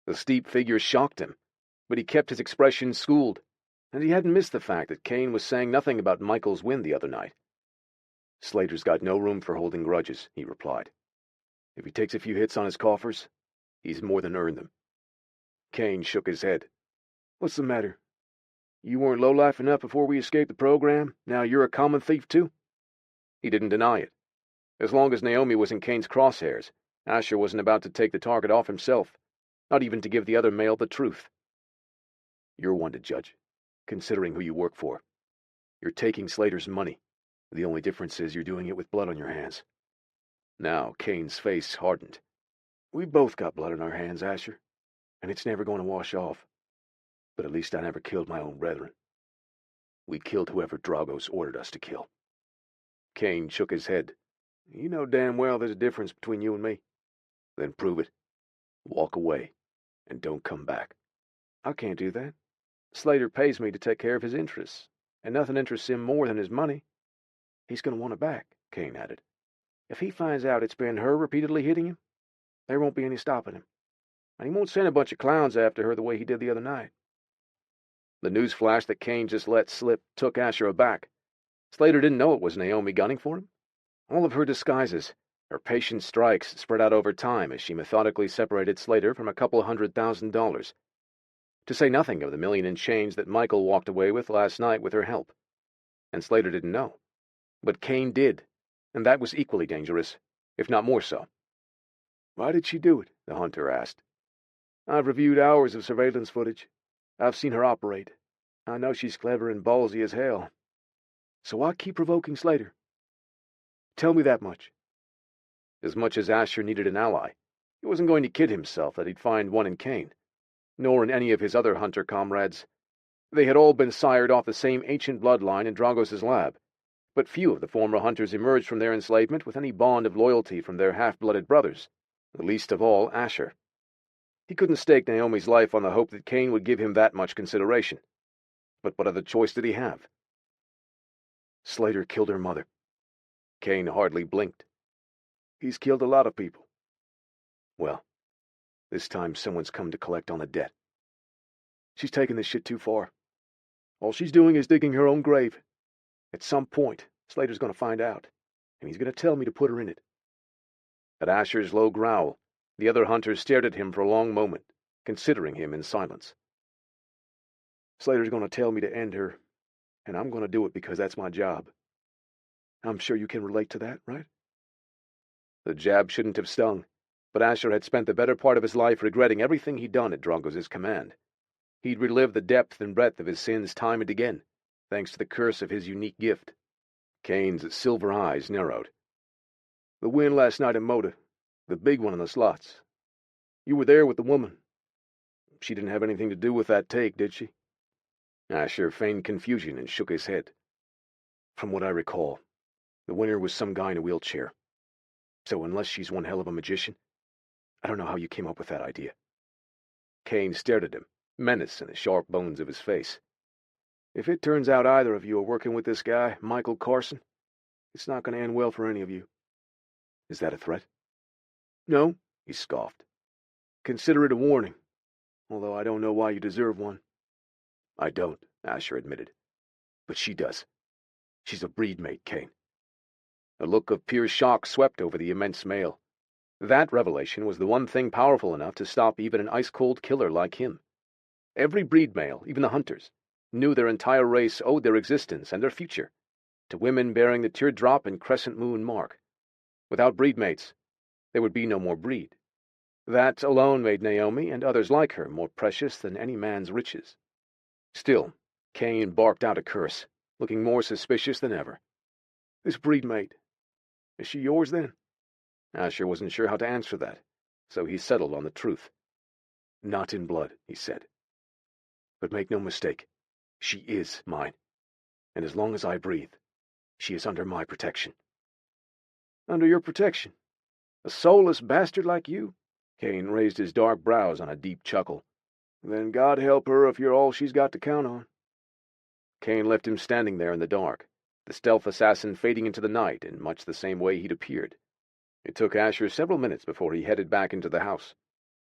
The steep figure shocked him, but he kept his expression schooled, and he hadn't missed the fact that Kane was saying nothing about Michael's win the other night. "Slater's got no room for holding grudges," he replied. "If he takes a few hits on his coffers, he's more than earned them." Kane shook his head. "What's the matter? You weren't lowlife enough before we escaped the program, now you're a common thief too?" He didn't deny it. As long as Naomi was in Kane's crosshairs, Asher wasn't about to take the target off himself, not even to give the other male the truth. "You're one to judge, considering who you work for. You're taking Slater's money. The only difference is you're doing it with blood on your hands." Now Kane's face hardened. "We've both got blood on our hands, Asher, and it's never going to wash off. But at least I never killed my own brethren. We killed whoever Dragos ordered us to kill." Kane shook his head. "You know damn well there's a difference between you and me." "Then prove it. Walk away, and don't come back." "I can't do that. Slater pays me to take care of his interests, and nothing interests him more than his money." "He's going to want it back," Kane added. "If he finds out it's been her repeatedly hitting him, there won't be any stopping him. And he won't send a bunch of clowns after her the way he did the other night." The news flash that Kane just let slip took Asher aback. Slater didn't know it was Naomi gunning for him. All of her disguises, her patient strikes spread out over time as she methodically separated Slater from a couple $100,000. To say nothing of the $1 million in change that Michael walked away with last night with her help. And Slater didn't know. But Kane did, and that was equally dangerous, if not more so. "Why did she do it?" the hunter asked. "I've reviewed hours of surveillance footage. I've seen her operate. I know she's clever and ballsy as hell. So why keep provoking Slater? Tell me that much." As much as Asher needed an ally, he wasn't going to kid himself that he'd find one in Kane, nor in any of his other hunter comrades. They had all been sired off the same ancient bloodline in Dragos' lab, but few of the former hunters emerged from their enslavement with any bond of loyalty from their half-blooded brothers, the least of all Asher. He couldn't stake Naomi's life on the hope that Kane would give him that much consideration. But what other choice did he have? "Slater killed her mother." Kane hardly blinked. "He's killed a lot of people." "Well, this time someone's come to collect on the debt." "She's taking this shit too far. All she's doing is digging her own grave. At some point, Slater's going to find out, and he's going to tell me to put her in it." At Asher's low growl, the other hunters stared at him for a long moment, considering him in silence. "Slater's going to tell me to end her, and I'm going to do it because that's my job. I'm sure you can relate to that, right? The jab shouldn't have stung, but Asher had spent the better part of his life regretting everything he'd done at Drongos' command. He'd relived the depth and breadth of his sins time and again, thanks to the curse of his unique gift. Kane's silver eyes narrowed. The win last night at Moda, the big one in the slots. You were there with the woman. She didn't have anything to do with that take, did she? Asher feigned confusion and shook his head. From what I recall, the winner was some guy in a wheelchair. So unless she's one hell of a magician, I don't know how you came up with that idea. Kane stared at him, menace in the sharp bones of his face. If it turns out either of you are working with this guy, Michael Carson, it's not going to end well for any of you. Is that a threat? No, he scoffed. Consider it a warning, although I don't know why you deserve one. I don't, Asher admitted. But she does. She's a breed mate, Kane. A look of pure shock swept over the immense male. That revelation was the one thing powerful enough to stop even an ice-cold killer like him. Every breed male, even the hunters, knew their entire race owed their existence and their future to women bearing the teardrop and crescent moon mark. Without breed mates, there would be no more breed. That alone made Naomi and others like her more precious than any man's riches. Still, Kane barked out a curse, looking more suspicious than ever. This breed mate, is she yours then? Asher wasn't sure how to answer that, so he settled on the truth. Not in blood, he said. But make no mistake, she is mine, and as long as I breathe, she is under my protection. Under your protection? A soulless bastard like you? Kane raised his dark brows on a deep chuckle. Then God help her if you're all she's got to count on. Kane left him standing there in the dark, the stealth assassin fading into the night in much the same way he'd appeared. It took Asher several minutes before he headed back into the house.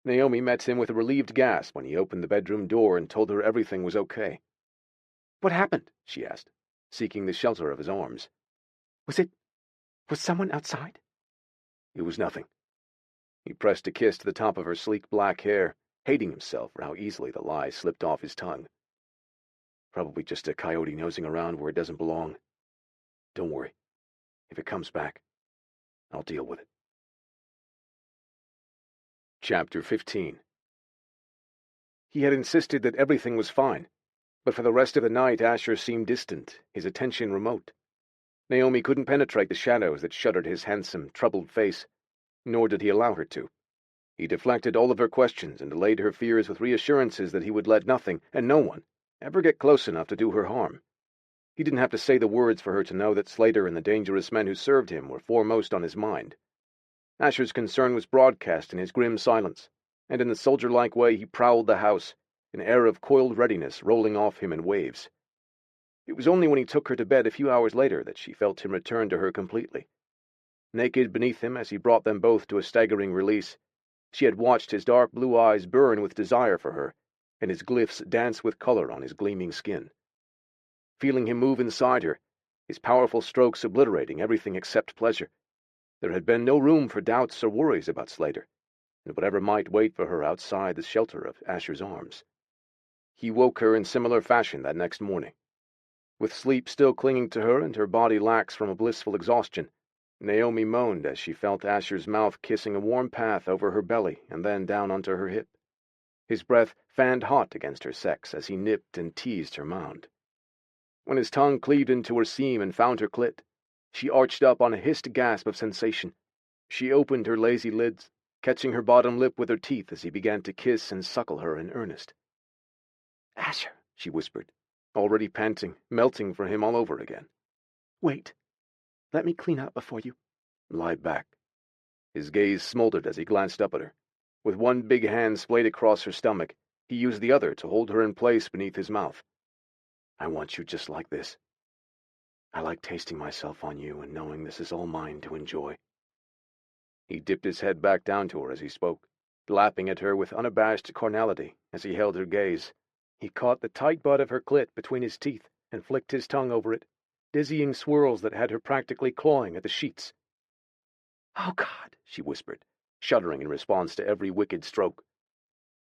Naomi met him with a relieved gasp when he opened the bedroom door and told her everything was okay. What happened? She asked, seeking the shelter of his arms. Was someone outside? It was nothing. He pressed a kiss to the top of her sleek black hair, hating himself for how easily the lie slipped off his tongue. Probably just a coyote nosing around where it doesn't belong. Don't worry. If it comes back, I'll deal with it. Chapter 15. He had insisted that everything was fine, but for the rest of the night Asher seemed distant, his attention remote. Naomi couldn't penetrate the shadows that shuttered his handsome, troubled face, nor did he allow her to. He deflected all of her questions and allayed her fears with reassurances that he would let nothing, and no one, ever get close enough to do her harm. He didn't have to say the words for her to know that Slater and the dangerous men who served him were foremost on his mind. Asher's concern was broadcast in his grim silence, and in the soldier-like way he prowled the house, an air of coiled readiness rolling off him in waves. It was only when he took her to bed a few hours later that she felt him return to her completely. Naked beneath him as he brought them both to a staggering release, she had watched his dark blue eyes burn with desire for her, and his glyphs dance with color on his gleaming skin. Feeling him move inside her, his powerful strokes obliterating everything except pleasure, there had been no room for doubts or worries about Slater, and whatever might wait for her outside the shelter of Asher's arms. He woke her in similar fashion that next morning. With sleep still clinging to her and her body lax from a blissful exhaustion, Naomi moaned as she felt Asher's mouth kissing a warm path over her belly and then down onto her hip. His breath fanned hot against her sex as he nipped and teased her mound. When his tongue cleaved into her seam and found her clit, she arched up on a hissed gasp of sensation. She opened her lazy lids, catching her bottom lip with her teeth as he began to kiss and suckle her in earnest. "Asher," she whispered, already panting, melting for him all over again. "Wait. Let me clean up before you—" "Lie back." His gaze smoldered as he glanced up at her. With one big hand splayed across her stomach, he used the other to hold her in place beneath his mouth. "I want you just like this. I like tasting myself on you and knowing this is all mine to enjoy." He dipped his head back down to her as he spoke, lapping at her with unabashed carnality as he held her gaze. He caught the tight butt of her clit between his teeth and flicked his tongue over it, dizzying swirls that had her practically clawing at the sheets. "Oh, God," she whispered, shuddering in response to every wicked stroke.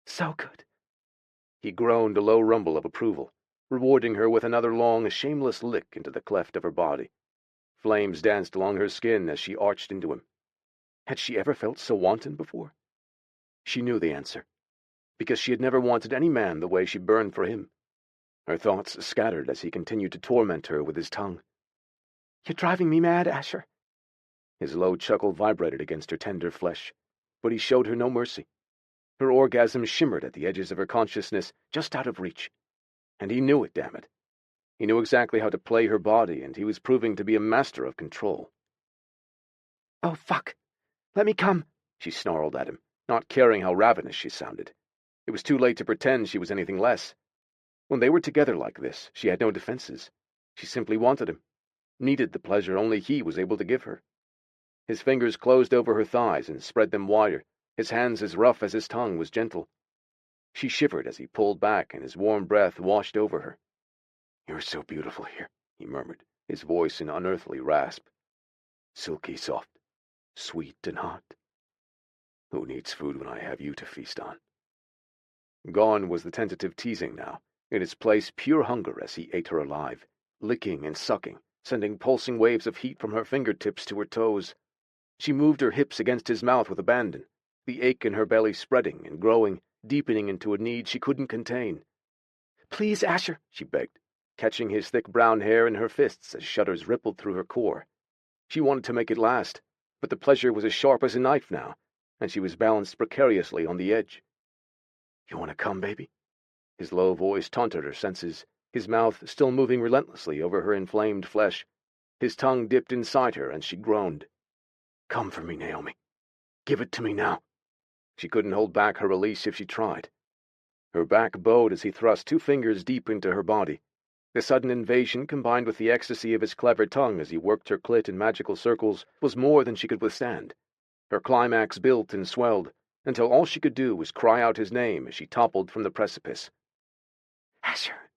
"So good." He groaned a low rumble of approval, rewarding her with another long, shameless lick into the cleft of her body. Flames danced along her skin as she arched into him. Had she ever felt so wanton before? She knew the answer, because she had never wanted any man the way she burned for him. Her thoughts scattered as he continued to torment her with his tongue. "You're driving me mad, Asher." His low chuckle vibrated against her tender flesh, but he showed her no mercy. Her orgasm shimmered at the edges of her consciousness, just out of reach. And he knew it, damn it. He knew exactly how to play her body, and he was proving to be a master of control. "Oh, fuck. Let me come," she snarled at him, not caring how ravenous she sounded. It was too late to pretend she was anything less. When they were together like this, she had no defenses. She simply wanted him, needed the pleasure only he was able to give her. His fingers closed over her thighs and spread them wider, his hands as rough as his tongue was gentle. She shivered as he pulled back and his warm breath washed over her. "You're so beautiful here," he murmured, his voice an unearthly rasp. "Silky soft, sweet and hot. Who needs food when I have you to feast on?" Gone was the tentative teasing now, in its place pure hunger as he ate her alive, licking and sucking, sending pulsing waves of heat from her fingertips to her toes. She moved her hips against his mouth with abandon, the ache in her belly spreading and growing, deepening into a need she couldn't contain. "Please, Asher," she begged, catching his thick brown hair in her fists as shudders rippled through her core. She wanted to make it last, but the pleasure was as sharp as a knife now, and she was balanced precariously on the edge. "You want to come, baby?" His low voice taunted her senses, his mouth still moving relentlessly over her inflamed flesh. His tongue dipped inside her, and she groaned. "Come for me, Naomi. Give it to me now." She couldn't hold back her release if she tried. Her back bowed as he thrust 2 fingers deep into her body. The sudden invasion, combined with the ecstasy of his clever tongue as he worked her clit in magical circles, was more than she could withstand. Her climax built and swelled, until all she could do was cry out his name as she toppled from the precipice. "Asher."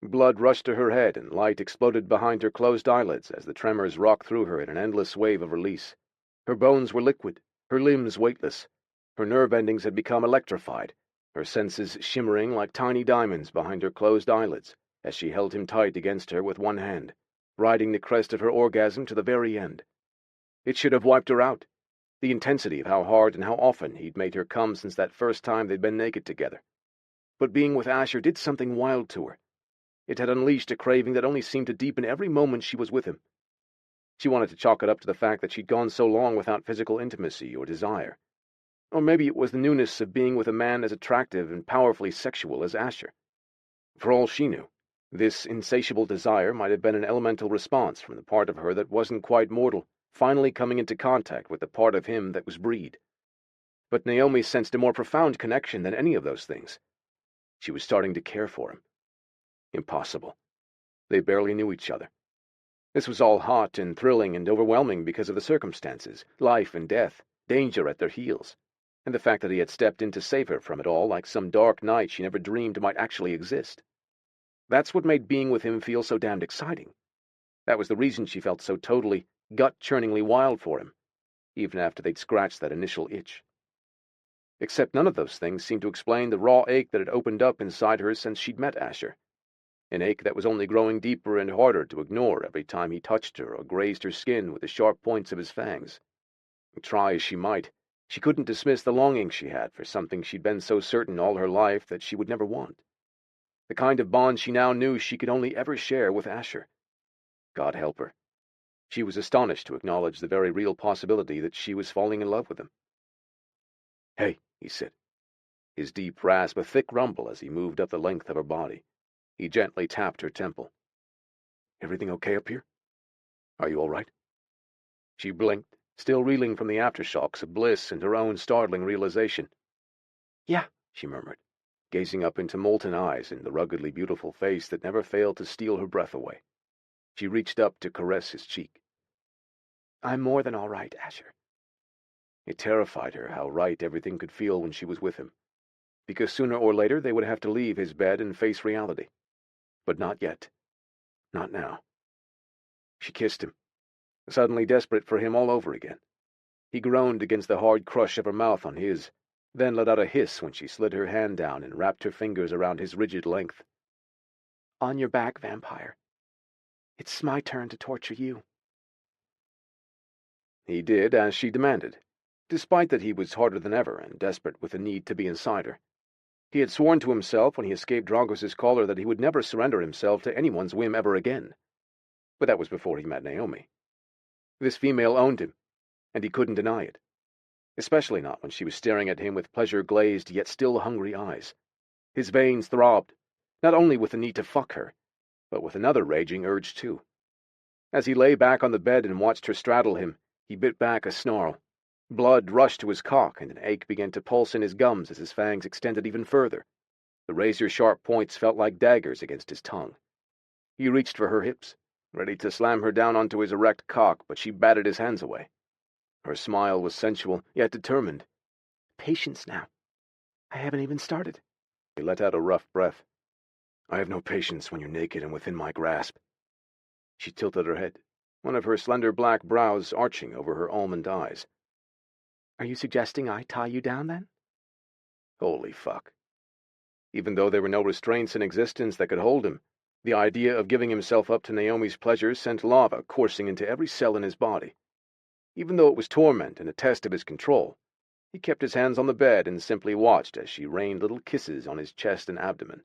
Blood rushed to her head, and light exploded behind her closed eyelids as the tremors rocked through her in an endless wave of release. Her bones were liquid, her limbs weightless. Her nerve endings had become electrified, her senses shimmering like tiny diamonds behind her closed eyelids as she held him tight against her with one hand, riding the crest of her orgasm to the very end. It should have wiped her out, the intensity of how hard and how often he'd made her come since that first time they'd been naked together. But being with Asher did something wild to her. It had unleashed a craving that only seemed to deepen every moment she was with him. She wanted to chalk it up to the fact that she'd gone so long without physical intimacy or desire. Or maybe it was the newness of being with a man as attractive and powerfully sexual as Asher. For all she knew, this insatiable desire might have been an elemental response from the part of her that wasn't quite mortal, finally coming into contact with the part of him that was breed. But Naomi sensed a more profound connection than any of those things. She was starting to care for him. Impossible. They barely knew each other. This was all hot and thrilling and overwhelming because of the circumstances, life and death, danger at their heels, and the fact that he had stepped in to save her from it all like some dark night she never dreamed might actually exist. That's what made being with him feel so damned exciting. That was the reason she felt so totally, gut-churningly wild for him, even after they'd scratched that initial itch. Except none of those things seemed to explain the raw ache that had opened up inside her since she'd met Asher. An ache that was only growing deeper and harder to ignore every time he touched her or grazed her skin with the sharp points of his fangs. Try as she might, she couldn't dismiss the longing she had for something she'd been so certain all her life that she would never want. The kind of bond she now knew she could only ever share with Asher. God help her. She was astonished to acknowledge the very real possibility that she was falling in love with him. "Hey," he said, his deep rasp a thick rumble as he moved up the length of her body. He gently tapped her temple. "Everything okay up here? Are you all right?" She blinked, still reeling from the aftershocks of bliss and her own startling realization. "Yeah," she murmured, gazing up into molten eyes and the ruggedly beautiful face that never failed to steal her breath away. She reached up to caress his cheek. "I'm more than all right, Asher." It terrified her how right everything could feel when she was with him, because sooner or later they would have to leave his bed and face reality. But not yet. Not now. She kissed him, suddenly desperate for him all over again. He groaned against the hard crush of her mouth on his, then let out a hiss when she slid her hand down and wrapped her fingers around his rigid length. "On your back, vampire. It's my turn to torture you." He did as she demanded, despite that he was harder than ever and desperate with the need to be inside her. He had sworn to himself when he escaped Dragos' collar that he would never surrender himself to anyone's whim ever again. But that was before he met Naomi. This female owned him, and he couldn't deny it, especially not when she was staring at him with pleasure-glazed yet still hungry eyes. His veins throbbed, not only with the need to fuck her, but with another raging urge too. As he lay back on the bed and watched her straddle him, he bit back a snarl. Blood rushed to his cock, and an ache began to pulse in his gums as his fangs extended even further. The razor-sharp points felt like daggers against his tongue. He reached for her hips, ready to slam her down onto his erect cock, but she batted his hands away. Her smile was sensual, yet determined. Patience now. I haven't even started. He let out a rough breath. I have no patience when you're naked and within my grasp. She tilted her head, one of her slender black brows arching over her almond eyes. Are you suggesting I tie you down, then? Holy fuck. Even though there were no restraints in existence that could hold him, the idea of giving himself up to Naomi's pleasures sent lava coursing into every cell in his body. Even though it was torment and a test of his control, he kept his hands on the bed and simply watched as she rained little kisses on his chest and abdomen.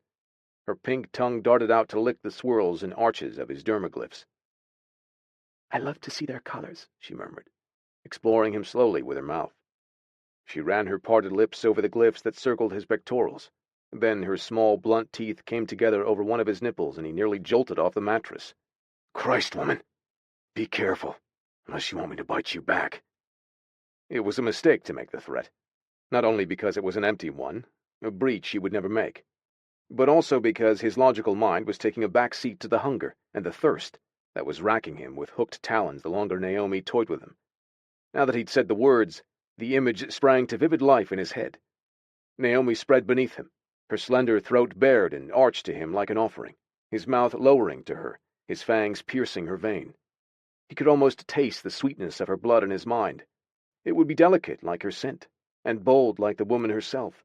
Her pink tongue darted out to lick the swirls and arches of his dermaglyphs. I love to see their colors, she murmured, exploring him slowly with her mouth. She ran her parted lips over the glyphs that circled his pectorals. Then her small, blunt teeth came together over one of his nipples, and he nearly jolted off the mattress. Christ, woman! Be careful, unless you want me to bite you back. It was a mistake to make the threat, not only because it was an empty one, a breach he would never make, but also because his logical mind was taking a back seat to the hunger and the thirst that was racking him with hooked talons the longer Naomi toyed with him. Now that he'd said the words, the image sprang to vivid life in his head. Naomi spread beneath him, her slender throat bared and arched to him like an offering, his mouth lowering to her, his fangs piercing her vein. He could almost taste the sweetness of her blood in his mind. It would be delicate like her scent, and bold like the woman herself.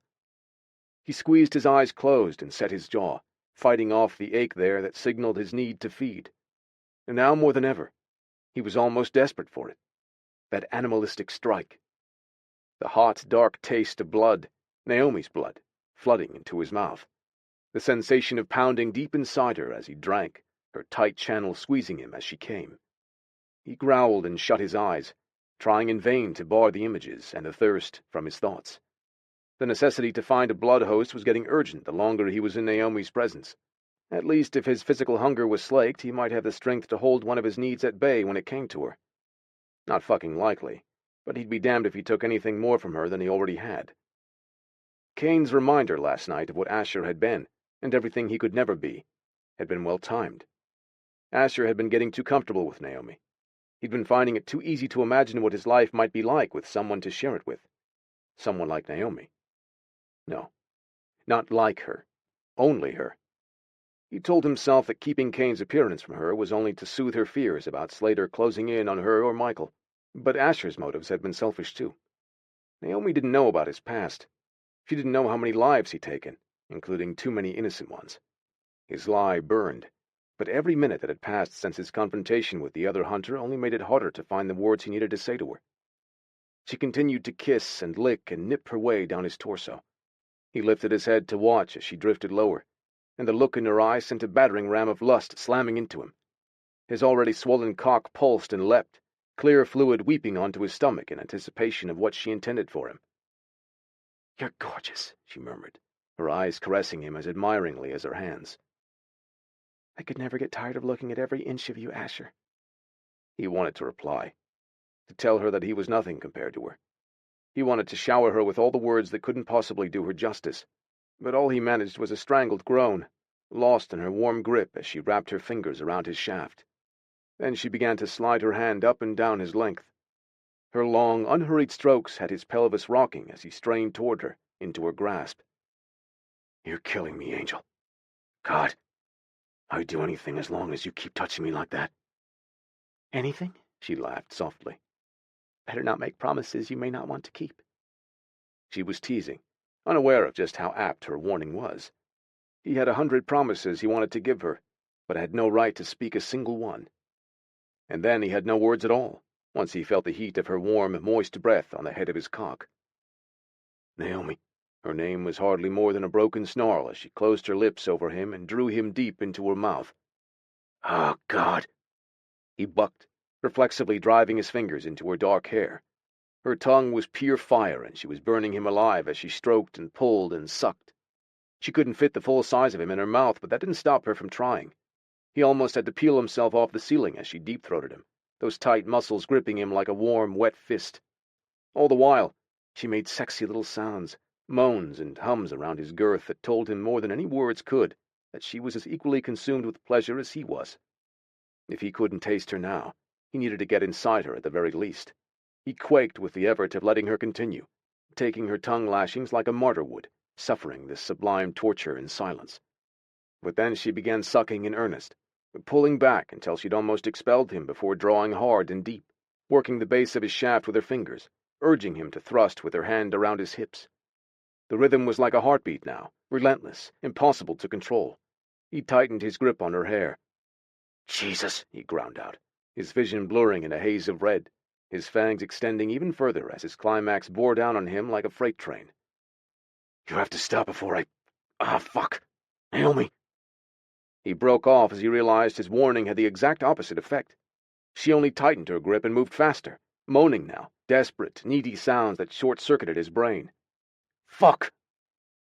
He squeezed his eyes closed and set his jaw, fighting off the ache there that signaled his need to feed. And now more than ever, he was almost desperate for it. That animalistic strike. The hot, dark taste of blood, Naomi's blood, flooding into his mouth. The sensation of pounding deep inside her as he drank, her tight channel squeezing him as she came. He growled and shut his eyes, trying in vain to bar the images and the thirst from his thoughts. The necessity to find a blood host was getting urgent the longer he was in Naomi's presence. At least if his physical hunger was slaked, he might have the strength to hold one of his needs at bay when it came to her. Not fucking likely, but he'd be damned if he took anything more from her than he already had. Kane's reminder last night of what Asher had been, and everything he could never be, had been well timed. Asher had been getting too comfortable with Naomi. He'd been finding it too easy to imagine what his life might be like with someone to share it with. Someone like Naomi. No, not like her. Only her. He told himself that keeping Kane's appearance from her was only to soothe her fears about Slater closing in on her or Michael. But Asher's motives had been selfish too. Naomi didn't know about his past. She didn't know how many lives he'd taken, including too many innocent ones. His lie burned, but every minute that had passed since his confrontation with the other hunter only made it harder to find the words he needed to say to her. She continued to kiss and lick and nip her way down his torso. He lifted his head to watch as she drifted lower, and the look in her eyes sent a battering ram of lust slamming into him. His already swollen cock pulsed and leapt, clear fluid weeping onto his stomach in anticipation of what she intended for him. You're gorgeous, she murmured, her eyes caressing him as admiringly as her hands. I could never get tired of looking at every inch of you, Asher. He wanted to reply, to tell her that he was nothing compared to her. He wanted to shower her with all the words that couldn't possibly do her justice, but all he managed was a strangled groan, lost in her warm grip as she wrapped her fingers around his shaft. Then she began to slide her hand up and down his length. Her long, unhurried strokes had his pelvis rocking as he strained toward her, into her grasp. You're killing me, Angel. God, I'd do anything as long as you keep touching me like that. Anything? She laughed softly. Better not make promises you may not want to keep. She was teasing, unaware of just how apt her warning was. He had 100 promises he wanted to give her, but had no right to speak a single one. And then he had no words at all, once he felt the heat of her warm, moist breath on the head of his cock. Naomi. Her name was hardly more than a broken snarl as she closed her lips over him and drew him deep into her mouth. Oh, God. He bucked, reflexively driving his fingers into her dark hair. Her tongue was pure fire, and she was burning him alive as she stroked and pulled and sucked. She couldn't fit the full size of him in her mouth, but that didn't stop her from trying. He almost had to peel himself off the ceiling as she deep-throated him, those tight muscles gripping him like a warm, wet fist. All the while, she made sexy little sounds, moans and hums around his girth that told him more than any words could that she was as equally consumed with pleasure as he was. If he couldn't taste her now, he needed to get inside her at the very least. He quaked with the effort of letting her continue, taking her tongue lashings like a martyr would, suffering this sublime torture in silence. But then she began sucking in earnest, pulling back until she'd almost expelled him before drawing hard and deep, working the base of his shaft with her fingers, urging him to thrust with her hand around his hips. The rhythm was like a heartbeat now, relentless, impossible to control. He tightened his grip on her hair. Jesus, he ground out, his vision blurring in a haze of red, his fangs extending even further as his climax bore down on him like a freight train. You have to stop before I... Ah, fuck. Naomi. He broke off as he realized his warning had the exact opposite effect. She only tightened her grip and moved faster, moaning now, desperate, needy sounds that short-circuited his brain. Fuck!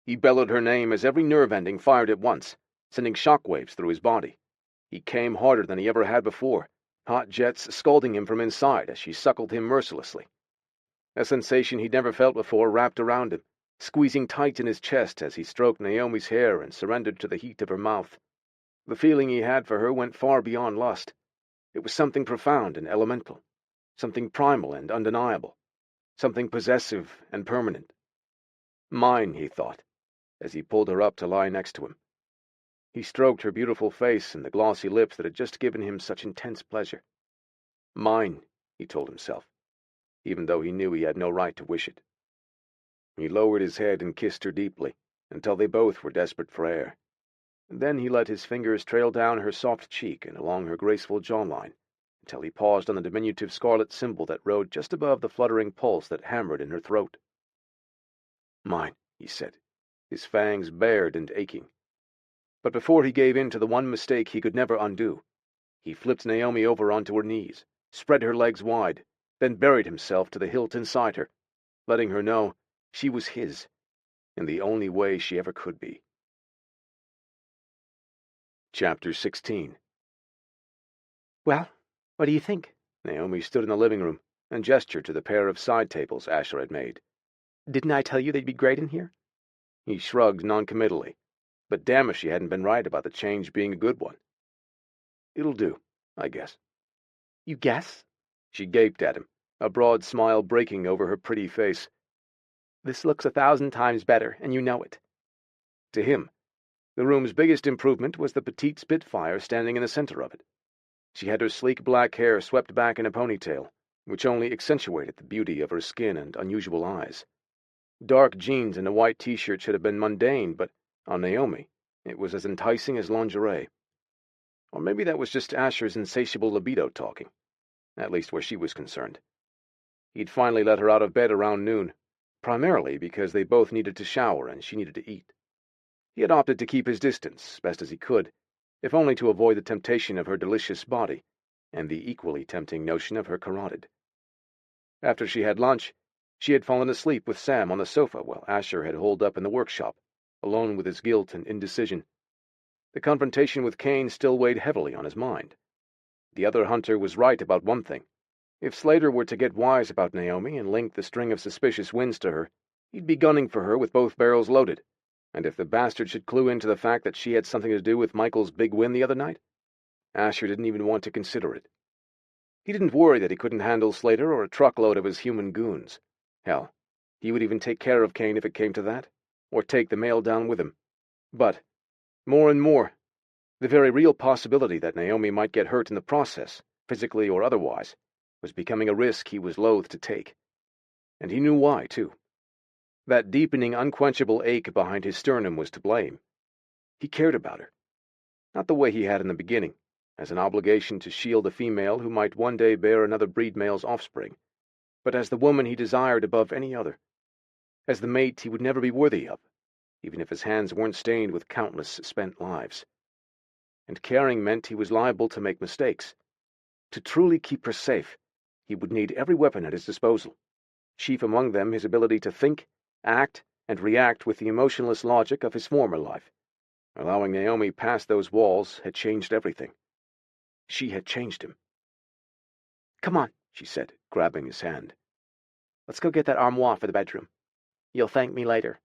He bellowed her name as every nerve ending fired at once, sending shockwaves through his body. He came harder than he ever had before, hot jets scalding him from inside as she suckled him mercilessly. A sensation he'd never felt before wrapped around him, squeezing tight in his chest as he stroked Naomi's hair and surrendered to the heat of her mouth. The feeling he had for her went far beyond lust. It was something profound and elemental, something primal and undeniable, something possessive and permanent. Mine, he thought, as he pulled her up to lie next to him. He stroked her beautiful face and the glossy lips that had just given him such intense pleasure. Mine, he told himself, even though he knew he had no right to wish it. He lowered his head and kissed her deeply, until they both were desperate for air. And then he let his fingers trail down her soft cheek and along her graceful jawline, until he paused on the diminutive scarlet symbol that rode just above the fluttering pulse that hammered in her throat. Mine, he said, his fangs bared and aching. But before he gave in to the one mistake he could never undo, he flipped Naomi over onto her knees, spread her legs wide, then buried himself to the hilt inside her, letting her know she was his, in the only way she ever could be. Chapter 16. Well, what do you think? Naomi stood in the living room and gestured to the pair of side tables Asher had made. Didn't I tell you they'd be great in here? He shrugged noncommittally, but damn if she hadn't been right about the change being a good one. It'll do, I guess. You guess? She gaped at him, a broad smile breaking over her pretty face. This looks 1,000 times better, and you know it. To him, the room's biggest improvement was the petite Spitfire standing in the center of it. She had her sleek black hair swept back in a ponytail, which only accentuated the beauty of her skin and unusual eyes. Dark jeans and a white t-shirt should have been mundane, but on Naomi, it was as enticing as lingerie. Or maybe that was just Asher's insatiable libido talking, at least where she was concerned. He'd finally let her out of bed around noon, primarily because they both needed to shower and she needed to eat. He had opted to keep his distance, best as he could, if only to avoid the temptation of her delicious body, and the equally tempting notion of her carotid. After she had lunch, she had fallen asleep with Sam on the sofa while Asher had holed up in the workshop, alone with his guilt and indecision. The confrontation with Kane still weighed heavily on his mind. The other hunter was right about one thing. If Slater were to get wise about Naomi and link the string of suspicious wins to her, he'd be gunning for her with both barrels loaded. And if the bastard should clue into the fact that she had something to do with Michael's big win the other night, Asher didn't even want to consider it. He didn't worry that he couldn't handle Slater or a truckload of his human goons. Hell, he would even take care of Kane if it came to that, or take the mail down with him. But, more and more, the very real possibility that Naomi might get hurt in the process, physically or otherwise, was becoming a risk he was loath to take. And he knew why, too. That deepening, unquenchable ache behind his sternum was to blame. He cared about her. Not the way he had in the beginning, as an obligation to shield a female who might one day bear another breed male's offspring, but as the woman he desired above any other, as the mate he would never be worthy of, even if his hands weren't stained with countless spent lives. And caring meant he was liable to make mistakes. To truly keep her safe, he would need every weapon at his disposal, chief among them his ability to think, act, and react with the emotionless logic of his former life. Allowing Naomi past those walls had changed everything. She had changed him. "Come on," she said, grabbing his hand. "Let's go get that armoire for the bedroom. You'll thank me later."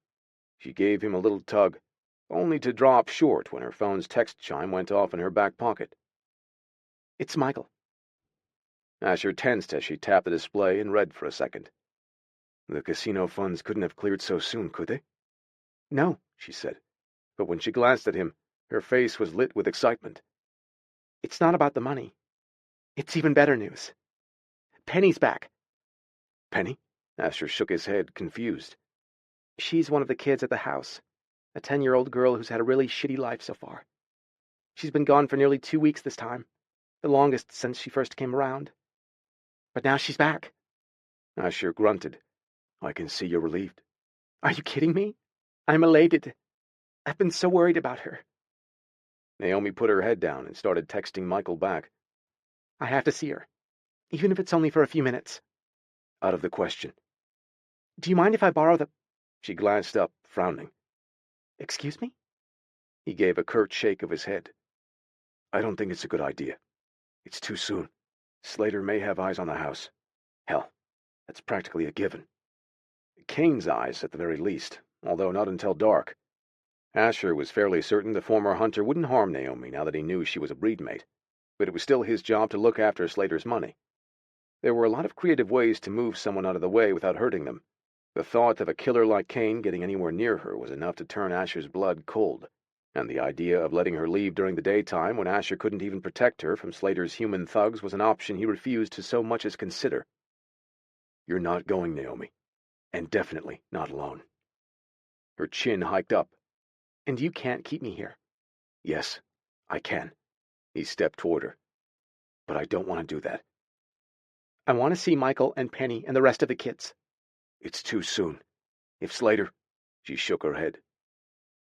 She gave him a little tug, only to drop short when her phone's text chime went off in her back pocket. "It's Michael." Asher tensed as she tapped the display and read for a second. The casino funds couldn't have cleared so soon, could they? "No," she said, but when she glanced at him, her face was lit with excitement. "It's not about the money. It's even better news. Penny's back." Penny? Asher shook his head, confused. "She's one of the kids at the house, a 10-year-old girl who's had a really shitty life so far. She's been gone for nearly 2 weeks this time, the longest since she first came around. But now she's back." Asher grunted. I can see you're relieved. "Are you kidding me? I'm elated. I've been so worried about her." Naomi put her head down and started texting Michael back. "I have to see her, even if it's only for a few minutes." Out of the question. "Do you mind if I borrow the—" She glanced up, frowning. "Excuse me?" He gave a curt shake of his head. I don't think it's a good idea. It's too soon. Slater may have eyes on the house. Hell, that's practically a given. Kane's eyes, at the very least, although not until dark. Asher was fairly certain the former hunter wouldn't harm Naomi now that he knew she was a breedmate, but it was still his job to look after Slater's money. There were a lot of creative ways to move someone out of the way without hurting them. The thought of a killer like Kane getting anywhere near her was enough to turn Asher's blood cold, and the idea of letting her leave during the daytime when Asher couldn't even protect her from Slater's human thugs was an option he refused to so much as consider. You're not going, Naomi, and definitely not alone. Her chin hiked up. "And you can't keep me here." Yes, I can. He stepped toward her. But I don't want to do that. "I want to see Michael and Penny and the rest of the kids." It's too soon. If Slater... She shook her head.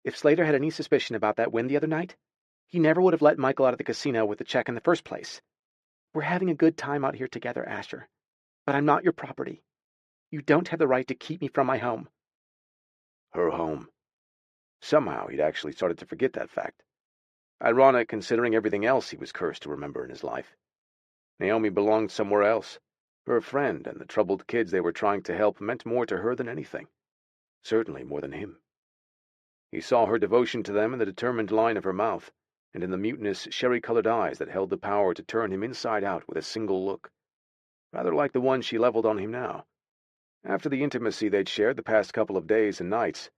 "If Slater had any suspicion about that win the other night, he never would have let Michael out of the casino with the check in the first place. We're having a good time out here together, Asher. But I'm not your property. You don't have the right to keep me from my home." Her home. Somehow he'd actually started to forget that fact. Ironic considering everything else he was cursed to remember in his life. Naomi belonged somewhere else. Her friend and the troubled kids they were trying to help meant more to her than anything. Certainly more than him. He saw her devotion to them in the determined line of her mouth, and in the mutinous, sherry-colored eyes that held the power to turn him inside out with a single look. Rather like the one she leveled on him now. After the intimacy they'd shared the past couple of days and nights,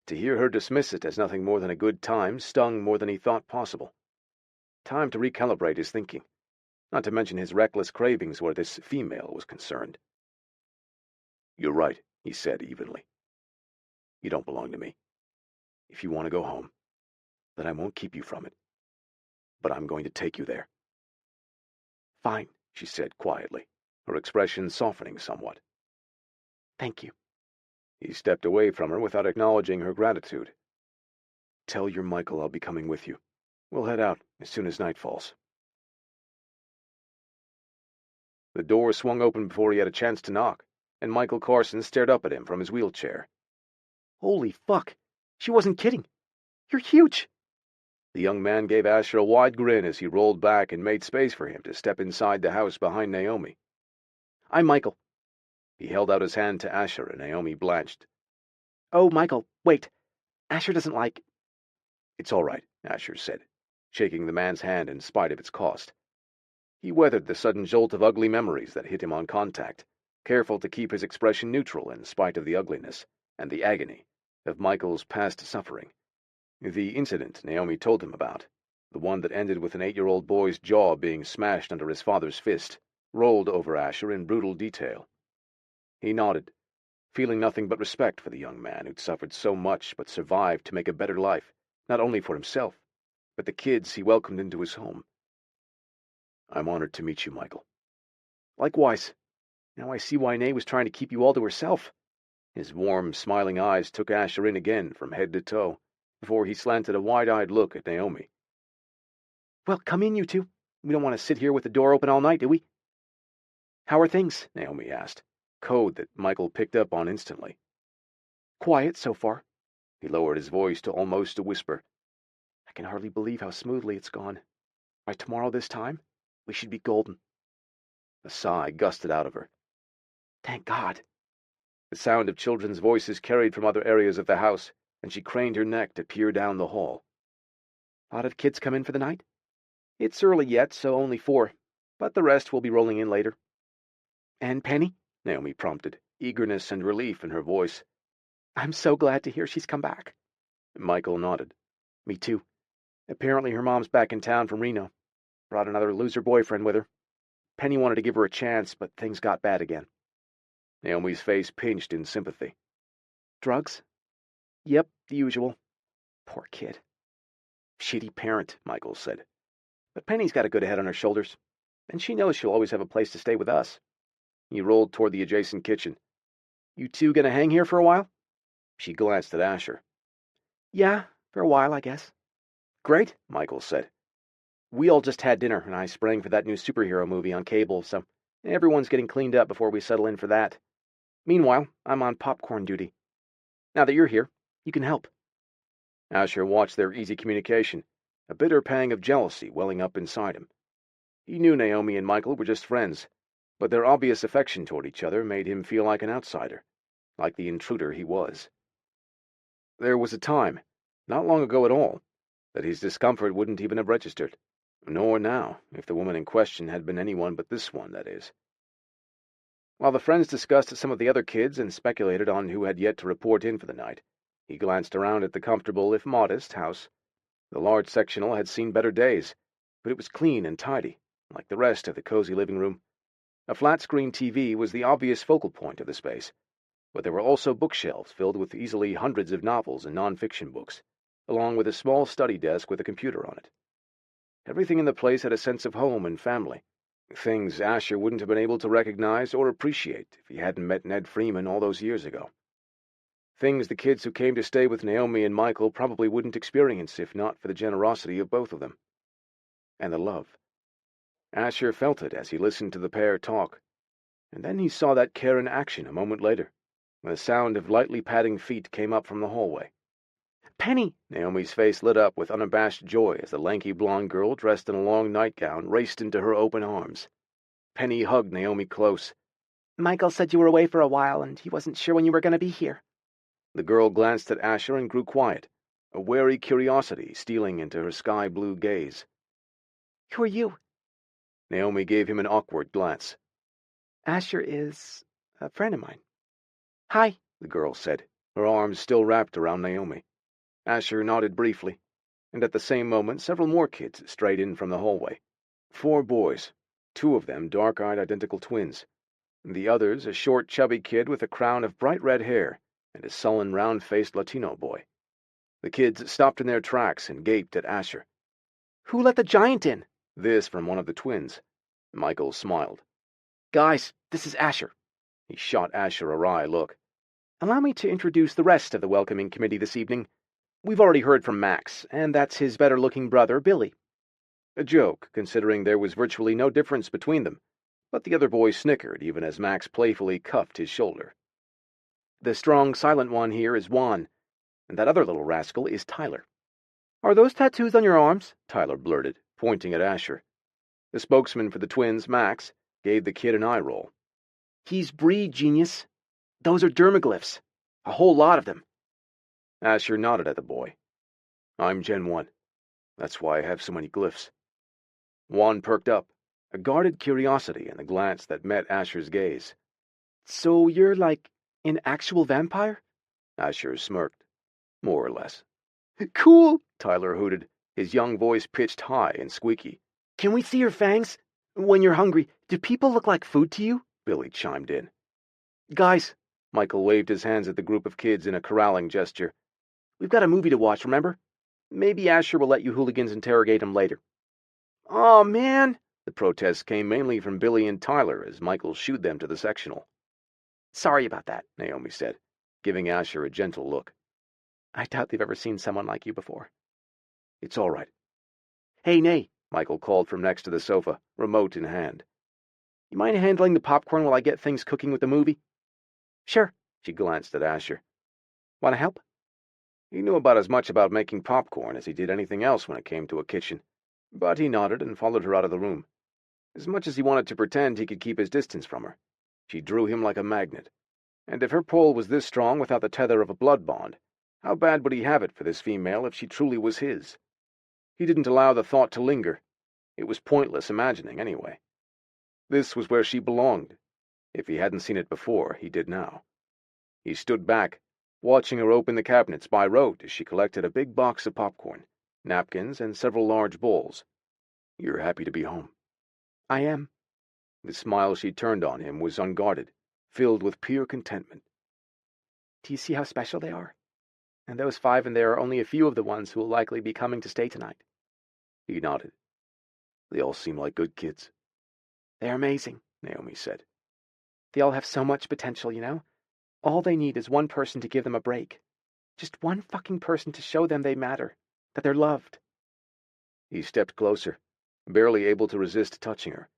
to hear her dismiss it as nothing more than a good time stung more than he thought possible. Time to recalibrate his thinking, not to mention his reckless cravings where this female was concerned. You're right, he said evenly. You don't belong to me. If you want to go home, then I won't keep you from it. But I'm going to take you there. "Fine," she said quietly, her expression softening somewhat. "Thank you." He stepped away from her without acknowledging her gratitude. Tell your Michael I'll be coming with you. We'll head out as soon as night falls. The door swung open before he had a chance to knock, and Michael Carson stared up at him from his wheelchair. "Holy fuck! She wasn't kidding! You're huge!" The young man gave Asher a wide grin as he rolled back and made space for him to step inside the house behind Naomi. "I'm Michael." He held out his hand to Asher, and Naomi blanched. "Oh, Michael, wait. Asher doesn't like—" It's all right, Asher said, shaking the man's hand in spite of its cost. He weathered the sudden jolt of ugly memories that hit him on contact, careful to keep his expression neutral in spite of the ugliness and the agony of Michael's past suffering. The incident Naomi told him about, the one that ended with an 8-year-old boy's jaw being smashed under his father's fist, rolled over Asher in brutal detail. He nodded, feeling nothing but respect for the young man who'd suffered so much but survived to make a better life, not only for himself, but the kids he welcomed into his home. I'm honored to meet you, Michael. Likewise. Now I see why Nay was trying to keep you all to herself. His warm, smiling eyes took Asher in again from head to toe, before he slanted a wide-eyed look at Naomi. Well, come in, you two. We don't want to sit here with the door open all night, do we? How are things? Naomi asked, code that Michael picked up on instantly. Quiet so far. He lowered his voice to almost a whisper. I can hardly believe how smoothly it's gone. By tomorrow this time, we should be golden. A sigh gusted out of her. Thank God. The sound of children's voices carried from other areas of the house, and she craned her neck to peer down the hall. A lot of kids come in for the night? It's early yet, so only 4, but the rest will be rolling in later. And Penny? Naomi prompted, eagerness and relief in her voice. I'm so glad to hear she's come back. Michael nodded. Me too. Apparently her mom's back in town from Reno. Brought another loser boyfriend with her. Penny wanted to give her a chance, but things got bad again. Naomi's face pinched in sympathy. Drugs? Yep, the usual. Poor kid. Shitty parent, Michael said. But Penny's got a good head on her shoulders, and she knows she'll always have a place to stay with us. He rolled toward the adjacent kitchen. You two gonna hang here for a while? She glanced at Asher. Yeah, for a while, I guess. Great, Michael said. We all just had dinner, and I sprang for that new superhero movie on cable, so everyone's getting cleaned up before we settle in for that. Meanwhile, I'm on popcorn duty. Now that you're here, you can help. Asher watched their easy communication, a bitter pang of jealousy welling up inside him. He knew Naomi and Michael were just friends, but their obvious affection toward each other made him feel like an outsider, like the intruder he was. There was a time, not long ago at all, that his discomfort wouldn't even have registered, nor now, if the woman in question had been anyone but this one, that is. While the friends discussed some of the other kids and speculated on who had yet to report in for the night, he glanced around at the comfortable, if modest, house. The large sectional had seen better days, but it was clean and tidy, like the rest of the cozy living room. A flat-screen TV was the obvious focal point of the space, but there were also bookshelves filled with easily hundreds of novels and non-fiction books, along with a small study desk with a computer on it. Everything in the place had a sense of home and family, things Asher wouldn't have been able to recognize or appreciate if he hadn't met Ned Freeman all those years ago. Things the kids who came to stay with Naomi and Michael probably wouldn't experience if not for the generosity of both of them. And the love. Asher felt it as he listened to the pair talk, and then he saw that care in action a moment later, when the sound of lightly padding feet came up from the hallway. Penny! Naomi's face lit up with unabashed joy as the lanky blonde girl dressed in a long nightgown raced into her open arms. Penny hugged Naomi close. Michael said you were away for a while, and he wasn't sure when you were going to be here. The girl glanced at Asher and grew quiet, a wary curiosity stealing into her sky-blue gaze. Who are you? Naomi gave him an awkward glance. Asher is a friend of mine. Hi, the girl said, her arms still wrapped around Naomi. Asher nodded briefly, and at the same moment several more kids strayed in from the hallway. 4 boys, 2 of them dark-eyed identical twins, and the others a short, chubby kid with a crown of bright red hair and a sullen, round-faced Latino boy. The kids stopped in their tracks and gaped at Asher. Who let the giant in? This from one of the twins. Michael smiled. Guys, this is Asher. He shot Asher a wry look. Allow me to introduce the rest of the welcoming committee this evening. We've already heard from Max, and that's his better-looking brother, Billy. A joke, considering there was virtually no difference between them, but the other boy snickered even as Max playfully cuffed his shoulder. The strong, silent one here is Juan, and that other little rascal is Tyler. Are those tattoos on your arms? Tyler blurted, pointing at Asher. The spokesman for the twins, Max, gave the kid an eye roll. He's breed, genius. Those are dermaglyphs. A whole lot of them. Asher nodded at the boy. I'm Gen 1. That's why I have so many glyphs. Juan perked up, a guarded curiosity in the glance that met Asher's gaze. So you're like an actual vampire? Asher smirked. More or less. Cool, Tyler hooted, his young voice pitched high and squeaky. Can we see your fangs? When you're hungry, do people look like food to you? Billy chimed in. Guys, Michael waved his hands at the group of kids in a corralling gesture. We've got a movie to watch, remember? Maybe Asher will let you hooligans interrogate him later. Aw, man, The protests came mainly from Billy and Tyler as Michael shooed them to the sectional. "Sorry about that," Naomi said, giving Asher a gentle look. "I doubt they've ever seen someone like you before." "It's all right." "Hey, Nay," Michael called from next to the sofa, remote in hand. "You mind handling the popcorn while I get things cooking with the movie?" "Sure." She glanced at Asher. "Want to help?" He knew about as much about making popcorn as he did anything else when it came to a kitchen, but he nodded and followed her out of the room. As much as he wanted to pretend he could keep his distance from her, she drew him like a magnet. And if her pull was this strong without the tether of a blood bond, how bad would he have it for this female if she truly was his? He didn't allow the thought to linger. It was pointless imagining, anyway. This was where she belonged. If he hadn't seen it before, he did now. He stood back, watching her open the cabinets by rote as she collected a big box of popcorn, napkins, and several large bowls. "You're happy to be home." "I am." The smile she turned on him was unguarded, filled with pure contentment. "Do you see how special they are? And those 5 in there are only a few of the ones who will likely be coming to stay tonight." He nodded. "They all seem like good kids." "They're amazing," Naomi said. "They all have so much potential, you know? All they need is one person to give them a break. Just one fucking person to show them they matter, that they're loved." He stepped closer, barely able to resist touching her.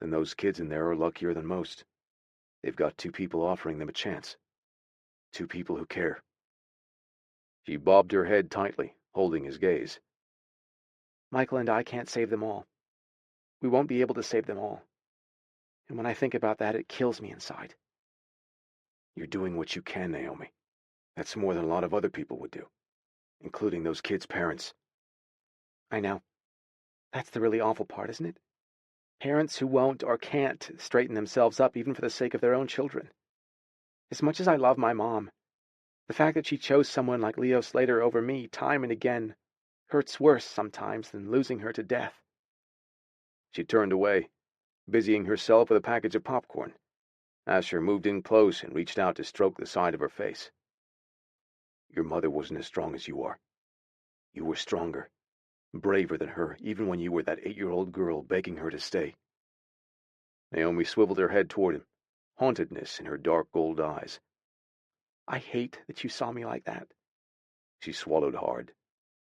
"Then those kids in there are luckier than most. They've got 2 people offering them a chance. 2 people who care." She bobbed her head tightly, holding his gaze. "Michael and I can't save them all. We won't be able to save them all. And when I think about that, it kills me inside." "You're doing what you can, Naomi. That's more than a lot of other people would do, including those kids' parents." "I know. That's the really awful part, isn't it? Parents who won't or can't straighten themselves up even for the sake of their own children. As much as I love my mom, the fact that she chose someone like Leo Slater over me time and again hurts worse sometimes than losing her to death." She turned away, busying herself with a package of popcorn. Asher moved in close and reached out to stroke the side of her face. "Your mother wasn't as strong as you are. You were stronger, braver than her, even when you were that 8-year-old girl begging her to stay." Naomi swiveled her head toward him, hauntedness in her dark gold eyes. "I hate that you saw me like that." She swallowed hard,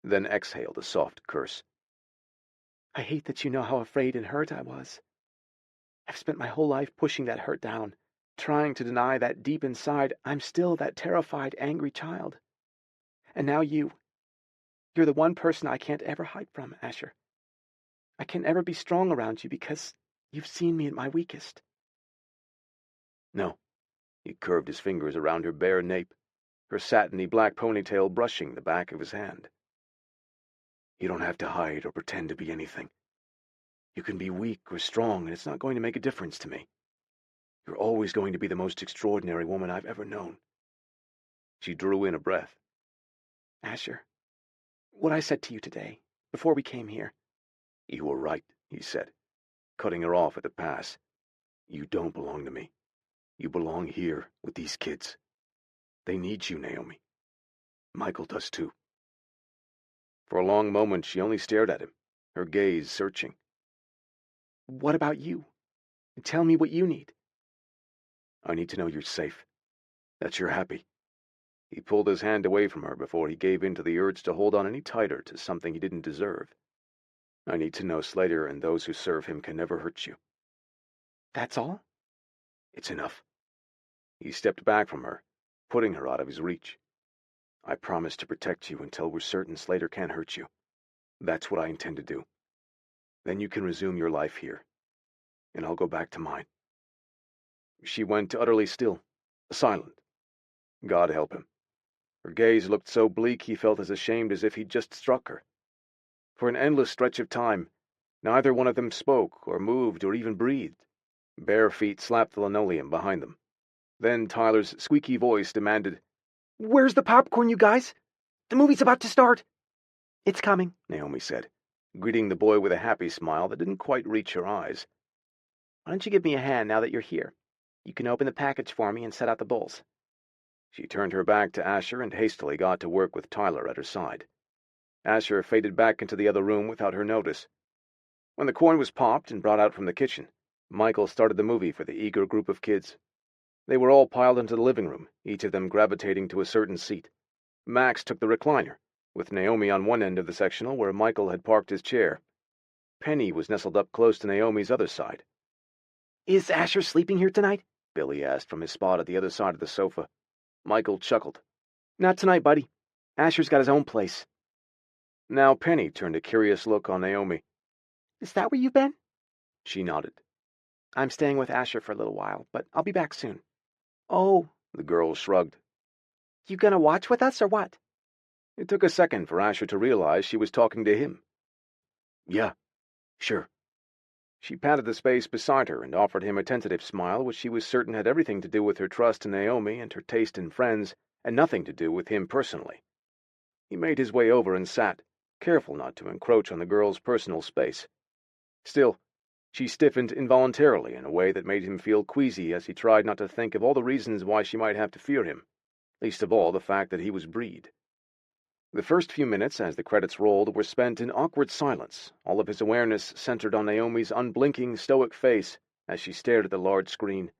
then exhaled a soft curse. "I hate that you know how afraid and hurt I was. I've spent my whole life pushing that hurt down, trying to deny that deep inside I'm still that terrified, angry child. And now you're the one person I can't ever hide from, Asher. I can't ever be strong around you because you've seen me at my weakest." "No." He curved his fingers around her bare nape, her satiny black ponytail brushing the back of his hand. "You don't have to hide or pretend to be anything. You can be weak or strong, and it's not going to make a difference to me. You're always going to be the most extraordinary woman I've ever known." She drew in a breath. "Asher, what I said to you today, before we came here—" "You were right," he said, cutting her off at the pass. "You don't belong to me. You belong here with these kids. They need you, Naomi. Michael does too." For a long moment she only stared at him, her gaze searching. "What about you? Tell me what you need." "I need to know you're safe, that you're happy." He pulled his hand away from her before he gave in to the urge to hold on any tighter to something he didn't deserve. "I need to know Slater and those who serve him can never hurt you." "That's all?" "It's enough." He stepped back from her, putting her out of his reach. "I promise to protect you until we're certain Slater can't hurt you. That's what I intend to do. Then you can resume your life here, and I'll go back to mine." She went utterly still, silent. God help him. Her gaze looked so bleak he felt as ashamed as if he'd just struck her. For an endless stretch of time, neither one of them spoke or moved or even breathed. Bare feet slapped the linoleum behind them. Then Tyler's squeaky voice demanded, "Where's the popcorn, you guys? The movie's about to start." "It's coming," Naomi said, greeting the boy with a happy smile that didn't quite reach her eyes. "Why don't you give me a hand now that you're here? You can open the package for me and set out the bowls." She turned her back to Asher and hastily got to work with Tyler at her side. Asher faded back into the other room without her notice. When the coin was popped and brought out from the kitchen, Michael started the movie for the eager group of kids. They were all piled into the living room, each of them gravitating to a certain seat. Max took the recliner, with Naomi on one end of the sectional where Michael had parked his chair. Penny was nestled up close to Naomi's other side. "Is Asher sleeping here tonight?" Billy asked from his spot at the other side of the sofa. Michael chuckled. "Not tonight, buddy. Asher's got his own place." Now Penny turned a curious look on Naomi. "Is that where you've been?" She nodded. "I'm staying with Asher for a little while, but I'll be back soon." "Oh," the girl shrugged. "You gonna watch with us or what?" It took a second for Asher to realize she was talking to him. "Yeah, sure." She patted the space beside her and offered him a tentative smile which she was certain had everything to do with her trust in Naomi and her taste in friends, and nothing to do with him personally. He made his way over and sat, careful not to encroach on the girl's personal space. Still, she stiffened involuntarily in a way that made him feel queasy as he tried not to think of all the reasons why she might have to fear him, least of all the fact that he was Breed. The first few minutes, as the credits rolled, were spent in awkward silence, all of his awareness centered on Naomi's unblinking, stoic face as she stared at the large screen.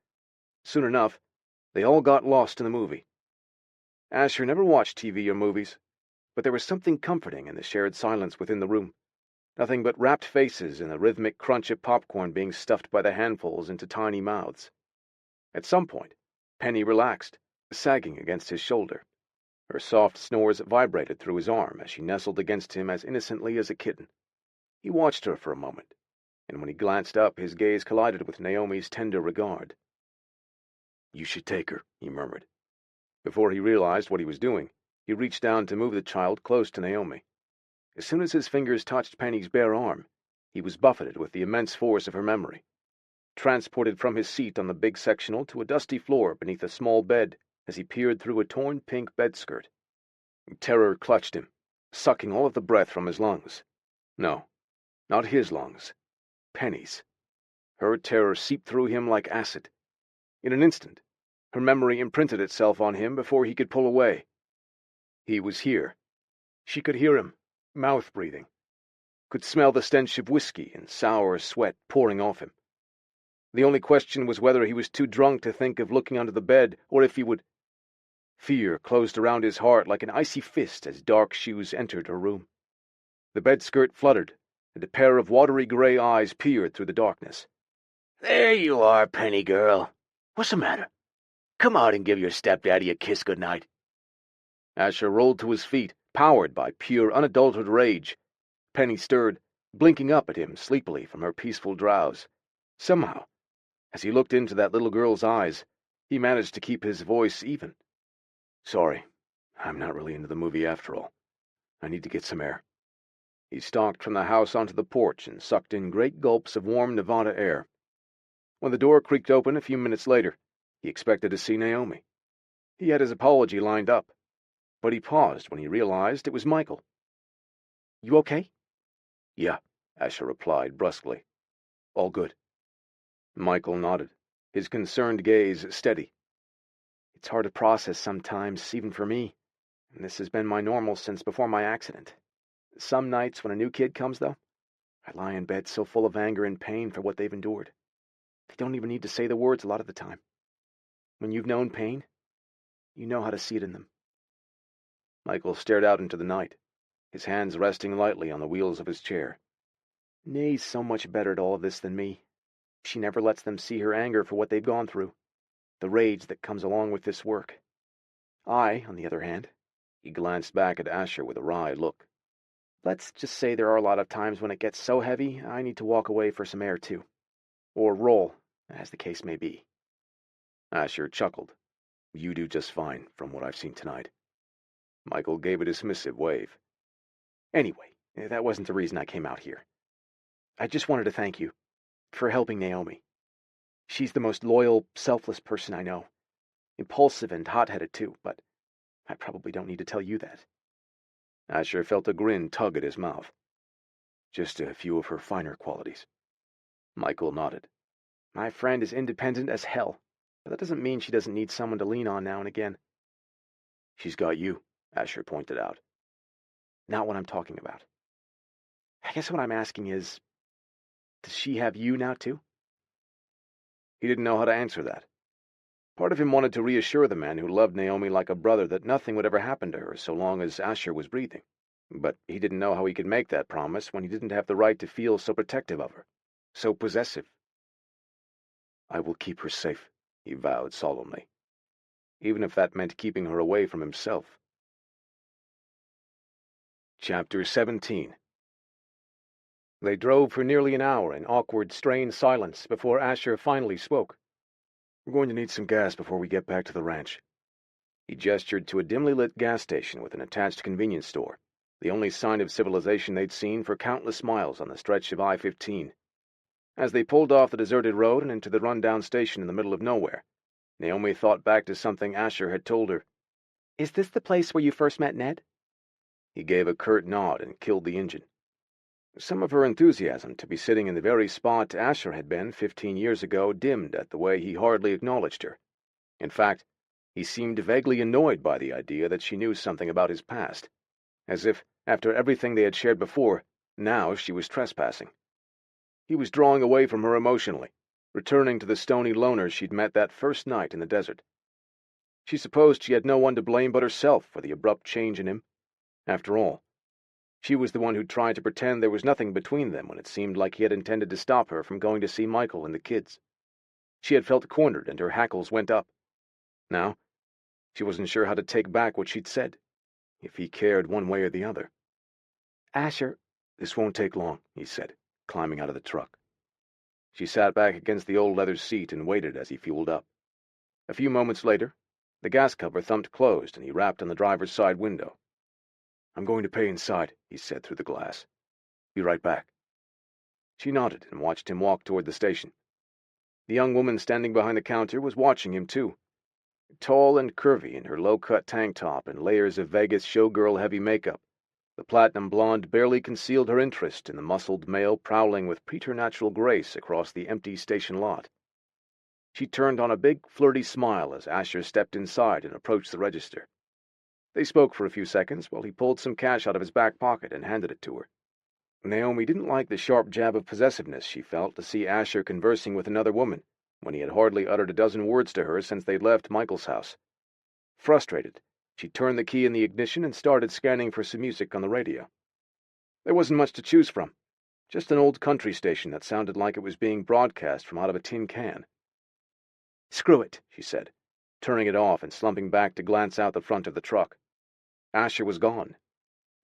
Soon enough, they all got lost in the movie. Asher never watched TV or movies, but there was something comforting in the shared silence within the room. Nothing but rapt faces and the rhythmic crunch of popcorn being stuffed by the handfuls into tiny mouths. At some point, Penny relaxed, sagging against his shoulder. Her soft snores vibrated through his arm as she nestled against him as innocently as a kitten. He watched her for a moment, and when he glanced up, his gaze collided with Naomi's tender regard. "You should take her," he murmured. Before he realized what he was doing, he reached down to move the child close to Naomi. As soon as his fingers touched Penny's bare arm, he was buffeted with the immense force of her memory, transported from his seat on the big sectional to a dusty floor beneath a small bed as he peered through a torn pink bedskirt. Terror clutched him, sucking all of the breath from his lungs. No, not his lungs. Penny's. Her terror seeped through him like acid. In an instant, her memory imprinted itself on him before he could pull away. He was here. She could hear him, mouth-breathing, could smell the stench of whiskey and sour sweat pouring off him. The only question was whether he was too drunk to think of looking under the bed, or if he would. Fear closed around his heart like an icy fist as dark shoes entered her room. The bedskirt fluttered, and a pair of watery gray eyes peered through the darkness. "There you are, Penny girl. What's the matter? Come out and give your stepdaddy a kiss goodnight." Asher rolled to his feet, powered by pure, unadulterated rage. Penny stirred, blinking up at him sleepily from her peaceful drowse. Somehow, as he looked into that little girl's eyes, he managed to keep his voice even. "Sorry, I'm not really into the movie after all. I need to get some air." He stalked from the house onto the porch and sucked in great gulps of warm Nevada air. When the door creaked open a few minutes later, he expected to see Naomi. He had his apology lined up, but he paused when he realized it was Michael. "You okay?" "Yeah," Asher replied brusquely. "All good." Michael nodded, his concerned gaze steady. "It's hard to process sometimes, even for me. And this has been my normal since before my accident. Some nights when a new kid comes, though, I lie in bed so full of anger and pain for what they've endured. They don't even need to say the words a lot of the time. When you've known pain, you know how to see it in them." Michael stared out into the night, his hands resting lightly on the wheels of his chair. "Nay's so much better at all of this than me. She never lets them see her anger for what they've gone through, the rage that comes along with this work. I, on the other hand," he glanced back at Asher with a wry look. "Let's just say there are a lot of times when it gets so heavy I need to walk away for some air too. Or roll, as the case may be." Asher chuckled. "You do just fine, from what I've seen tonight." Michael gave a dismissive wave. "Anyway, that wasn't the reason I came out here. I just wanted to thank you for helping Naomi. She's the most loyal, selfless person I know. Impulsive and hot-headed too, but I probably don't need to tell you that." Asher felt a grin tug at his mouth. "Just a few of her finer qualities." Michael nodded. "My friend is independent as hell, but that doesn't mean she doesn't need someone to lean on now and again." "She's got you," Asher pointed out. "Not what I'm talking about. I guess what I'm asking is, Does she have you now, too? He didn't know how to answer that. Part of him wanted to reassure the man who loved Naomi like a brother that nothing would ever happen to her so long as Asher was breathing. But he didn't know how he could make that promise when he didn't have the right to feel so protective of her, so possessive. "I will keep her safe," he vowed solemnly, even if that meant keeping her away from himself. Chapter 17. They drove for nearly an hour in awkward, strained silence before Asher finally spoke. "We're going to need some gas before we get back to the ranch." He gestured to a dimly lit gas station with an attached convenience store, the only sign of civilization they'd seen for countless miles on the stretch of I-15. As they pulled off the deserted road and into the rundown station in the middle of nowhere, Naomi thought back to something Asher had told her. "Is this the place where you first met Ned?" He gave a curt nod and killed the engine. Some of her enthusiasm to be sitting in the very spot Asher had been 15 years ago dimmed at the way he hardly acknowledged her. In fact, he seemed vaguely annoyed by the idea that she knew something about his past, as if, after everything they had shared before, now she was trespassing. He was drawing away from her emotionally, returning to the stony loner she'd met that first night in the desert. She supposed she had no one to blame but herself for the abrupt change in him. After all, she was the one who tried to pretend there was nothing between them when it seemed like he had intended to stop her from going to see Michael and the kids. She had felt cornered and her hackles went up. Now, she wasn't sure how to take back what she'd said, if he cared one way or the other. "Asher—" "This won't take long," he said, climbing out of the truck. She sat back against the old leather seat and waited as he fueled up. A few moments later, the gas cover thumped closed and he rapped on the driver's side window. "I'm going to pay inside," he said through the glass. "Be right back." She nodded and watched him walk toward the station. The young woman standing behind the counter was watching him too. Tall and curvy in her low-cut tank top and layers of Vegas showgirl heavy makeup, the platinum blonde barely concealed her interest in the muscled male prowling with preternatural grace across the empty station lot. She turned on a big, flirty smile as Asher stepped inside and approached the register. They spoke for a few seconds while he pulled some cash out of his back pocket and handed it to her. Naomi didn't like the sharp jab of possessiveness she felt to see Asher conversing with another woman when he had hardly uttered a dozen words to her since they'd left Michael's house. Frustrated, she turned the key in the ignition and started scanning for some music on the radio. There wasn't much to choose from, just an old country station that sounded like it was being broadcast from out of a tin can. "Screw it," she said, turning it off and slumping back to glance out the front of the truck. Asher was gone,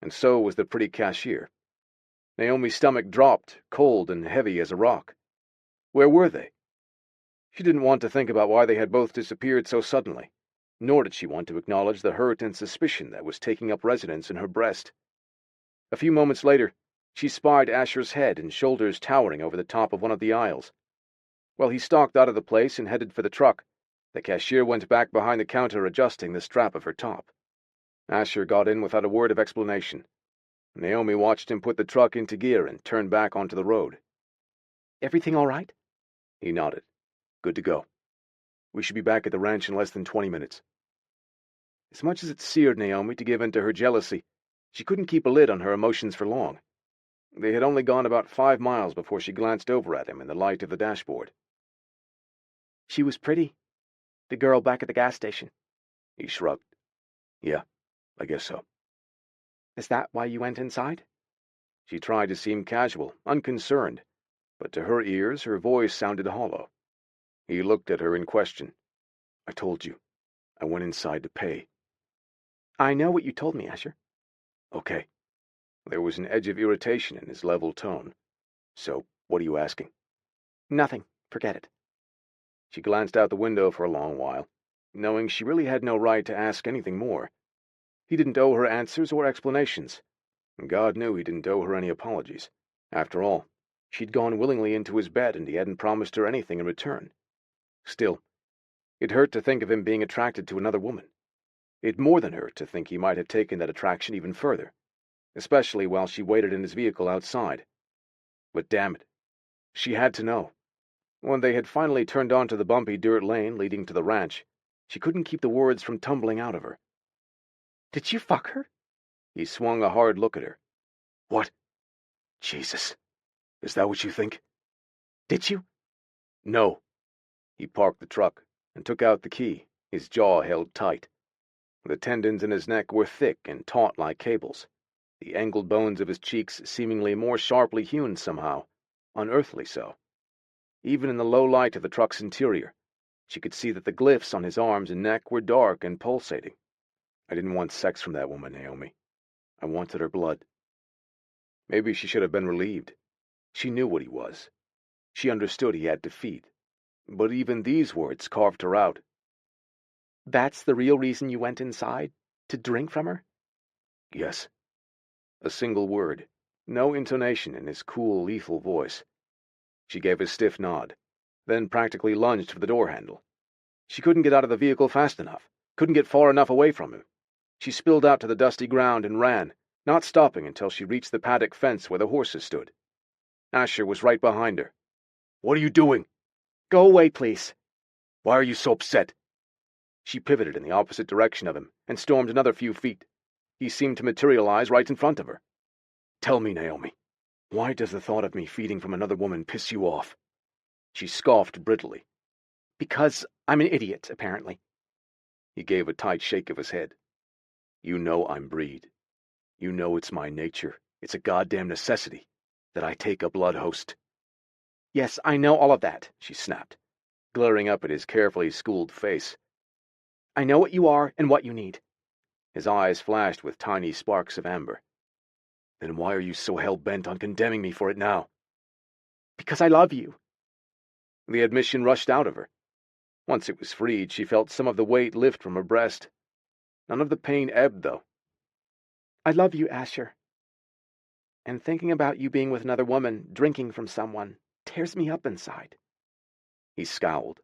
and so was the pretty cashier. Naomi's stomach dropped, cold and heavy as a rock. Where were they? She didn't want to think about why they had both disappeared so suddenly, nor did she want to acknowledge the hurt and suspicion that was taking up residence in her breast. A few moments later, she spied Asher's head and shoulders towering over the top of one of the aisles. While he stalked out of the place and headed for the truck, the cashier went back behind the counter adjusting the strap of her top. Asher got in without a word of explanation. Naomi watched him put the truck into gear and turn back onto the road. "Everything all right?" He nodded. "Good to go. We should be back at the ranch in less than 20 minutes. As much as it seared Naomi to give in to her jealousy, she couldn't keep a lid on her emotions for long. They had only gone about 5 miles before she glanced over at him in the light of the dashboard. "She was pretty. The girl back at the gas station." He shrugged. "Yeah, I guess so." "Is that why you went inside?" She tried to seem casual, unconcerned, but to her ears her voice sounded hollow. He looked at her in question. "I told you. I went inside to pay." "I know what you told me, Asher." "Okay." There was an edge of irritation in his level tone. "So, what are you asking?" "Nothing. Forget it." She glanced out the window for a long while, knowing she really had no right to ask anything more. He didn't owe her answers or explanations. God knew he didn't owe her any apologies. After all, she'd gone willingly into his bed and he hadn't promised her anything in return. Still, it hurt to think of him being attracted to another woman. It more than hurt to think he might have taken that attraction even further, especially while she waited in his vehicle outside. But damn it, she had to know. When they had finally turned onto the bumpy dirt lane leading to the ranch, she couldn't keep the words from tumbling out of her. "Did you fuck her?" He swung a hard look at her. "What? Jesus. Is that what you think?" Did you? No. He parked the truck and took out the key, his jaw held tight. The tendons in his neck were thick and taut like cables, the angled bones of his cheeks seemingly more sharply hewn somehow, unearthly so. Even in the low light of the truck's interior, she could see that the glyphs on his arms and neck were dark and pulsating. I didn't want sex from that woman, Naomi. I wanted her blood. Maybe she should have been relieved. She knew what he was. She understood he had to feed. But even these words carved her out. That's the real reason you went inside? To drink from her? Yes. A single word, no intonation in his cool, lethal voice. She gave a stiff nod, then practically lunged for the door handle. She couldn't get out of the vehicle fast enough, couldn't get far enough away from him. She spilled out to the dusty ground and ran, not stopping until she reached the paddock fence where the horses stood. Asher was right behind her. "What are you doing?" Go away, please. "Why are you so upset?" She pivoted in the opposite direction of him and stormed another few feet. He seemed to materialize right in front of her. "Tell me, Naomi, why does the thought of me feeding from another woman piss you off?" She scoffed brittlely. Because I'm an idiot, apparently. He gave a tight shake of his head. "You know I'm breed. You know it's my nature. It's a goddamn necessity that I take a blood host." Yes, I know all of that, she snapped, glaring up at his carefully schooled face. I know what you are and what you need. His eyes flashed with tiny sparks of amber. "Then why are you so hell-bent on condemning me for it now?" Because I love you. The admission rushed out of her. Once it was freed, she felt some of the weight lift from her breast. None of the pain ebbed, though. I love you, Asher. And thinking about you being with another woman, drinking from someone, tears me up inside. He scowled,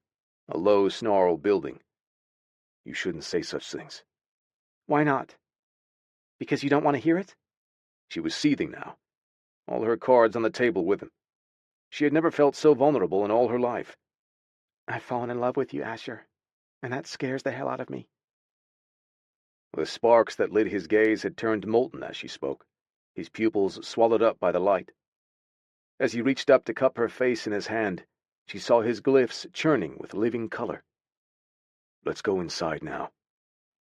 a low snarl building. "You shouldn't say such things." Why not? Because you don't want to hear it? She was seething now, all her cards on the table with him. She had never felt so vulnerable in all her life. I've fallen in love with you, Asher, and that scares the hell out of me. The sparks that lit his gaze had turned molten as she spoke, his pupils swallowed up by the light. As he reached up to cup her face in his hand, she saw his glyphs churning with living color. "Let's go inside now.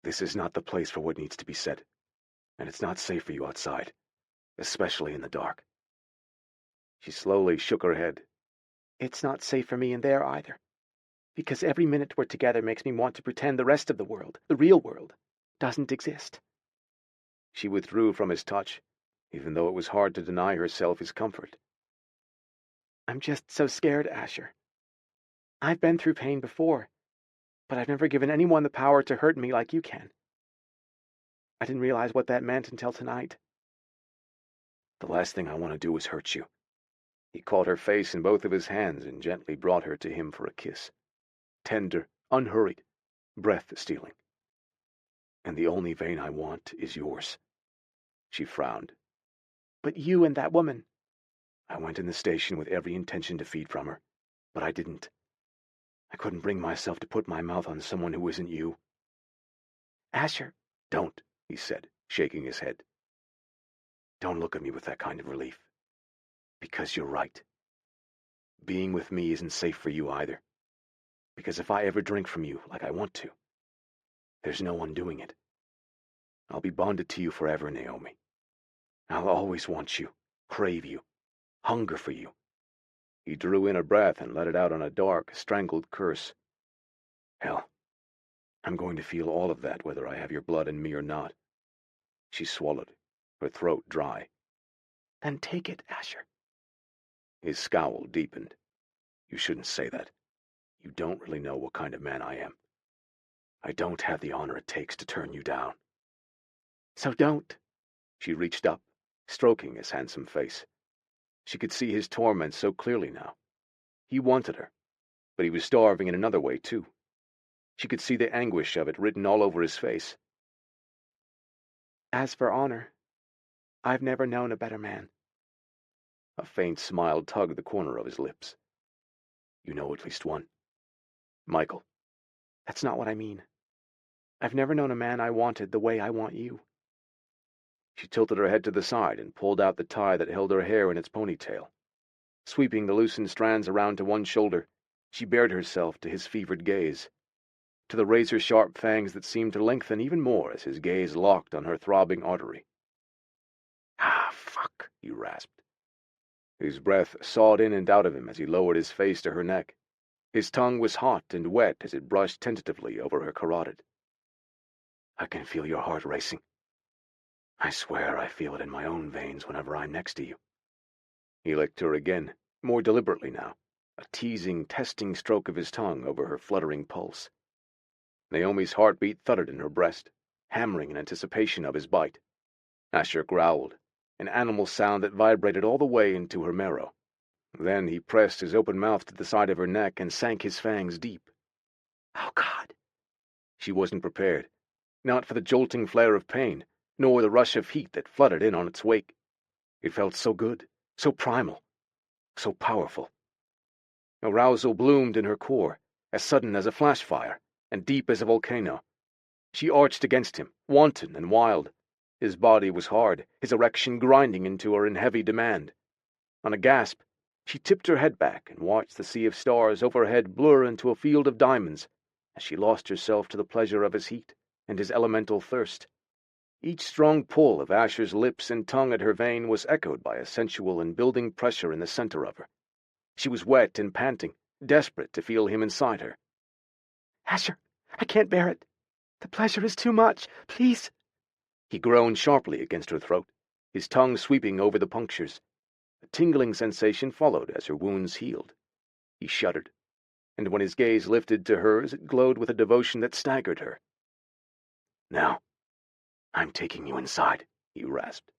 This is not the place for what needs to be said, and it's not safe for you outside, especially in the dark." She slowly shook her head. It's not safe for me in there either, because every minute we're together makes me want to pretend the rest of the world, the real world, doesn't exist. She withdrew from his touch, even though it was hard to deny herself his comfort. I'm just so scared, Asher. I've been through pain before, but I've never given anyone the power to hurt me like you can. I didn't realize what that meant until tonight. The last thing I want to do is hurt you. He caught her face in both of his hands and gently brought her to him for a kiss. Tender, unhurried, breath-stealing. "And the only vein I want is yours." She frowned. But you and that woman. I went in the station with every intention to feed from her, but I didn't. I couldn't bring myself to put my mouth on someone who isn't you. Asher. Don't, he said, shaking his head. Don't look at me with that kind of relief. Because you're right. Being with me isn't safe for you either. Because if I ever drink from you like I want to, there's no undoing it. I'll be bonded to you forever, Naomi. I'll always want you, crave you, hunger for you. He drew in a breath and let it out on a dark, strangled curse. Hell, I'm going to feel all of that whether I have your blood in me or not. She swallowed, her throat dry. Then take it, Asher. His scowl deepened. You shouldn't say that. You don't really know what kind of man I am. I don't have the honor it takes to turn you down. So don't. She reached up, stroking his handsome face. She could see his torment so clearly now. He wanted her, but he was starving in another way, too. She could see the anguish of it written all over his face. As for honor, I've never known a better man. A faint smile tugged the corner of his lips. You know at least one. Michael. That's not what I mean. I've never known a man I wanted the way I want you. She tilted her head to the side and pulled out the tie that held her hair in its ponytail. Sweeping the loosened strands around to one shoulder, she bared herself to his fevered gaze, to the razor-sharp fangs that seemed to lengthen even more as his gaze locked on her throbbing artery. Ah, fuck, he rasped. His breath sawed in and out of him as he lowered his face to her neck. His tongue was hot and wet as it brushed tentatively over her carotid. I can feel your heart racing. I swear I feel it in my own veins whenever I'm next to you. He licked her again, more deliberately now, a teasing, testing stroke of his tongue over her fluttering pulse. Naomi's heartbeat thudded in her breast, hammering in anticipation of his bite. Asher growled, an animal sound that vibrated all the way into her marrow. Then he pressed his open mouth to the side of her neck and sank his fangs deep. Oh, God! She wasn't prepared, not for the jolting flare of pain, nor the rush of heat that flooded in on its wake. It felt so good, so primal, so powerful. Arousal bloomed in her core, as sudden as a flash-fire, and deep as a volcano. She arched against him, wanton and wild. His body was hard, his erection grinding into her in heavy demand. On a gasp, she tipped her head back and watched the sea of stars overhead blur into a field of diamonds as she lost herself to the pleasure of his heat and his elemental thirst. Each strong pull of Asher's lips and tongue at her vein was echoed by a sensual and building pressure in the center of her. She was wet and panting, desperate to feel him inside her. Asher, I can't bear it. The pleasure is too much. Please. He groaned sharply against her throat, his tongue sweeping over the punctures. A tingling sensation followed as her wounds healed. He shuddered, and when his gaze lifted to hers, it glowed with a devotion that staggered her. Now, I'm taking you inside, he rasped,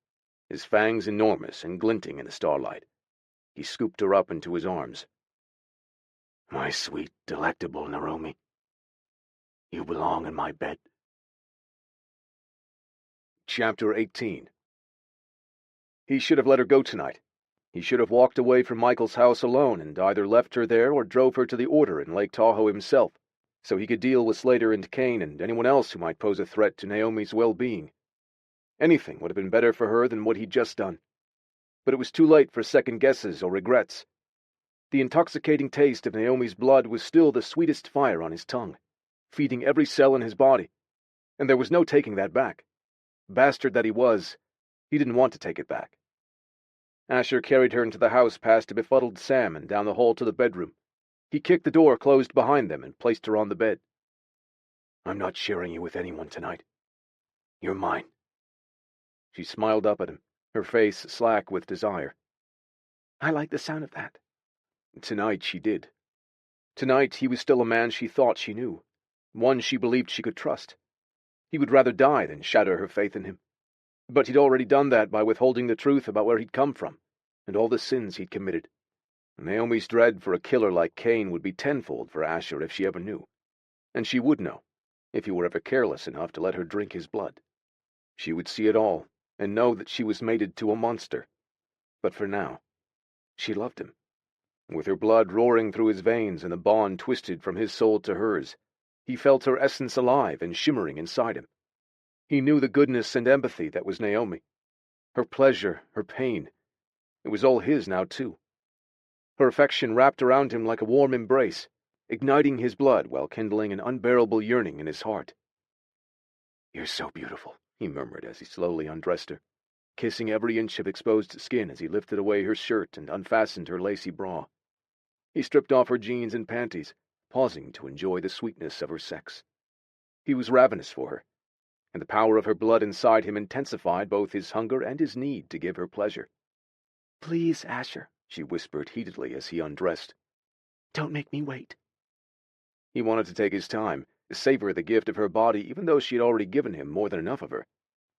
his fangs enormous and glinting in the starlight. He scooped her up into his arms. My sweet, delectable Naomi, you belong in my bed. Chapter 18. He should have let her go tonight. He should have walked away from Michael's house alone and either left her there or drove her to the Order in Lake Tahoe himself, so he could deal with Slater and Kane and anyone else who might pose a threat to Naomi's well-being. Anything would have been better for her than what he'd just done. But it was too late for second guesses or regrets. The intoxicating taste of Naomi's blood was still the sweetest fire on his tongue, feeding every cell in his body, and there was no taking that back. Bastard that he was, he didn't want to take it back. Asher carried her into the house past a befuddled Sam and down the hall to the bedroom. He kicked the door closed behind them and placed her on the bed. I'm not sharing you with anyone tonight. You're mine. She smiled up at him, her face slack with desire. I like the sound of that. Tonight she did. Tonight he was still a man she thought she knew, one she believed she could trust. He would rather die than shatter her faith in him. But he'd already done that by withholding the truth about where he'd come from, and all the sins he'd committed. Naomi's dread for a killer like Kane would be tenfold for Asher if she ever knew. And she would know, if he were ever careless enough to let her drink his blood. She would see it all, and know that she was mated to a monster. But for now, she loved him. With her blood roaring through his veins and the bond twisted from his soul to hers, he felt her essence alive and shimmering inside him. He knew the goodness and empathy that was Naomi. Her pleasure, her pain. It was all his now, too. Her affection wrapped around him like a warm embrace, igniting his blood while kindling an unbearable yearning in his heart. You're so beautiful, he murmured as he slowly undressed her, kissing every inch of exposed skin as he lifted away her shirt and unfastened her lacy bra. He stripped off her jeans and panties, pausing to enjoy the sweetness of her sex. He was ravenous for her, and the power of her blood inside him intensified both his hunger and his need to give her pleasure. Please, Asher, she whispered heatedly as he undressed. Don't make me wait. He wanted to take his time, savor the gift of her body even though she had already given him more than enough of her.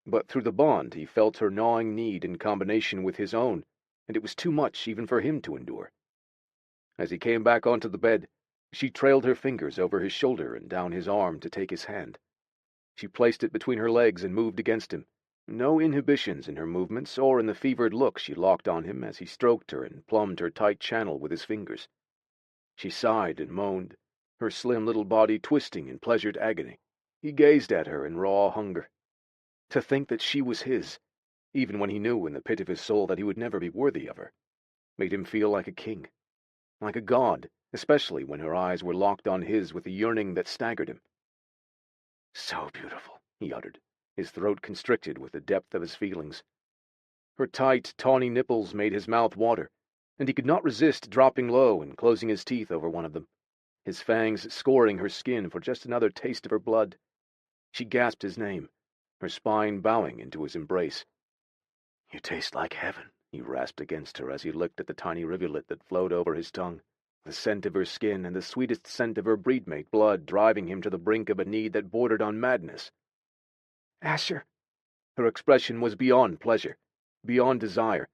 But through the bond he felt her gnawing need in combination with his own, and it was too much even for him to endure. As he came back onto the bed, she trailed her fingers over his shoulder and down his arm to take his hand. She placed it between her legs and moved against him, no inhibitions in her movements or in the fevered look she locked on him as he stroked her and plumbed her tight channel with his fingers. She sighed and moaned, her slim little body twisting in pleasured agony. He gazed at her in raw hunger. To think that she was his, even when he knew in the pit of his soul that he would never be worthy of her. made him feel like a king, like a god, especially when her eyes were locked on his with a yearning that staggered him. "So beautiful," he uttered, his throat constricted with the depth of his feelings. Her tight, tawny nipples made his mouth water, and he could not resist dropping low and closing his teeth over one of them, his fangs scoring her skin for just another taste of her blood. She gasped his name, her spine bowing into his embrace. "You taste like heaven," he rasped against her as he licked at the tiny rivulet that flowed over his tongue, the scent of her skin and the sweetest scent of her breedmate blood driving him to the brink of a need that bordered on madness. Asher! Her expression was beyond pleasure, beyond desire,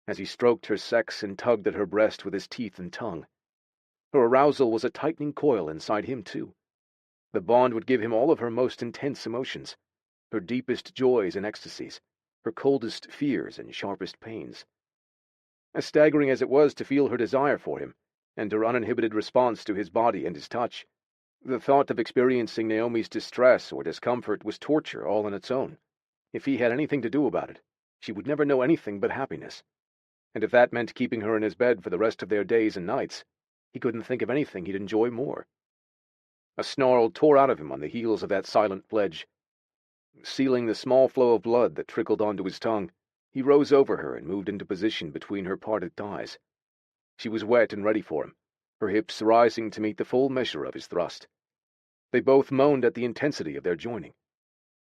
as he stroked her sex and tugged at her breast with his teeth and tongue. Her arousal was a tightening coil inside him, too. The bond would give him all of her most intense emotions, her deepest joys and ecstasies, her coldest fears and sharpest pains. As staggering as it was to feel her desire for him, and her uninhibited response to his body and his touch, the thought of experiencing Naomi's distress or discomfort was torture all on its own. If he had anything to do about it, she would never know anything but happiness. And if that meant keeping her in his bed for the rest of their days and nights, he couldn't think of anything he'd enjoy more. A snarl tore out of him on the heels of that silent pledge. Sealing the small flow of blood that trickled onto his tongue, he rose over her and moved into position between her parted thighs. She was wet and ready for him, her hips rising to meet the full measure of his thrust. They both moaned at the intensity of their joining.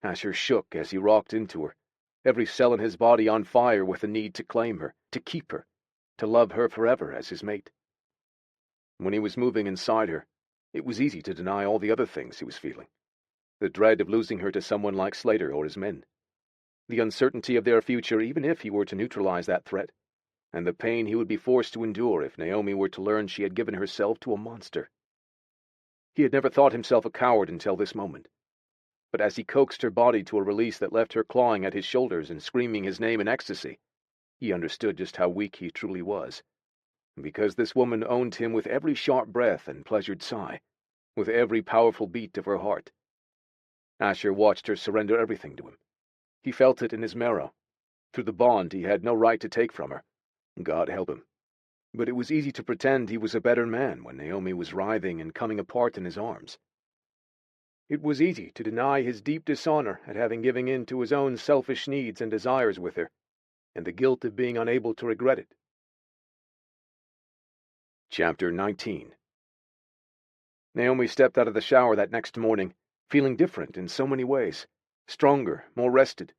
Asher shook as he rocked into her, every cell in his body on fire with the need to claim her, to keep her, to love her forever as his mate. When he was moving inside her, it was easy to deny all the other things he was feeling. The dread of losing her to someone like Slater or his men. The uncertainty of their future even if he were to neutralize that threat. And the pain he would be forced to endure if Naomi were to learn she had given herself to a monster. He had never thought himself a coward until this moment. But as he coaxed her body to a release that left her clawing at his shoulders and screaming his name in ecstasy, he understood just how weak he truly was. Because this woman owned him with every sharp breath and pleasured sigh, with every powerful beat of her heart. Asher watched her surrender everything to him. He felt it in his marrow, through the bond he had no right to take from her. God help him. But it was easy to pretend he was a better man when Naomi was writhing and coming apart in his arms. It was easy to deny his deep dishonor at having given in to his own selfish needs and desires with her, and the guilt of being unable to regret it. Chapter 19. Naomi stepped out of the shower that next morning, feeling different in so many ways, stronger, more rested,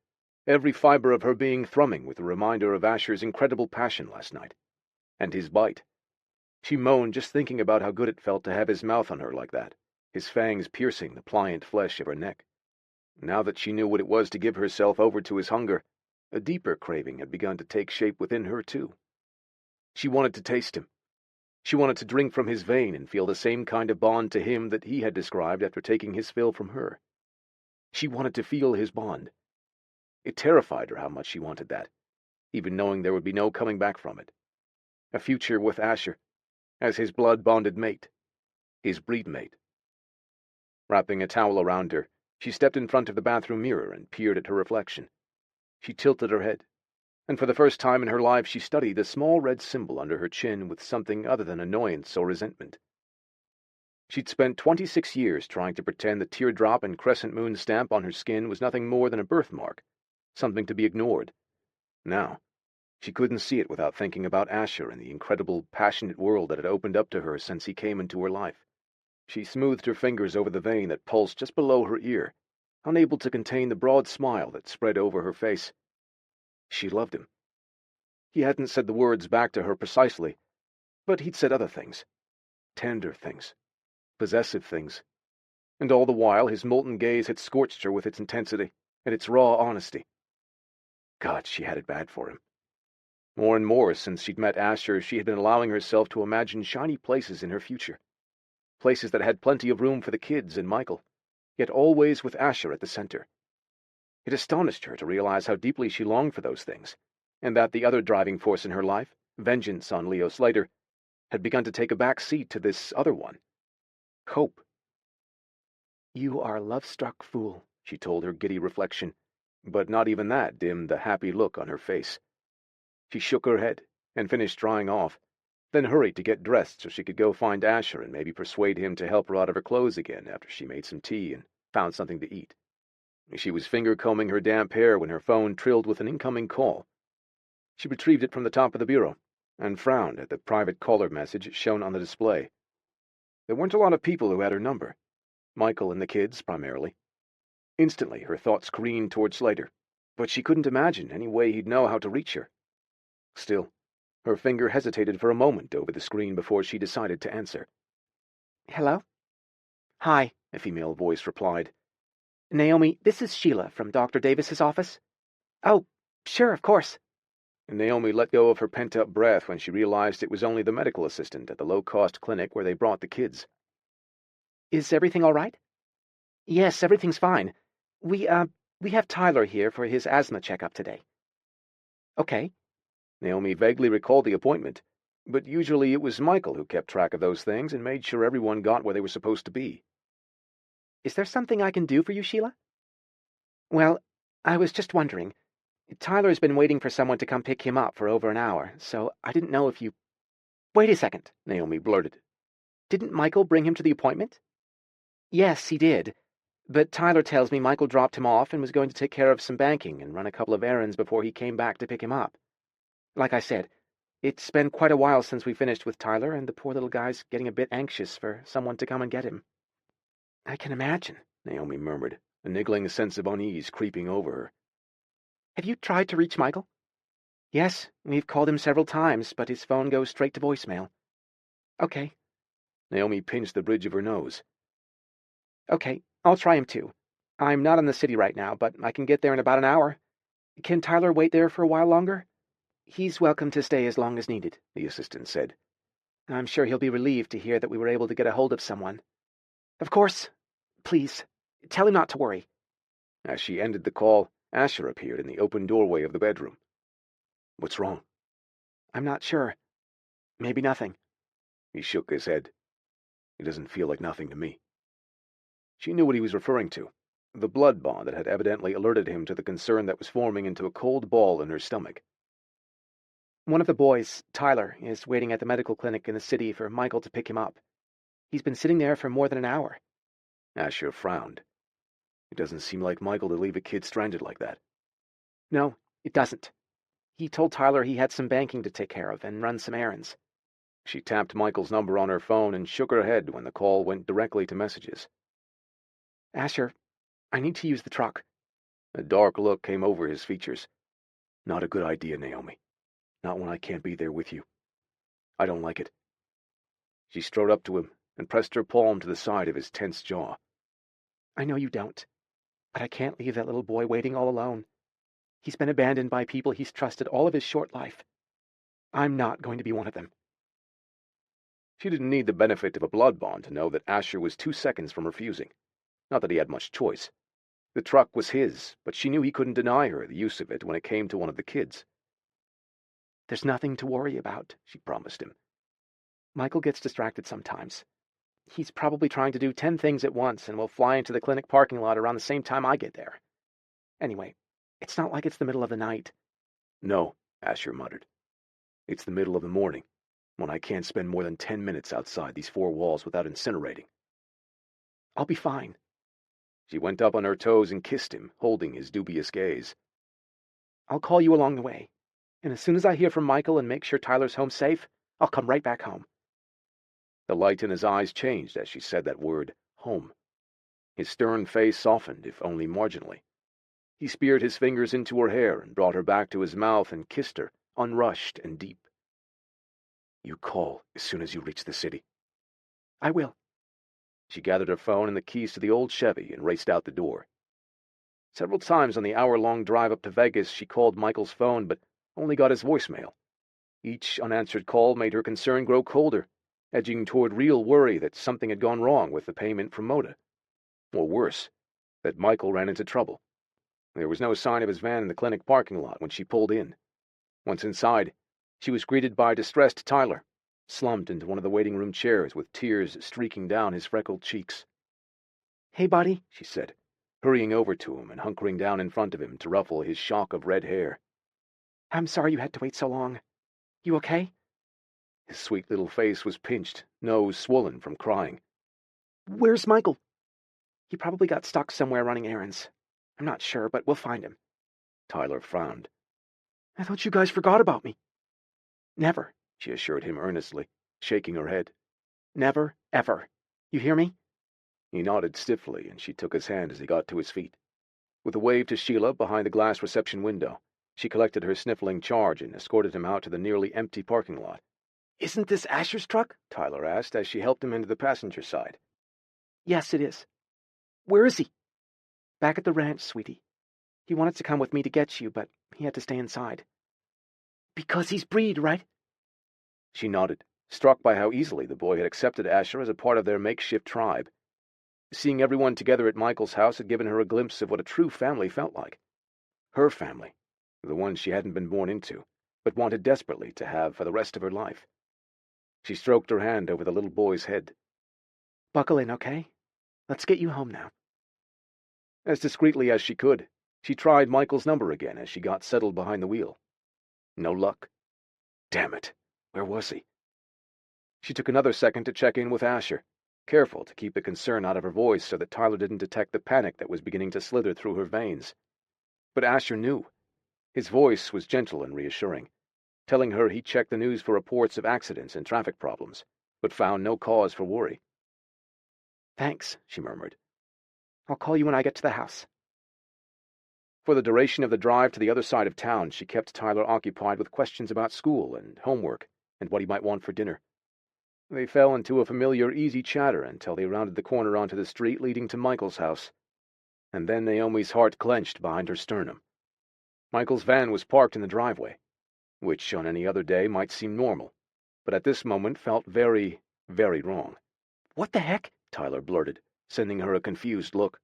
every fiber of her being thrumming with a reminder of Asher's incredible passion last night, and his bite. She moaned just thinking about how good it felt to have his mouth on her like that, his fangs piercing the pliant flesh of her neck. Now that she knew what it was to give herself over to his hunger, a deeper craving had begun to take shape within her too. She wanted to taste him. She wanted to drink from his vein and feel the same kind of bond to him that he had described after taking his fill from her. She wanted to feel his bond. It terrified her how much she wanted that, even knowing there would be no coming back from it. A future with Asher, as his blood-bonded mate, his breed-mate. Wrapping a towel around her, she stepped in front of the bathroom mirror and peered at her reflection. She tilted her head, and for the first time in her life she studied the small red symbol under her chin with something other than annoyance or resentment. She'd spent 26 years trying to pretend the teardrop and crescent moon stamp on her skin was nothing more than a birthmark, something to be ignored. Now, she couldn't see it without thinking about Asher and the incredible, passionate world that had opened up to her since he came into her life. She smoothed her fingers over the vein that pulsed just below her ear, unable to contain the broad smile that spread over her face. She loved him. He hadn't said the words back to her precisely, but he'd said other things. Tender things. Possessive things. And all the while his molten gaze had scorched her with its intensity and its raw honesty. God, she had it bad for him. More and more since she'd met Asher, she had been allowing herself to imagine shiny places in her future. Places that had plenty of room for the kids and Michael, yet always with Asher at the center. It astonished her to realize how deeply she longed for those things, and that the other driving force in her life, vengeance on Leo Slater, had begun to take a back seat to this other one. Hope. "You are a love-struck fool," she told her giddy reflection, but not even that dimmed the happy look on her face. She shook her head, and finished drying off, then hurried to get dressed so she could go find Asher and maybe persuade him to help her out of her clothes again after she made some tea and found something to eat. She was finger-combing her damp hair when her phone trilled with an incoming call. She retrieved it from the top of the bureau and frowned at the private caller message shown on the display. There weren't a lot of people who had her number. Michael and the kids, primarily. Instantly, her thoughts careened toward Slater, but she couldn't imagine any way he'd know how to reach her. Still, her finger hesitated for a moment over the screen before she decided to answer. Hello? Hi, a female voice replied. Naomi, this is Sheila from Dr. Davis's office. Oh, sure, of course. Naomi let go of her pent-up breath when she realized it was only the medical assistant at the low-cost clinic where they brought the kids. Is everything all right? Yes, everything's fine. We have Tyler here for his asthma checkup today. Okay. Naomi vaguely recalled the appointment, but usually it was Michael who kept track of those things and made sure everyone got where they were supposed to be. Is there something I can do for you, Sheila? Well, I was just wondering. Tyler's been waiting for someone to come pick him up for over an hour, so I didn't know if you... Wait a second, Naomi blurted. Didn't Michael bring him to the appointment? Yes, he did. But Tyler tells me Michael dropped him off and was going to take care of some banking and run a couple of errands before he came back to pick him up. Like I said, it's been quite a while since we finished with Tyler, and the poor little guy's getting a bit anxious for someone to come and get him. I can imagine, Naomi murmured, a niggling sense of unease creeping over her. Have you tried to reach Michael? Yes, we've called him several times, but his phone goes straight to voicemail. Okay. Naomi pinched the bridge of her nose. Okay, I'll try him too. I'm not in the city right now, but I can get there in about an hour. Can Tyler wait there for a while longer? He's welcome to stay as long as needed, the assistant said. I'm sure he'll be relieved to hear that we were able to get a hold of someone. Of course. Please, tell him not to worry. As she ended the call, Asher appeared in the open doorway of the bedroom. What's wrong? I'm not sure. Maybe nothing. He shook his head. It doesn't feel like nothing to me. She knew what he was referring to, the blood bond that had evidently alerted him to the concern that was forming into a cold ball in her stomach. One of the boys, Tyler, is waiting at the medical clinic in the city for Michael to pick him up. He's been sitting there for more than an hour. Asher frowned. It doesn't seem like Michael to leave a kid stranded like that. No, it doesn't. He told Tyler he had some banking to take care of and run some errands. She tapped Michael's number on her phone and shook her head when the call went directly to messages. Asher, I need to use the truck. A dark look came over his features. Not a good idea, Naomi. Not when I can't be there with you. I don't like it. She strode up to him and pressed her palm to the side of his tense jaw. I know you don't, but I can't leave that little boy waiting all alone. He's been abandoned by people he's trusted all of his short life. I'm not going to be one of them. She didn't need the benefit of a blood bond to know that Asher was 2 seconds from refusing. Not that he had much choice. The truck was his, but she knew he couldn't deny her the use of it when it came to one of the kids. There's nothing to worry about, she promised him. Michael gets distracted sometimes. He's probably trying to do 10 things at once and will fly into the clinic parking lot around the same time I get there. Anyway, it's not like it's the middle of the night. No, Asher muttered. It's the middle of the morning, when I can't spend more than 10 minutes outside these 4 walls without incinerating. I'll be fine. She went up on her toes and kissed him, holding his dubious gaze. I'll call you along the way, and as soon as I hear from Michael and make sure Tyler's home safe, I'll come right back home. The light in his eyes changed as she said that word, home. His stern face softened, if only marginally. He speared his fingers into her hair and brought her back to his mouth and kissed her, unrushed and deep. You call as soon as you reach the city. I will. She gathered her phone and the keys to the old Chevy and raced out the door. Several times on the hour-long drive up to Vegas, she called Michael's phone, but only got his voicemail. Each unanswered call made her concern grow colder, edging toward real worry that something had gone wrong with the payment from Moda. Or worse, that Michael ran into trouble. There was no sign of his van in the clinic parking lot when she pulled in. Once inside, she was greeted by distressed Tyler, slumped into one of the waiting room chairs with tears streaking down his freckled cheeks. Hey, buddy, she said, hurrying over to him and hunkering down in front of him to ruffle his shock of red hair. I'm sorry you had to wait so long. You okay? His sweet little face was pinched, nose swollen from crying. Where's Michael? He probably got stuck somewhere running errands. I'm not sure, but we'll find him. Tyler frowned. I thought you guys forgot about me. Never, she assured him earnestly, shaking her head. Never, ever. You hear me? He nodded stiffly, and she took his hand as he got to his feet. With a wave to Sheila behind the glass reception window, she collected her sniffling charge and escorted him out to the nearly empty parking lot. Isn't this Asher's truck? Tyler asked as she helped him into the passenger side. Yes, it is. Where is he? Back at the ranch, sweetie. He wanted to come with me to get you, but he had to stay inside. Because he's Breed, right? She nodded, struck by how easily the boy had accepted Asher as a part of their makeshift tribe. Seeing everyone together at Michael's house had given her a glimpse of what a true family felt like. Her family, the one she hadn't been born into, but wanted desperately to have for the rest of her life. She stroked her hand over the little boy's head. Buckle in, okay? Let's get you home now. As discreetly as she could, she tried Michael's number again as she got settled behind the wheel. No luck. Damn it, where was he? She took another second to check in with Asher, careful to keep the concern out of her voice so that Tyler didn't detect the panic that was beginning to slither through her veins. But Asher knew. His voice was gentle and reassuring, telling her he checked the news for reports of accidents and traffic problems, but found no cause for worry. Thanks, she murmured. I'll call you when I get to the house. For the duration of the drive to the other side of town, she kept Tyler occupied with questions about school and homework and what he might want for dinner. They fell into a familiar, easy chatter until they rounded the corner onto the street leading to Michael's house. And then Naomi's heart clenched behind her sternum. Michael's van was parked in the driveway, which on any other day might seem normal, but at this moment felt very, very wrong. What the heck? Tyler blurted, sending her a confused look.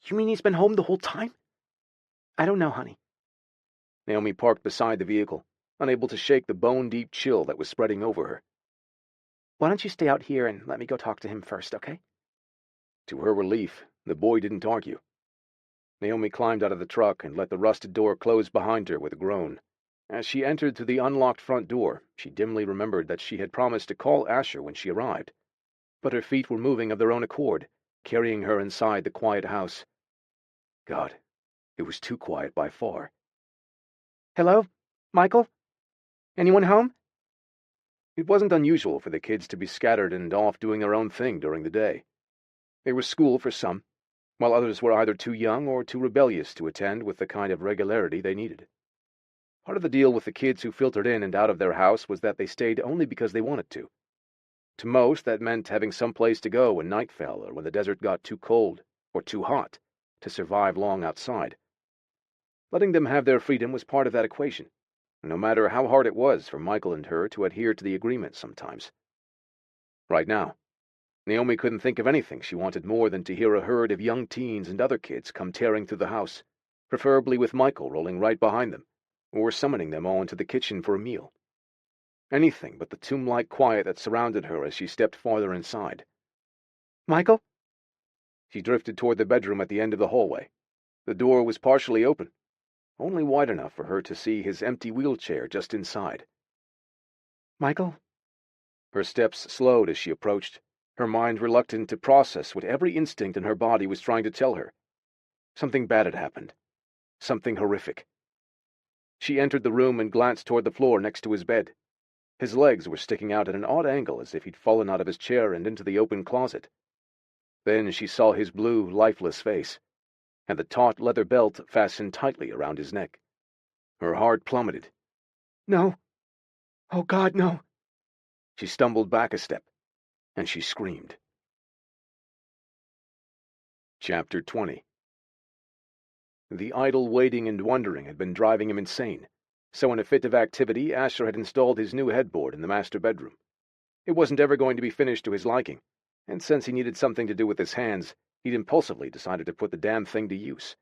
You mean he's been home the whole time? I don't know, honey. Naomi parked beside the vehicle, unable to shake the bone-deep chill that was spreading over her. Why don't you stay out here and let me go talk to him first, okay? To her relief, the boy didn't argue. Naomi climbed out of the truck and let the rusted door close behind her with a groan. As she entered through the unlocked front door, she dimly remembered that she had promised to call Asher when she arrived. But her feet were moving of their own accord, carrying her inside the quiet house. God, it was too quiet by far. Hello? Michael? Anyone home? It wasn't unusual for the kids to be scattered and off doing their own thing during the day. There was school for some, while others were either too young or too rebellious to attend with the kind of regularity they needed. Part of the deal with the kids who filtered in and out of their house was that they stayed only because they wanted to. To most, that meant having some place to go when night fell or when the desert got too cold or too hot to survive long outside. Letting them have their freedom was part of that equation, no matter how hard it was for Michael and her to adhere to the agreement sometimes. Right now, Naomi couldn't think of anything she wanted more than to hear a herd of young teens and other kids come tearing through the house, preferably with Michael rolling right behind them, or summoning them all into the kitchen for a meal. Anything but the tomb-like quiet that surrounded her as she stepped farther inside. Michael? She drifted toward the bedroom at the end of the hallway. The door was partially open, only wide enough for her to see his empty wheelchair just inside. Michael? Her steps slowed as she approached, her mind reluctant to process what every instinct in her body was trying to tell her. Something bad had happened. Something horrific. She entered the room and glanced toward the floor next to his bed. His legs were sticking out at an odd angle as if he'd fallen out of his chair and into the open closet. Then she saw his blue, lifeless face, and the taut leather belt fastened tightly around his neck. Her heart plummeted. No. Oh, God, no. She stumbled back a step, and she screamed. Chapter 20. The idle waiting and wondering had been driving him insane, so in a fit of activity, Asher had installed his new headboard in the master bedroom. It wasn't ever going to be finished to his liking, and since he needed something to do with his hands, he'd impulsively decided to put the damn thing to use.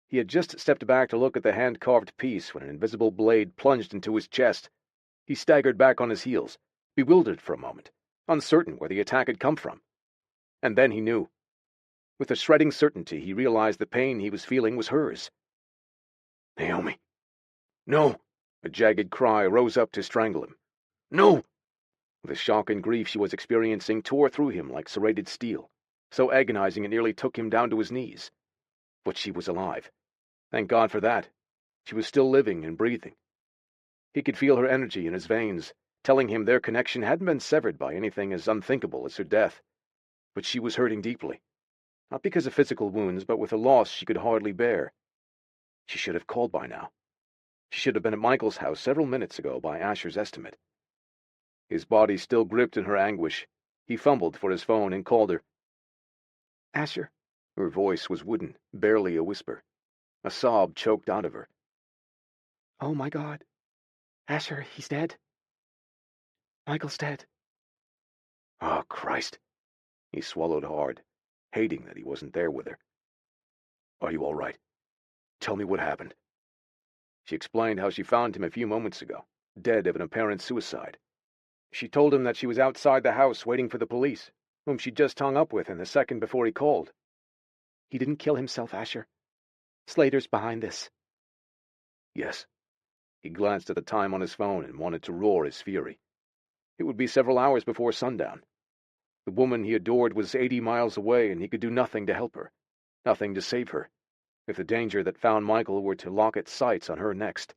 He had just stepped back to look at the hand-carved piece when an invisible blade plunged into his chest. He staggered back on his heels, bewildered for a moment, uncertain where the attack had come from. And then he knew. With a shredding certainty, he realized the pain he was feeling was hers. Naomi. No! A jagged cry rose up to strangle him. No! The shock and grief she was experiencing tore through him like serrated steel, so agonizing it nearly took him down to his knees. But she was alive. Thank God for that. She was still living and breathing. He could feel her energy in his veins, telling him their connection hadn't been severed by anything as unthinkable as her death. But she was hurting deeply, not because of physical wounds, but with a loss she could hardly bear. She should have called by now. She should have been at Michael's house several minutes ago by Asher's estimate. His body still gripped in her anguish, he fumbled for his phone and called her. Asher. Her voice was wooden, barely a whisper. A sob choked out of her. Oh my God. Asher, he's dead. Michael's dead. Oh, Christ. He swallowed hard, hating that he wasn't there with her. Are you all right? Tell me what happened. She explained how she found him a few moments ago, dead of an apparent suicide. She told him that she was outside the house waiting for the police, whom she'd just hung up with in the second before he called. He didn't kill himself, Asher. Slater's behind this. Yes. He glanced at the time on his phone and wanted to roar his fury. It would be several hours before sundown. The woman he adored was 80 miles away, and he could do nothing to help her, nothing to save her, if the danger that found Michael were to lock its sights on her next.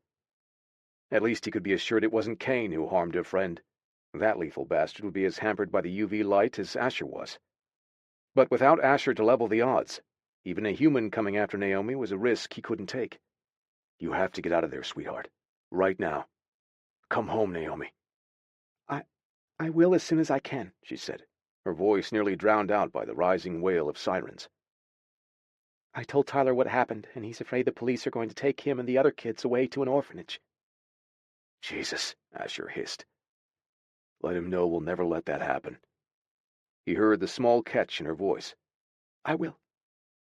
At least he could be assured it wasn't Kane who harmed her friend. That lethal bastard would be as hampered by the UV light as Asher was. But without Asher to level the odds, even a human coming after Naomi was a risk he couldn't take. You have to get out of there, sweetheart. Right now. Come home, Naomi. I will as soon as I can, she said, her voice nearly drowned out by the rising wail of sirens. I told Tyler what happened, and he's afraid the police are going to take him and the other kids away to an orphanage. Jesus, Asher hissed. Let him know we'll never let that happen. He heard the small catch in her voice. I will.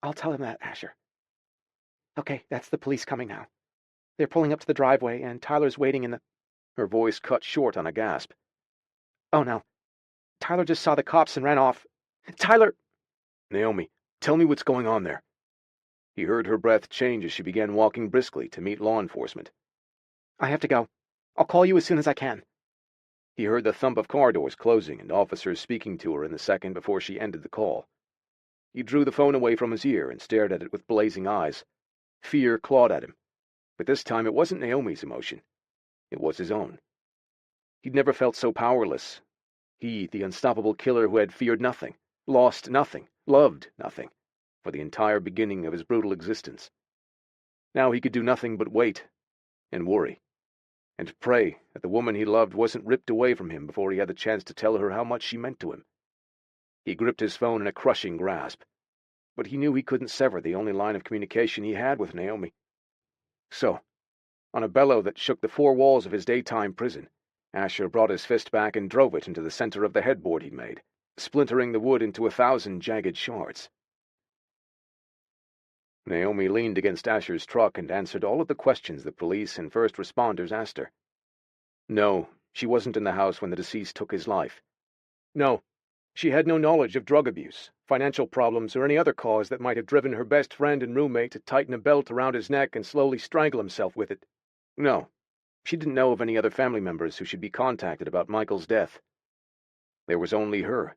I'll tell him that, Asher. Okay, that's the police coming now. They're pulling up to the driveway, and Tyler's waiting in the... Her voice cut short on a gasp. Oh, no. Tyler just saw the cops and ran off. Tyler! Naomi, tell me what's going on there. He heard her breath change as she began walking briskly to meet law enforcement. I have to go. I'll call you as soon as I can. He heard the thump of car doors closing and officers speaking to her in the second before she ended the call. He drew the phone away from his ear and stared at it with blazing eyes. Fear clawed at him. But this time it wasn't Naomi's emotion. It was his own. He'd never felt so powerless. He, the unstoppable killer who had feared nothing, lost nothing, loved nothing, for the entire beginning of his brutal existence. Now he could do nothing but wait, and worry, and pray that the woman he loved wasn't ripped away from him before he had the chance to tell her how much she meant to him. He gripped his phone in a crushing grasp, but he knew he couldn't sever the only line of communication he had with Naomi. So, on a bellow that shook the four walls of his daytime prison, Asher brought his fist back and drove it into the center of the headboard he'd made, splintering the wood into 1,000 jagged shards. Naomi leaned against Asher's truck and answered all of the questions the police and first responders asked her. No, she wasn't in the house when the deceased took his life. No, she had no knowledge of drug abuse, financial problems, or any other cause that might have driven her best friend and roommate to tighten a belt around his neck and slowly strangle himself with it. No, she didn't know of any other family members who should be contacted about Michael's death. There was only her,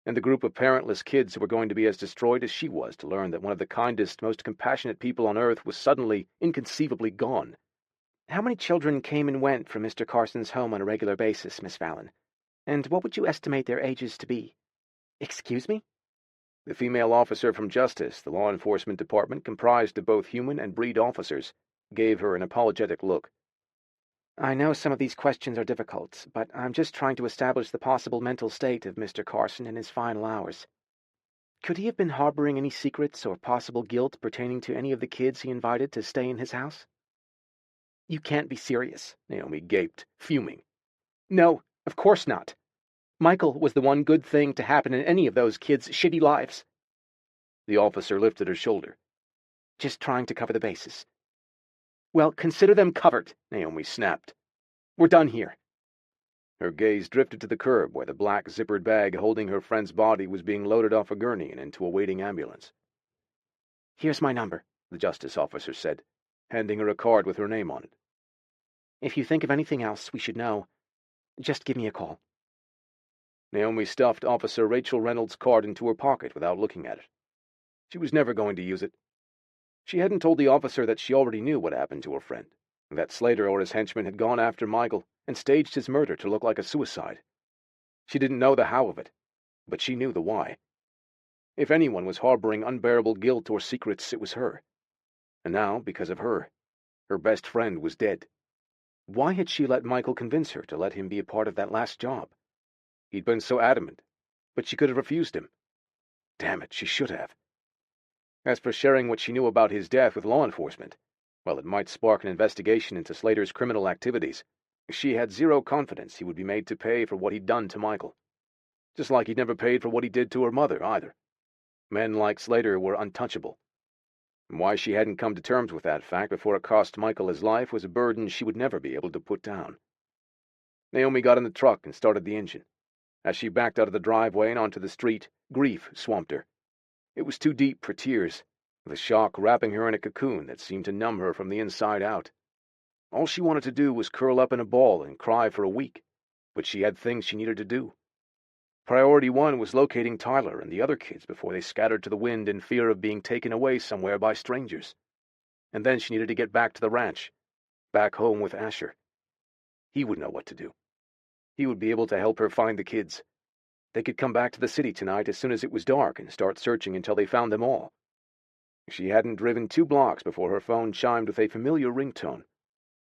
and the group of parentless kids who were going to be as destroyed as she was to learn that one of the kindest, most compassionate people on earth was suddenly, inconceivably gone. How many children came and went from Mr. Carson's home on a regular basis, Miss Fallon? And what would you estimate their ages to be? Excuse me? The female officer from Justice, the law enforcement department comprised of both human and breed officers, gave her an apologetic look. I know some of these questions are difficult, but I'm just trying to establish the possible mental state of Mr. Carson in his final hours. Could he have been harboring any secrets or possible guilt pertaining to any of the kids he invited to stay in his house? You can't be serious, Naomi gaped, fuming. No, of course not. Michael was the one good thing to happen in any of those kids' shitty lives. The officer lifted her shoulder. Just trying to cover the bases. Well, consider them covered, Naomi snapped. We're done here. Her gaze drifted to the curb where the black zippered bag holding her friend's body was being loaded off a gurney and into a waiting ambulance. Here's my number, the justice officer said, handing her a card with her name on it. If you think of anything else we should know, just give me a call. Naomi stuffed Officer Rachel Reynolds' card into her pocket without looking at it. She was never going to use it. She hadn't told the officer that she already knew what happened to her friend, that Slater or his henchmen had gone after Michael and staged his murder to look like a suicide. She didn't know the how of it, but she knew the why. If anyone was harboring unbearable guilt or secrets, it was her. And now, because of her, her best friend was dead. Why had she let Michael convince her to let him be a part of that last job? He'd been so adamant, but she could have refused him. Damn it, she should have. As for sharing what she knew about his death with law enforcement, well, it might spark an investigation into Slater's criminal activities. She had zero confidence he would be made to pay for what he'd done to Michael. Just like he'd never paid for what he did to her mother, either. Men like Slater were untouchable. And why she hadn't come to terms with that fact before it cost Michael his life was a burden she would never be able to put down. Naomi got in the truck and started the engine. As she backed out of the driveway and onto the street, grief swamped her. It was too deep for tears, the shock wrapping her in a cocoon that seemed to numb her from the inside out. All she wanted to do was curl up in a ball and cry for a week, but she had things she needed to do. Priority one was locating Tyler and the other kids before they scattered to the wind in fear of being taken away somewhere by strangers. And then she needed to get back to the ranch, back home with Asher. He would know what to do. He would be able to help her find the kids. They could come back to the city tonight as soon as it was dark and start searching until they found them all. She hadn't driven 2 blocks before her phone chimed with a familiar ringtone.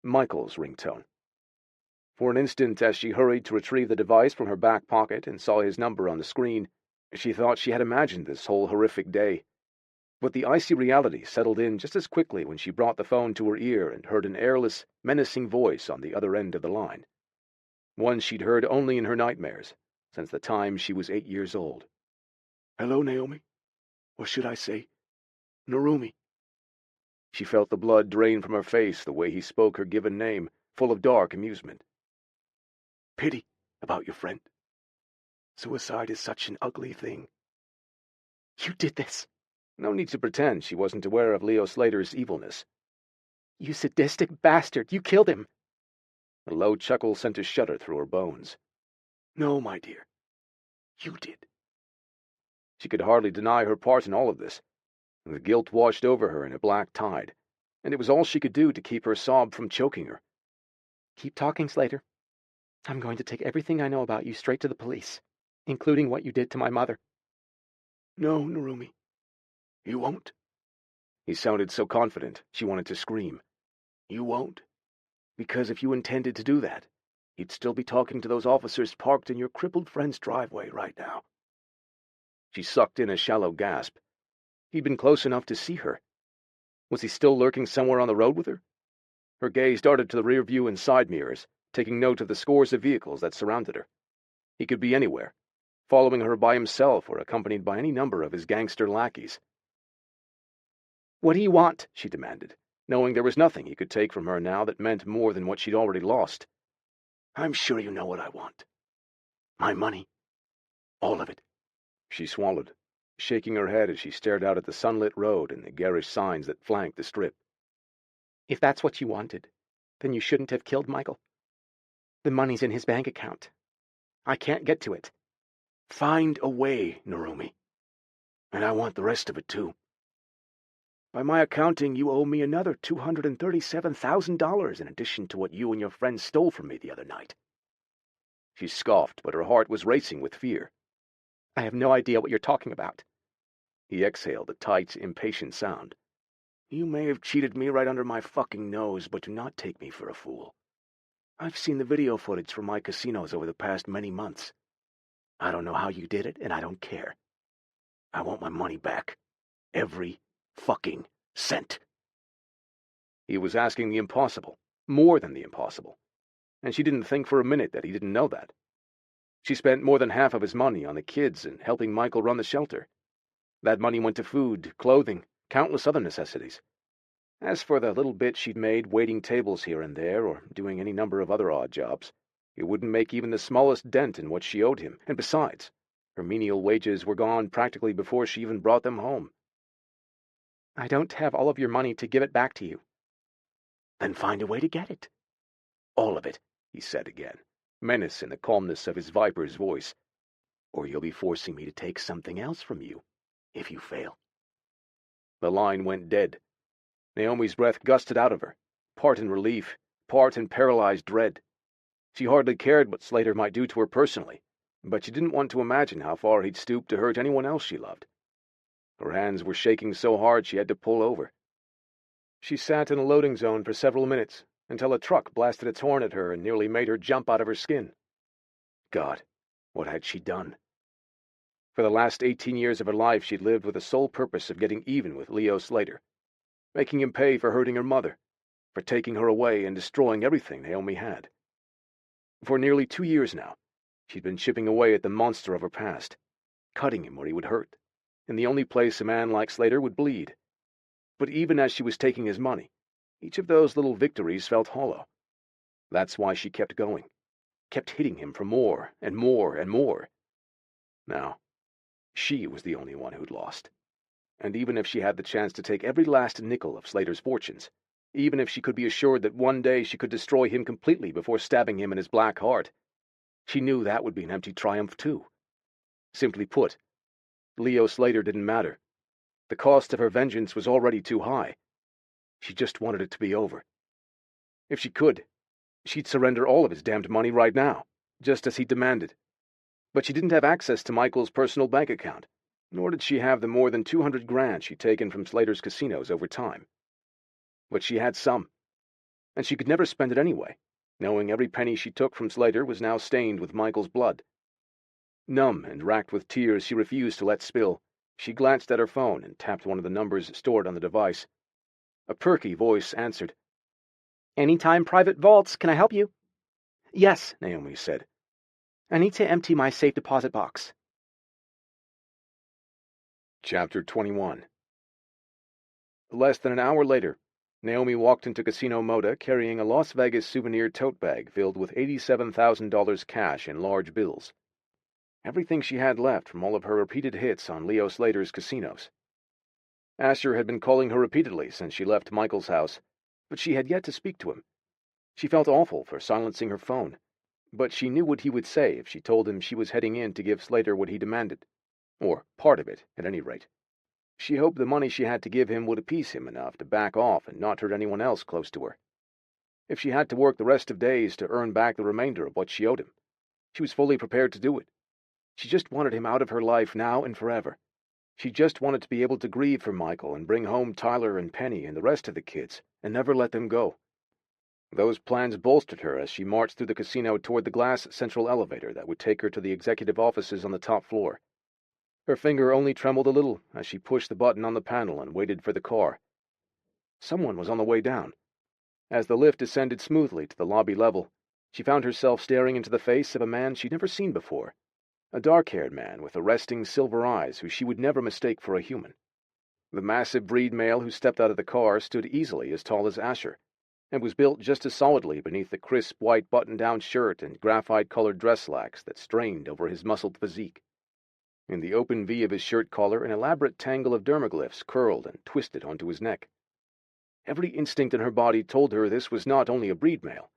Michael's ringtone. For an instant, as she hurried to retrieve the device from her back pocket and saw his number on the screen, she thought she had imagined this whole horrific day. But the icy reality settled in just as quickly when she brought the phone to her ear and heard an airless, menacing voice on the other end of the line. One she'd heard only in her nightmares, since the time she was 8 years old. "Hello, Naomi. Or should I say, Narumi?" She felt the blood drain from her face the way he spoke her given name, full of dark amusement. "Pity about your friend. Suicide is such an ugly thing." You did this. No need to pretend she wasn't aware of Leo Slater's evilness. You sadistic bastard. You killed him. A low chuckle sent a shudder through her bones. "No, my dear. You did." She could hardly deny her part in all of this. The guilt washed over her in a black tide, and it was all she could do to keep her sob from choking her. Keep talking, Slater. I'm going to take everything I know about you straight to the police, including what you did to my mother. "No, Narumi. You won't." He sounded so confident, she wanted to scream. "You won't. Because if you intended to do that, you'd still be talking to those officers parked in your crippled friend's driveway right now." She sucked in a shallow gasp. He'd been close enough to see her. Was he still lurking somewhere on the road with her? Her gaze darted to the rear view and side mirrors, taking note of the scores of vehicles that surrounded her. He could be anywhere, following her by himself or accompanied by any number of his gangster lackeys. What do you want? She demanded, knowing there was nothing he could take from her now that meant more than what she'd already lost. "I'm sure you know what I want. My money. All of it." She swallowed, shaking her head as she stared out at the sunlit road and the garish signs that flanked the strip. If that's what you wanted, then you shouldn't have killed Michael. The money's in his bank account. I can't get to it. "Find a way, Narumi. And I want the rest of it, too. By my accounting, you owe me another $237,000 in addition to what you and your friend stole from me the other night." She scoffed, but her heart was racing with fear. I have no idea what you're talking about. He exhaled a tight, impatient sound. "You may have cheated me right under my fucking nose, but do not take me for a fool. I've seen the video footage from my casinos over the past many months. I don't know how you did it, and I don't care. I want my money back. Every fucking cent." He was asking the impossible, more than the impossible, and she didn't think for a minute that he didn't know that. She spent more than half of his money on the kids and helping Michael run the shelter. That money went to food, clothing, countless other necessities. As for the little bit she'd made waiting tables here and there or doing any number of other odd jobs, it wouldn't make even the smallest dent in what she owed him, and besides, her menial wages were gone practically before she even brought them home. I don't have all of your money to give it back to you. Then find a way to get it. All of it, he said again, menace in the calmness of his viper's voice. Or you'll be forcing me to take something else from you, if you fail. The line went dead. Naomi's breath gusted out of her, part in relief, part in paralyzed dread. She hardly cared what Slater might do to her personally, but she didn't want to imagine how far he'd stoop to hurt anyone else she loved. Her hands were shaking so hard she had to pull over. She sat in a loading zone for several minutes, until a truck blasted its horn at her and nearly made her jump out of her skin. God, what had she done? For the last 18 years of her life she'd lived with the sole purpose of getting even with Leo Slater, making him pay for hurting her mother, for taking her away and destroying everything Naomi had. For nearly 2 years now, she'd been chipping away at the monster of her past, cutting him where he would hurt, in the only place a man like Slater would bleed. But even as she was taking his money, each of those little victories felt hollow. That's why she kept going, kept hitting him for more and more and more. Now, she was the only one who'd lost. And even if she had the chance to take every last nickel of Slater's fortunes, even if she could be assured that one day she could destroy him completely before stabbing him in his black heart, she knew that would be an empty triumph too. Simply put, Leo Slater didn't matter. The cost of her vengeance was already too high. She just wanted it to be over. If she could, she'd surrender all of his damned money right now, just as he demanded. But she didn't have access to Michael's personal bank account, nor did she have the more than 200 grand she'd taken from Slater's casinos over time. But she had some, and she could never spend it anyway, knowing every penny she took from Slater was now stained with Michael's blood. Numb and racked with tears she refused to let spill, she glanced at her phone and tapped one of the numbers stored on the device. A perky voice answered. "Anytime Private Vaults, can I help you?" "Yes," Naomi said. "I need to empty my safe deposit box." Chapter 21. Less than an hour later, Naomi walked into Casino Moda carrying a Las Vegas souvenir tote bag filled with $87,000 cash in large bills. Everything she had left from all of her repeated hits on Leo Slater's casinos. Asher had been calling her repeatedly since she left Michael's house, but she had yet to speak to him. She felt awful for silencing her phone, but she knew what he would say if she told him she was heading in to give Slater what he demanded. Or part of it, at any rate. She hoped the money she had to give him would appease him enough to back off and not hurt anyone else close to her. If she had to work the rest of days to earn back the remainder of what she owed him, she was fully prepared to do it. She just wanted him out of her life now and forever. She just wanted to be able to grieve for Michael and bring home Tyler and Penny and the rest of the kids, and never let them go. Those plans bolstered her as she marched through the casino toward the glass central elevator that would take her to the executive offices on the top floor. Her finger only trembled a little as she pushed the button on the panel and waited for the car. Someone was on the way down. As the lift descended smoothly to the lobby level, she found herself staring into the face of a man she'd never seen before. A dark-haired man with arresting silver eyes who she would never mistake for a human. The massive breed male who stepped out of the car stood easily as tall as Asher, and was built just as solidly beneath the crisp white button-down shirt and graphite-colored dress slacks that strained over his muscled physique. In the open V of his shirt collar, an elaborate tangle of dermaglyphs curled and twisted onto his neck. Every instinct in her body told her this was not only a breed male,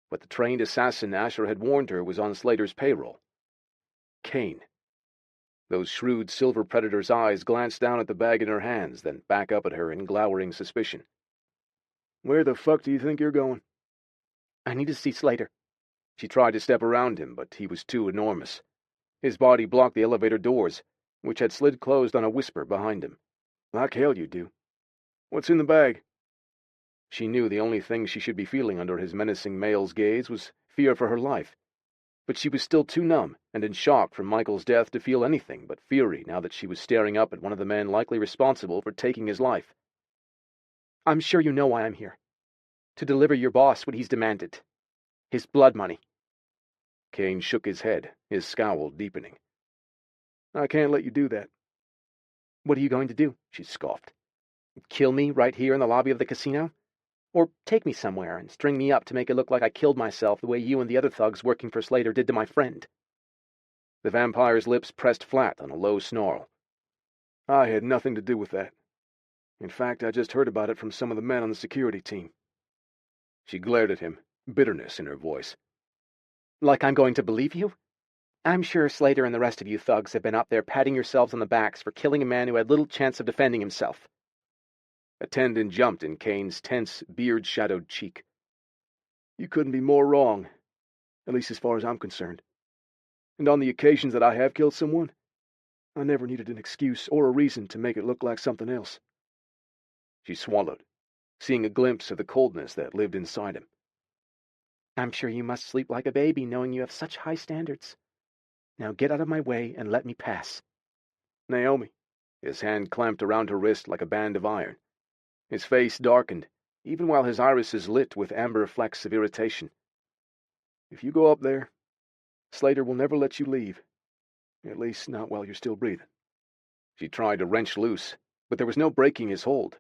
but the trained assassin Asher had warned her was on Slater's payroll. Kane. Those shrewd silver predator's eyes glanced down at the bag in her hands, then back up at her in glowering suspicion. "Where the fuck do you think you're going?" "I need to see Slater." She tried to step around him, but he was too enormous. His body blocked the elevator doors, which had slid closed on a whisper behind him. "Like hell you do. What's in the bag?" She knew the only thing she should be feeling under his menacing male's gaze was fear for her life. But she was still too numb and in shock from Michael's death to feel anything but fury now that she was staring up at one of the men likely responsible for taking his life. "I'm sure you know why I'm here. To deliver your boss what he's demanded. His blood money." Kane shook his head, his scowl deepening. "I can't let you do that." "What are you going to do?" she scoffed. "Kill me right here in the lobby of the casino? Or take me somewhere and string me up to make it look like I killed myself the way you and the other thugs working for Slater did to my friend?" The vampire's lips pressed flat on a low snarl. "I had nothing to do with that. In fact, I just heard about it from some of the men on the security team." She glared at him, bitterness in her voice. Like I'm going to believe you? I'm sure Slater and the rest of you thugs have been up there patting yourselves on the backs for killing a man who had little chance of defending himself. A tendon jumped in Kane's tense, beard-shadowed cheek. You couldn't be more wrong, at least as far as I'm concerned. And on the occasions that I have killed someone, I never needed an excuse or a reason to make it look like something else. She swallowed, seeing a glimpse of the coldness that lived inside him. I'm sure you must sleep like a baby knowing you have such high standards. Now get out of my way and let me pass. Naomi. His hand clamped around her wrist like a band of iron. His face darkened, even while his irises lit with amber flecks of irritation. If you go up there, Slater will never let you leave. At least not while you're still breathing. She tried to wrench loose, but there was no breaking his hold.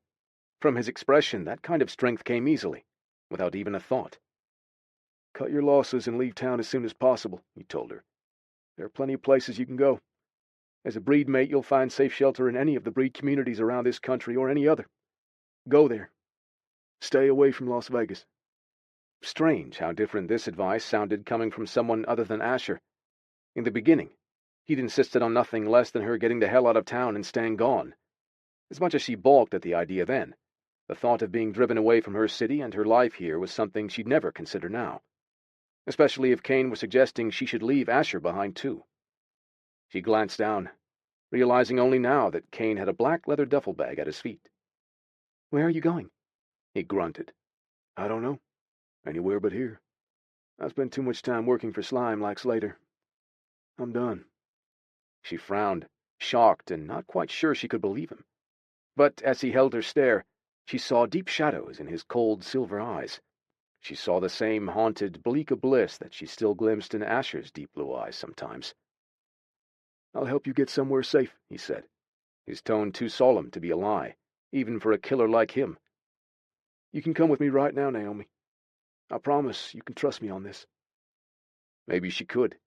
From his expression, that kind of strength came easily, without even a thought. Cut your losses and leave town as soon as possible, he told her. There are plenty of places you can go. As a breed mate, you'll find safe shelter in any of the breed communities around this country or any other. Go there. Stay away from Las Vegas. Strange how different this advice sounded coming from someone other than Asher. In the beginning, he'd insisted on nothing less than her getting the hell out of town and staying gone. As much as she balked at the idea then, the thought of being driven away from her city and her life here was something she'd never consider now. Especially if Kane was suggesting she should leave Asher behind too. She glanced down, realizing only now that Kane had a black leather duffel bag at his feet. Where are you going? He grunted. I don't know. Anywhere but here. I've spent too much time working for slime like Slater. I'm done. She frowned, shocked and not quite sure she could believe him. But as he held her stare, she saw deep shadows in his cold silver eyes. She saw the same haunted, bleak bliss that she still glimpsed in Asher's deep blue eyes sometimes. I'll help you get somewhere safe, he said, his tone too solemn to be a lie, even for a killer like him. You can come with me right now, Naomi. I promise you can trust me on this. Maybe she could,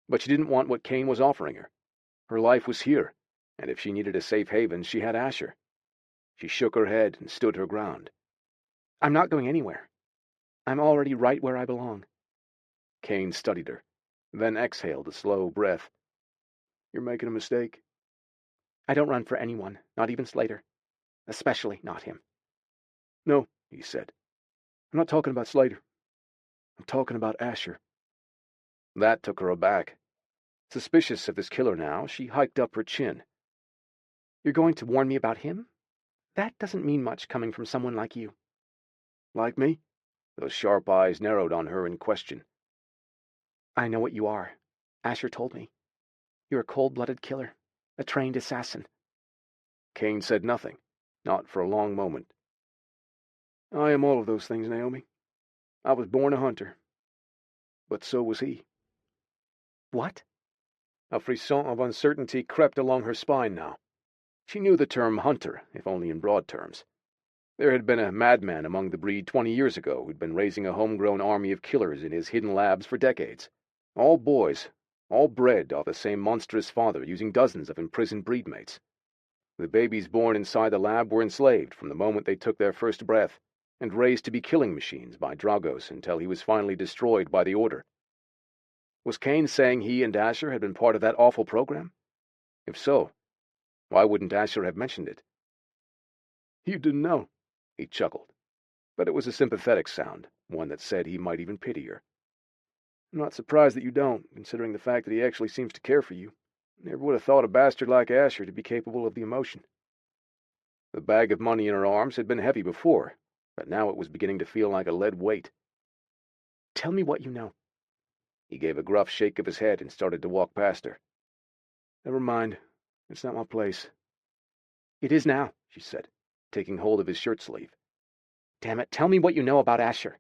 but she didn't want what Kane was offering her. Her life was here, and if she needed a safe haven, she had Asher. She shook her head and stood her ground. I'm not going anywhere. I'm already right where I belong. Kane studied her, then exhaled a slow breath. You're making a mistake. I don't run for anyone, not even Slater. Especially not him. No, he said. I'm not talking about Slater. I'm talking about Asher. That took her aback. Suspicious of this killer now, she hiked up her chin. You're going to warn me about him? That doesn't mean much coming from someone like you. Like me? Those sharp eyes narrowed on her in question. I know what you are. Asher told me. You're a cold-blooded killer, a trained assassin. Kane said nothing, not for a long moment. I am all of those things, Naomi. I was born a hunter. But so was he. What? A frisson of uncertainty crept along her spine now. She knew the term hunter, if only in broad terms. There had been a madman among the breed 20 years ago who'd been raising a homegrown army of killers in his hidden labs for decades. All boys, all bred off the same monstrous father using dozens of imprisoned breedmates. The babies born inside the lab were enslaved from the moment they took their first breath, and raised to be killing machines by Dragos until he was finally destroyed by the Order. Was Kane saying he and Asher had been part of that awful program? If so, why wouldn't Asher have mentioned it? You didn't know, he chuckled, but it was a sympathetic sound, one that said he might even pity her. I'm not surprised that you don't, considering the fact that he actually seems to care for you. Never would have thought a bastard like Asher to be capable of the emotion. The bag of money in her arms had been heavy before, but now it was beginning to feel like a lead weight. Tell me what you know. He gave a gruff shake of his head and started to walk past her. Never mind. It's not my place. It is now, she said, taking hold of his shirt sleeve. Damn it, tell me what you know about Asher.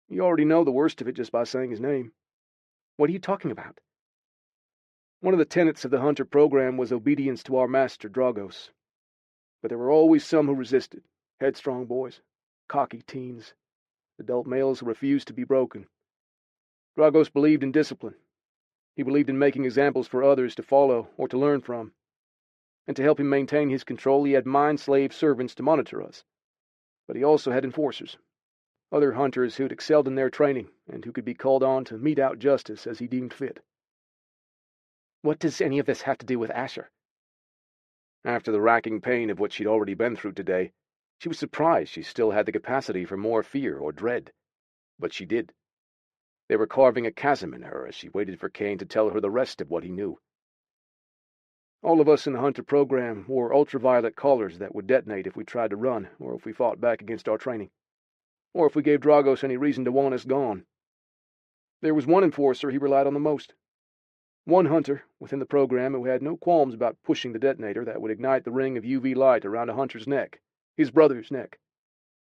You already know the worst of it just by saying his name. What are you talking about? One of the tenets of the Hunter program was obedience to our master, Dragos. But there were always some who resisted. Headstrong boys, cocky teens, adult males who refused to be broken. Dragos believed in discipline. He believed in making examples for others to follow or to learn from. And to help him maintain his control, he had mind-slave servants to monitor us. But he also had enforcers. Other hunters who'd excelled in their training and who could be called on to mete out justice as he deemed fit. What does any of this have to do with Asher? After the racking pain of what she'd already been through today, she was surprised she still had the capacity for more fear or dread. But she did. They were carving a chasm in her as she waited for Kane to tell her the rest of what he knew. All of us in the Hunter program wore ultraviolet collars that would detonate if we tried to run, or if we fought back against our training, or if we gave Dragos any reason to want us gone. There was one enforcer he relied on the most. One hunter within the program who had no qualms about pushing the detonator that would ignite the ring of UV light around a hunter's neck, his brother's neck,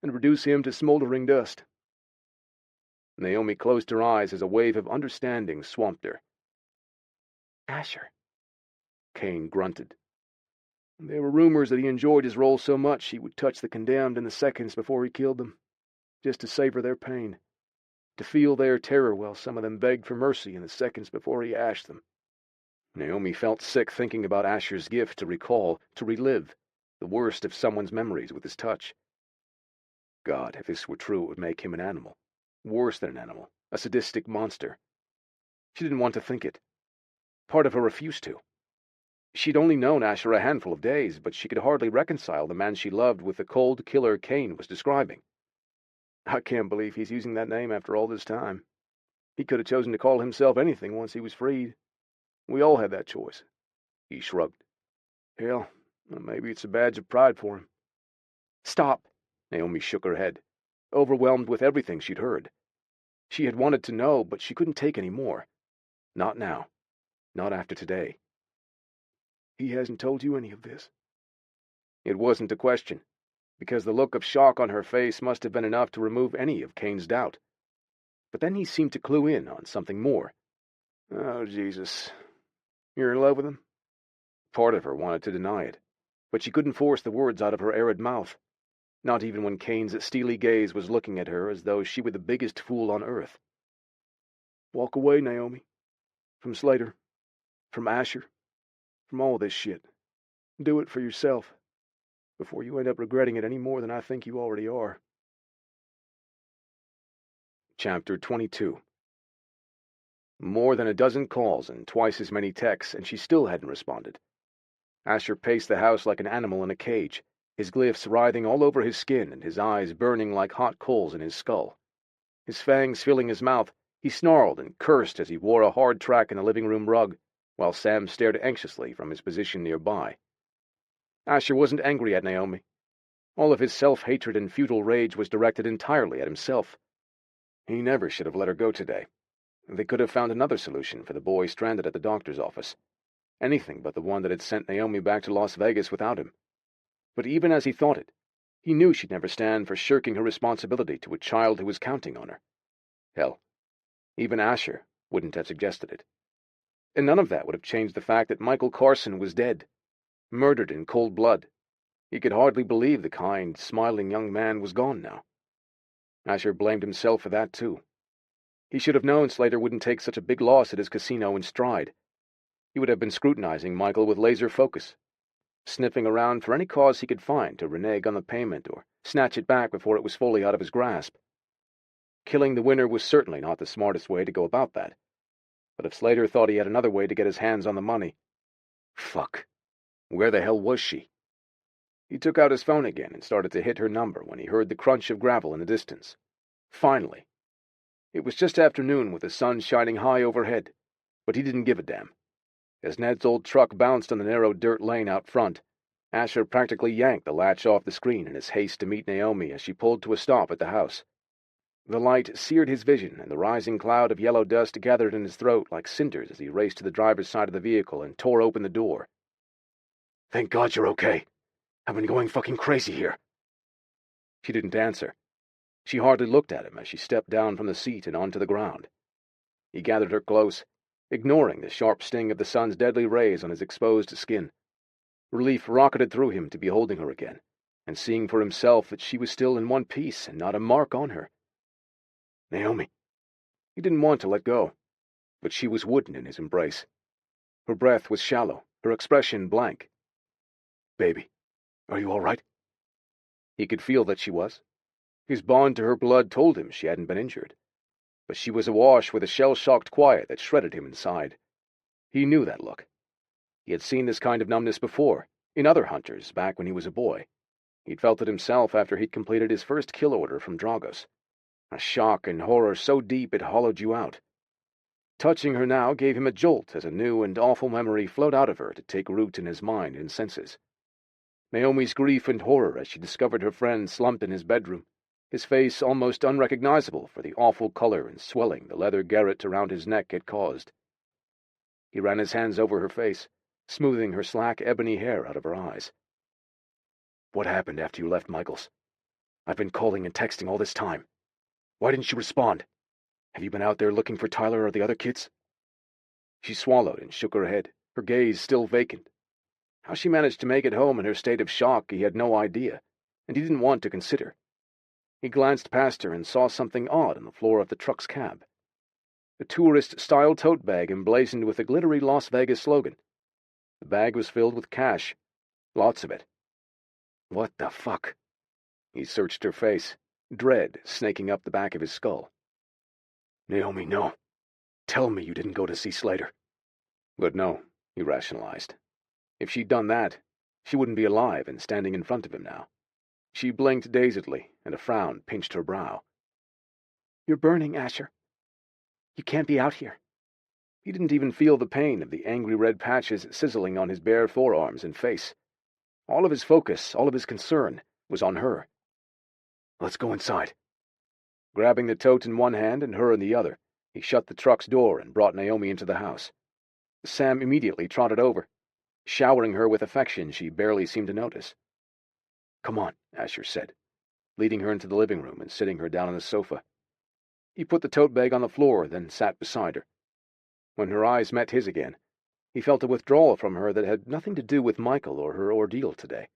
and reduce him to smoldering dust. Naomi closed her eyes as a wave of understanding swamped her. Asher, Kane grunted. There were rumors that he enjoyed his role so much he would touch the condemned in the seconds before he killed them, just to savor their pain, to feel their terror while some of them begged for mercy in the seconds before he ashed them. Naomi felt sick thinking about Asher's gift to recall, to relive, the worst of someone's memories with his touch. God, if this were true, it would make him an animal. Worse than an animal, a sadistic monster. She didn't want to think it. Part of her refused to. She'd only known Asher a handful of days, but she could hardly reconcile the man she loved with the cold killer Kane was describing. I can't believe he's using that name after all this time. He could have chosen to call himself anything once he was freed. We all had that choice. He shrugged. Hell, maybe it's a badge of pride for him. Stop. Naomi shook her head, overwhelmed with everything she'd heard. She had wanted to know, but she couldn't take any more. Not now. Not after today. He hasn't told you any of this? It wasn't a question, because the look of shock on her face must have been enough to remove any of Kane's doubt. But then he seemed to clue in on something more. Oh, Jesus. You're in love with him? Part of her wanted to deny it, but she couldn't force the words out of her arid mouth, not even when Kane's steely gaze was looking at her as though she were the biggest fool on earth. Walk away, Naomi. From Slater. From Asher. From all this shit. Do it for yourself, before you end up regretting it any more than I think you already are. Chapter 22. More than a dozen calls and twice as many texts, and she still hadn't responded. Asher paced the house like an animal in a cage, his glyphs writhing all over his skin and his eyes burning like hot coals in his skull. His fangs filling his mouth, he snarled and cursed as he wore a hard track in the living room rug, while Sam stared anxiously from his position nearby. Asher wasn't angry at Naomi. All of his self-hatred and futile rage was directed entirely at himself. He never should have let her go today. They could have found another solution for the boy stranded at the doctor's office. Anything but the one that had sent Naomi back to Las Vegas without him. But even as he thought it, he knew she'd never stand for shirking her responsibility to a child who was counting on her. Hell, even Asher wouldn't have suggested it. And none of that would have changed the fact that Michael Carson was dead, murdered in cold blood. He could hardly believe the kind, smiling young man was gone now. Asher blamed himself for that, too. He should have known Slater wouldn't take such a big loss at his casino in stride. He would have been scrutinizing Michael with laser focus, sniffing around for any cause he could find to renege on the payment or snatch it back before it was fully out of his grasp. Killing the winner was certainly not the smartest way to go about that. But if Slater thought he had another way to get his hands on the money... Fuck. Where the hell was she? He took out his phone again and started to hit her number when he heard the crunch of gravel in the distance. Finally. It was just afternoon with the sun shining high overhead, but he didn't give a damn. As Ned's old truck bounced on the narrow dirt lane out front, Asher practically yanked the latch off the screen in his haste to meet Naomi as she pulled to a stop at the house. The light seared his vision, and the rising cloud of yellow dust gathered in his throat like cinders as he raced to the driver's side of the vehicle and tore open the door. "Thank God you're okay. I've been going fucking crazy here." She didn't answer. She hardly looked at him as she stepped down from the seat and onto the ground. He gathered her close, ignoring the sharp sting of the sun's deadly rays on his exposed skin. Relief rocketed through him to be holding her again, and seeing for himself that she was still in one piece and not a mark on her. Naomi. He didn't want to let go, but she was wooden in his embrace. Her breath was shallow, her expression blank. "Baby, are you all right?" He could feel that she was. His bond to her blood told him she hadn't been injured, but she was awash with a shell-shocked quiet that shredded him inside. He knew that look. He had seen this kind of numbness before, in other hunters, back when he was a boy. He'd felt it himself after he'd completed his first kill order from Dragos. A shock and horror so deep it hollowed you out. Touching her now gave him a jolt as a new and awful memory flowed out of her to take root in his mind and senses. Naomi's grief and horror as she discovered her friend slumped in his bedroom, his face almost unrecognizable for the awful color and swelling the leather garrote around his neck had caused. He ran his hands over her face, smoothing her slack ebony hair out of her eyes. "What happened after you left Michael's? I've been calling and texting all this time. Why didn't you respond? Have you been out there looking for Tyler or the other kids?" She swallowed and shook her head, her gaze still vacant. How she managed to make it home in her state of shock he had no idea, and he didn't want to consider. He glanced past her and saw something odd on the floor of the truck's cab. A tourist-style tote bag emblazoned with a glittery Las Vegas slogan. The bag was filled with cash. Lots of it. What the fuck? He searched her face, dread snaking up the back of his skull. "Naomi, no. Tell me you didn't go to see Slater." But no, he rationalized. If she'd done that, she wouldn't be alive and standing in front of him now. She blinked dazedly, and a frown pinched her brow. "You're burning, Asher. You can't be out here." He didn't even feel the pain of the angry red patches sizzling on his bare forearms and face. All of his focus, all of his concern, was on her. "Let's go inside." Grabbing the tote in one hand and her in the other, he shut the truck's door and brought Naomi into the house. Sam immediately trotted over, showering her with affection she barely seemed to notice. "Come on," Asher said, leading her into the living room and sitting her down on the sofa. He put the tote bag on the floor, then sat beside her. When her eyes met his again, he felt a withdrawal from her that had nothing to do with Michael or her ordeal today.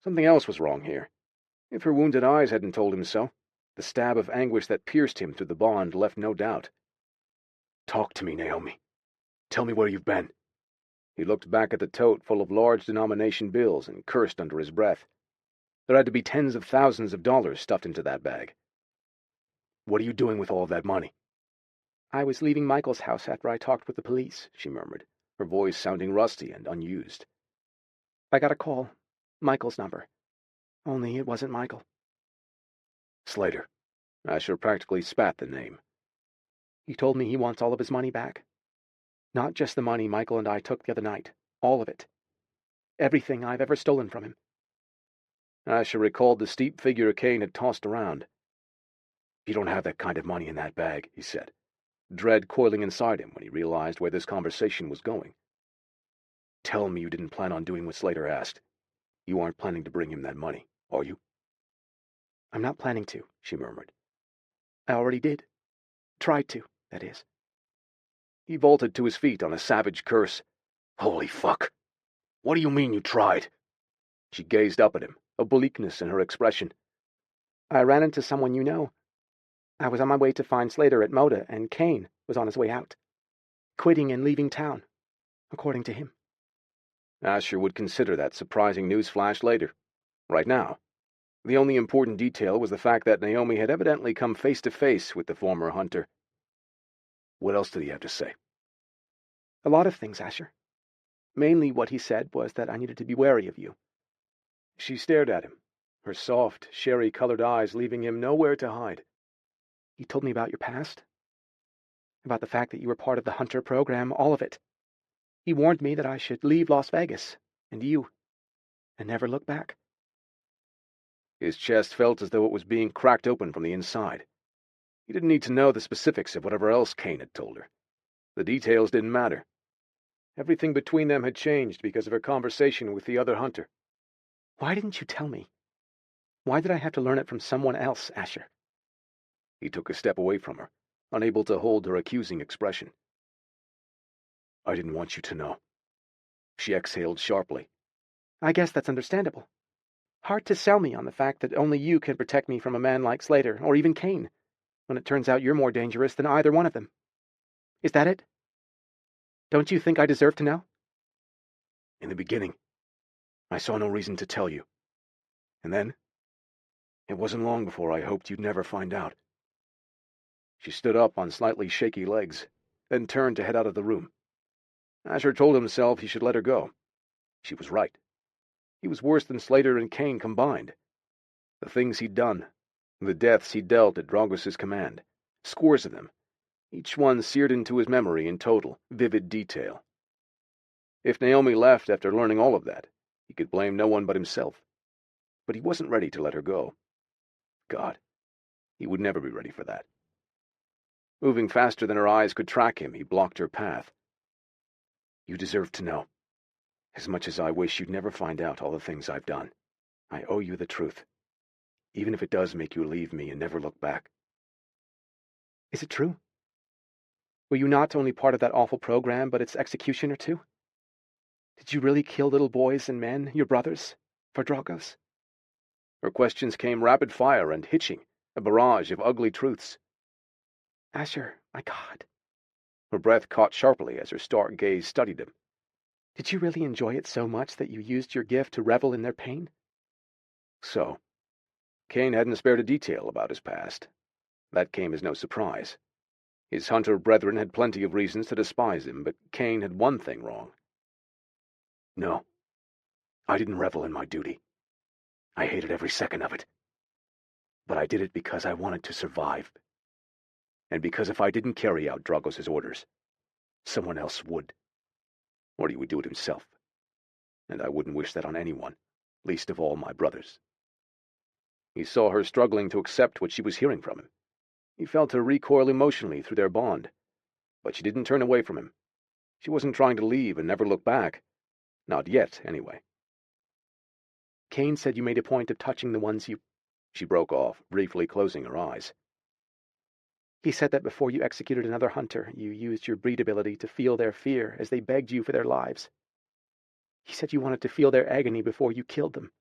Something else was wrong here. If her wounded eyes hadn't told him so, the stab of anguish that pierced him through the bond left no doubt. "Talk to me, Naomi. Tell me where you've been." He looked back at the tote full of large denomination bills and cursed under his breath. There had to be tens of thousands of dollars stuffed into that bag. "What are you doing with all of that money?" "I was leaving Michael's house after I talked with the police," she murmured, her voice sounding rusty and unused. "I got a call. Michael's number. Only it wasn't Michael." "Slater." Asher practically spat the name. "He told me he wants all of his money back. Not just the money Michael and I took the other night. All of it. Everything I've ever stolen from him." Asher recalled the steep figure Kane had tossed around. "You don't have that kind of money in that bag," he said, dread coiling inside him when he realized where this conversation was going. "Tell me you didn't plan on doing what Slater asked. You aren't planning to bring him that money, are you?" "I'm not planning to," she murmured. "I already did. Tried to, that is." He vaulted to his feet on a savage curse. "Holy fuck! What do you mean you tried?" She gazed up at him, a bleakness in her expression. "I ran into someone you know. I was on my way to find Slater at Moda, and Kane was on his way out. Quitting and leaving town, according to him." Asher would consider that surprising news flash later. Right now, the only important detail was the fact that Naomi had evidently come face to face with the former hunter. What else did he have to say? "A lot of things, Asher. Mainly what he said was that I needed to be wary of you." She stared at him, her soft, sherry-colored eyes leaving him nowhere to hide. "He told me about your past, about the fact that you were part of the Hunter program, all of it. He warned me that I should leave Las Vegas, and you, and never look back." His chest felt as though it was being cracked open from the inside. He didn't need to know the specifics of whatever else Kane had told her. The details didn't matter. Everything between them had changed because of her conversation with the other hunter. "Why didn't you tell me? Why did I have to learn it from someone else, Asher?" He took a step away from her, unable to hold her accusing expression. "I didn't want you to know." She exhaled sharply. "I guess that's understandable. Hard to sell me on the fact that only you can protect me from a man like Slater, or even Kane, when it turns out you're more dangerous than either one of them. Is that it? Don't you think I deserve to know?" "In the beginning, I saw no reason to tell you. And then, It wasn't long before I hoped you'd never find out." She stood up on slightly shaky legs, then turned to head out of the room. Asher told himself he should let her go. She was right. He was worse than Slater and Kane combined. The things he'd done, the deaths he'd dealt at Dragos' command, scores of them, each one seared into his memory in total, vivid detail. If Naomi left after learning all of that, he could blame no one but himself. But he wasn't ready to let her go. God, he would never be ready for that. Moving faster than her eyes could track him, he blocked her path. "You deserve to know. As much as I wish you'd never find out all the things I've done, I owe you the truth. Even if it does make you leave me and never look back." Is it true? Were you not only part of that awful program, but its executioner too? Did you really kill little boys and men, your brothers, for Dragos? Her questions came rapid fire and hitching, a barrage of ugly truths. Asher, my God. Her breath caught sharply as her stark gaze studied him. Did you really enjoy it so much that you used your gift to revel in their pain? So, Kane hadn't spared a detail about his past. That came as no surprise. His hunter brethren had plenty of reasons to despise him, but Kane had one thing wrong. "No, I didn't revel in my duty. I hated every second of it. But I did it because I wanted to survive. And because if I didn't carry out Dragos' orders, someone else would. Or he would do it himself. And I wouldn't wish that on anyone, least of all my brothers." He saw her struggling to accept what she was hearing from him. He felt her recoil emotionally through their bond. But she didn't turn away from him. She wasn't trying to leave and never look back. Not yet, anyway. "Kane said you made a point of touching the ones you—" She broke off, briefly closing her eyes. "He said that before you executed another hunter, you used your breed ability to feel their fear as they begged you for their lives. He said you wanted to feel their agony before you killed them."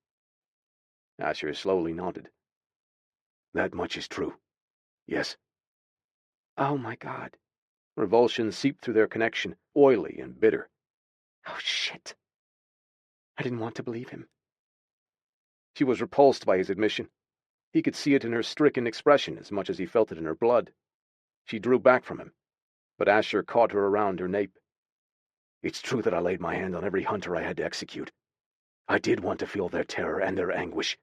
Asher slowly nodded. "That much is true. Yes." Oh, my God. Revulsion seeped through their connection, oily and bitter. Oh, shit. I didn't want to believe him. She was repulsed by his admission. He could see it in her stricken expression as much as he felt it in her blood. She drew back from him, but Asher caught her around her nape. "It's true that I laid my hand on every hunter I had to execute. I did want to feel their terror and their anguish."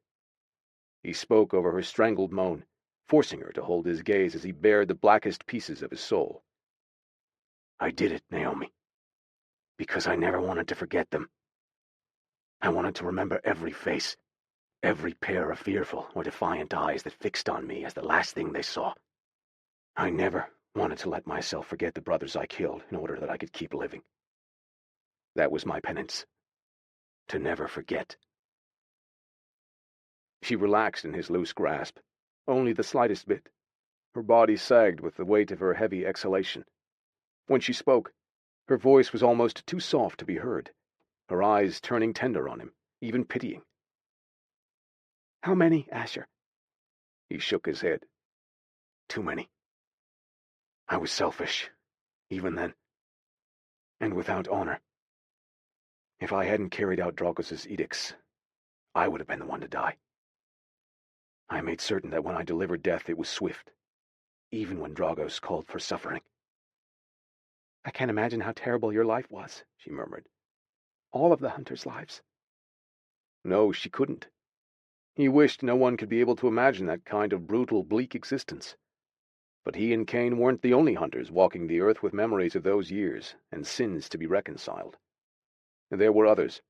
He spoke over her strangled moan, forcing her to hold his gaze as he bared the blackest pieces of his soul. "I did it, Naomi, because I never wanted to forget them. I wanted to remember every face, every pair of fearful or defiant eyes that fixed on me as the last thing they saw. I never wanted to let myself forget the brothers I killed in order that I could keep living. That was my penance. To never forget." She relaxed in his loose grasp, only the slightest bit. Her body sagged with the weight of her heavy exhalation. When she spoke, her voice was almost too soft to be heard, her eyes turning tender on him, even pitying. "How many, Asher?" He shook his head. "Too many. I was selfish, even then, and without honor. If I hadn't carried out Dragos' edicts, I would have been the one to die. I made certain that when I delivered death it was swift, even when Dragos called for suffering." "I can't imagine how terrible your life was," she murmured. "All of the hunters' lives." No, she couldn't. He wished no one could be able to imagine that kind of brutal, bleak existence. But he and Kane weren't the only hunters walking the earth with memories of those years and sins to be reconciled. There were others.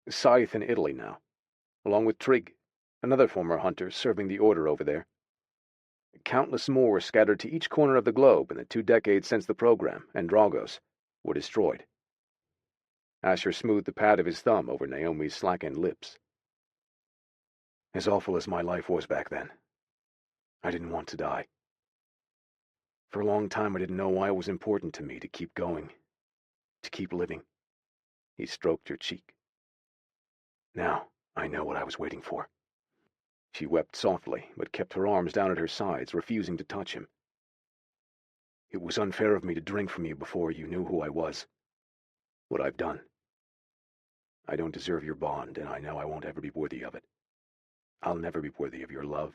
Scythe in Italy now, along with Trigg, another former hunter serving the order over there. Countless more scattered to each corner of the globe in the 2 decades since the program and Dragos were destroyed. Asher smoothed the pad of his thumb over Naomi's slackened lips. "As awful as my life was back then, I didn't want to die. For a long time I didn't know why it was important to me to keep going, to keep living." He stroked her cheek. "Now I know what I was waiting for." She wept softly, but kept her arms down at her sides, refusing to touch him. "It was unfair of me to drink from you before you knew who I was. What I've done. I don't deserve your bond, and I know I won't ever be worthy of it. I'll never be worthy of your love,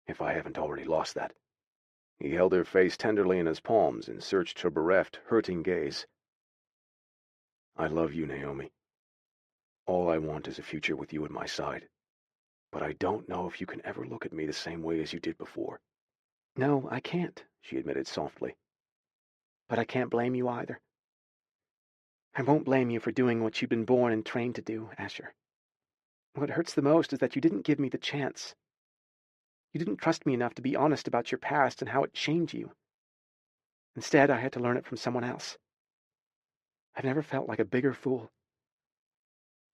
if I haven't already lost that. He held her face tenderly in his palms and searched her bereft, hurting gaze. I love you, Naomi. All I want is a future with you at my side. But I don't know if you can ever look at me the same way as you did before. No, I can't, she admitted softly. But I can't blame you either. I won't blame you for doing what you've been born and trained to do, Asher. What hurts the most is that you didn't give me the chance. You didn't trust me enough to be honest about your past and how it shamed you. Instead, I had to learn it from someone else. I've never felt like a bigger fool.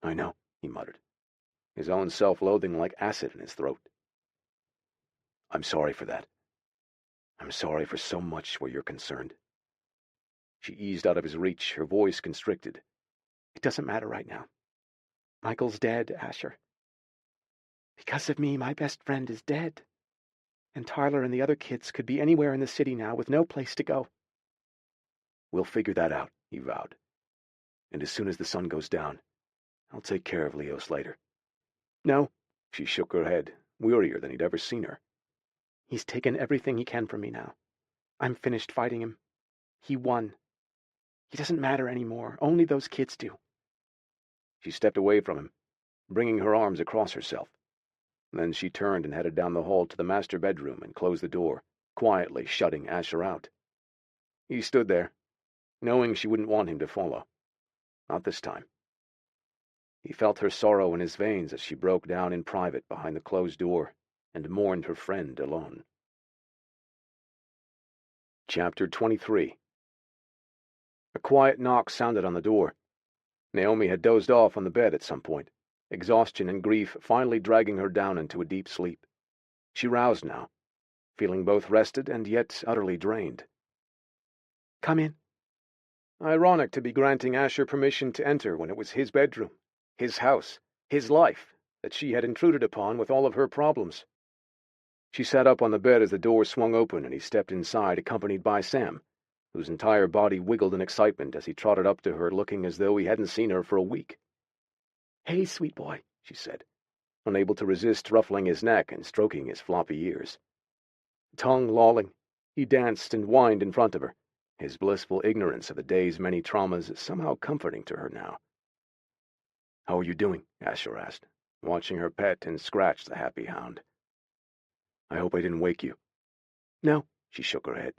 I know, he muttered, his own self-loathing like acid in his throat. I'm sorry for that. I'm sorry for so much where you're concerned. She eased out of his reach, her voice constricted. It doesn't matter right now. Michael's dead, Asher. Because of me, my best friend is dead. And Tyler and the other kids could be anywhere in the city now with no place to go. We'll figure that out, he vowed. And as soon as the sun goes down, I'll take care of Leo Slater. No. She shook her head, wearier than he'd ever seen her. He's taken everything he can from me now. I'm finished fighting him. He won. He doesn't matter anymore. Only those kids do. She stepped away from him, bringing her arms across herself. Then she turned and headed down the hall to the master bedroom and closed the door, quietly shutting Asher out. He stood there, knowing she wouldn't want him to follow. Not this time. He felt her sorrow in his veins as she broke down in private behind the closed door and mourned her friend alone. Chapter 23. A quiet knock sounded on the door. Naomi had dozed off on the bed at some point, exhaustion and grief finally dragging her down into a deep sleep. She roused now, feeling both rested and yet utterly drained. Come in. Ironic to be granting Asher permission to enter when it was his bedroom, his house, his life, that she had intruded upon with all of her problems. She sat up on the bed as the door swung open and he stepped inside, accompanied by Sam, whose entire body wiggled in excitement as he trotted up to her, looking as though he hadn't seen her for a week. Hey, sweet boy, she said, unable to resist ruffling his neck and stroking his floppy ears. Tongue lolling, he danced and whined in front of her, his blissful ignorance of the day's many traumas somehow comforting to her now. How are you doing? Asher asked, watching her pet and scratch the happy hound. I hope I didn't wake you. No, she shook her head.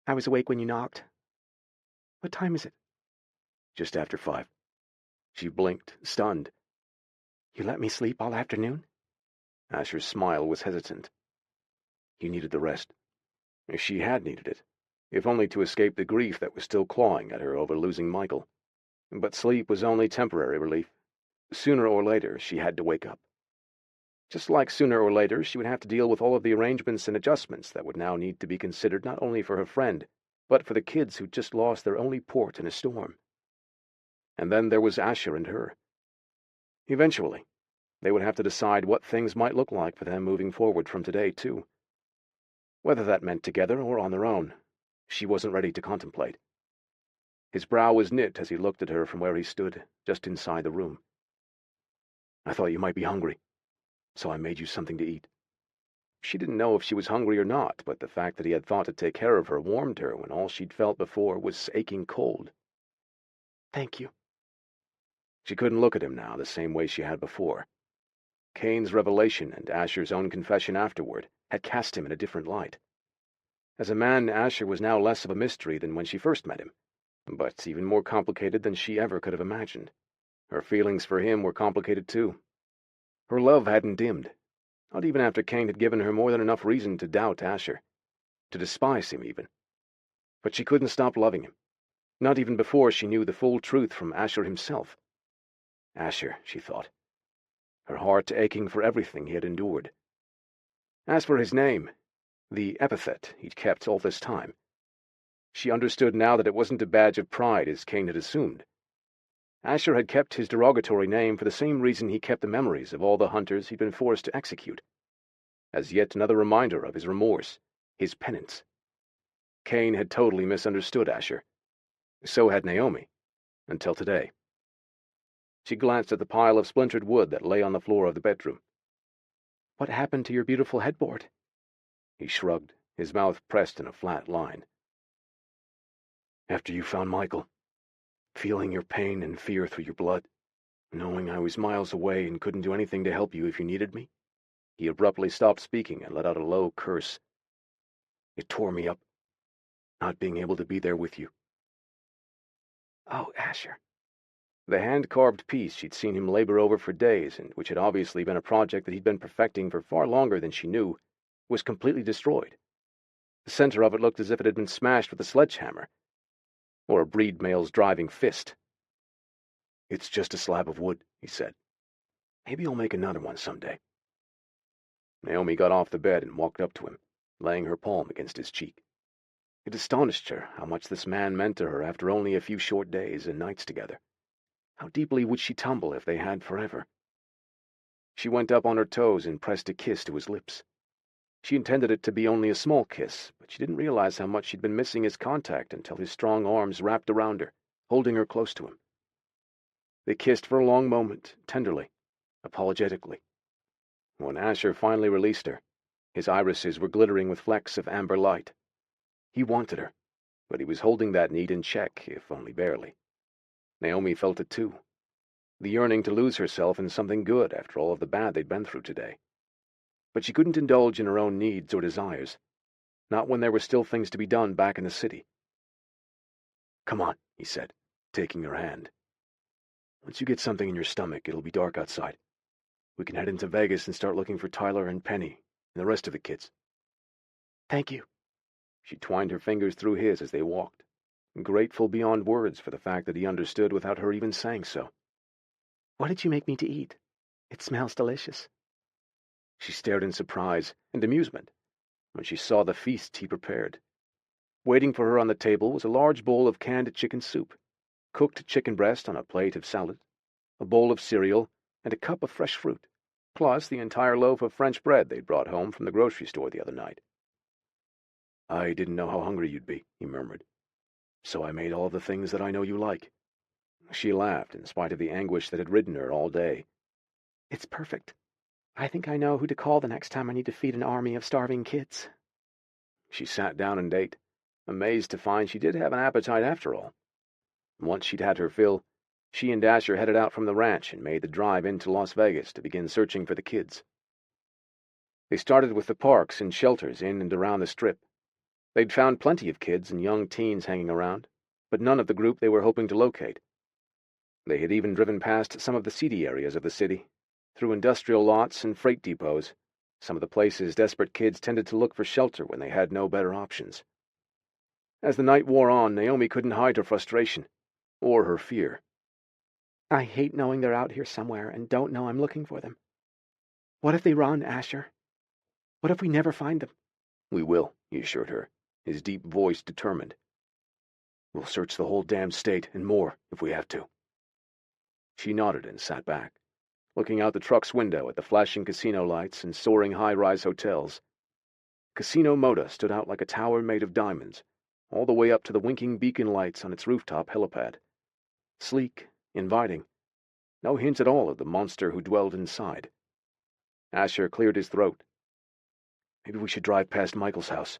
I was awake when you knocked. What time is it? Just after 5. She blinked, stunned. You let me sleep all afternoon? Asher's smile was hesitant. You needed the rest. She had needed it, if only to escape the grief that was still clawing at her over losing Michael. But sleep was only temporary relief. Sooner or later, she had to wake up. Just like sooner or later, she would have to deal with all of the arrangements and adjustments that would now need to be considered not only for her friend, but for the kids who'd just lost their only port in a storm. And then there was Asher and her. Eventually, they would have to decide what things might look like for them moving forward from today, too. Whether that meant together or on their own, she wasn't ready to contemplate. His brow was knit as he looked at her from where he stood, just inside the room. I thought you might be hungry, so I made you something to eat. She didn't know if she was hungry or not, but the fact that he had thought to take care of her warmed her when all she'd felt before was aching cold. Thank you. She couldn't look at him now the same way she had before. Kane's revelation and Asher's own confession afterward had cast him in a different light. As a man, Asher was now less of a mystery than when she first met him, but even more complicated than she ever could have imagined. Her feelings for him were complicated too. Her love hadn't dimmed, not even after Kane had given her more than enough reason to doubt Asher, to despise him even. But she couldn't stop loving him, not even before she knew the full truth from Asher himself. Asher, she thought, her heart aching for everything he had endured. As for his name, the epithet he'd kept all this time, she understood now that it wasn't a badge of pride as Kane had assumed. Asher had kept his derogatory name for the same reason he kept the memories of all the hunters he'd been forced to execute, as yet another reminder of his remorse, his penance. Kane had totally misunderstood Asher. So had Naomi, until today. She glanced at the pile of splintered wood that lay on the floor of the bedroom. What happened to your beautiful headboard? He shrugged, his mouth pressed in a flat line. After you found Michael, feeling your pain and fear through your blood, knowing I was miles away and couldn't do anything to help you if you needed me, He abruptly stopped speaking and let out a low curse. It tore me up, not being able to be there with you. Oh, Asher. The hand-carved piece she'd seen him labor over for days, and which had obviously been a project that he'd been perfecting for far longer than she knew, was completely destroyed. The center of it looked as if it had been smashed with a sledgehammer, or a breed male's driving fist. It's just a slab of wood, he said. Maybe I'll make another one someday. Naomi got off the bed and walked up to him, laying her palm against his cheek. It astonished her how much this man meant to her after only a few short days and nights together. How deeply would she tumble if they had forever? She went up on her toes and pressed a kiss to his lips. She intended it to be only a small kiss, but she didn't realize how much she'd been missing his contact until his strong arms wrapped around her, holding her close to him. They kissed for a long moment, tenderly, apologetically. When Asher finally released her, his irises were glittering with flecks of amber light. He wanted her, but he was holding that need in check, if only barely. Naomi felt it too. The yearning to lose herself in something good after all of the bad they'd been through today. But she couldn't indulge in her own needs or desires, not when there were still things to be done back in the city. Come on, he said, taking her hand. Once you get something in your stomach, it'll be dark outside. We can head into Vegas and start looking for Tyler and Penny and the rest of the kids. Thank you. She twined her fingers through his as they walked, grateful beyond words for the fact that he understood without her even saying so. What did you make me to eat? It smells delicious. She stared in surprise and amusement when she saw the feast he prepared. Waiting for her on the table was a large bowl of canned chicken soup, cooked chicken breast on a plate of salad, a bowl of cereal, and a cup of fresh fruit, plus the entire loaf of French bread they'd brought home from the grocery store the other night. I didn't know how hungry you'd be, he murmured. So I made all the things that I know you like. She laughed in spite of the anguish that had ridden her all day. It's perfect. I think I know who to call the next time I need to feed an army of starving kids. She sat down and ate, amazed to find she did have an appetite after all. Once she'd had her fill, she and Asher headed out from the ranch and made the drive into Las Vegas to begin searching for the kids. They started with the parks and shelters in and around the Strip. They'd found plenty of kids and young teens hanging around, but none of the group they were hoping to locate. They had even driven past some of the seedy areas of the city, through industrial lots and freight depots, some of the places desperate kids tended to look for shelter when they had no better options. As the night wore on, Naomi couldn't hide her frustration, or her fear. I hate knowing they're out here somewhere and don't know I'm looking for them. What if they run, Asher? What if we never find them? We will, he assured her, his deep voice determined. We'll search the whole damn state and more if we have to. She nodded and sat back, looking out the truck's window at the flashing casino lights and soaring high-rise hotels. Casino Moda stood out like a tower made of diamonds, all the way up to the winking beacon lights on its rooftop helipad. Sleek, inviting, no hint at all of the monster who dwelled inside. Asher cleared his throat. Maybe we should drive past Michael's house.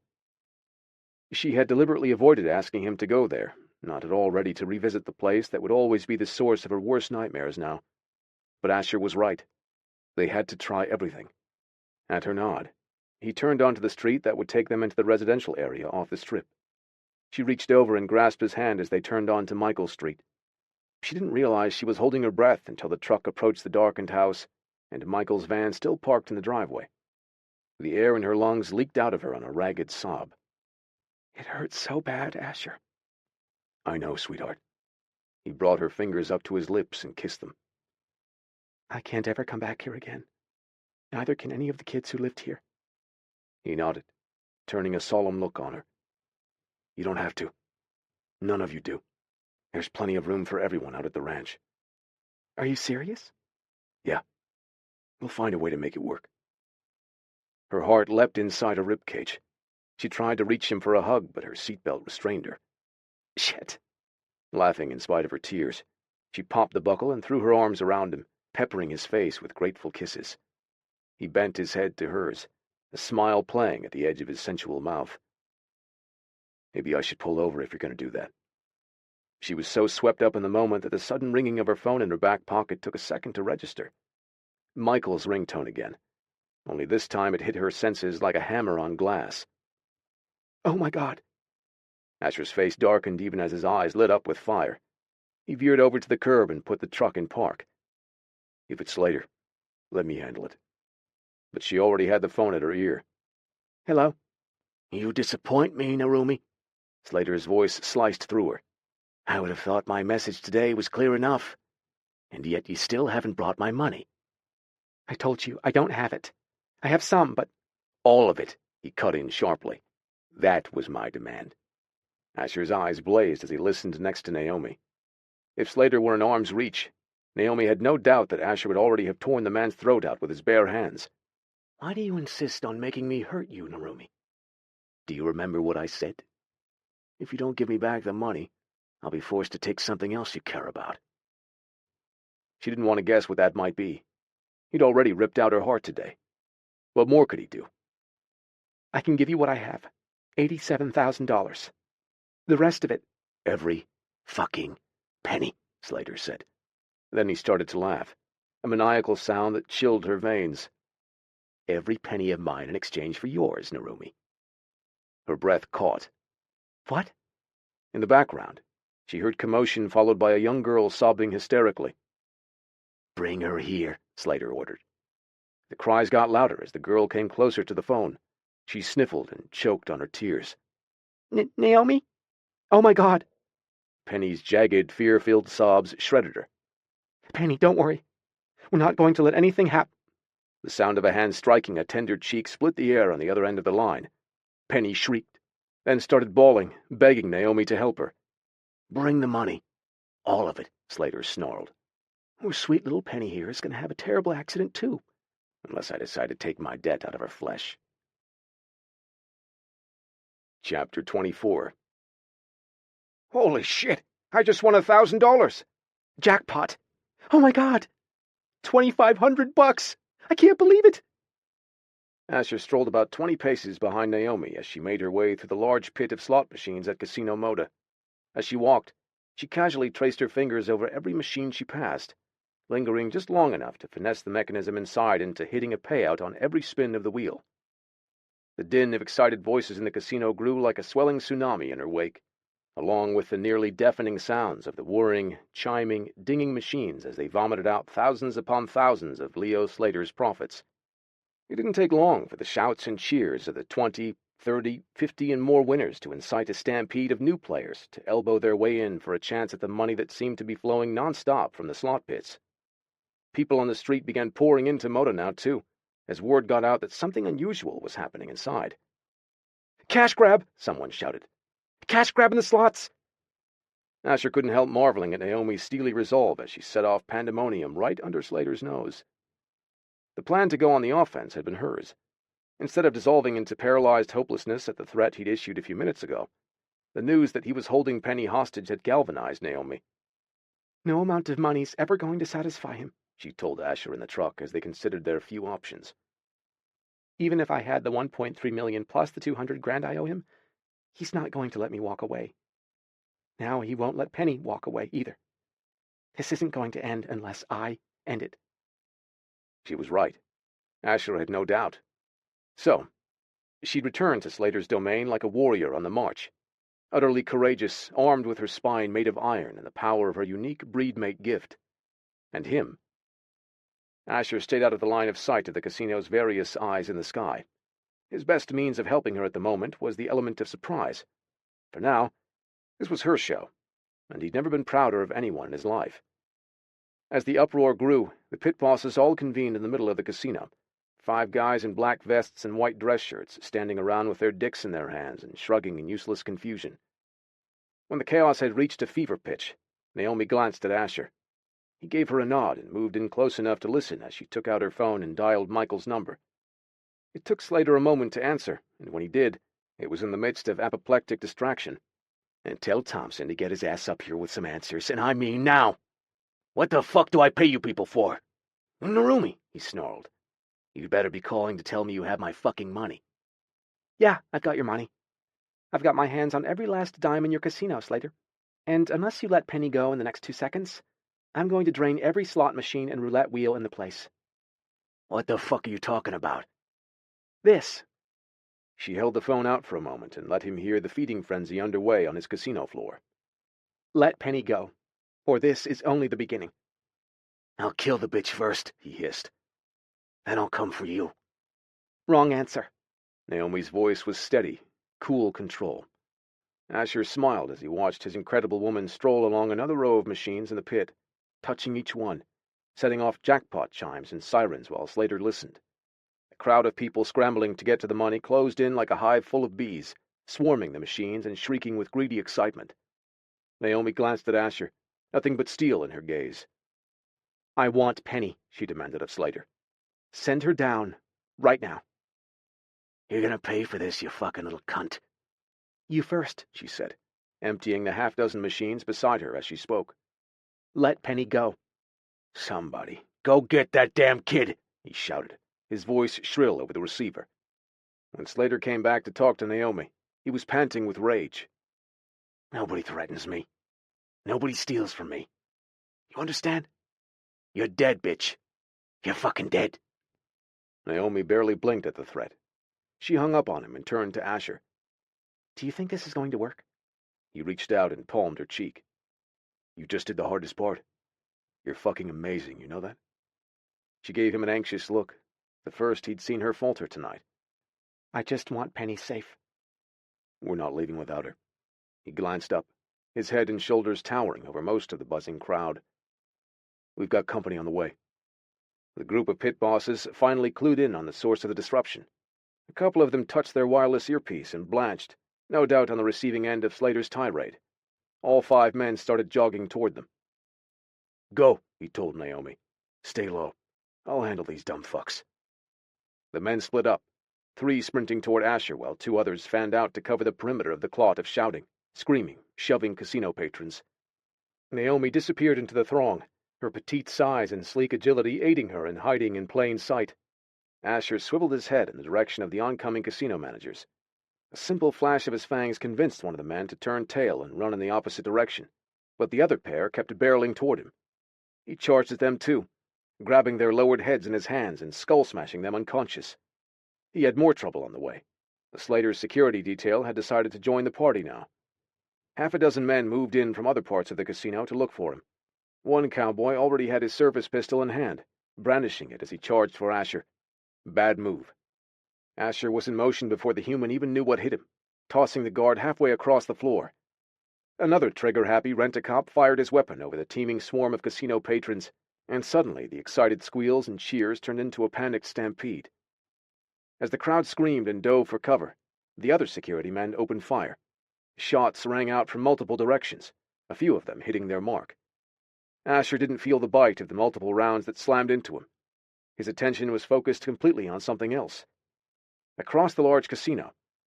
She had deliberately avoided asking him to go there, not at all ready to revisit the place that would always be the source of her worst nightmares now. But Asher was right. They had to try everything. At her nod, he turned onto the street that would take them into the residential area off the Strip. She reached over and grasped his hand as they turned onto Michael Street. She didn't realize she was holding her breath until the truck approached the darkened house, and Michael's van still parked in the driveway. The air in her lungs leaked out of her on a ragged sob. It hurts so bad, Asher. I know, sweetheart. He brought her fingers up to his lips and kissed them. I can't ever come back here again. Neither can any of the kids who lived here. He nodded, turning a solemn look on her. You don't have to. None of you do. There's plenty of room for everyone out at the ranch. Are you serious? Yeah. We'll find a way to make it work. Her heart leapt inside her ribcage. She tried to reach him for a hug, but her seatbelt restrained her. Shit. Laughing in spite of her tears, she popped the buckle and threw her arms around him, peppering his face with grateful kisses. He bent his head to hers, a smile playing at the edge of his sensual mouth. Maybe I should pull over if you're going to do that. She was so swept up in the moment that the sudden ringing of her phone in her back pocket took a second to register. Michael's ringtone again, only this time it hit her senses like a hammer on glass. Oh my God. Asher's face darkened even as his eyes lit up with fire. He veered over to the curb and put the truck in park. If it's Slater, let me handle it. But she already had the phone at her ear. Hello? You disappoint me, Narumi. Slater's voice sliced through her. I would have thought my message today was clear enough. And yet you still haven't brought my money. I told you, I don't have it. I have some, but... All of it, he cut in sharply. That was my demand. Asher's eyes blazed as he listened next to Naomi. If Slater were in arm's reach, Naomi had no doubt that Asher would already have torn the man's throat out with his bare hands. Why do you insist on making me hurt you, Narumi? Do you remember what I said? If you don't give me back the money, I'll be forced to take something else you care about. She didn't want to guess what that might be. He'd already ripped out her heart today. What more could he do? I can give you what I have. $87,000. The rest of it... Every fucking penny, Slater said. Then he started to laugh, a maniacal sound that chilled her veins. Every penny of mine in exchange for yours, Narumi. Her breath caught. What? In the background, she heard commotion followed by a young girl sobbing hysterically. Bring her here, Slater ordered. The cries got louder as the girl came closer to the phone. She sniffled and choked on her tears. Naomi? Oh my God. Penny's jagged, fear-filled sobs shredded her. Penny, don't worry. We're not going to let anything happen. The sound of a hand striking a tender cheek split the air on the other end of the line. Penny shrieked, then started bawling, begging Naomi to help her. Bring the money. All of it, Slater snarled. Our sweet little Penny here is going to have a terrible accident, too, unless I decide to take my debt out of her flesh. Chapter 24. Holy shit! I just won $1,000! Jackpot! Oh my God! $2,500! I can't believe it! Asher strolled about 20 paces behind Naomi as she made her way through the large pit of slot machines at Casino Moda. As she walked, she casually traced her fingers over every machine she passed, lingering just long enough to finesse the mechanism inside into hitting a payout on every spin of the wheel. The din of excited voices in the casino grew like a swelling tsunami in her wake, along with the nearly deafening sounds of the whirring, chiming, dinging machines as they vomited out thousands upon thousands of Leo Slater's profits. It didn't take long for the shouts and cheers of the 20, 30, 50 and more winners to incite a stampede of new players to elbow their way in for a chance at the money that seemed to be flowing non-stop from the slot pits. People on the street began pouring into Moda now, too, as word got out that something unusual was happening inside. Cash grab! Someone shouted. Cash grab in the slots! Asher couldn't help marveling at Naomi's steely resolve as she set off pandemonium right under Slater's nose. The plan to go on the offense had been hers. Instead of dissolving into paralyzed hopelessness at the threat he'd issued a few minutes ago, the news that he was holding Penny hostage had galvanized Naomi. No amount of money's ever going to satisfy him, she told Asher in the truck as they considered their few options. Even if I had the $1.3 million plus the $200,000 I owe him, he's not going to let me walk away. Now he won't let Penny walk away either. This isn't going to end unless I end it. She was right. Asher had no doubt. So, she'd returned to Slater's domain like a warrior on the march, utterly courageous, armed with her spine made of iron and the power of her unique breedmate gift. And him. Asher stayed out of the line of sight of the casino's various eyes in the sky. His best means of helping her at the moment was the element of surprise. For now, this was her show, and he'd never been prouder of anyone in his life. As the uproar grew, the pit bosses all convened in the middle of the casino, 5 guys in black vests and white dress shirts standing around with their dicks in their hands and shrugging in useless confusion. When the chaos had reached a fever pitch, Naomi glanced at Asher. He gave her a nod and moved in close enough to listen as she took out her phone and dialed Michael's number. It took Slater a moment to answer, and when he did, it was in the midst of apoplectic distraction. And tell Thompson to get his ass up here with some answers, and I mean now. What the fuck do I pay you people for? Narumi, he snarled. You'd better be calling to tell me you have my fucking money. Yeah, I've got your money. I've got my hands on every last dime in your casino, Slater. And unless you let Penny go in the next 2 seconds, I'm going to drain every slot machine and roulette wheel in the place. What the fuck are you talking about? This. She held the phone out for a moment and let him hear the feeding frenzy underway on his casino floor. Let Penny go, or this is only the beginning. I'll kill the bitch first, he hissed. Then I'll come for you. Wrong answer. Naomi's voice was steady, cool control. Asher smiled as he watched his incredible woman stroll along another row of machines in the pit, touching each one, setting off jackpot chimes and sirens while Slater listened. A crowd of people scrambling to get to the money closed in like a hive full of bees, swarming the machines and shrieking with greedy excitement. Naomi glanced at Asher, nothing but steel in her gaze. I want Penny, she demanded of Slater. Send her down, right now. You're gonna pay for this, you fucking little cunt. You first, she said, emptying the half-dozen machines beside her as she spoke. Let Penny go. Somebody, go get that damn kid, he shouted, his voice shrill over the receiver. When Slater came back to talk to Naomi, he was panting with rage. Nobody threatens me. Nobody steals from me. You understand? You're dead, bitch. You're fucking dead. Naomi barely blinked at the threat. She hung up on him and turned to Asher. Do you think this is going to work? He reached out and palmed her cheek. You just did the hardest part. You're fucking amazing, you know that? She gave him an anxious look, the first he'd seen her falter tonight. I just want Penny safe. We're not leaving without her. He glanced up, his head and shoulders towering over most of the buzzing crowd. We've got company on the way. The group of pit bosses finally clued in on the source of the disruption. A couple of them touched their wireless earpiece and blanched, no doubt on the receiving end of Slater's tirade. All 5 men started jogging toward them. Go, he told Naomi. Stay low. I'll handle these dumb fucks. The men split up, 3 sprinting toward Asher while 2 others fanned out to cover the perimeter of the clot of shouting, screaming, shoving casino patrons. Naomi disappeared into the throng, her petite size and sleek agility aiding her in hiding in plain sight. Asher swiveled his head in the direction of the oncoming casino managers. A simple flash of his fangs convinced one of the men to turn tail and run in the opposite direction, but the other pair kept barreling toward him. He charged at them too, grabbing their lowered heads in his hands and skull-smashing them unconscious. He had more trouble on the way. The Slater's security detail had decided to join the party now. 6 men moved in from other parts of the casino to look for him. One cowboy already had his service pistol in hand, brandishing it as he charged for Asher. Bad move. Asher was in motion before the human even knew what hit him, tossing the guard halfway across the floor. Another trigger-happy rent-a-cop fired his weapon over the teeming swarm of casino patrons, and suddenly the excited squeals and cheers turned into a panicked stampede. As the crowd screamed and dove for cover, the other security men opened fire. Shots rang out from multiple directions, a few of them hitting their mark. Asher didn't feel the bite of the multiple rounds that slammed into him. His attention was focused completely on something else. Across the large casino,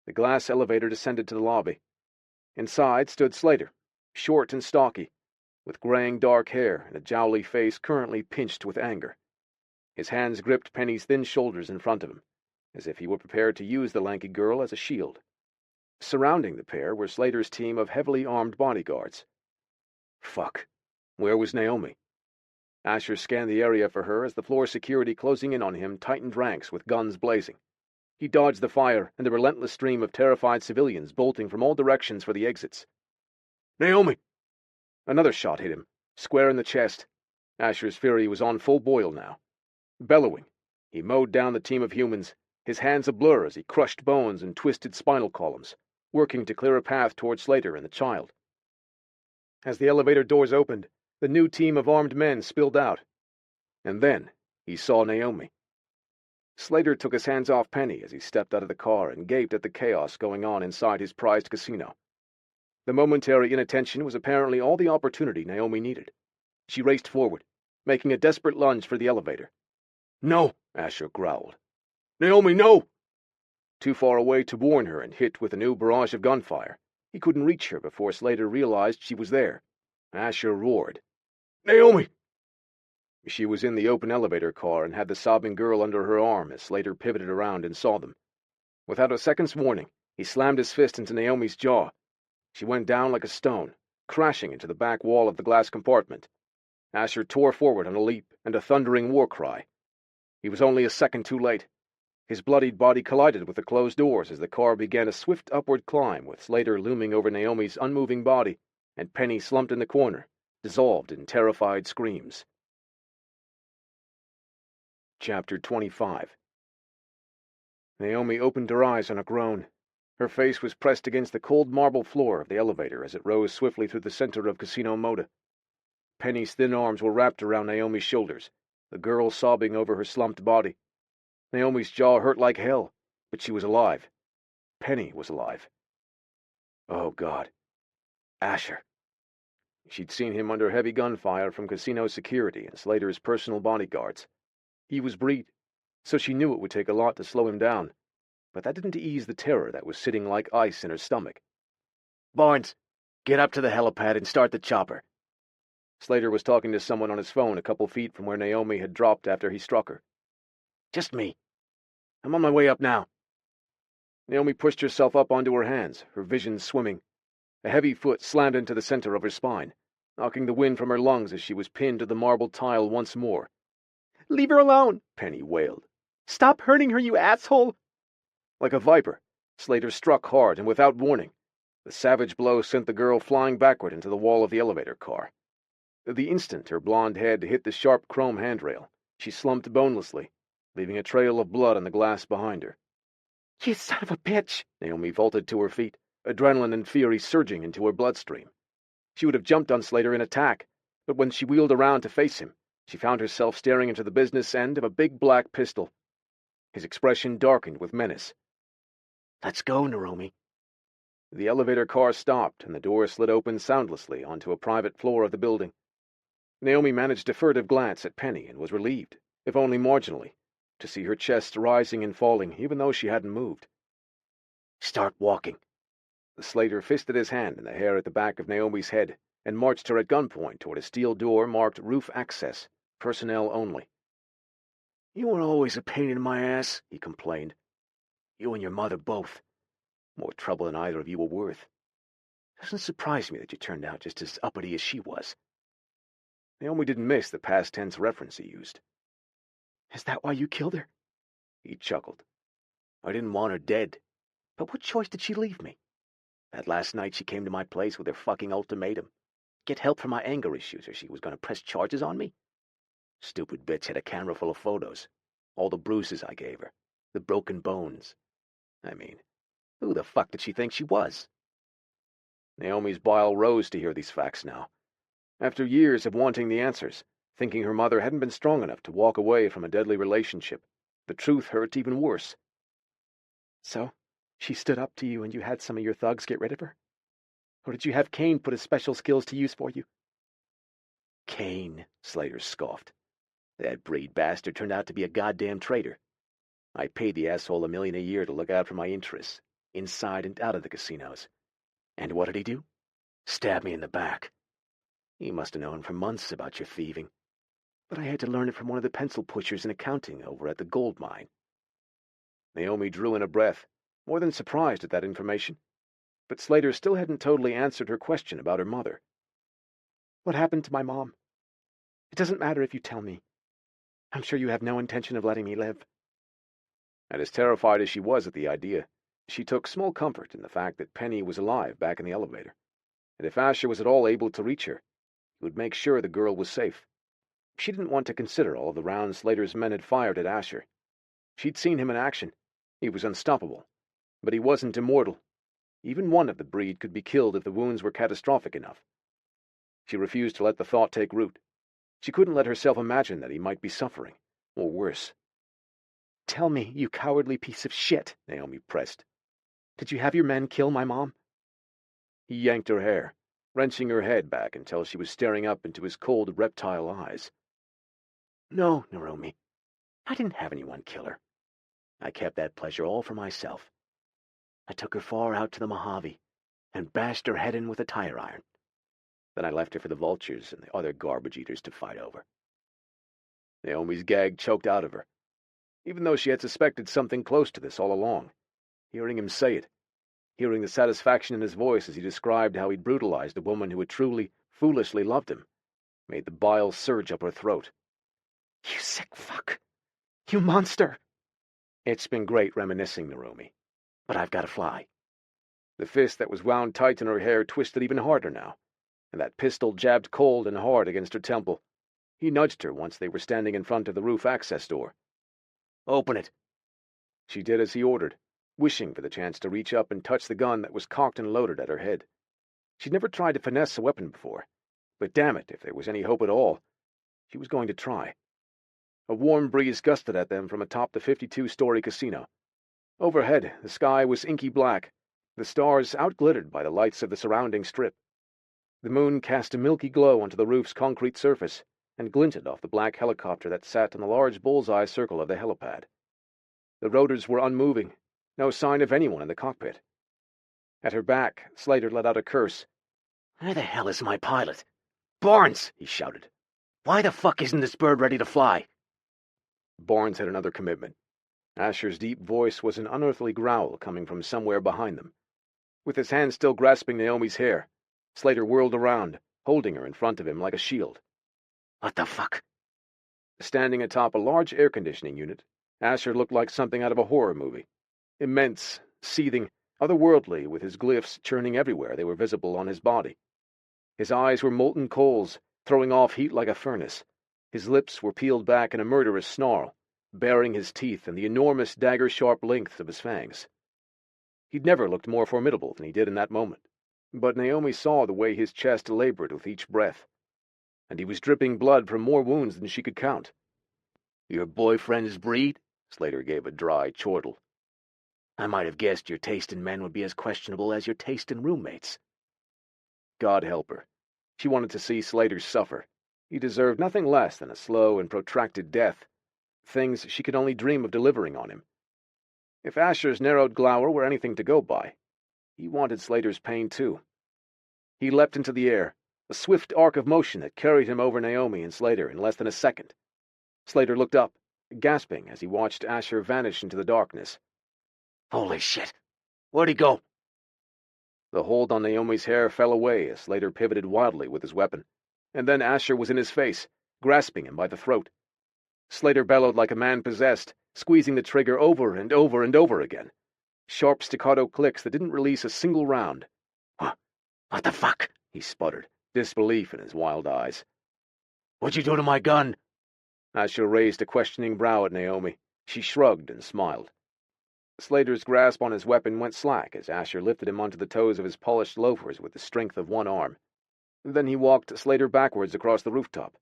the glass elevator descended to the lobby. Inside stood Slater, short and stocky, with graying dark hair and a jowly face currently pinched with anger. His hands gripped Penny's thin shoulders in front of him, as if he were prepared to use the lanky girl as a shield. Surrounding the pair were Slater's team of heavily armed bodyguards. Fuck. Where was Naomi? Asher scanned the area for her as the floor security closing in on him tightened ranks with guns blazing. He dodged the fire and the relentless stream of terrified civilians bolting from all directions for the exits. Naomi! Another shot hit him, square in the chest. Asher's fury was on full boil now. Bellowing, he mowed down the team of humans, his hands a blur as he crushed bones and twisted spinal columns, working to clear a path toward Slater and the child. As the elevator doors opened, the new team of armed men spilled out. And then he saw Naomi. Slater took his hands off Penny as he stepped out of the car and gaped at the chaos going on inside his prized casino. The momentary inattention was apparently all the opportunity Naomi needed. She raced forward, making a desperate lunge for the elevator. No, Asher growled. Naomi, no! Too far away to warn her and hit with a new barrage of gunfire, he couldn't reach her before Slater realized she was there. Asher roared. Naomi! She was in the open elevator car and had the sobbing girl under her arm as Slater pivoted around and saw them. Without a second's warning, he slammed his fist into Naomi's jaw. She went down like a stone, crashing into the back wall of the glass compartment. Asher tore forward on a leap and a thundering war cry. He was only a second too late. His bloodied body collided with the closed doors as the car began a swift upward climb, with Slater looming over Naomi's unmoving body and Penny slumped in the corner, dissolved in terrified screams. Chapter 25. Naomi opened her eyes on a groan. Her face was pressed against the cold marble floor of the elevator as it rose swiftly through the center of Casino Moda. Penny's thin arms were wrapped around Naomi's shoulders, the girl sobbing over her slumped body. Naomi's jaw hurt like hell, but she was alive. Penny was alive. Oh, God. Asher. She'd seen him under heavy gunfire from casino security and Slater's personal bodyguards. He was breed, so she knew it would take a lot to slow him down, but that didn't ease the terror that was sitting like ice in her stomach. Barnes, get up to the helipad and start the chopper. Slater was talking to someone on his phone a couple feet from where Naomi had dropped after he struck her. Just me. I'm on my way up now. Naomi pushed herself up onto her hands, her vision swimming. A heavy foot slammed into the center of her spine, knocking the wind from her lungs as she was pinned to the marble tile once more. "Leave her alone," Penny wailed. "Stop hurting her, you asshole!" Like a viper, Slater struck hard and without warning. The savage blow sent the girl flying backward into the wall of the elevator car. The instant her blonde head hit the sharp chrome handrail, she slumped bonelessly, leaving a trail of blood on the glass behind her. "You son of a bitch!" Naomi vaulted to her feet, adrenaline and fury surging into her bloodstream. She would have jumped on Slater in attack, but when she wheeled around to face him, she found herself staring into the business end of a big black pistol. His expression darkened with menace. Let's go, Naomi. The elevator car stopped, and the door slid open soundlessly onto a private floor of the building. Naomi managed a furtive glance at Penny and was relieved, if only marginally, to see her chest rising and falling even though she hadn't moved. Start walking. Slater fisted his hand in the hair at the back of Naomi's head and marched her at gunpoint toward a steel door marked Roof Access, Personnel Only. You were always a pain in my ass, he complained. You and your mother both. More trouble than either of you were worth. Doesn't surprise me that you turned out just as uppity as she was. Naomi didn't miss the past tense reference he used. Is that why you killed her? He chuckled. I didn't want her dead. But what choice did she leave me? That last night she came to my place with her fucking ultimatum. Get help for my anger issues or she was going to press charges on me? Stupid bitch had a camera full of photos. All the bruises I gave her. The broken bones. I mean, who the fuck did she think she was? Naomi's bile rose to hear these facts now. After years of wanting the answers, thinking her mother hadn't been strong enough to walk away from a deadly relationship, the truth hurt even worse. So, she stood up to you and you had some of your thugs get rid of her? Or did you have Kane put his special skills to use for you? Kane, Slater scoffed. That breed bastard turned out to be a goddamn traitor. I paid the asshole $1 million a year to look out for my interests, inside and out of the casinos. And what did he do? Stab me in the back. He must have known for months about your thieving. But I had to learn it from one of the pencil pushers in accounting over at the gold mine. Naomi drew in a breath, more than surprised at that information. But Slater still hadn't totally answered her question about her mother. What happened to my mom? It doesn't matter if you tell me. I'm sure you have no intention of letting me live. And as terrified as she was at the idea, she took small comfort in the fact that Penny was alive back in the elevator. And if Asher was at all able to reach her, he would make sure the girl was safe. She didn't want to consider all of the rounds Slater's men had fired at Asher. She'd seen him in action. He was unstoppable. But he wasn't immortal. Even one of the breed could be killed if the wounds were catastrophic enough. She refused to let the thought take root. She couldn't let herself imagine that he might be suffering, or worse. Tell me, you cowardly piece of shit, Naomi pressed. Did you have your men kill my mom? He yanked her hair, wrenching her head back until she was staring up into his cold reptile eyes. No, Naomi. I didn't have anyone kill her. I kept that pleasure all for myself. I took her far out to the Mojave and bashed her head in with a tire iron. Then I left her for the vultures and the other garbage eaters to fight over. Naomi's gag choked out of her, even though she had suspected something close to this all along. Hearing him say it, hearing the satisfaction in his voice as he described how he'd brutalized a woman who had truly, foolishly loved him, made the bile surge up her throat. You sick fuck! You monster! It's been great reminiscing, Narumi, but I've got to fly. The fist that was wound tight in her hair twisted even harder now, and that pistol jabbed cold and hard against her temple. He nudged her once they were standing in front of the roof access door. Open it. She did as he ordered, wishing for the chance to reach up and touch the gun that was cocked and loaded at her head. She'd never tried to finesse a weapon before, but damn it, if there was any hope at all, she was going to try. A warm breeze gusted at them from atop the 52-story casino. Overhead, the sky was inky black, the stars outglittered by the lights of the surrounding strip. The moon cast a milky glow onto the roof's concrete surface and glinted off the black helicopter that sat on the large bullseye circle of the helipad. The rotors were unmoving, no sign of anyone in the cockpit. At her back, Slater let out a curse. Where the hell is my pilot? Barnes, he shouted. Why the fuck isn't this bird ready to fly? Barnes had another commitment. Asher's deep voice was an unearthly growl coming from somewhere behind them. With his hand still grasping Naomi's hair, Slater whirled around, holding her in front of him like a shield. What the fuck? Standing atop a large air-conditioning unit, Asher looked like something out of a horror movie. Immense, seething, otherworldly, with his glyphs churning everywhere they were visible on his body. His eyes were molten coals, throwing off heat like a furnace. His lips were peeled back in a murderous snarl, baring his teeth and the enormous dagger-sharp length of his fangs. He'd never looked more formidable than he did in that moment, but Naomi saw the way his chest labored with each breath, and he was dripping blood from more wounds than she could count. Your boyfriend's breed? Slater gave a dry chortle. I might have guessed your taste in men would be as questionable as your taste in roommates. God help her. She wanted to see Slater suffer. He deserved nothing less than a slow and protracted death, things she could only dream of delivering on him. If Asher's narrowed glower were anything to go by, he wanted Slater's pain too. He leapt into the air, a swift arc of motion that carried him over Naomi and Slater in less than a second. Slater looked up, gasping as he watched Asher vanish into the darkness. Holy shit! Where'd he go? The hold on Naomi's hair fell away as Slater pivoted wildly with his weapon, and then Asher was in his face, grasping him by the throat. Slater bellowed like a man possessed, squeezing the trigger over and over and over again. Sharp staccato clicks that didn't release a single round. What the fuck? He sputtered, disbelief in his wild eyes. What'd you do to my gun? Asher raised a questioning brow at Naomi. She shrugged and smiled. Slater's grasp on his weapon went slack as Asher lifted him onto the toes of his polished loafers with the strength of one arm. Then he walked Slater backwards across the rooftop,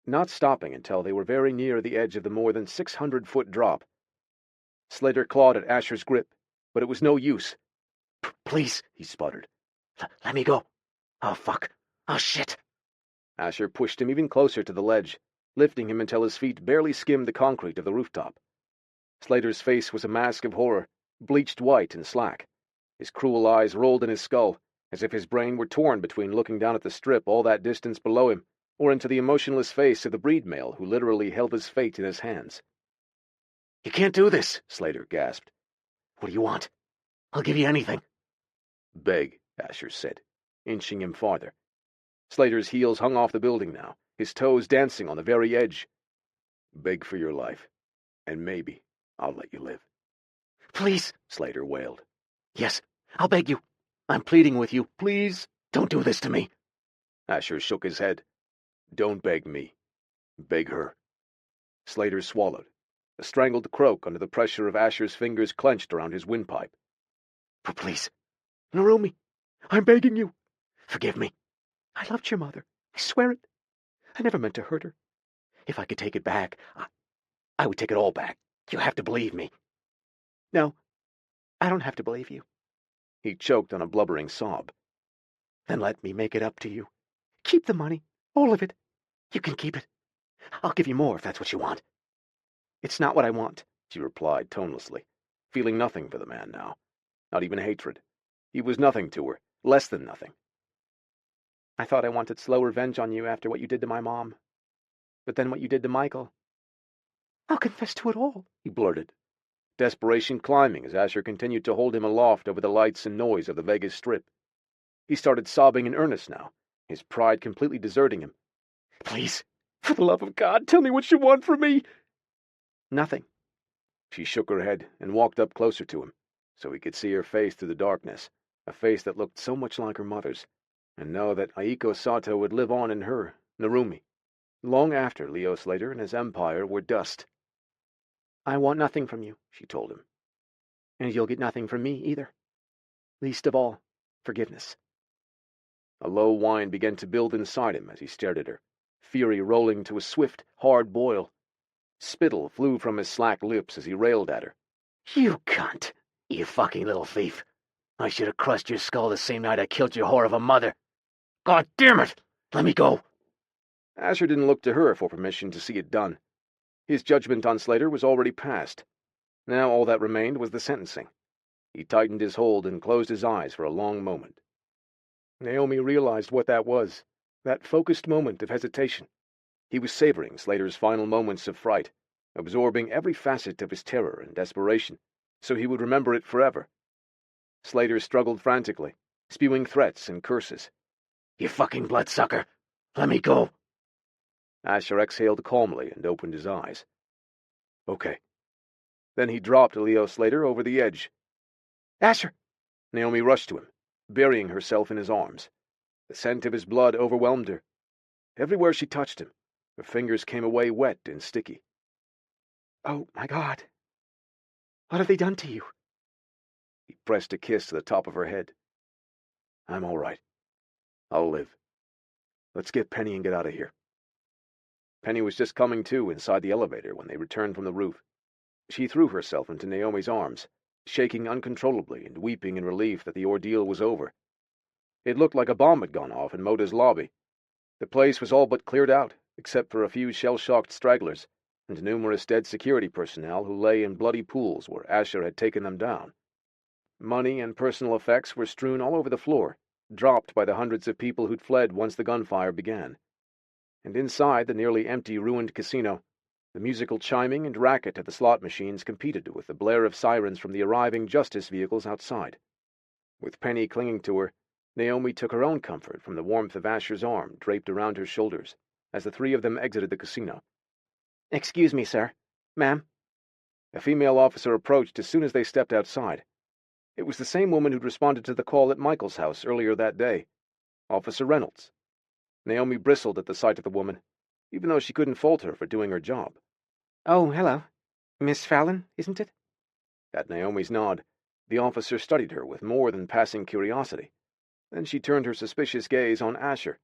not stopping until they were very near the edge of the more than 600-foot drop. Slater clawed at Asher's grip, but it was no use. Please, he sputtered. Let me go. Oh, fuck. Oh, shit. Asher pushed him even closer to the ledge, lifting him until his feet barely skimmed the concrete of the rooftop. Slater's face was a mask of horror, bleached white and slack. His cruel eyes rolled in his skull, as if his brain were torn between looking down at the strip all that distance below him, or into the emotionless face of the breed male who literally held his fate in his hands. You can't do this, Slater gasped. What do you want? I'll give you anything. Beg, Asher said, inching him farther. Slater's heels hung off the building now, his toes dancing on the very edge. Beg for your life, and maybe I'll let you live. Please, Slater wailed. Yes, I'll beg you. I'm pleading with you. Please, don't do this to me. Asher shook his head. Don't beg me. Beg her. Slater swallowed, a strangled croak under the pressure of Asher's fingers clenched around his windpipe. Please, Narumi, I'm begging you. Forgive me. I loved your mother. I swear it. I never meant to hurt her. If I could take it back, I would take it all back. You have to believe me. No, I don't have to believe you. He choked on a blubbering sob. Then let me make it up to you. Keep the money, all of it. You can keep it. I'll give you more if that's what you want. It's not what I want, she replied tonelessly, feeling nothing for the man now. Not even hatred. He was nothing to her, less than nothing. I thought I wanted slow revenge on you after what you did to my mom. But then what you did to Michael, I'll confess to it all, he blurted, desperation climbing as Asher continued to hold him aloft over the lights and noise of the Vegas Strip. He started sobbing in earnest now, his pride completely deserting him. Please, for the love of God, tell me what you want from me. Nothing. She shook her head and walked up closer to him, so he could see her face through the darkness, a face that looked so much like her mother's, and know that Aiko Sato would live on in her, Narumi, long after Leo Slater and his empire were dust. I want nothing from you, she told him. And you'll get nothing from me either. Least of all, forgiveness. A low whine began to build inside him as he stared at her, fury rolling to a swift, hard boil. Spittle flew from his slack lips as he railed at her. You cunt! You fucking little thief! I should have crushed your skull the same night I killed your whore of a mother! God damn it! Let me go! Asher didn't look to her for permission to see it done. His judgment on Slater was already passed. Now all that remained was the sentencing. He tightened his hold and closed his eyes for a long moment. Naomi realized what that was, that focused moment of hesitation. He was savoring Slater's final moments of fright, absorbing every facet of his terror and desperation, so he would remember it forever. Slater struggled frantically, spewing threats and curses. You fucking bloodsucker! Let me go! Asher exhaled calmly and opened his eyes. Okay. Then he dropped Leo Slater over the edge. Asher! Naomi rushed to him, burying herself in his arms. The scent of his blood overwhelmed her. Everywhere she touched him, her fingers came away wet and sticky. Oh, my God. What have they done to you? He pressed a kiss to the top of her head. I'm all right. I'll live. Let's get Penny and get out of here. Penny was just coming to inside the elevator when they returned from the roof. She threw herself into Naomi's arms, shaking uncontrollably and weeping in relief that the ordeal was over. It looked like a bomb had gone off in Moda's lobby. The place was all but cleared out, except for a few shell-shocked stragglers and numerous dead security personnel who lay in bloody pools where Asher had taken them down. Money and personal effects were strewn all over the floor, dropped by the hundreds of people who'd fled once the gunfire began. And inside the nearly empty, ruined casino, the musical chiming and racket of the slot machines competed with the blare of sirens from the arriving justice vehicles outside. With Penny clinging to her, Naomi took her own comfort from the warmth of Asher's arm draped around her shoulders as the three of them exited the casino. Excuse me, sir. Ma'am? A female officer approached as soon as they stepped outside. It was the same woman who'd responded to the call at Michael's house earlier that day, Officer Reynolds. Naomi bristled at the sight of the woman, even though she couldn't fault her for doing her job. Oh, hello. Miss Fallon, isn't it? At Naomi's nod, the officer studied her with more than passing curiosity. Then she turned her suspicious gaze on Asher.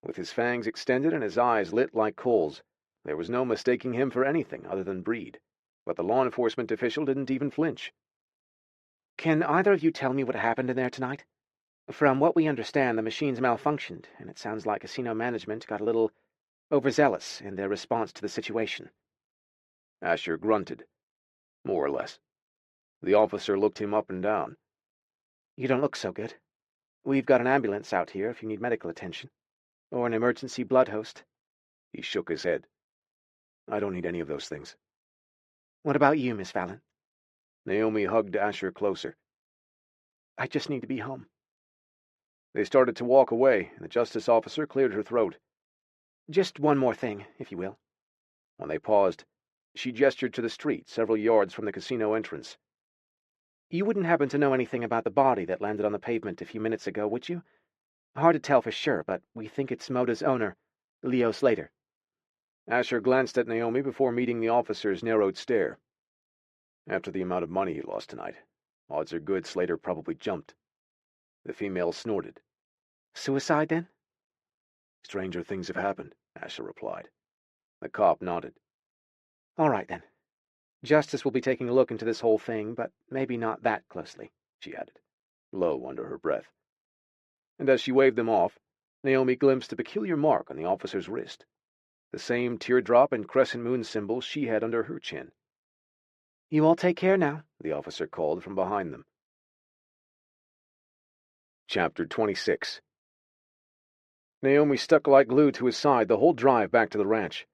With his fangs extended and his eyes lit like coals, there was no mistaking him for anything other than Breed, but the law enforcement official didn't even flinch. Can either of you tell me what happened in there tonight? From what we understand, the machines malfunctioned, and it sounds like casino management got a little overzealous in their response to the situation. Asher grunted. More or less. The officer looked him up and down. You don't look so good. We've got an ambulance out here if you need medical attention. Or an emergency blood host. He shook his head. I don't need any of those things. What about you, Miss Fallon? Naomi hugged Asher closer. I just need to be home. They started to walk away, and the justice officer cleared her throat. Just one more thing, if you will. When they paused, she gestured to the street several yards from the casino entrance. You wouldn't happen to know anything about the body that landed on the pavement a few minutes ago, would you? Hard to tell for sure, but we think it's Moda's owner, Leo Slater. Asher glanced at Naomi before meeting the officer's narrowed stare. After the amount of money he lost tonight, odds are good Slater probably jumped. The female snorted. Suicide, then? Stranger things have happened, Asher replied. The cop nodded. All right, then. Justice will be taking a look into this whole thing, but maybe not that closely, she added, low under her breath. And as she waved them off, Naomi glimpsed a peculiar mark on the officer's wrist, the same teardrop and crescent moon symbol she had under her chin. You all take care now, the officer called from behind them. Chapter 26. Naomi stuck like glue to his side the whole drive back to the ranch.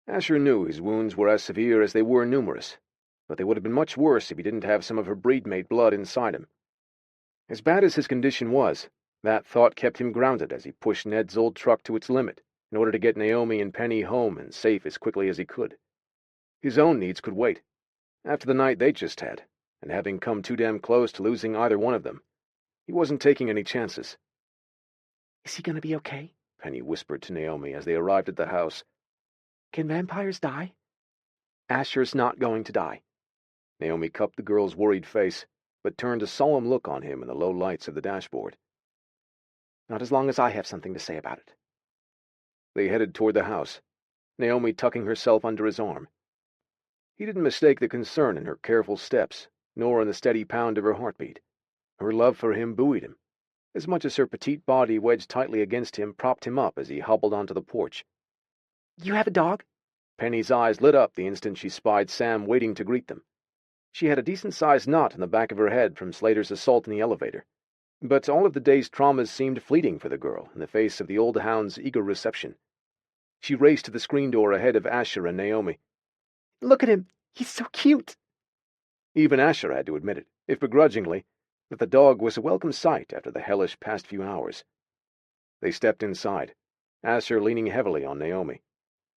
Asher knew his wounds were as severe as they were numerous, but they would have been much worse if he didn't have some of her breedmate blood inside him. As bad as his condition was, that thought kept him grounded as he pushed Ned's old truck to its limit in order to get Naomi and Penny home and safe as quickly as he could. His own needs could wait. After the night they'd just had, and having come too damn close to losing either one of them, he wasn't taking any chances. Is he going to be okay? Penny whispered to Naomi as they arrived at the house. Can vampires die? Asher's not going to die. Naomi cupped the girl's worried face, but turned a solemn look on him in the low lights of the dashboard. Not as long as I have something to say about it. They headed toward the house, Naomi tucking herself under his arm. He didn't mistake the concern in her careful steps, nor in the steady pound of her heartbeat. Her love for him buoyed him, as much as her petite body wedged tightly against him propped him up as he hobbled onto the porch. You have a dog? Penny's eyes lit up the instant she spied Sam waiting to greet them. She had a decent-sized knot in the back of her head from Slater's assault in the elevator, but all of the day's traumas seemed fleeting for the girl in the face of the old hound's eager reception. She raced to the screen door ahead of Asher and Naomi. Look at him! He's so cute! Even Asher had to admit it, if begrudgingly, that the dog was a welcome sight after the hellish past few hours. They stepped inside, Asher leaning heavily on Naomi.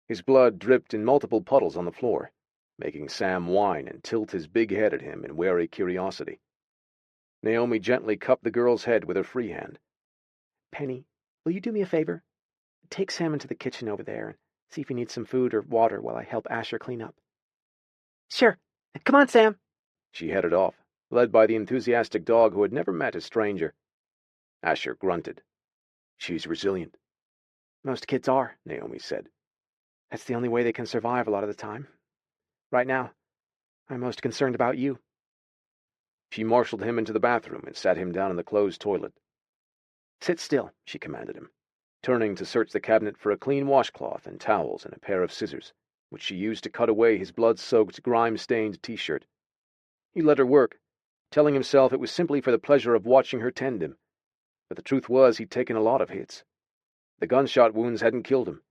His blood dripped in multiple puddles on the floor, making Sam whine and tilt his big head at him in wary curiosity. Naomi gently cupped the girl's head with her free hand. Penny, will you do me a favor? Take Sam into the kitchen over there and see if he needs some food or water while I help Asher clean up. Sure. Come on, Sam. She headed off, led by the enthusiastic dog who had never met a stranger. Asher grunted. She's resilient. Most kids are, Naomi said. That's the only way they can survive a lot of the time. Right now, I'm most concerned about you. She marshaled him into the bathroom and sat him down in the closed toilet. Sit still, she commanded him, turning to search the cabinet for a clean washcloth and towels and a pair of scissors, which she used to cut away his blood-soaked, grime-stained t-shirt. He let her work, telling himself it was simply for the pleasure of watching her tend him, but the truth was he'd taken a lot of hits. The gunshot wounds hadn't killed him,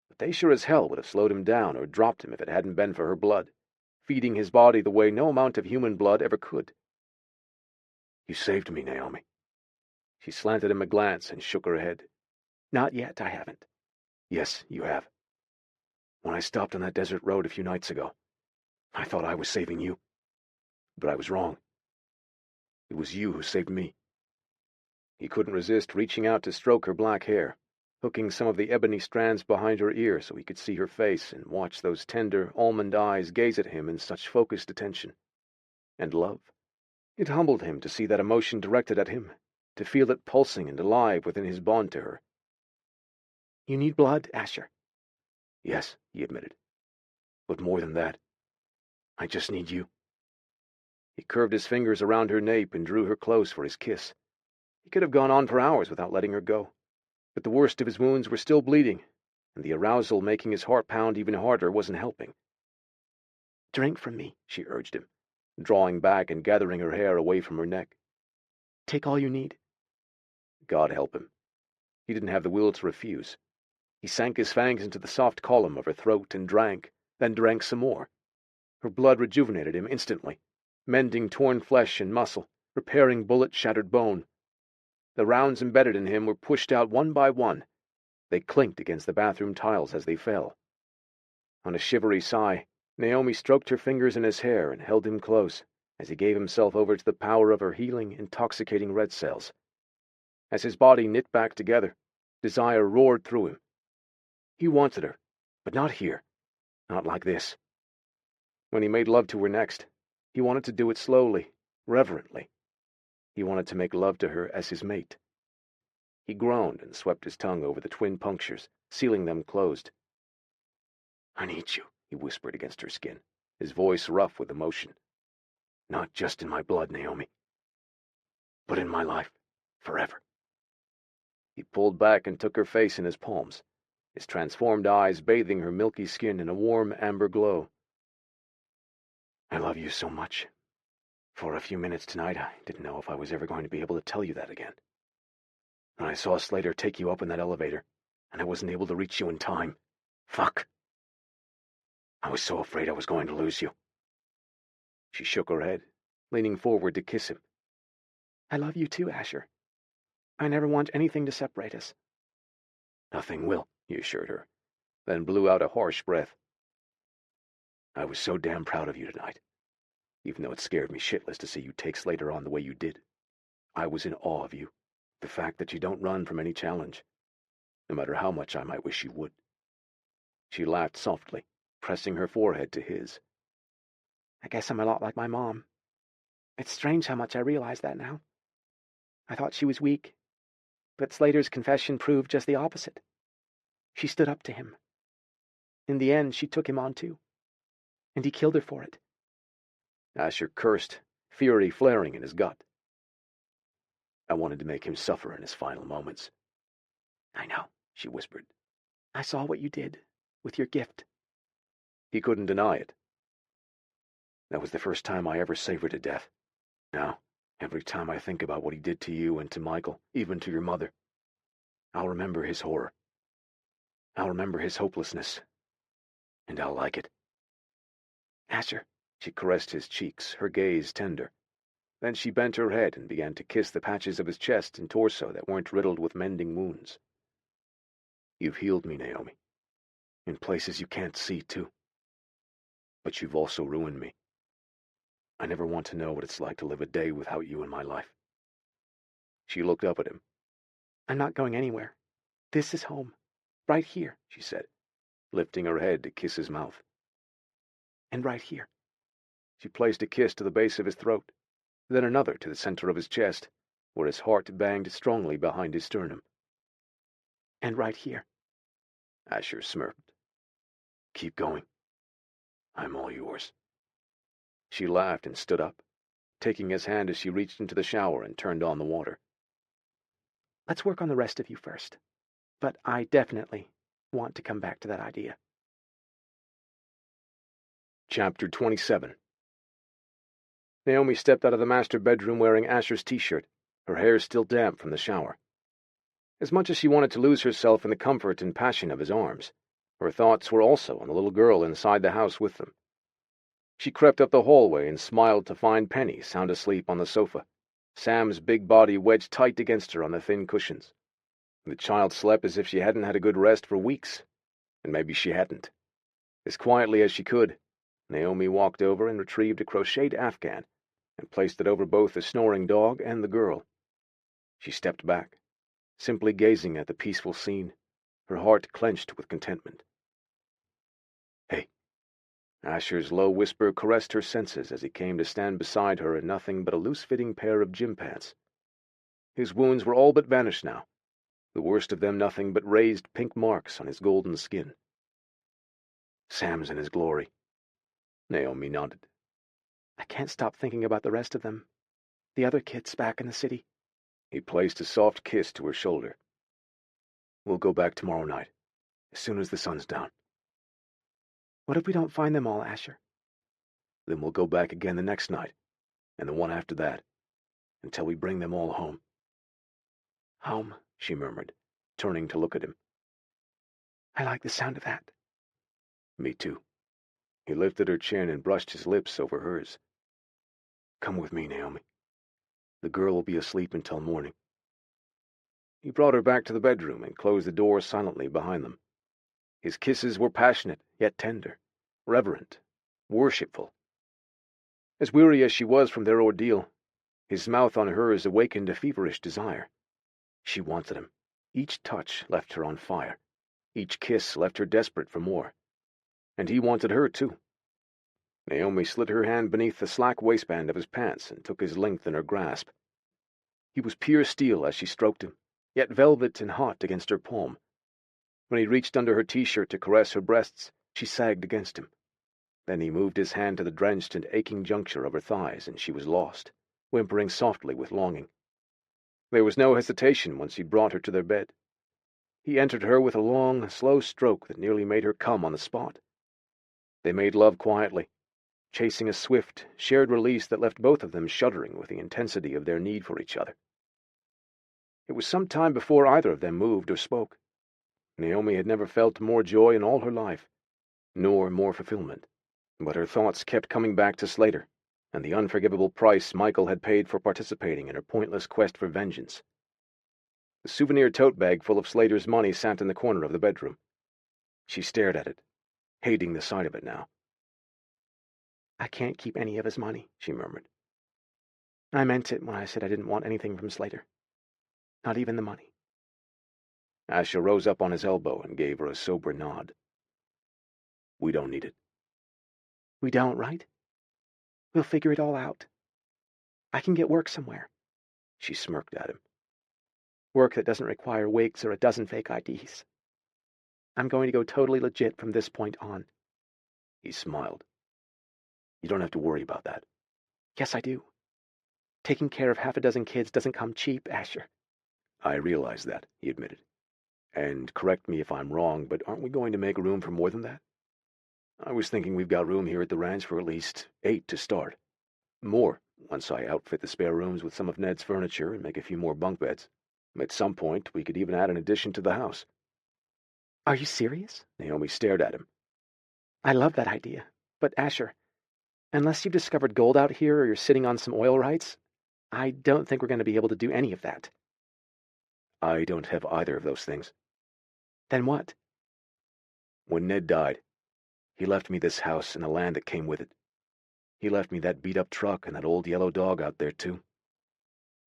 but they sure as hell would have slowed him down or dropped him if it hadn't been for her blood, feeding his body the way no amount of human blood ever could. You saved me, Naomi. She slanted him a glance and shook her head. Not yet, I haven't. Yes, you have. When I stopped on that desert road a few nights ago, I thought I was saving you. But I was wrong. It was you who saved me. He couldn't resist reaching out to stroke her black hair, hooking some of the ebony strands behind her ear so he could see her face and watch those tender, almond eyes gaze at him in such focused attention. And love. It humbled him to see that emotion directed at him, to feel it pulsing and alive within his bond to her. You need blood, Asher. Yes, he admitted. But more than that, I just need you. He curved his fingers around her nape and drew her close for his kiss. He could have gone on for hours without letting her go, but the worst of his wounds were still bleeding, and the arousal making his heart pound even harder wasn't helping. Drink from me, she urged him, drawing back and gathering her hair away from her neck. Take all you need. God help him. He didn't have the will to refuse. He sank his fangs into the soft column of her throat and drank, then drank some more. Her blood rejuvenated him instantly, mending torn flesh and muscle, repairing bullet-shattered bone. The rounds embedded in him were pushed out one by one. They clinked against the bathroom tiles as they fell. On a shivery sigh, Naomi stroked her fingers in his hair and held him close as he gave himself over to the power of her healing, intoxicating red cells. As his body knit back together, desire roared through him. He wanted her, but not here, not like this. When he made love to her next, he wanted to do it slowly, reverently. He wanted to make love to her as his mate. He groaned and swept his tongue over the twin punctures, sealing them closed. I need you, he whispered against her skin, his voice rough with emotion. Not just in my blood, Naomi, but in my life, forever. He pulled back and took her face in his palms, his transformed eyes bathing her milky skin in a warm amber glow. I love you so much. For a few minutes tonight, I didn't know if I was ever going to be able to tell you that again. When I saw Slater take you up in that elevator, and I wasn't able to reach you in time. Fuck. I was so afraid I was going to lose you. She shook her head, leaning forward to kiss him. I love you too, Asher. I never want anything to separate us. Nothing will, he assured her, then blew out a harsh breath. I was so damn proud of you tonight, even though it scared me shitless to see you take Slater on the way you did. I was in awe of you, the fact that you don't run from any challenge, no matter how much I might wish you would. She laughed softly, pressing her forehead to his. I guess I'm a lot like my mom. It's strange how much I realize that now. I thought she was weak, but Slater's confession proved just the opposite. She stood up to him. In the end, she took him on too, and he killed her for it. Asher cursed, fury flaring in his gut. I wanted to make him suffer in his final moments. I know, she whispered. I saw what you did with your gift. He couldn't deny it. That was the first time I ever savored a death. Now, every time I think about what he did to you and to Michael, even to your mother, I'll remember his horror. I'll remember his hopelessness. And I'll like it. Asher. She caressed his cheeks, her gaze tender. Then she bent her head and began to kiss the patches of his chest and torso that weren't riddled with mending wounds. You've healed me, Naomi. In places you can't see, too. But you've also ruined me. I never want to know what it's like to live a day without you in my life. She looked up at him. I'm not going anywhere. This is home. Right here, she said, lifting her head to kiss his mouth. And right here. She placed a kiss to the base of his throat, then another to the center of his chest, where his heart banged strongly behind his sternum. And right here. Asher smirked. Keep going. I'm all yours. She laughed and stood up, taking his hand as she reached into the shower and turned on the water. Let's work on the rest of you first. But I definitely want to come back to that idea. Chapter 27. Naomi stepped out of the master bedroom wearing Asher's t-shirt, her hair still damp from the shower. As much as she wanted to lose herself in the comfort and passion of his arms, her thoughts were also on the little girl inside the house with them. She crept up the hallway and smiled to find Penny sound asleep on the sofa, Sam's big body wedged tight against her on the thin cushions. The child slept as if she hadn't had a good rest for weeks, and maybe she hadn't. As quietly as she could, Naomi walked over and retrieved a crocheted afghan and placed it over both the snoring dog and the girl. She stepped back, simply gazing at the peaceful scene, her heart clenched with contentment. "Hey." Asher's low whisper caressed her senses as he came to stand beside her in nothing but a loose-fitting pair of gym pants. His wounds were all but vanished now, the worst of them nothing but raised pink marks on his golden skin. "Sam's in his glory." Naomi nodded. I can't stop thinking about the rest of them. The other kids back in the city. He placed a soft kiss to her shoulder. "We'll go back tomorrow night, as soon as the sun's down." What if we don't find them all, Asher? Then we'll go back again the next night, and the one after that, until we bring them all home. Home, she murmured, turning to look at him. I like the sound of that. Me too. He lifted her chin and brushed his lips over hers. Come with me, Naomi. The girl will be asleep until morning. He brought her back to the bedroom and closed the door silently behind them. His kisses were passionate, yet tender, reverent, worshipful. As weary as she was from their ordeal, his mouth on hers awakened a feverish desire. She wanted him. Each touch left her on fire. Each kiss left her desperate for more. And he wanted her, too. Naomi slid her hand beneath the slack waistband of his pants and took his length in her grasp. He was pure steel as she stroked him, yet velvet and hot against her palm. When he reached under her t-shirt to caress her breasts, she sagged against him. Then he moved his hand to the drenched and aching juncture of her thighs, and she was lost, whimpering softly with longing. There was no hesitation once he brought her to their bed. He entered her with a long, slow stroke that nearly made her come on the spot. They made love quietly, chasing a swift, shared release that left both of them shuddering with the intensity of their need for each other. It was some time before either of them moved or spoke. Naomi had never felt more joy in all her life. nor more fulfillment. But her thoughts kept coming back to Slater, and the unforgivable price Michael had paid for participating in her pointless quest for vengeance. The souvenir tote bag full of Slater's money sat in the corner of the bedroom. She stared at it, hating the sight of it now. I can't keep any of his money, she murmured. I meant it when I said I didn't want anything from Slater. Not even the money. Asher rose up on his elbow and gave her a sober nod. We don't need it. We don't, right? We'll figure it all out. I can get work somewhere. She smirked at him. Work that doesn't require wigs or a dozen fake IDs. I'm going to go totally legit from this point on. He smiled. You don't have to worry about that. Yes, I do. Taking care of half a dozen kids doesn't come cheap, Asher. I realize that, he admitted. And correct me if I'm wrong, but aren't we going to make room for more than that? I was thinking we've got room here at the ranch for at least 8 to start. More, once I outfit the spare rooms with some of Ned's furniture and make a few more bunk beds. At some point, we could even add an addition to the house. Are you serious? Naomi stared at him. I love that idea. But Asher, unless you've discovered gold out here or you're sitting on some oil rights, I don't think we're going to be able to do any of that. I don't have either of those things. Then what? When Ned died, he left me this house and the land that came with it. He left me that beat-up truck and that old yellow dog out there, too.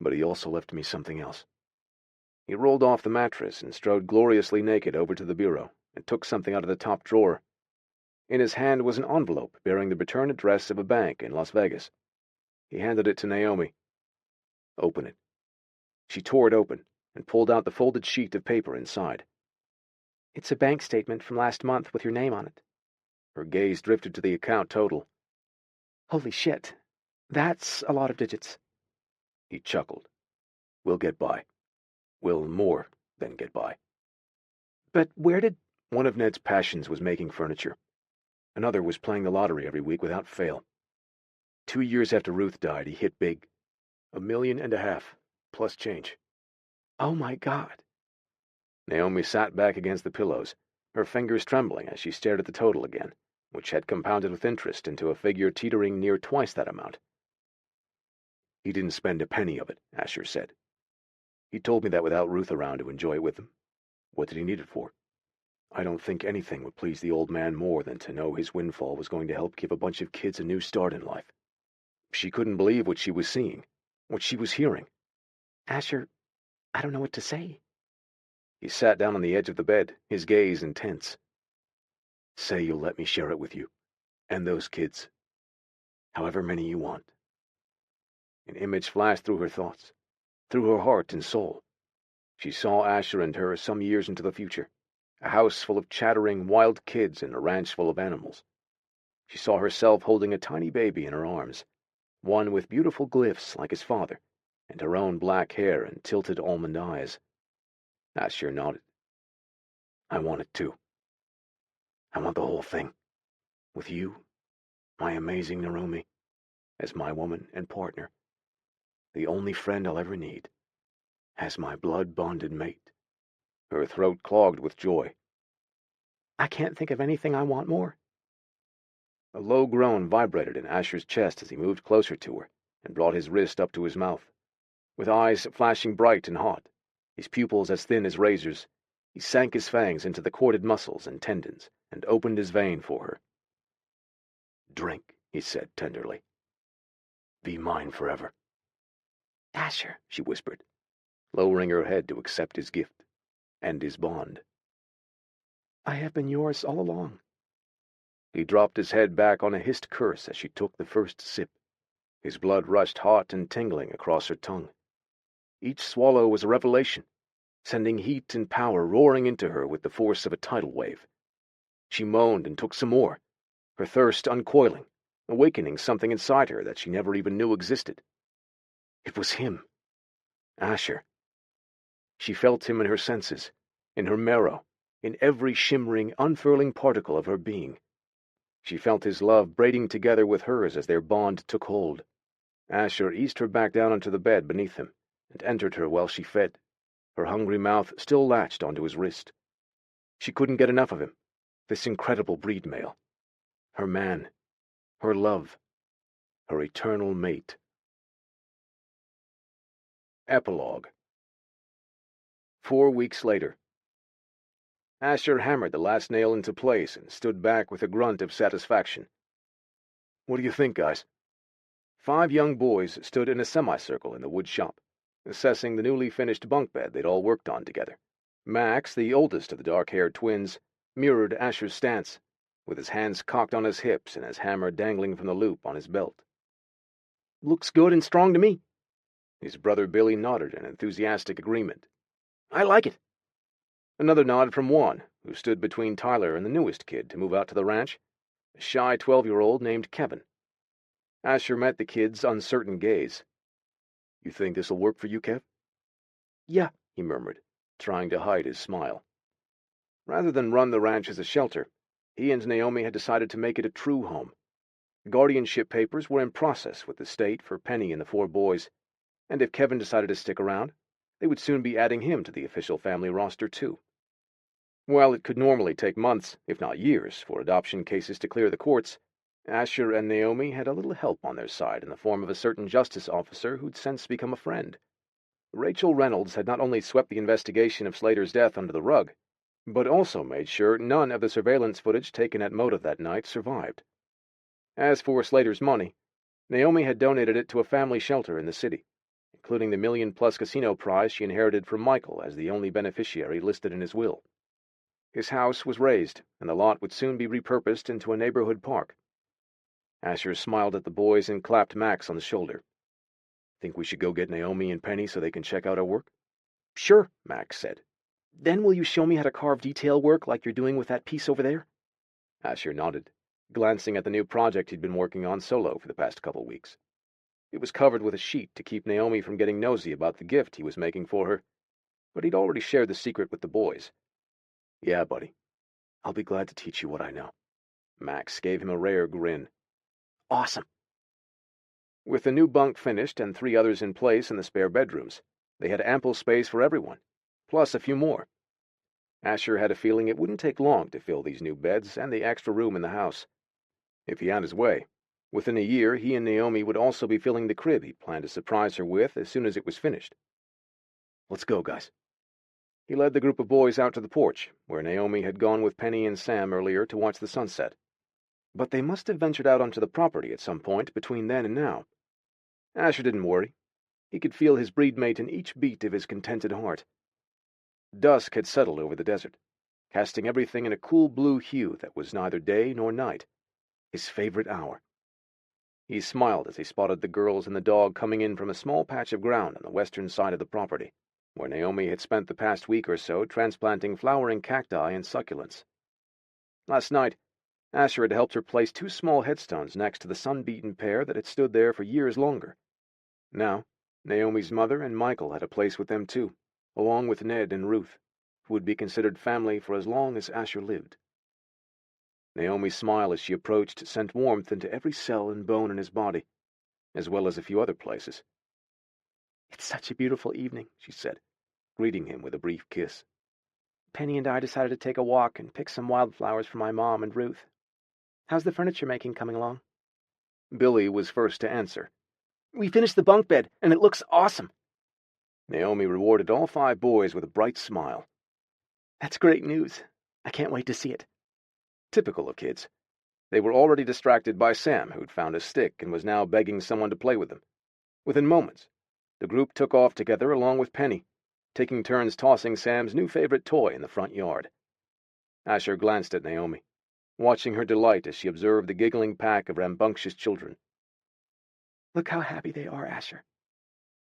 But he also left me something else. He rolled off the mattress and strode gloriously naked over to the bureau and took something out of the top drawer. In his hand was an envelope bearing the return address of a bank in Las Vegas. He handed it to Naomi. Open it. She tore it open and pulled out the folded sheet of paper inside. It's a bank statement from last month with your name on it. Her gaze drifted to the account total. Holy shit. That's a lot of digits. He chuckled. We'll get by. We'll more than get by. But where did... One of Ned's passions was making furniture. Another was playing the lottery every week without fail. 2 years after Ruth died, he hit big. $1.5 million, plus change. Oh my God. Naomi sat back against the pillows, her fingers trembling as she stared at the total again, which had compounded with interest into a figure teetering near twice that amount. He didn't spend a penny of it, Asher said. He told me that without Ruth around to enjoy it with him. What did he need it for? I don't think anything would please the old man more than to know his windfall was going to help give a bunch of kids a new start in life. She couldn't believe what she was seeing, what she was hearing. Asher, I don't know what to say. He sat down on the edge of the bed, his gaze intense. Say you'll let me share it with you, and those kids. However many you want. An image flashed through her thoughts, through her heart and soul. She saw Asher and her some years into the future, a house full of chattering, wild kids and a ranch full of animals. She saw herself holding a tiny baby in her arms, one with beautiful glyphs like his father, and her own black hair and tilted almond eyes. Asher nodded. I want it too. I want the whole thing. With you, my amazing Narumi, as my woman and partner. The only friend I'll ever need. As my blood-bonded mate. Her throat clogged with joy. I can't think of anything I want more. A low groan vibrated in Asher's chest as he moved closer to her and brought his wrist up to his mouth. With eyes flashing bright and hot, his pupils as thin as razors, he sank his fangs into the corded muscles and tendons and opened his vein for her. Drink, he said tenderly. Be mine forever. Asher, she whispered, lowering her head to accept his gift and his bond. I have been yours all along. He dropped his head back on a hissed curse as she took the first sip. His blood rushed hot and tingling across her tongue. Each swallow was a revelation, sending heat and power roaring into her with the force of a tidal wave. She moaned and took some more, her thirst uncoiling, awakening something inside her that she never even knew existed. It was him. Asher. She felt him in her senses, in her marrow, in every shimmering, unfurling particle of her being. She felt his love braiding together with hers as their bond took hold. Asher eased her back down onto the bed beneath him and entered her while she fed, her hungry mouth still latched onto his wrist. She couldn't get enough of him, This incredible breed male. Her man. Her love. Her eternal mate. Epilogue. 4 weeks later. Asher hammered the last nail into place and stood back with a grunt of satisfaction. What do you think, guys? 5 young boys stood in a semicircle in the wood shop, assessing the newly finished bunk bed they'd all worked on together. Max, the oldest of the dark-haired twins, mirrored Asher's stance, with his hands cocked on his hips and his hammer dangling from the loop on his belt. Looks good and strong to me. His brother Billy nodded in enthusiastic agreement. I like it. Another nod from Juan, who stood between Tyler and the newest kid to move out to the ranch, a shy 12-year-old named Kevin. Asher met the kid's uncertain gaze. You think this'll work for you, Kev? Yeah, he murmured, trying to hide his smile. Rather than run the ranch as a shelter, he and Naomi had decided to make it a true home. The guardianship papers were in process with the state for Penny and the 4 boys, and if Kevin decided to stick around, they would soon be adding him to the official family roster too. While it could normally take months, if not years, for adoption cases to clear the courts, Asher and Naomi had a little help on their side in the form of a certain justice officer who'd since become a friend. Rachel Reynolds had not only swept the investigation of Slater's death under the rug, but also made sure none of the surveillance footage taken at Moda that night survived. As for Slater's money, Naomi had donated it to a family shelter in the city, including the $1 million+ casino prize she inherited from Michael as the only beneficiary listed in his will. His house was razed, and the lot would soon be repurposed into a neighborhood park. Asher smiled at the boys and clapped Max on the shoulder. Think we should go get Naomi and Penny so they can check out our work? Sure, Max said. Then will you show me how to carve detail work like you're doing with that piece over there? Asher nodded, glancing at the new project he'd been working on solo for the past couple weeks. It was covered with a sheet to keep Naomi from getting nosy about the gift he was making for her, but he'd already shared the secret with the boys. Yeah, buddy. I'll be glad to teach you what I know. Max gave him a rare grin. Awesome. With the new bunk finished and 3 others in place in the spare bedrooms, they had ample space for everyone, plus a few more. Asher had a feeling it wouldn't take long to fill these new beds and the extra room in the house. If he had his way, within a year he and Naomi would also be filling the crib he planned to surprise her with as soon as it was finished. Let's go, guys. He led the group of boys out to the porch, where Naomi had gone with Penny and Sam earlier to watch the sunset. But they must have ventured out onto the property at some point between then and now. Asher didn't worry. He could feel his breed mate in each beat of his contented heart. Dusk had settled over the desert, casting everything in a cool blue hue that was neither day nor night, his favorite hour. He smiled as he spotted the girls and the dog coming in from a small patch of ground on the western side of the property, where Naomi had spent the past week or so transplanting flowering cacti and succulents. Last night, Asher had helped her place 2 small headstones next to the sun-beaten pair that had stood there for years longer. Now, Naomi's mother and Michael had a place with them too, along with Ned and Ruth, who would be considered family for as long as Asher lived. Naomi's smile as she approached sent warmth into every cell and bone in his body, as well as a few other places. It's such a beautiful evening, she said, greeting him with a brief kiss. Penny and I decided to take a walk and pick some wildflowers for my mom and Ruth. How's the furniture making coming along? Billy was first to answer. We finished the bunk bed, and it looks awesome. Naomi rewarded all 5 boys with a bright smile. That's great news. I can't wait to see it. Typical of kids. They were already distracted by Sam, who'd found a stick and was now begging someone to play with them. Within moments, the group took off together along with Penny, taking turns tossing Sam's new favorite toy in the front yard. Asher glanced at Naomi, watching her delight as she observed the giggling pack of rambunctious children. Look how happy they are, Asher.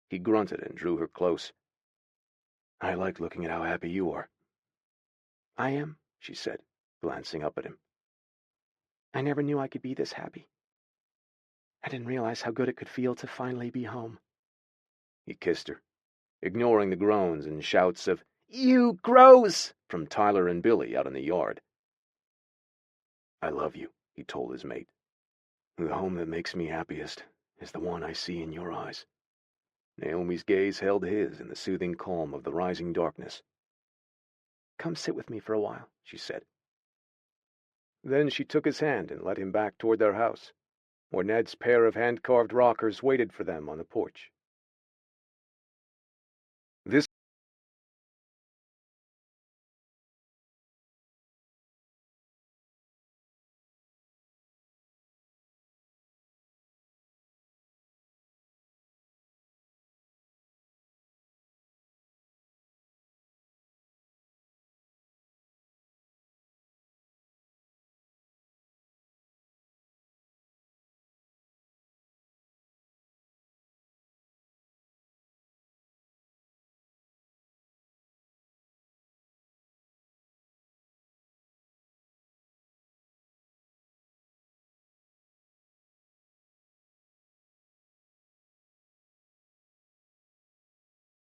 He grunted and drew her close. I like looking at how happy you are. I am, she said, glancing up at him. I never knew I could be this happy. I didn't realize how good it could feel to finally be home. He kissed her, ignoring the groans and shouts of, "You gross!" from Tyler and Billy out in the yard. I love you, he told his mate. The home that makes me happiest is the one I see in your eyes. Naomi's gaze held his in the soothing calm of the rising darkness. Come sit with me for a while, she said. Then she took his hand and led him back toward their house, where Ned's pair of hand-carved rockers waited for them on the porch.